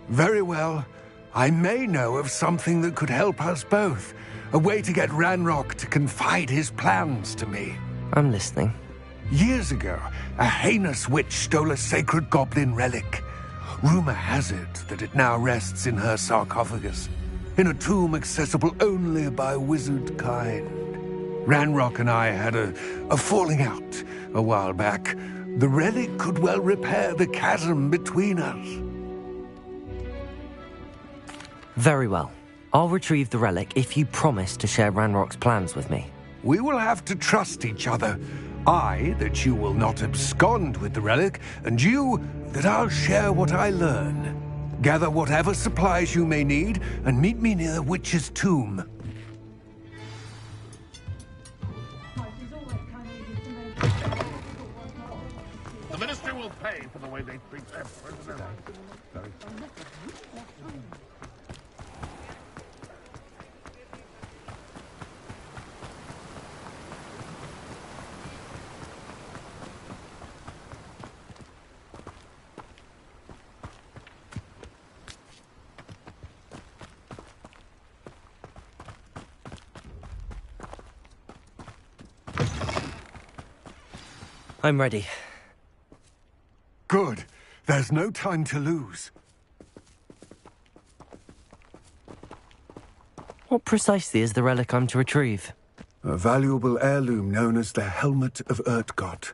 very well. I may know of something that could help us both. A way to get Ranrock to confide his plans to me. I'm listening. Years ago, a heinous witch stole a sacred goblin relic. Rumor has it that it now rests in her sarcophagus, in a tomb accessible only by wizard kind. Ranrock and I had a falling out a while back. The relic could well repair the chasm between us. Very well. I'll retrieve the relic if you promise to share Ranrock's plans with me. We will have to trust each other. I, that you will not abscond with the relic, and you, that I'll share what I learn. Gather whatever supplies you may need, and meet me near the witch's tomb. The Ministry will pay for the way they treat their prisoners. I'm ready. Good. There's no time to lose. What precisely is the relic I'm to retrieve? A valuable heirloom known as the Helmet of Urtgott.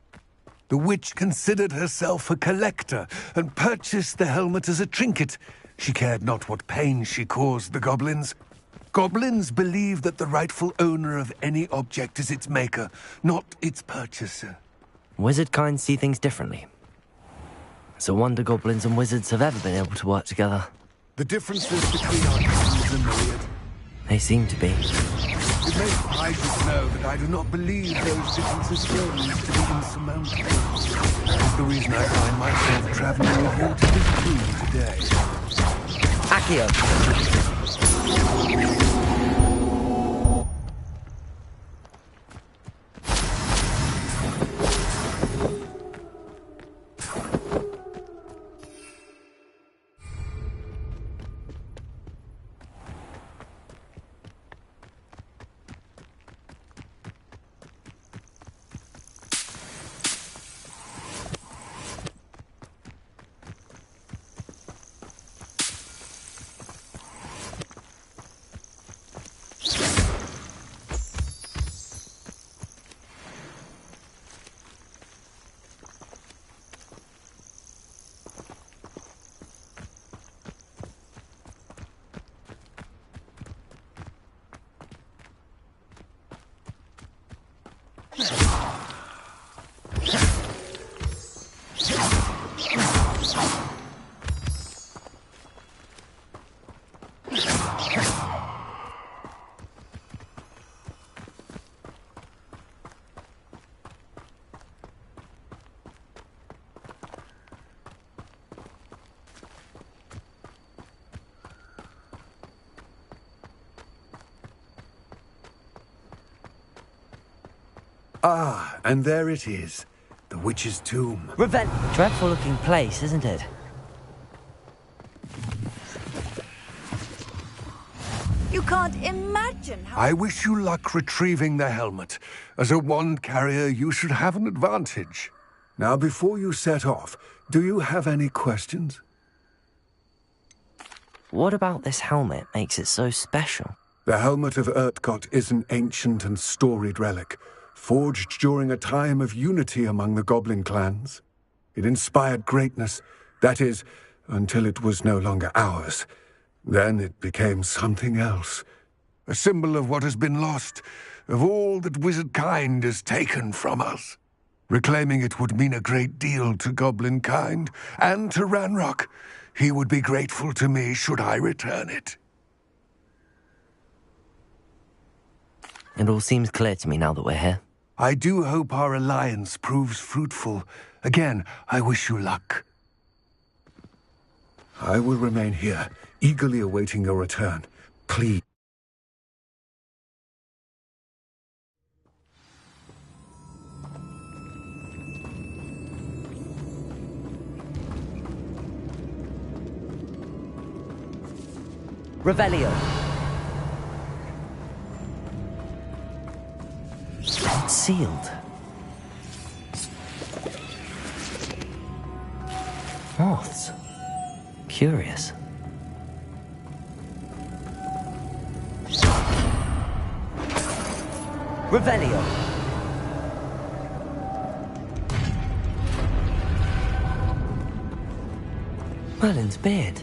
The witch considered herself a collector and purchased the helmet as a trinket. She cared not what pain she caused the goblins. Goblins believe that the rightful owner of any object is its maker, not its purchaser. Wizard kind see things differently. It's a wonder goblins and wizards have ever been able to work together. The differences between our kinds are myriad. They seem to be. It may surprise you to know that I do not believe those differences will need to be insurmountable. That is the reason I find myself traveling with you to this tomb today. Accio! Ah, and there it is. The witch's tomb. Dreadful looking place, isn't it? You can't imagine how... I wish you luck retrieving the helmet. As a wand carrier, you should have an advantage. Now, before you set off, do you have any questions? What about this helmet makes it so special? The helmet of Urtkot is an ancient and storied relic, forged during a time of unity among the goblin clans. It inspired greatness, that is, until it was no longer ours. Then it became something else. A symbol of what has been lost, of all that wizard kind has taken from us. Reclaiming it would mean a great deal to goblin kind, and to Ranrock. He would be grateful to me should I return it. It all seems clear to me now that we're here. I do hope our alliance proves fruitful. Again, I wish you luck. I will remain here, eagerly awaiting your return. Please. Revelio. It's sealed. Moths. Curious. Revelio. Merlin's beard.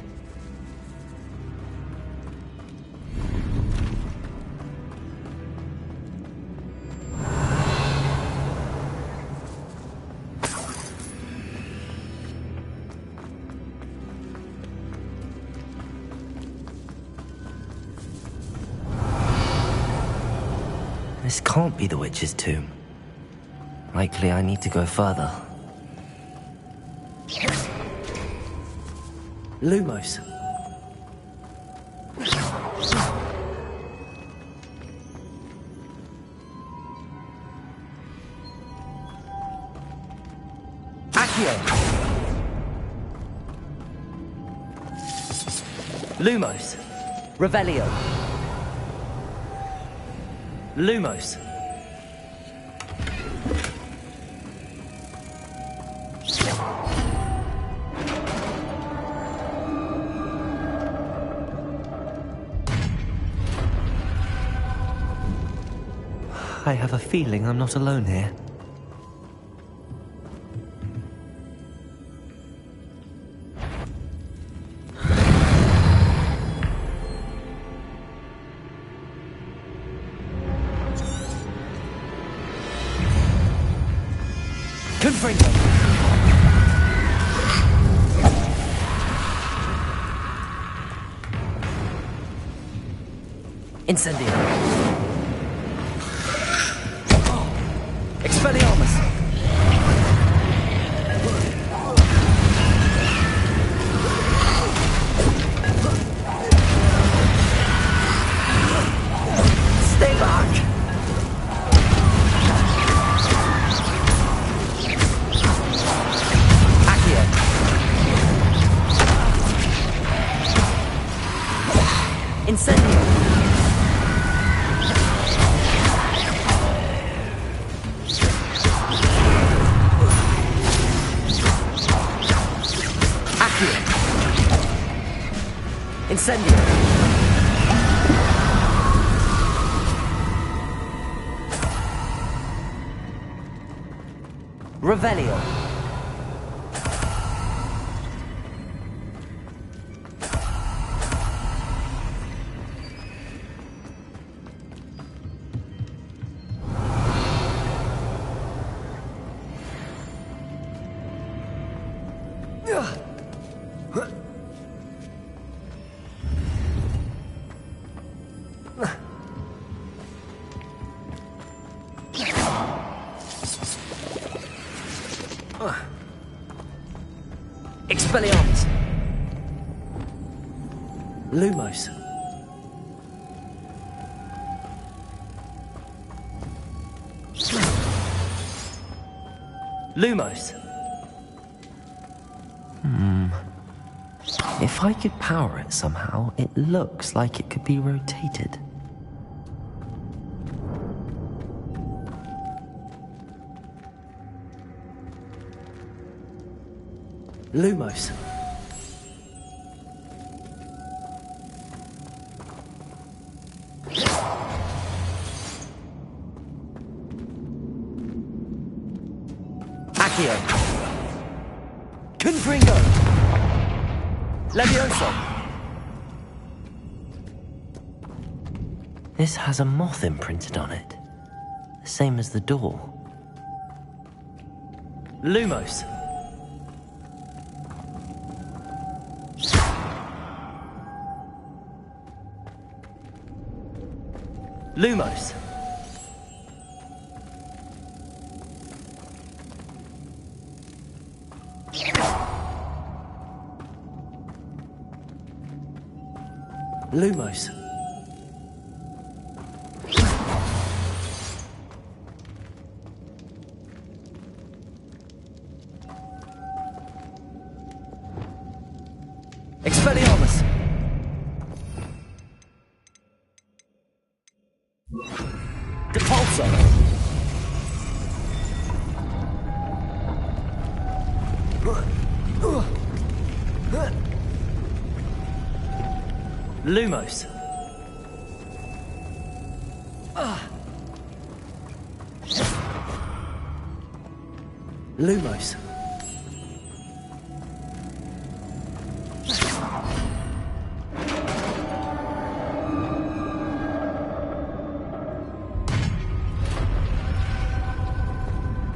This can't be the witch's tomb. Likely I need to go further. Lumos. Accio. Lumos. Revelio. Lumos. I have a feeling I'm not alone here. Confringo! Incendio! Expelliarmus! Stay back! Accio! Incendio! Incendio! Revelio! Expelliarmus! Lumos! Lumos! If I could power it somehow, it looks like it could be rotated. Lumos. Accio. Confringo. Levioso. This has a moth imprinted on it. The same as the door. Lumos. Lumos. Lumos. Expelliarmus. Depulso. Lumos. Lumos.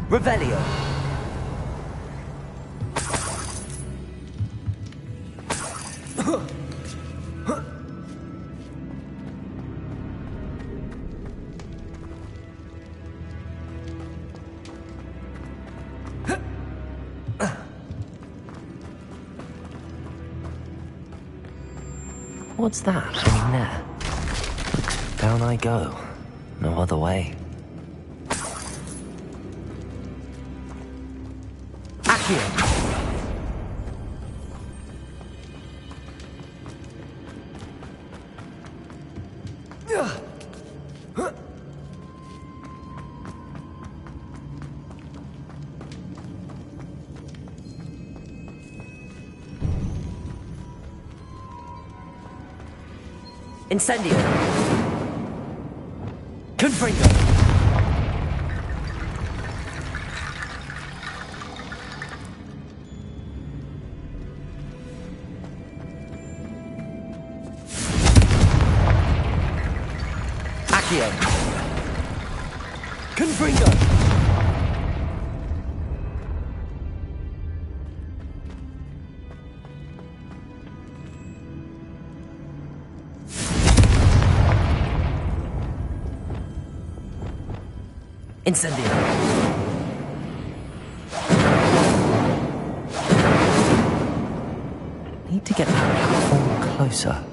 Revelio. What's that hanging there? Looks down I go. No other way. Accio. Incendio. Confringo. Accio. Confringo. Incendio. Need to get that platform closer.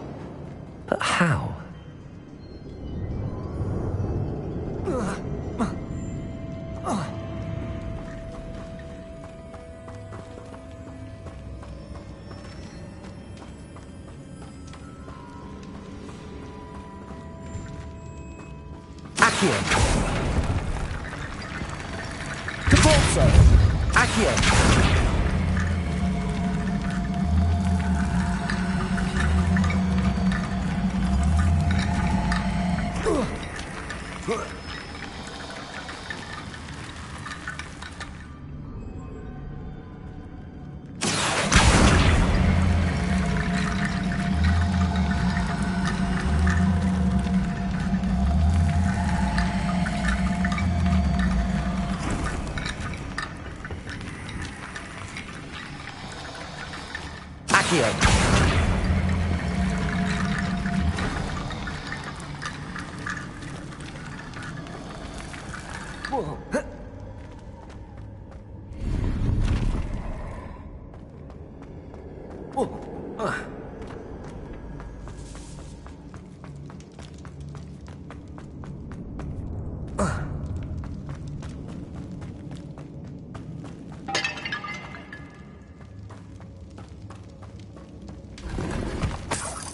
But how? Accio. Capolso. Accio.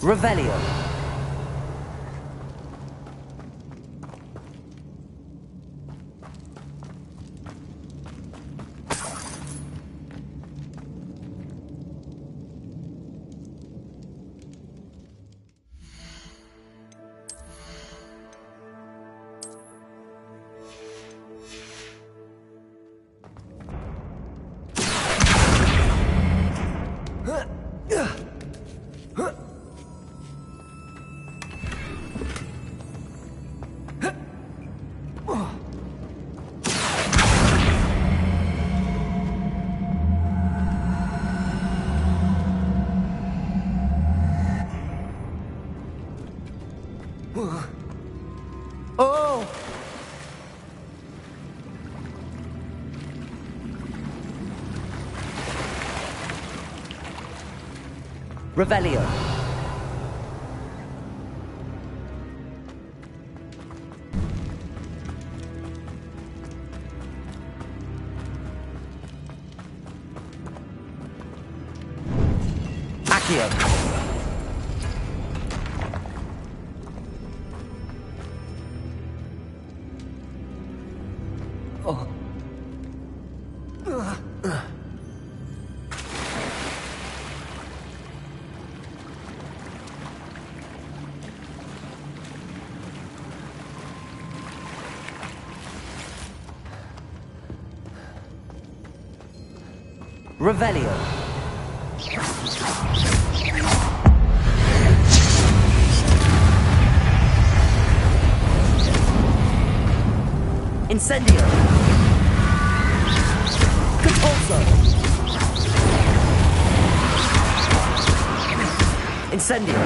Revelio. Oh! Revelio. Accio. Oh. Revelio. Incendio. Capolso. Incendio.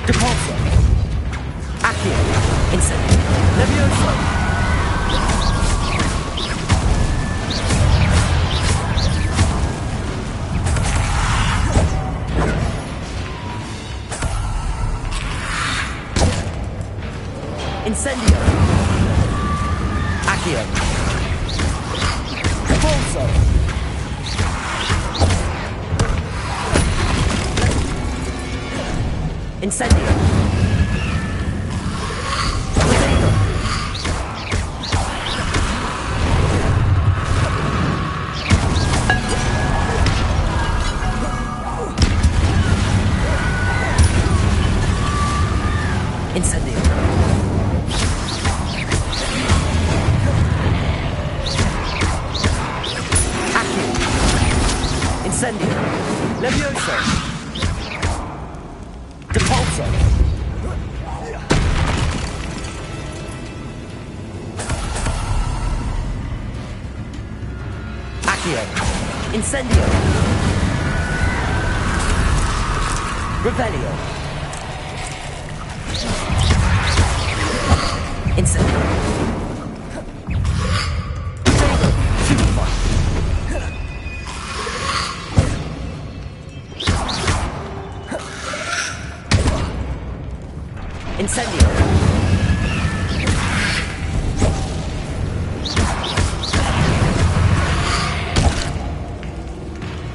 Capolso. Accio. Incendio. Levioso. Incendio. Accio. Capolso. Incendio. Incendio. Accio. Incendio. Levioso. Capolso. Accio. Incendio. Revelio. Incendio. Incendio.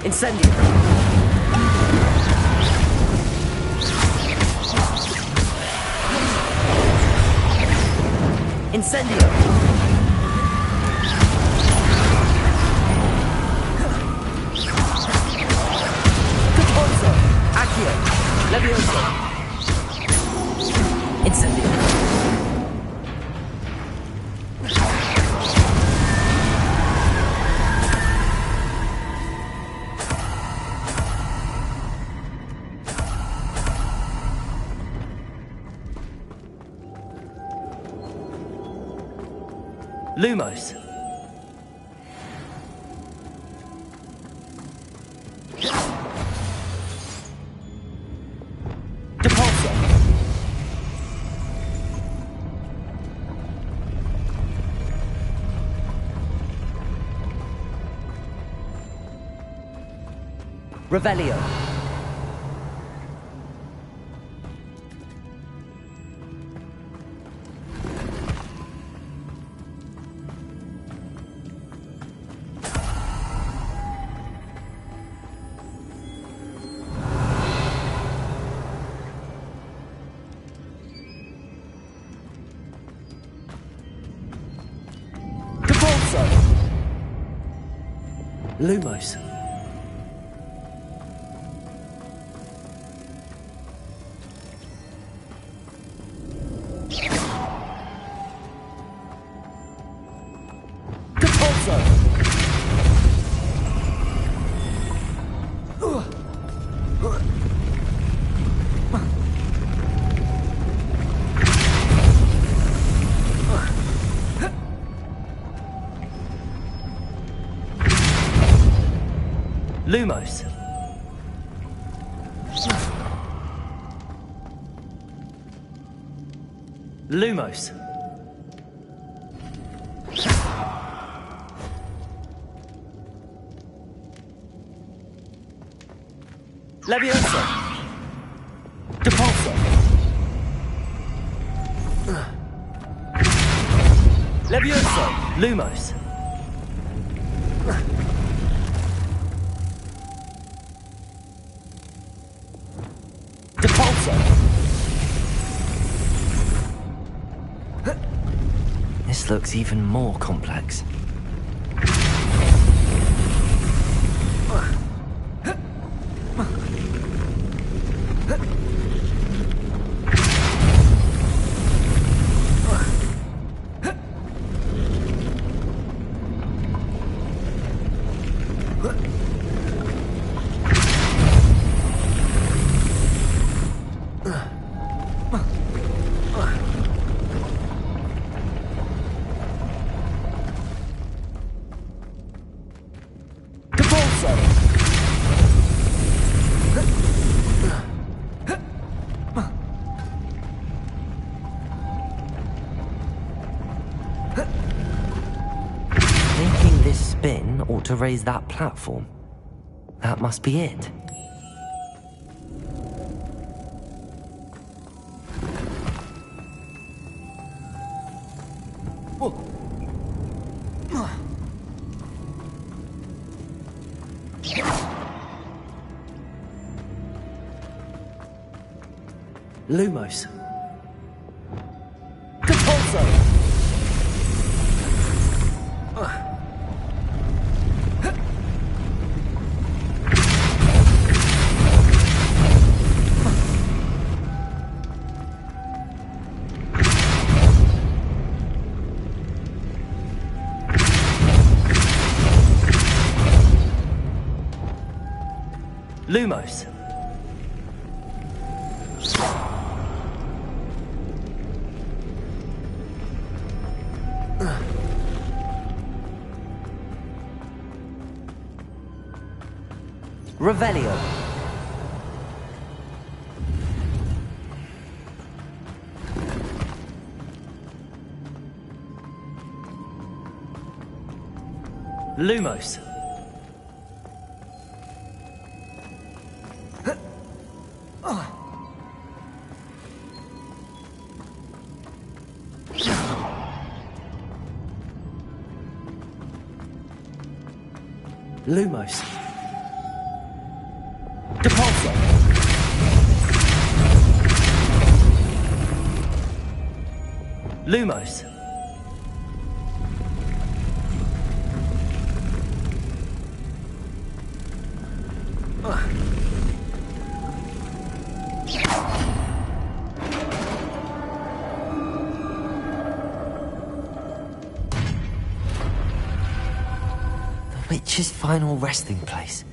Incendio. Incendio. Caponzo. Accio. Levioso. Incendio. Lumos. Depulso. Revelio. Lumos. Depulso. Lumos. Lumos. Levioso. Depulso. Levioso. Lumos. This looks even more complex. Making this spin ought to raise that platform. That must be it. Lumos. Depulso. Lumos. Revelio. Lumos. Lumos. Depulso. Lumos. Witch's final resting place.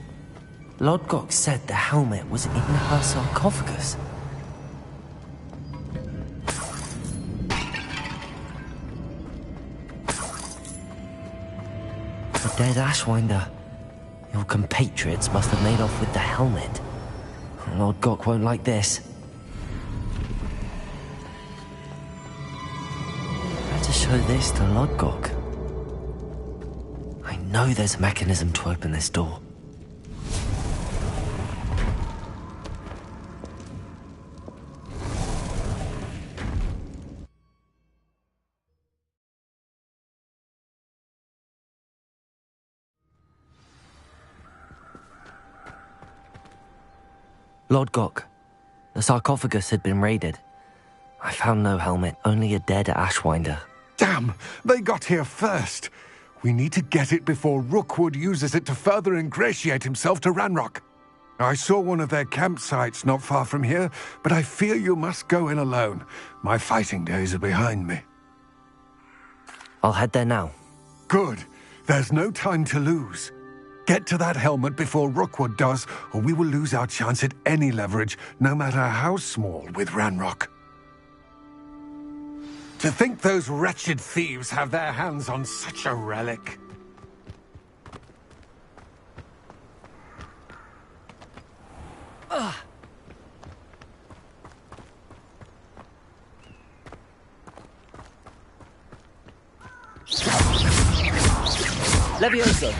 Lodgok said the helmet was in her sarcophagus. The dead Ashwinder. Your compatriots must have made off with the helmet. Lodgok won't like this. Better show this to Lodgok. I know there's a mechanism to open this door. Lodgok, the sarcophagus had been raided. I found no helmet, only a dead Ashwinder. Damn! They got here first! We need to get it before Rookwood uses it to further ingratiate himself to Ranrock. I saw one of their campsites not far from here, but I fear you must go in alone. My fighting days are behind me. I'll head there now. Good. There's no time to lose. Get to that helmet before Rookwood does, or we will lose our chance at any leverage, no matter how small, with Ranrock. To think those wretched thieves have their hands on such a relic. Levioso.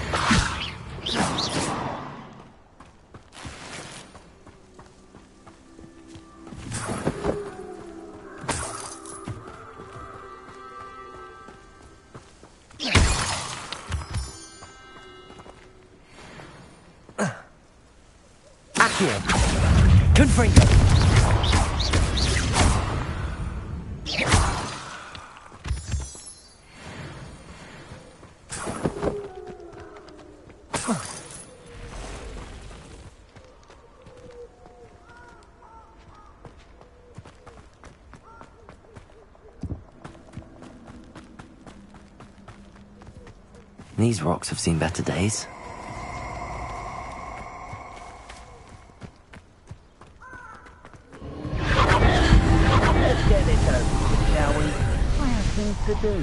Accio. Confringo. These rocks have seen better days. Let's get this over, shall we? I have things to do.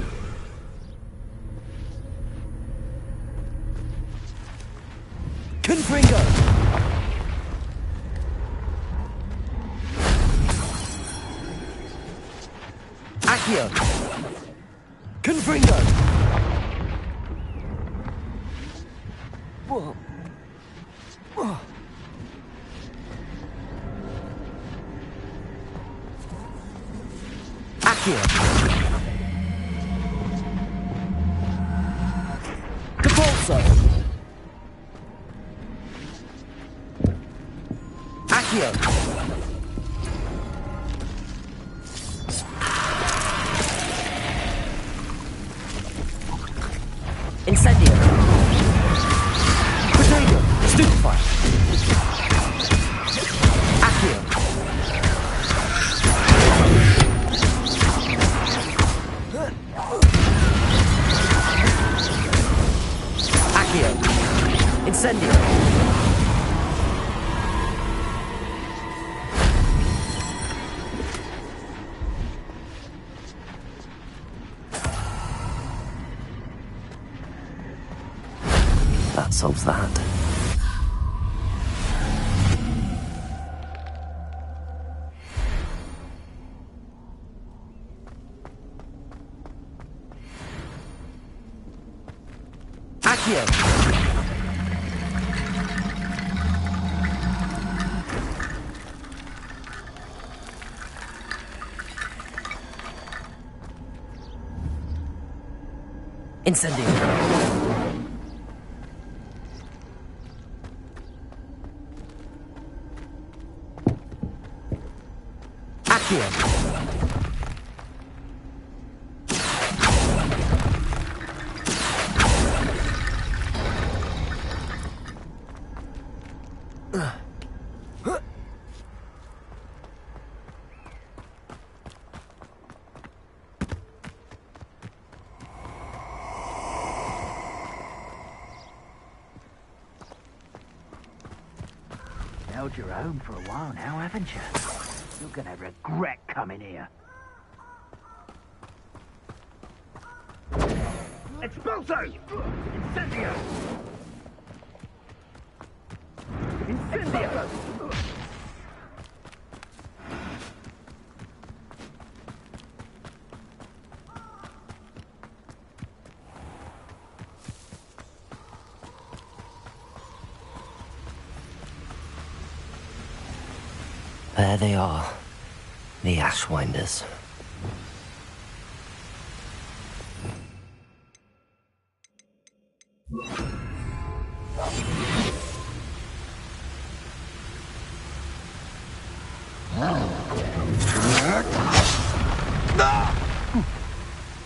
Confringo! Accio! Confringo! Whoa. Whoa. Accio! Depulso! Accio! Incendio! Potato! Stupefy! Accio! Accio! Incendio! That solves that. Accio! Incendio! Accio! Held your own for a while now, haven't you? You're gonna regret coming here. Expulso! Incendio! Incendio! There they are, the Ashwinders.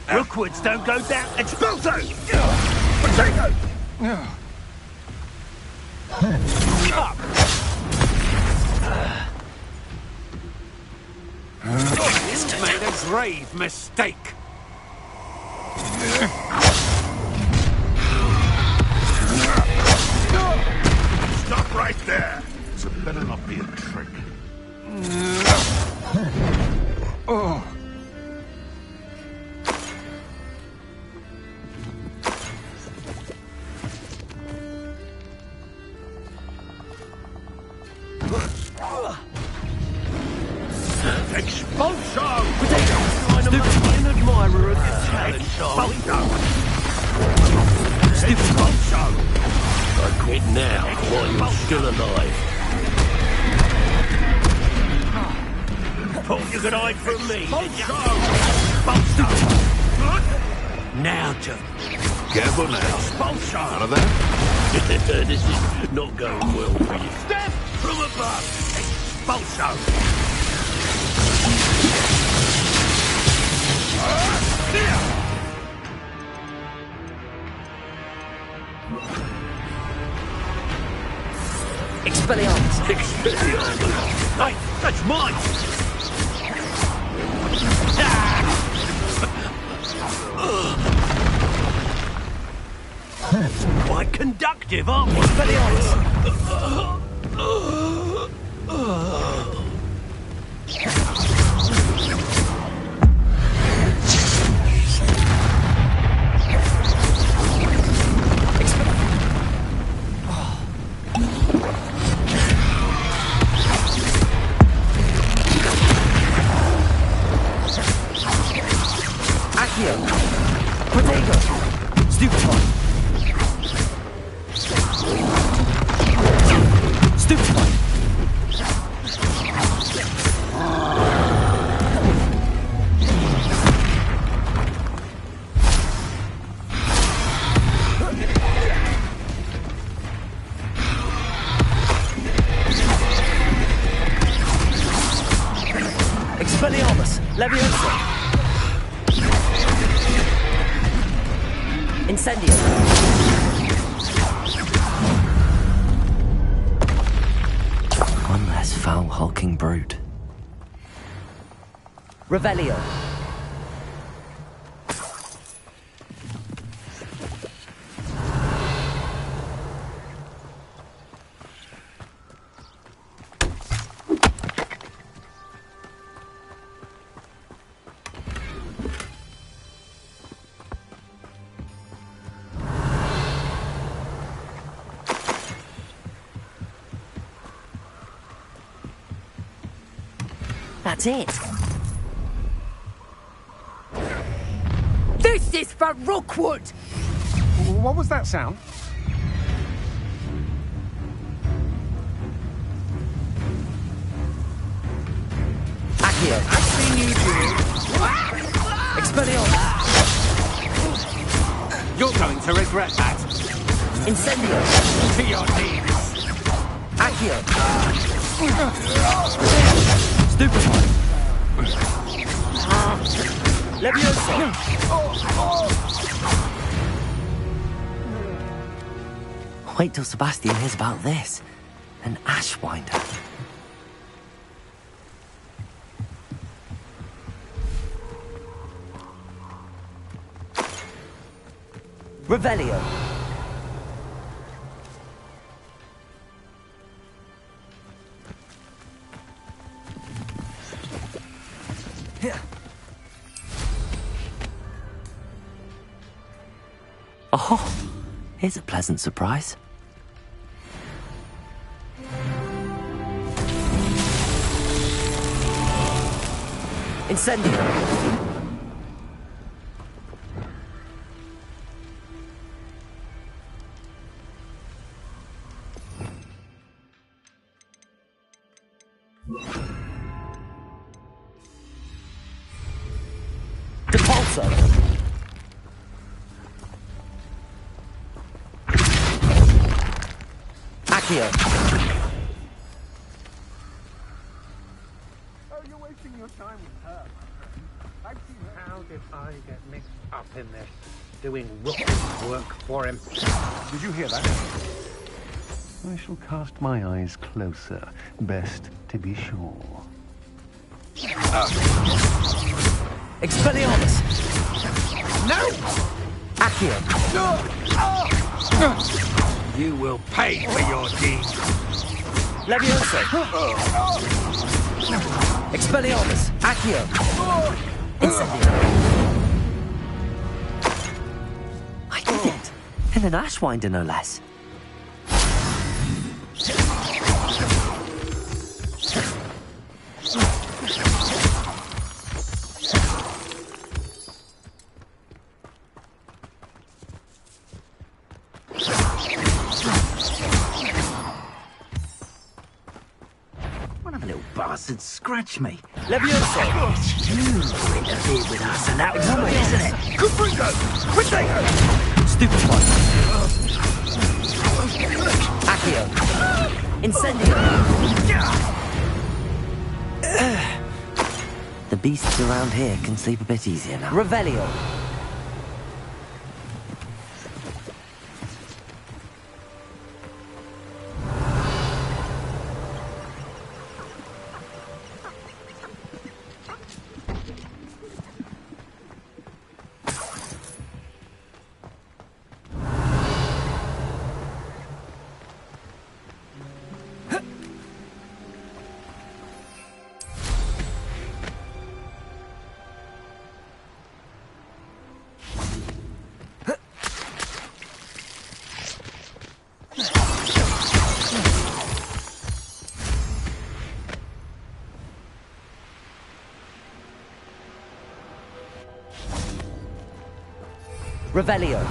Rookwoods don't go down. Expulso! Potato! Up! He's made a grave mistake. Stop right there. This better not be a trick. Oh. Expulso! Trying to make me an admirer of your talent, Charlie. Expulso! I quit now, while you're still alive. Thought you could hide from me, did you? Expulso! Now, Joe. Careful now. Expulso! Out of there. This is not going well for you. Step from above! Expulso! Expelliarmus! Expelliarmus! Hey, that's mine! Quite conductive, aren't we? Expelliarmus! Accio! Potato! Stupefy! Stupefy! Expelliarmus! Leviosa! Incendio! One less foul hulking brute. Revelio! That's it. This is for Rookwood! what was that sound? Accio. I've seen you do it. Expelliarmus. You're going to regret that. Incendio. To your knees. Accio. Stupefy. Levioso. Wait till Sebastian hears about this. An Ashwinder. Revelio. Oh, here's a pleasant surprise. Incendio. Depulso. Accio. Oh, you're wasting your time with her. I've seen her. How did I get mixed up in this? Doing rough work for him. Did you hear that? I shall cast my eyes closer. Best to be sure. Expelliarmus. No! Accio. You will pay for your deeds. Levioso. Expelliarmus. Accio. Incendio. I did it. In an Ashwinder, no less. Bastard scratch me. Levioso. You interfered with us, and that was the way, isn't it? Confringo! Quickly! Stupefy. Accio. Incendio. The beasts around here can sleep a bit easier now. Revelio. Revelio.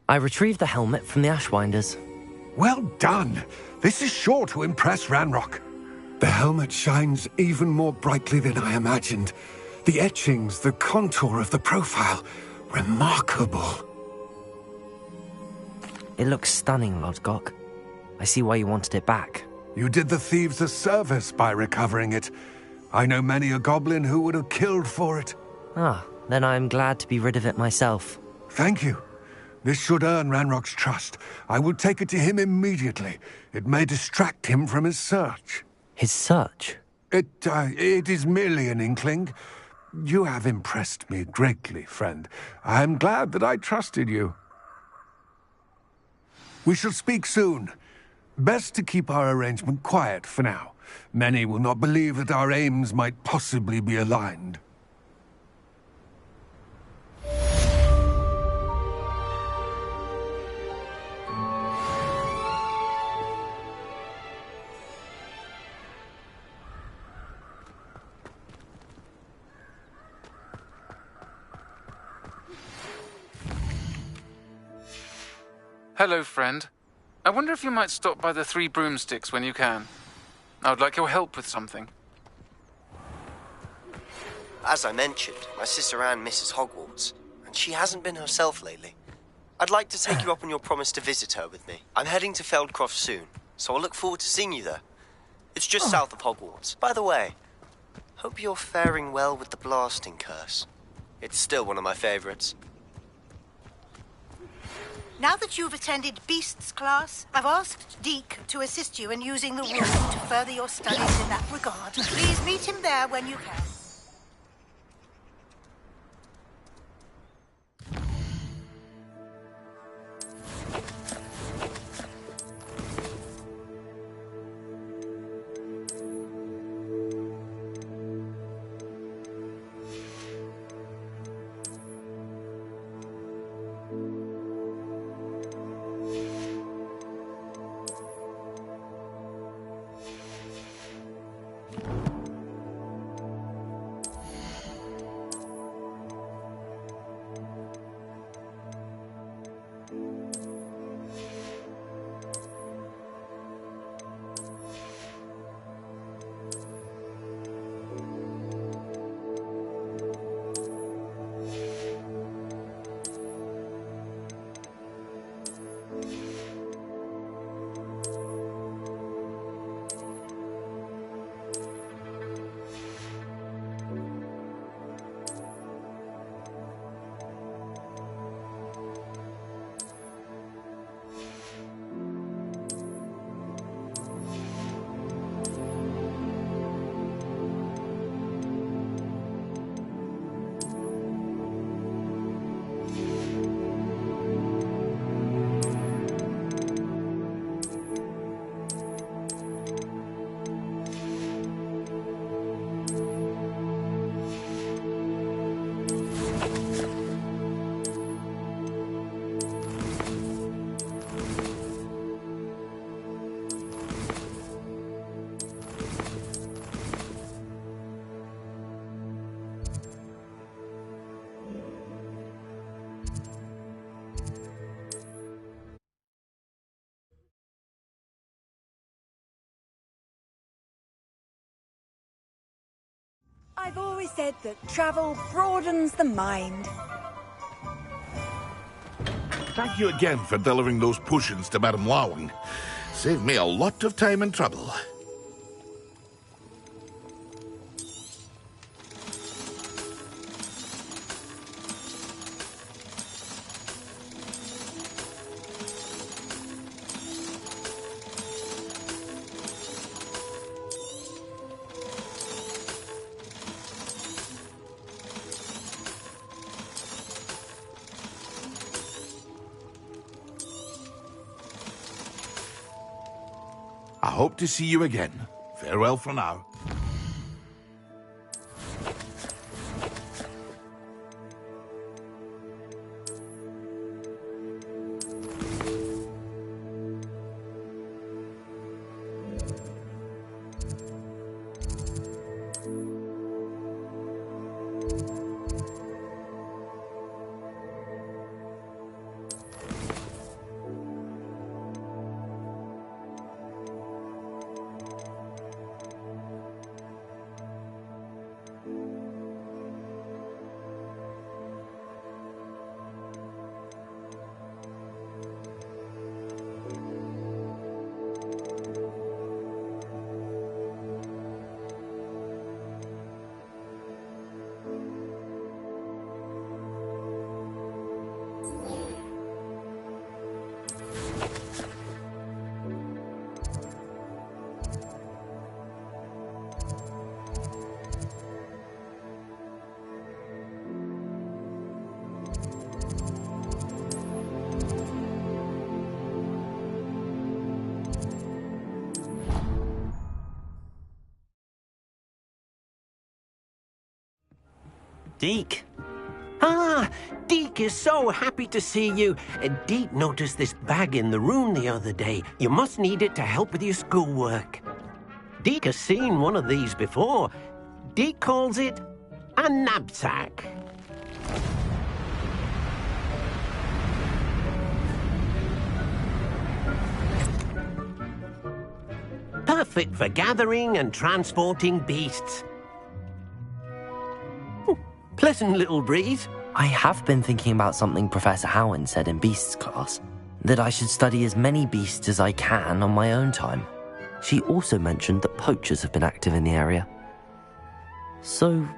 I retrieved the helmet from the Ashwinders. Well done. This is sure to impress Ranrock. The helmet shines even more brightly than I imagined. The etchings, the contour of the profile. Remarkable. It looks stunning, Lodgok. I see why you wanted it back. You did the thieves a service by recovering it. I know many a goblin who would have killed for it. Ah, then I'm glad to be rid of it myself. Thank you. This should earn Ranrock's trust. I will take it to him immediately. It may distract him from his search. His search? It is merely an inkling. You have impressed me greatly, friend. I am glad that I trusted you. We shall speak soon. Best to keep our arrangement quiet for now. Many will not believe that our aims might possibly be aligned. Hello, friend. I wonder if you might stop by the Three Broomsticks when you can. I would like your help with something. As I mentioned, my sister Anne misses Hogwarts, and she hasn't been herself lately. I'd like to take you up on your promise to visit her with me. I'm heading to Feldcroft soon, so I'll look forward to seeing you there. It's just south of Hogwarts. By the way, hope you're faring well with the blasting curse. It's still one of my favorites. Now that you've attended Beasts class, I've asked Deke to assist you in using the room to further your studies in that regard. Please meet him there when you can. I've always said that travel broadens the mind. Thank you again for delivering those potions to Madame Lowing. Saved me a lot of time and trouble. I hope to see you again. Farewell for now. Deke. Ah, Deke is so happy to see you. Deke noticed this bag in the room the other day. You must need it to help with your schoolwork. Deke has seen one of these before. Deke calls it a knapsack. Perfect for gathering and transporting beasts. Pleasant little breeze. I have been thinking about something Professor Howard said in Beasts class, that I should study as many beasts as I can on my own time. She also mentioned that poachers have been active in the area. So,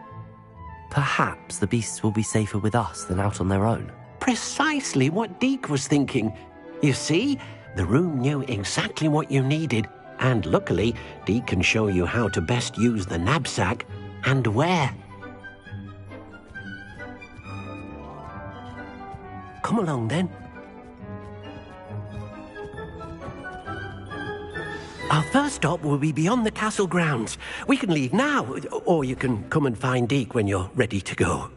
perhaps the beasts will be safer with us than out on their own. Precisely what Deke was thinking. You see, the room knew exactly what you needed, and luckily, Deke can show you how to best use the knapsack and where. Come along, then. Our first stop will be beyond the castle grounds. We can leave now, or you can come and find Deke when you're ready to go.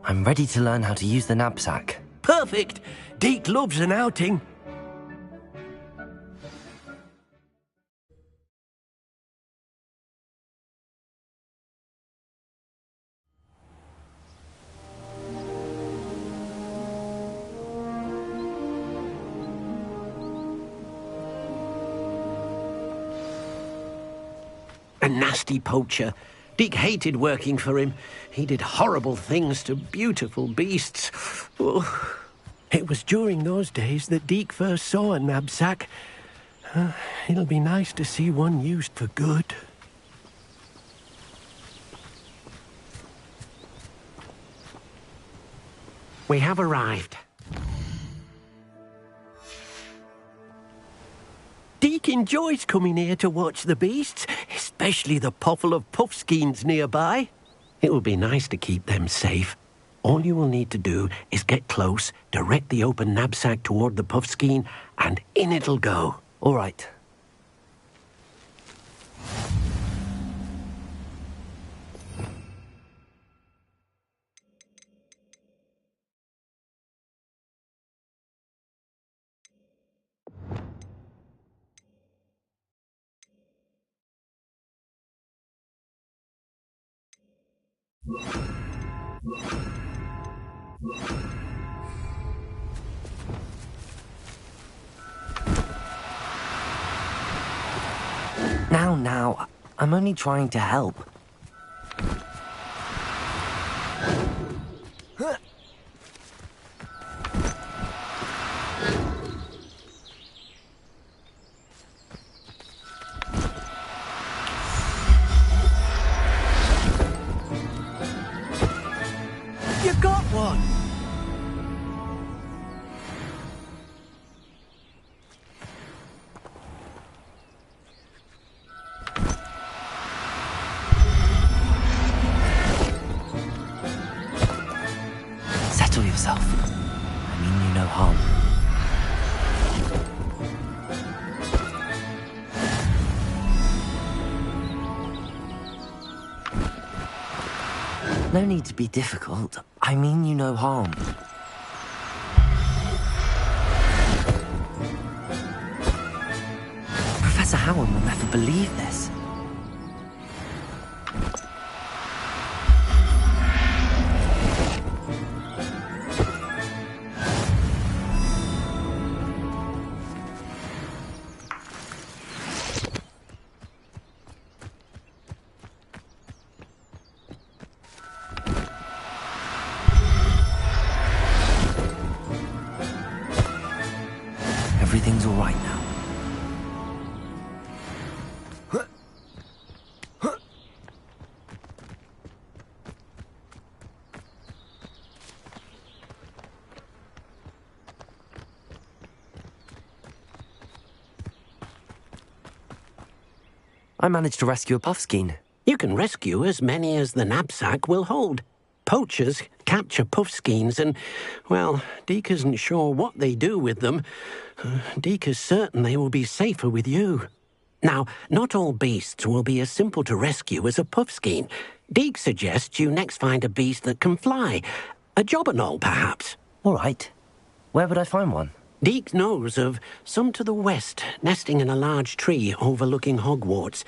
I'm ready to learn how to use the knapsack. Perfect! Deke loves an outing. A nasty poacher. Deke hated working for him. He did horrible things to beautiful beasts. Oh, it was during those days that Deke first saw a knapsack. It'll be nice to see one used for good. We have arrived. Deke enjoys coming here to watch the beasts, especially the potful of puffskeins nearby. It will be nice to keep them safe. All you will need to do is get close, direct the open knapsack toward the puffskein, and in it'll go. All right. Now, I'm only trying to help. You got one! Settle yourself. I mean you no harm. No need to be difficult. I mean you no harm. Professor Howard will never believe this. Everything's everything's all right now. I managed to rescue a puffskein. You can rescue as many as the knapsack will hold. Poachers capture puffskeins and, well, Deke isn't sure what they do with them. Deke is certain they will be safer with you. Now, not all beasts will be as simple to rescue as a puffskein. Deke suggests you next find a beast that can fly. A jobberknoll, perhaps. All right. Where would I find one? Deke knows of some to the west, nesting in a large tree overlooking Hogwarts.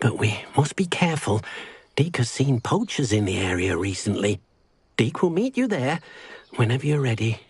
But we must be careful. Deke has seen poachers in the area recently. Deke will meet you there whenever you're ready.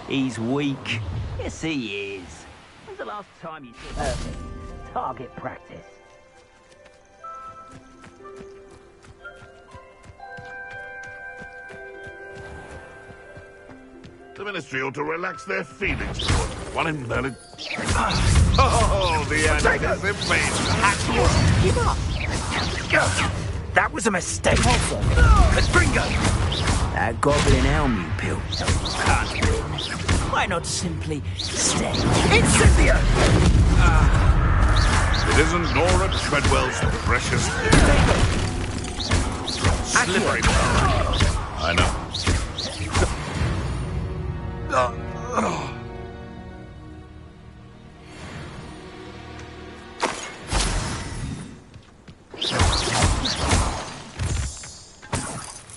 He's weak. Yes, he is. When's the last time you did perfect? Target practice. The Ministry ought to relax their feelings toward one invalid. Oh, the antithesis made. Give up! That was a mistake. Let's Gringo! That goblin elm you built can't be. Why not simply stay? Incendio! It isn't Nora Treadwell's precious. Slippery. I know.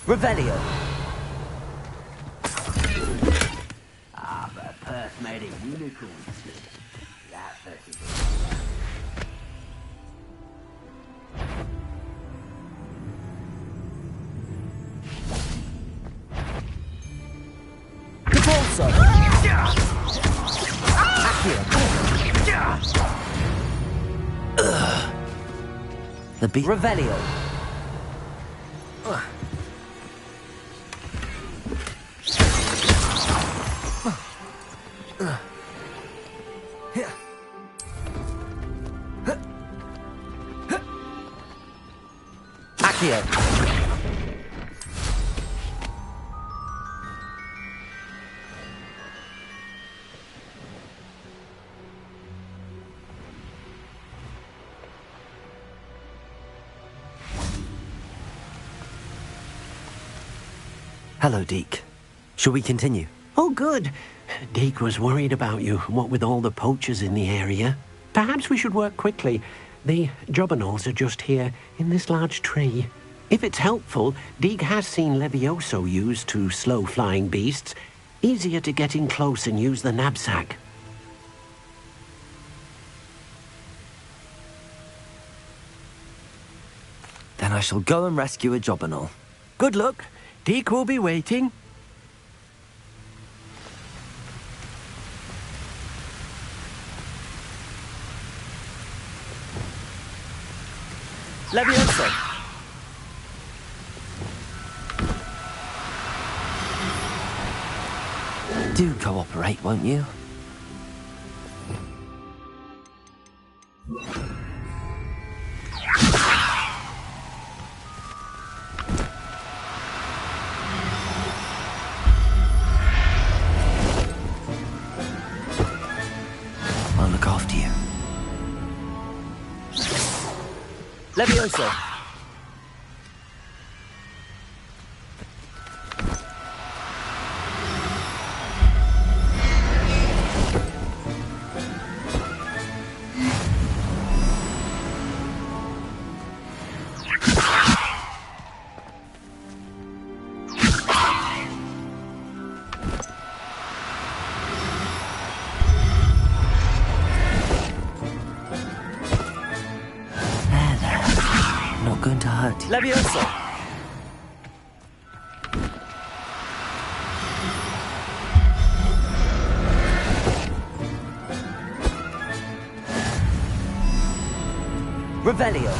Revelio. Ah, but a purse made of unicorns. That version. Capolso. The beast. Revelio. Accio. Hello, Deke. Shall we continue? Oh, good. Deke was worried about you, what with all the poachers in the area. Perhaps we should work quickly. The jobberknolls are just here, in this large tree. If it's helpful, Deke has seen Levioso used to slow flying beasts. Easier to get in close and use the knapsack. Then I shall go and rescue a jobberknoll. Good luck. Deke will be waiting. Levioso. Do cooperate, won't you? I'll look after you. Levioso. Not going to hurt you. Levioso. Revelio.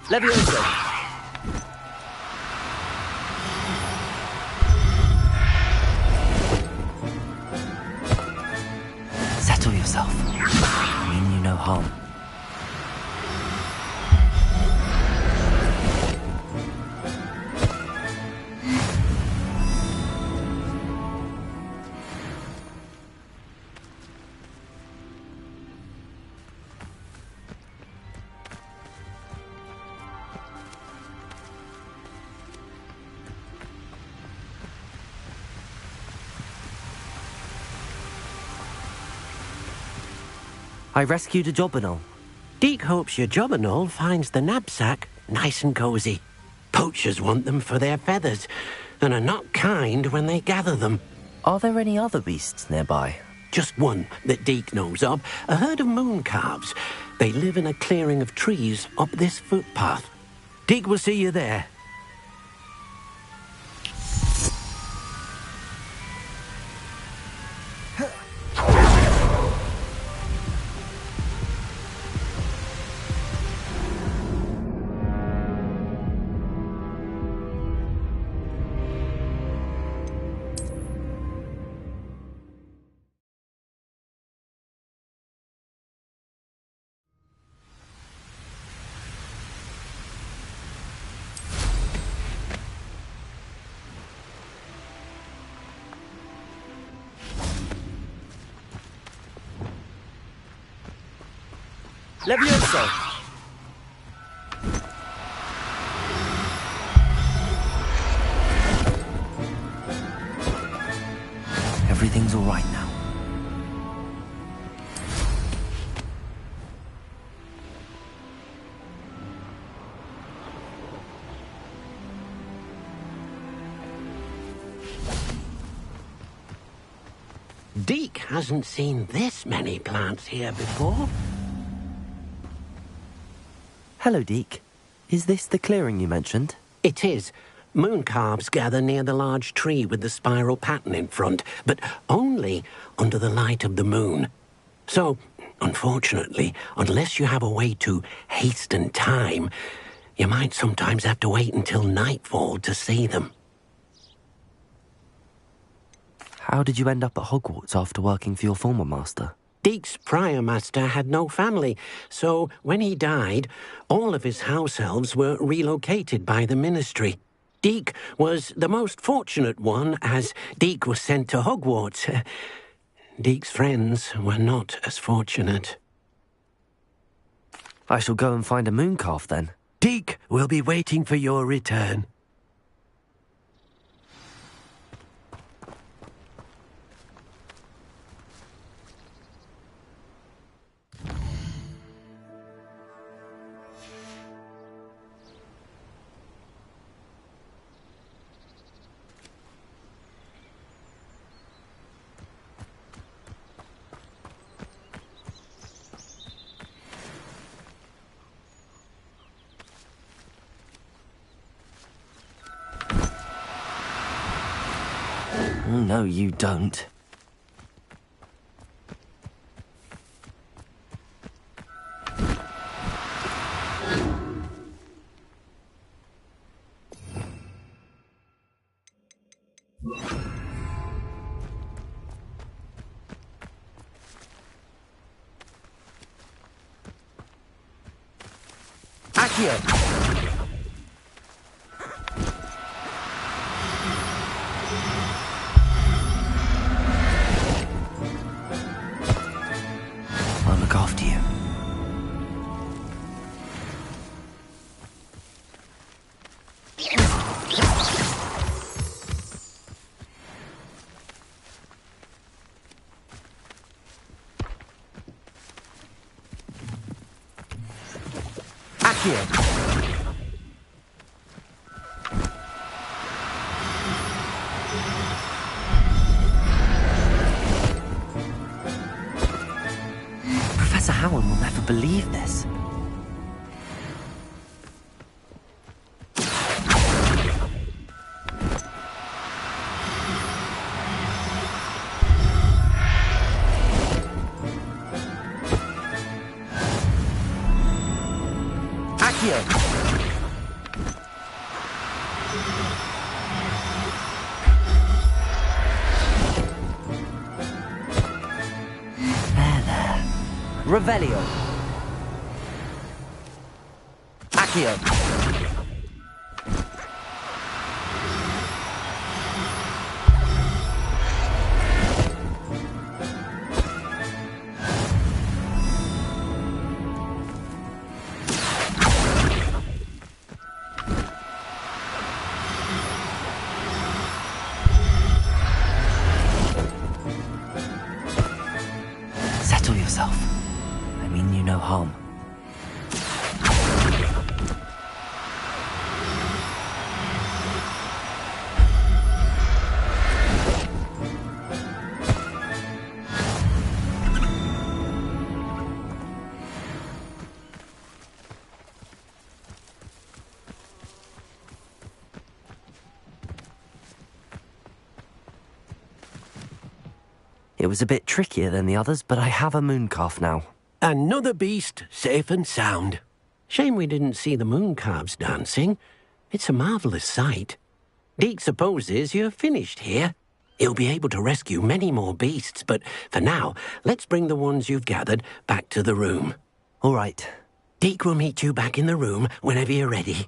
Levioso. Settle yourself. I mean you no harm. I rescued a Jobberknoll. Deke hopes your Jobberknoll finds the knapsack nice and cosy. Poachers want them for their feathers, and are not kind when they gather them. Are there any other beasts nearby? Just one that Deke knows of, a herd of moon calves. They live in a clearing of trees up this footpath. Deke will see you there. Levioso. Everything's all right now. Deke hasn't seen this many plants here before. Hello, Deke. Is this the clearing you mentioned? It is. Moon calves gather near the large tree with the spiral pattern in front, but only under the light of the moon. So, unfortunately, unless you have a way to hasten time, you might sometimes have to wait until nightfall to see them. How did you end up at Hogwarts after working for your former master? Deke's prior master had no family, so when he died, all of his house elves were relocated by the ministry. Deke was the most fortunate one, as Deke was sent to Hogwarts. Deke's friends were not as fortunate. I shall go and find a moon calf then. Deke will be waiting for your return. Oh, no, you don't. Accio! I'll look after you. Accio! Professor Howard will never believe this. Accio! There. Revelio. Accio. Settle yourself. I mean you no harm. It was a bit trickier than the others, but I have a mooncalf now. Another beast, safe and sound. Shame we didn't see the mooncalves dancing. It's a marvellous sight. Deke supposes you're finished here. He'll be able to rescue many more beasts, but for now, let's bring the ones you've gathered back to the room. All right. Deke will meet you back in the room whenever you're ready.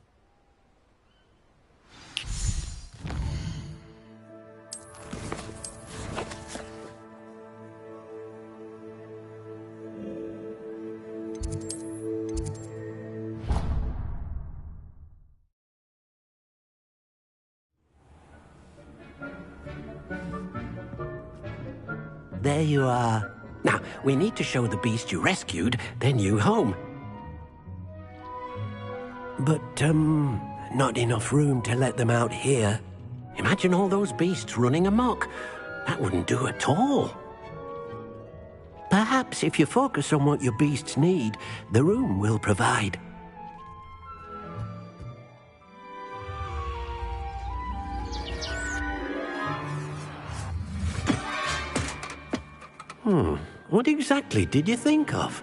There you are. Now, we need to show the beast you rescued their new home. But, not enough room to let them out here. Imagine all those beasts running amok. That wouldn't do at all. Perhaps if you focus on what your beasts need, the room will provide. What exactly did you think of?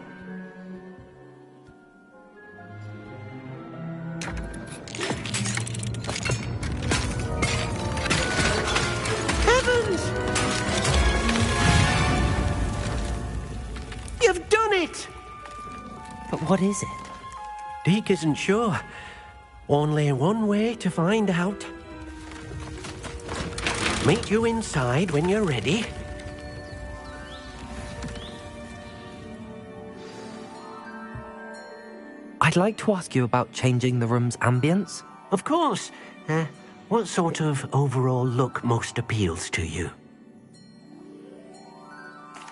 Heavens! You've done it! But what is it? Deke isn't sure. Only one way to find out. Meet you inside when you're ready. I'd like to ask you about changing the room's ambience. Of course. What sort of overall look most appeals to you?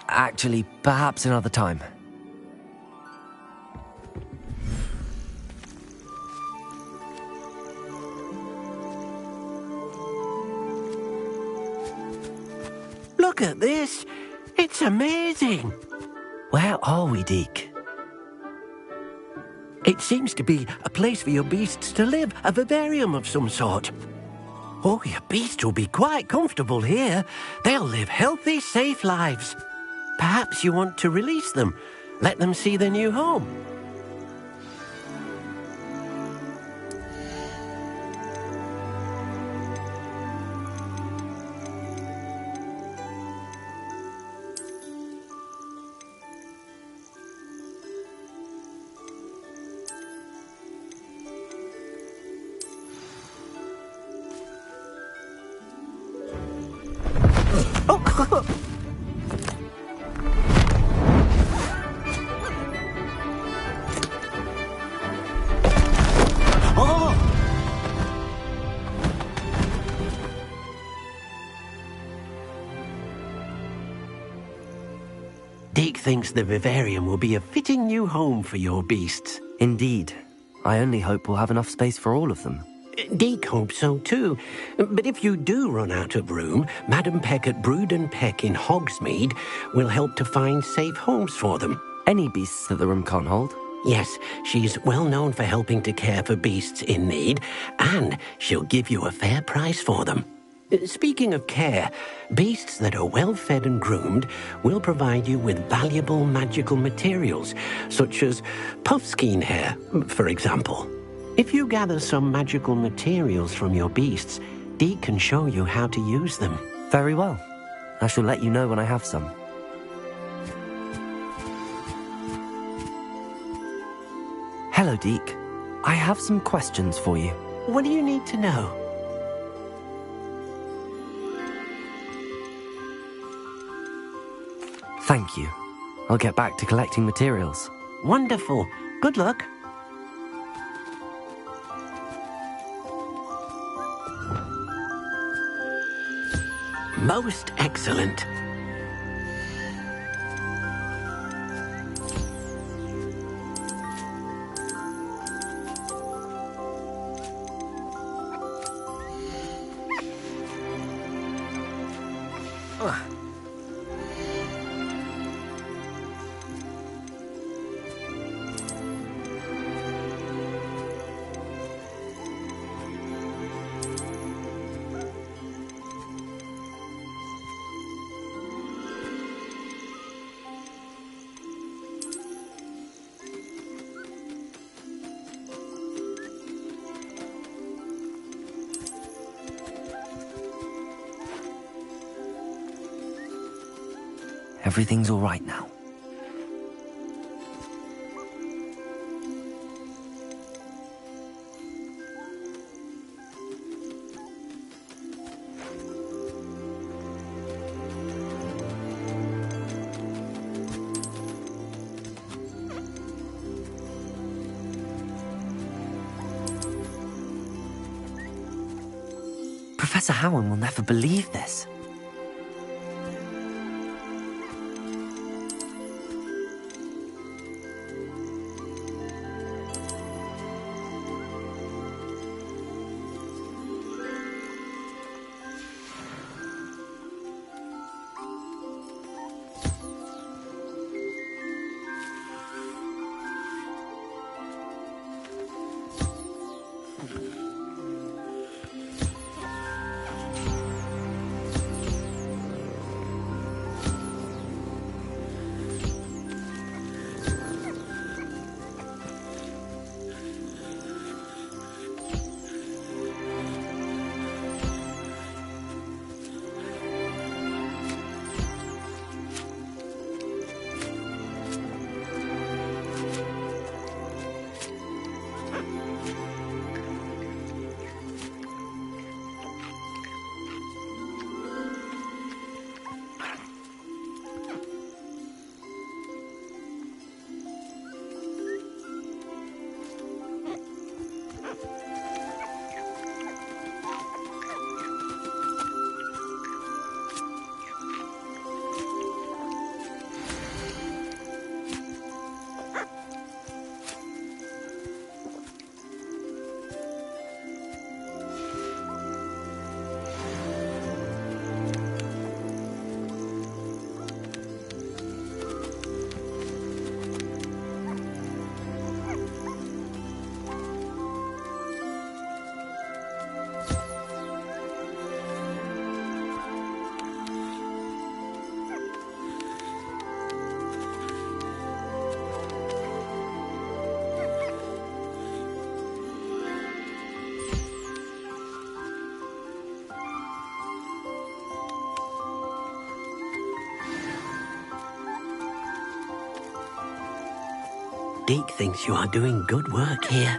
Actually, perhaps another time. Look at this. It's amazing. Where are we, Deke? It seems to be a place for your beasts to live, a vivarium of some sort. Oh, your beasts will be quite comfortable here. They'll live healthy, safe lives. Perhaps you want to release them. Let them see their new home. Deke thinks the vivarium will be a fitting new home for your beasts. Indeed. I only hope we'll have enough space for all of them. Deke hopes so too. But if you do run out of room, Madam Peck at Brood and Peck in Hogsmeade will help to find safe homes for them. Any beasts that the room can't hold? Yes, she's well known for helping to care for beasts in need, and she'll give you a fair price for them. Speaking of care, beasts that are well fed and groomed will provide you with valuable magical materials, such as puffskein hair, for example. If you gather some magical materials from your beasts, Deke can show you how to use them. Very well. I shall let you know when I have some. Hello, Deke. I have some questions for you. What do you need to know? Thank you. I'll get back to collecting materials. Wonderful. Good luck. Most excellent. Everything's all right now. Professor Howard will never believe this. Deke thinks you are doing good work here.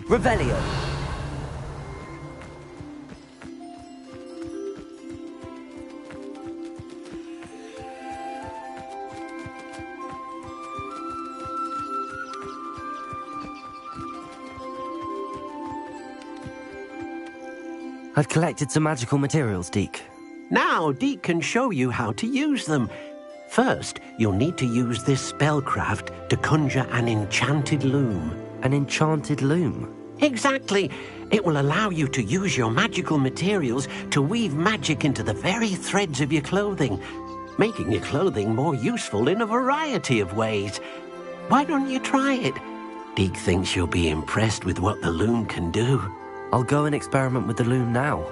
Revelio. I've collected some magical materials, Deke. Now, Deke can show you how to use them. First, you'll need to use this spellcraft to conjure an enchanted loom. An enchanted loom? Exactly. It will allow you to use your magical materials to weave magic into the very threads of your clothing, making your clothing more useful in a variety of ways. Why don't you try it? Deke thinks you'll be impressed with what the loom can do. I'll go and experiment with the loom now.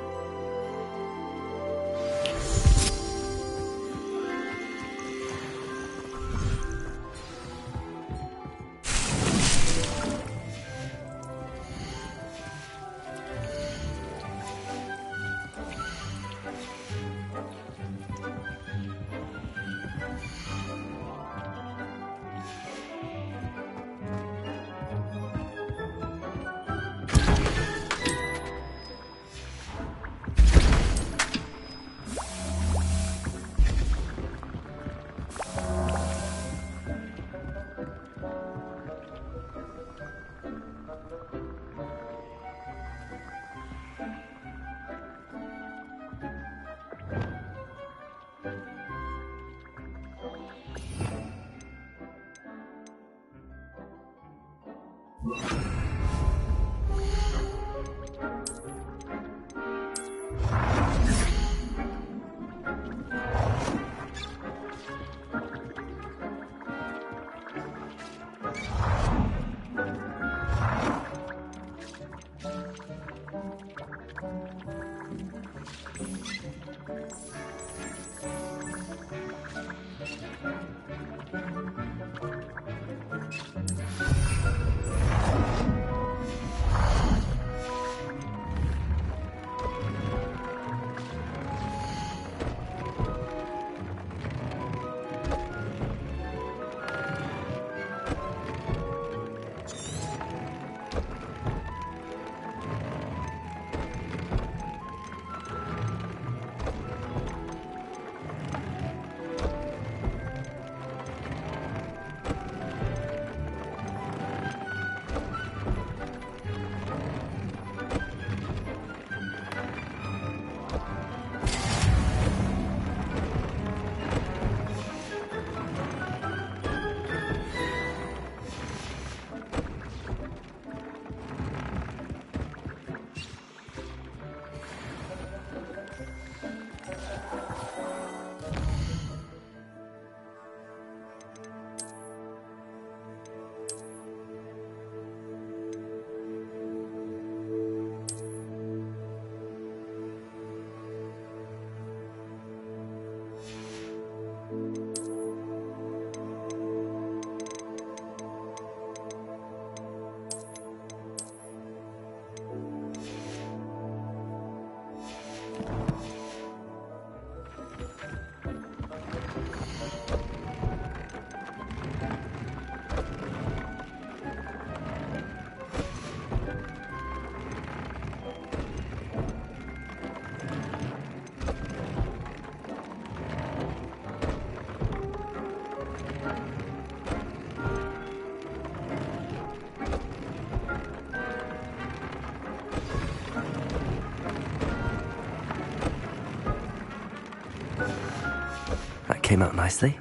came out nicely.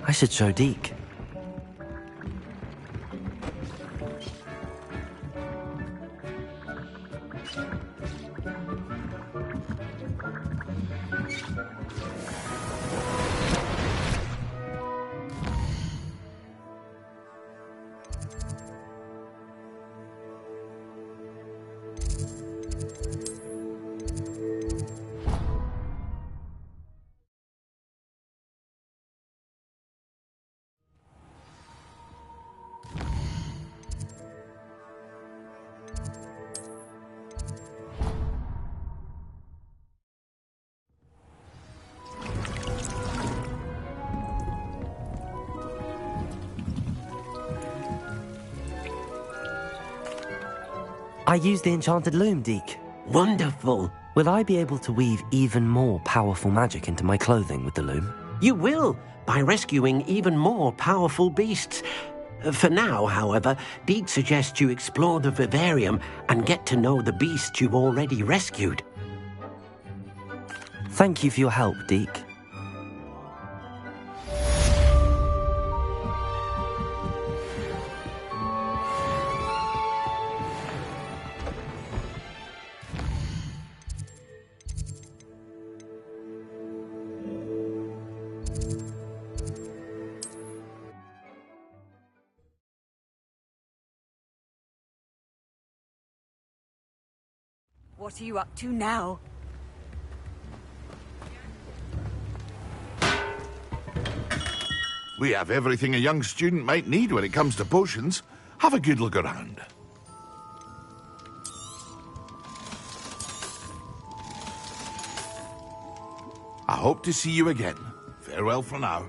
I should show Deke. I used the enchanted loom, Deke. Wonderful. Will I be able to weave even more powerful magic into my clothing with the loom? You will, by rescuing even more powerful beasts. For now, however, Deke suggests you explore the vivarium and get to know the beasts you've already rescued. Thank you for your help, Deke. What are you up to now? We have everything a young student might need when it comes to potions. Have a good look around. I hope to see you again. Farewell for now.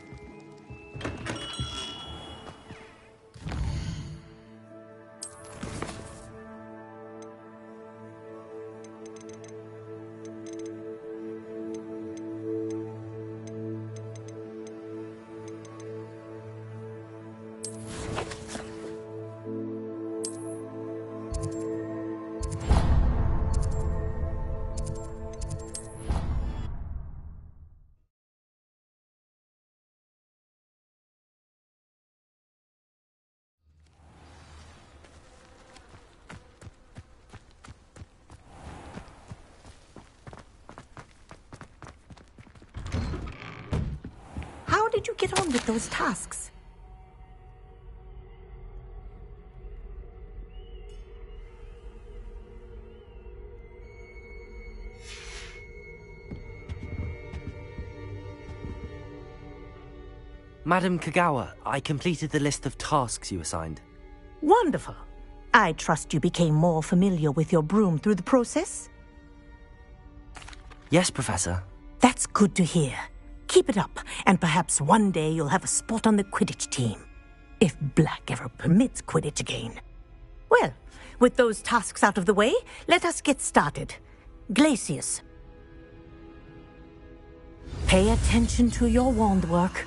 How did you get on with those tasks? Madam Kagawa, I completed the list of tasks you assigned. Wonderful. I trust you became more familiar with your broom through the process? Yes, Professor. That's good to hear. Keep it up, and perhaps one day you'll have a spot on the Quidditch team. If Black ever permits Quidditch again. Well, with those tasks out of the way, let us get started. Glacius. Pay attention to your wand work.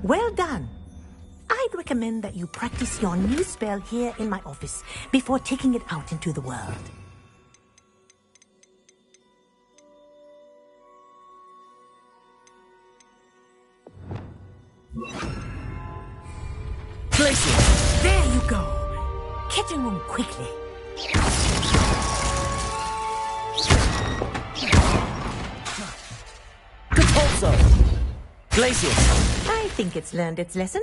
Well done. I'd recommend that you practice your new spell here in my office before taking it out into the world. Glacius! There you go. Catching them quickly. Repulso! Glacius! I think it's learned its lesson,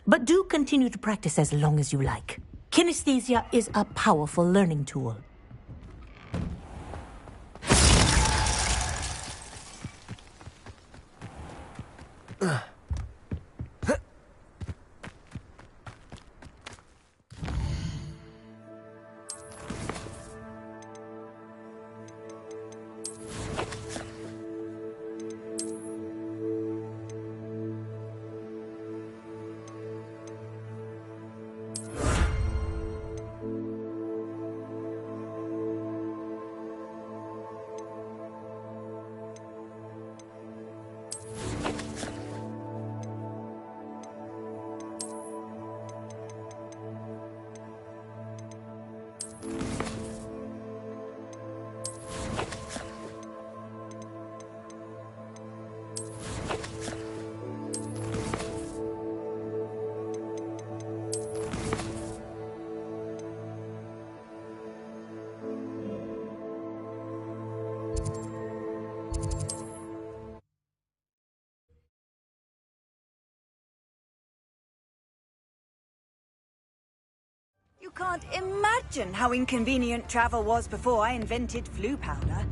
but do continue to practice as long as you like. Kinesthesia is a powerful learning tool. can't imagine how inconvenient travel was before I invented flu powder.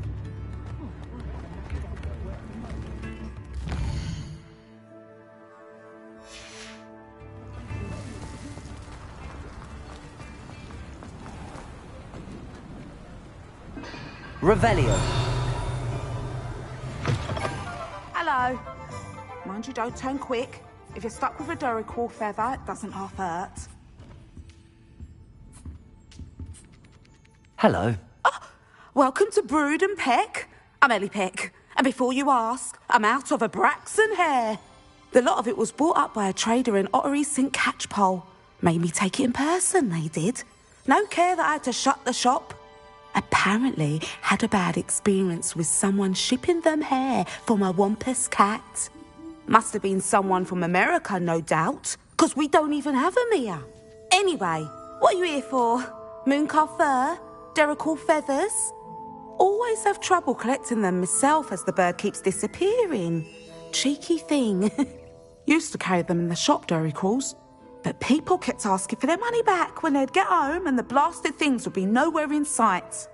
Revelio. Hello. Mind you don't turn quick. If you're stuck with a Duracell feather, it doesn't half hurt. Hello. Welcome to Brood and Peck. I'm Ellie Peck. And before you ask, I'm out of a Braxton hair. The lot of it was bought up by a trader in Ottery St. Catchpole. Made me take it in person, they did. No care that I had to shut the shop. Apparently had a bad experience with someone shipping them hair for my Wampus cat. Must have been someone from America, no doubt, because we don't even have them here. Anyway, what are you here for? Mooncar fur? Duracell feathers? Always have trouble collecting them myself as the bird keeps disappearing. Cheeky thing. Used to carry them in the shop, Duracells. But people kept asking for their money back when they'd get home and the blasted things would be nowhere in sight.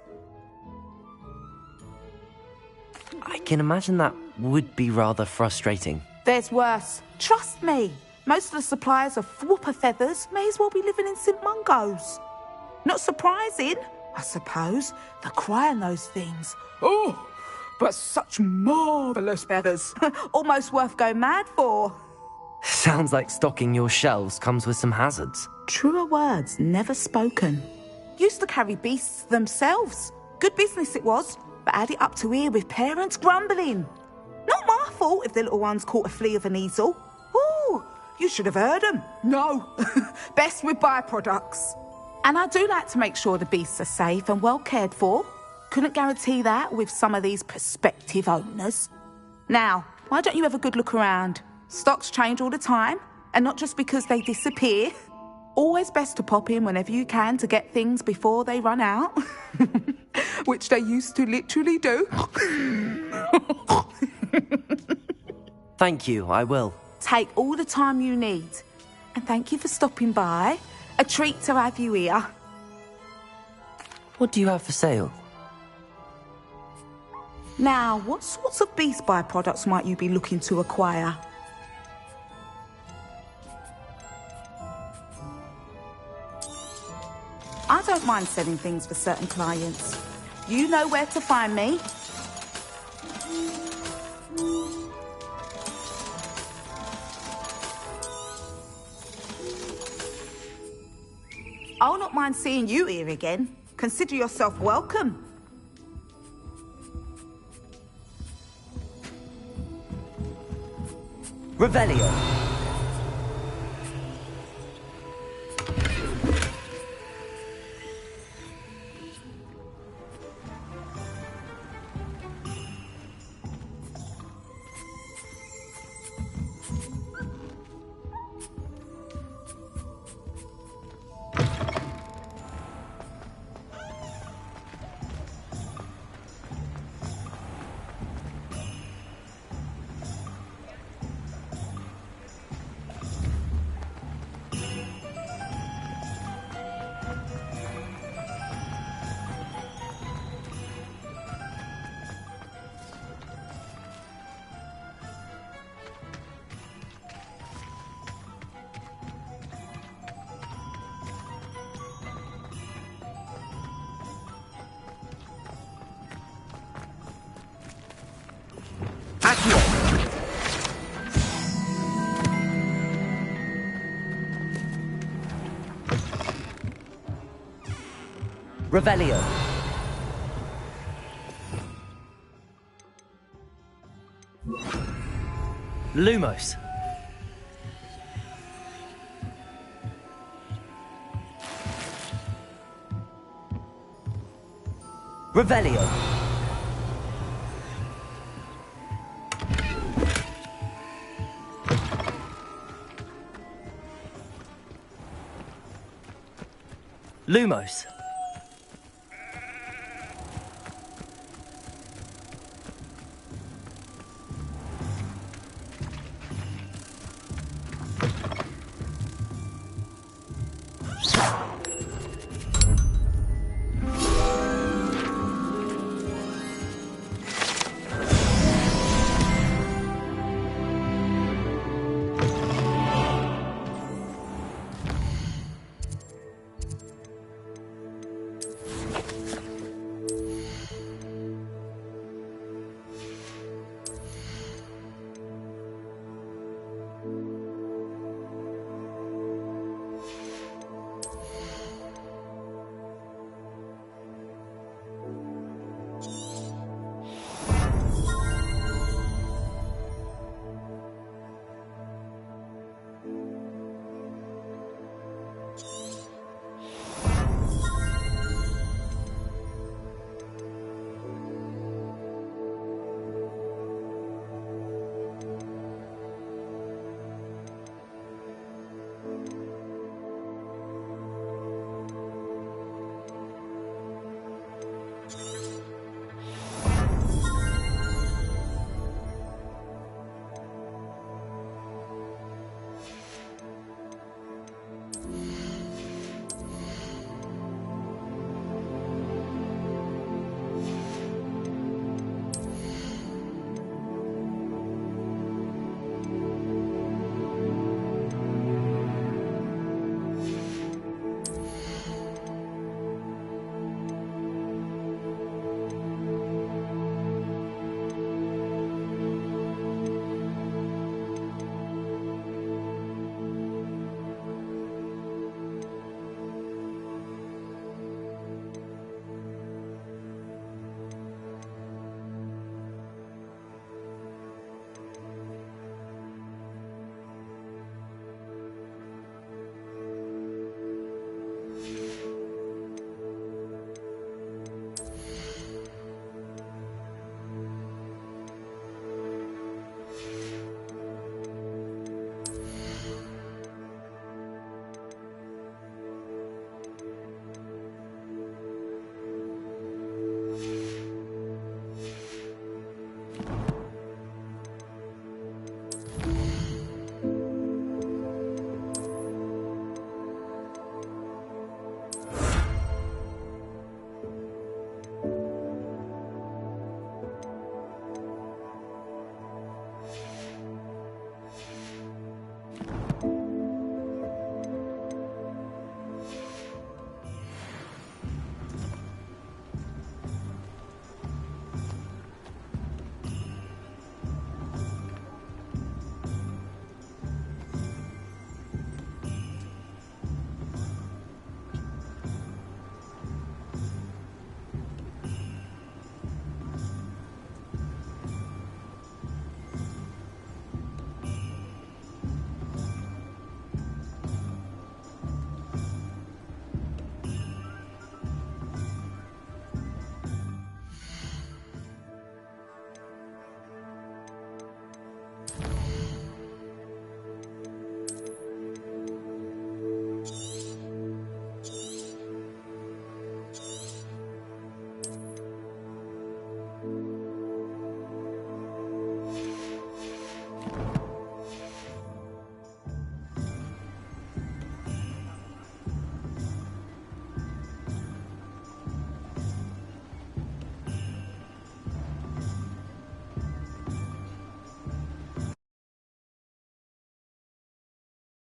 I can imagine that would be rather frustrating. There's worse. Trust me. Most of the suppliers of whooper feathers may as well be living in St. Mungo's. Not surprising, I suppose, the cry on those things. Oh, but such marvellous feathers. Almost worth going mad for. Sounds like stocking your shelves comes with some hazards. Truer words never spoken. Used to carry beasts themselves. Good business it was, but had it up to here with parents grumbling. Not my fault if the little ones caught a flea of an easel. Ooh, you should have heard them. No, best with byproducts. And I do like to make sure the beasts are safe and well cared for. Couldn't guarantee that with some of these prospective owners. Now, why don't you have a good look around? Stocks change all the time, and not just because they disappear. Always best to pop in whenever you can to get things before they run out. Which they used to literally do. Thank you, I will. Take all the time you need. And thank you for stopping by. A treat to have you here. What do you have for sale? Now, what sorts of beast byproducts might you be looking to acquire? I don't mind selling things for certain clients. You know where to find me. I'll not mind seeing you here again. Consider yourself welcome. Revelio. Revelio. Lumos. Revelio. Lumos.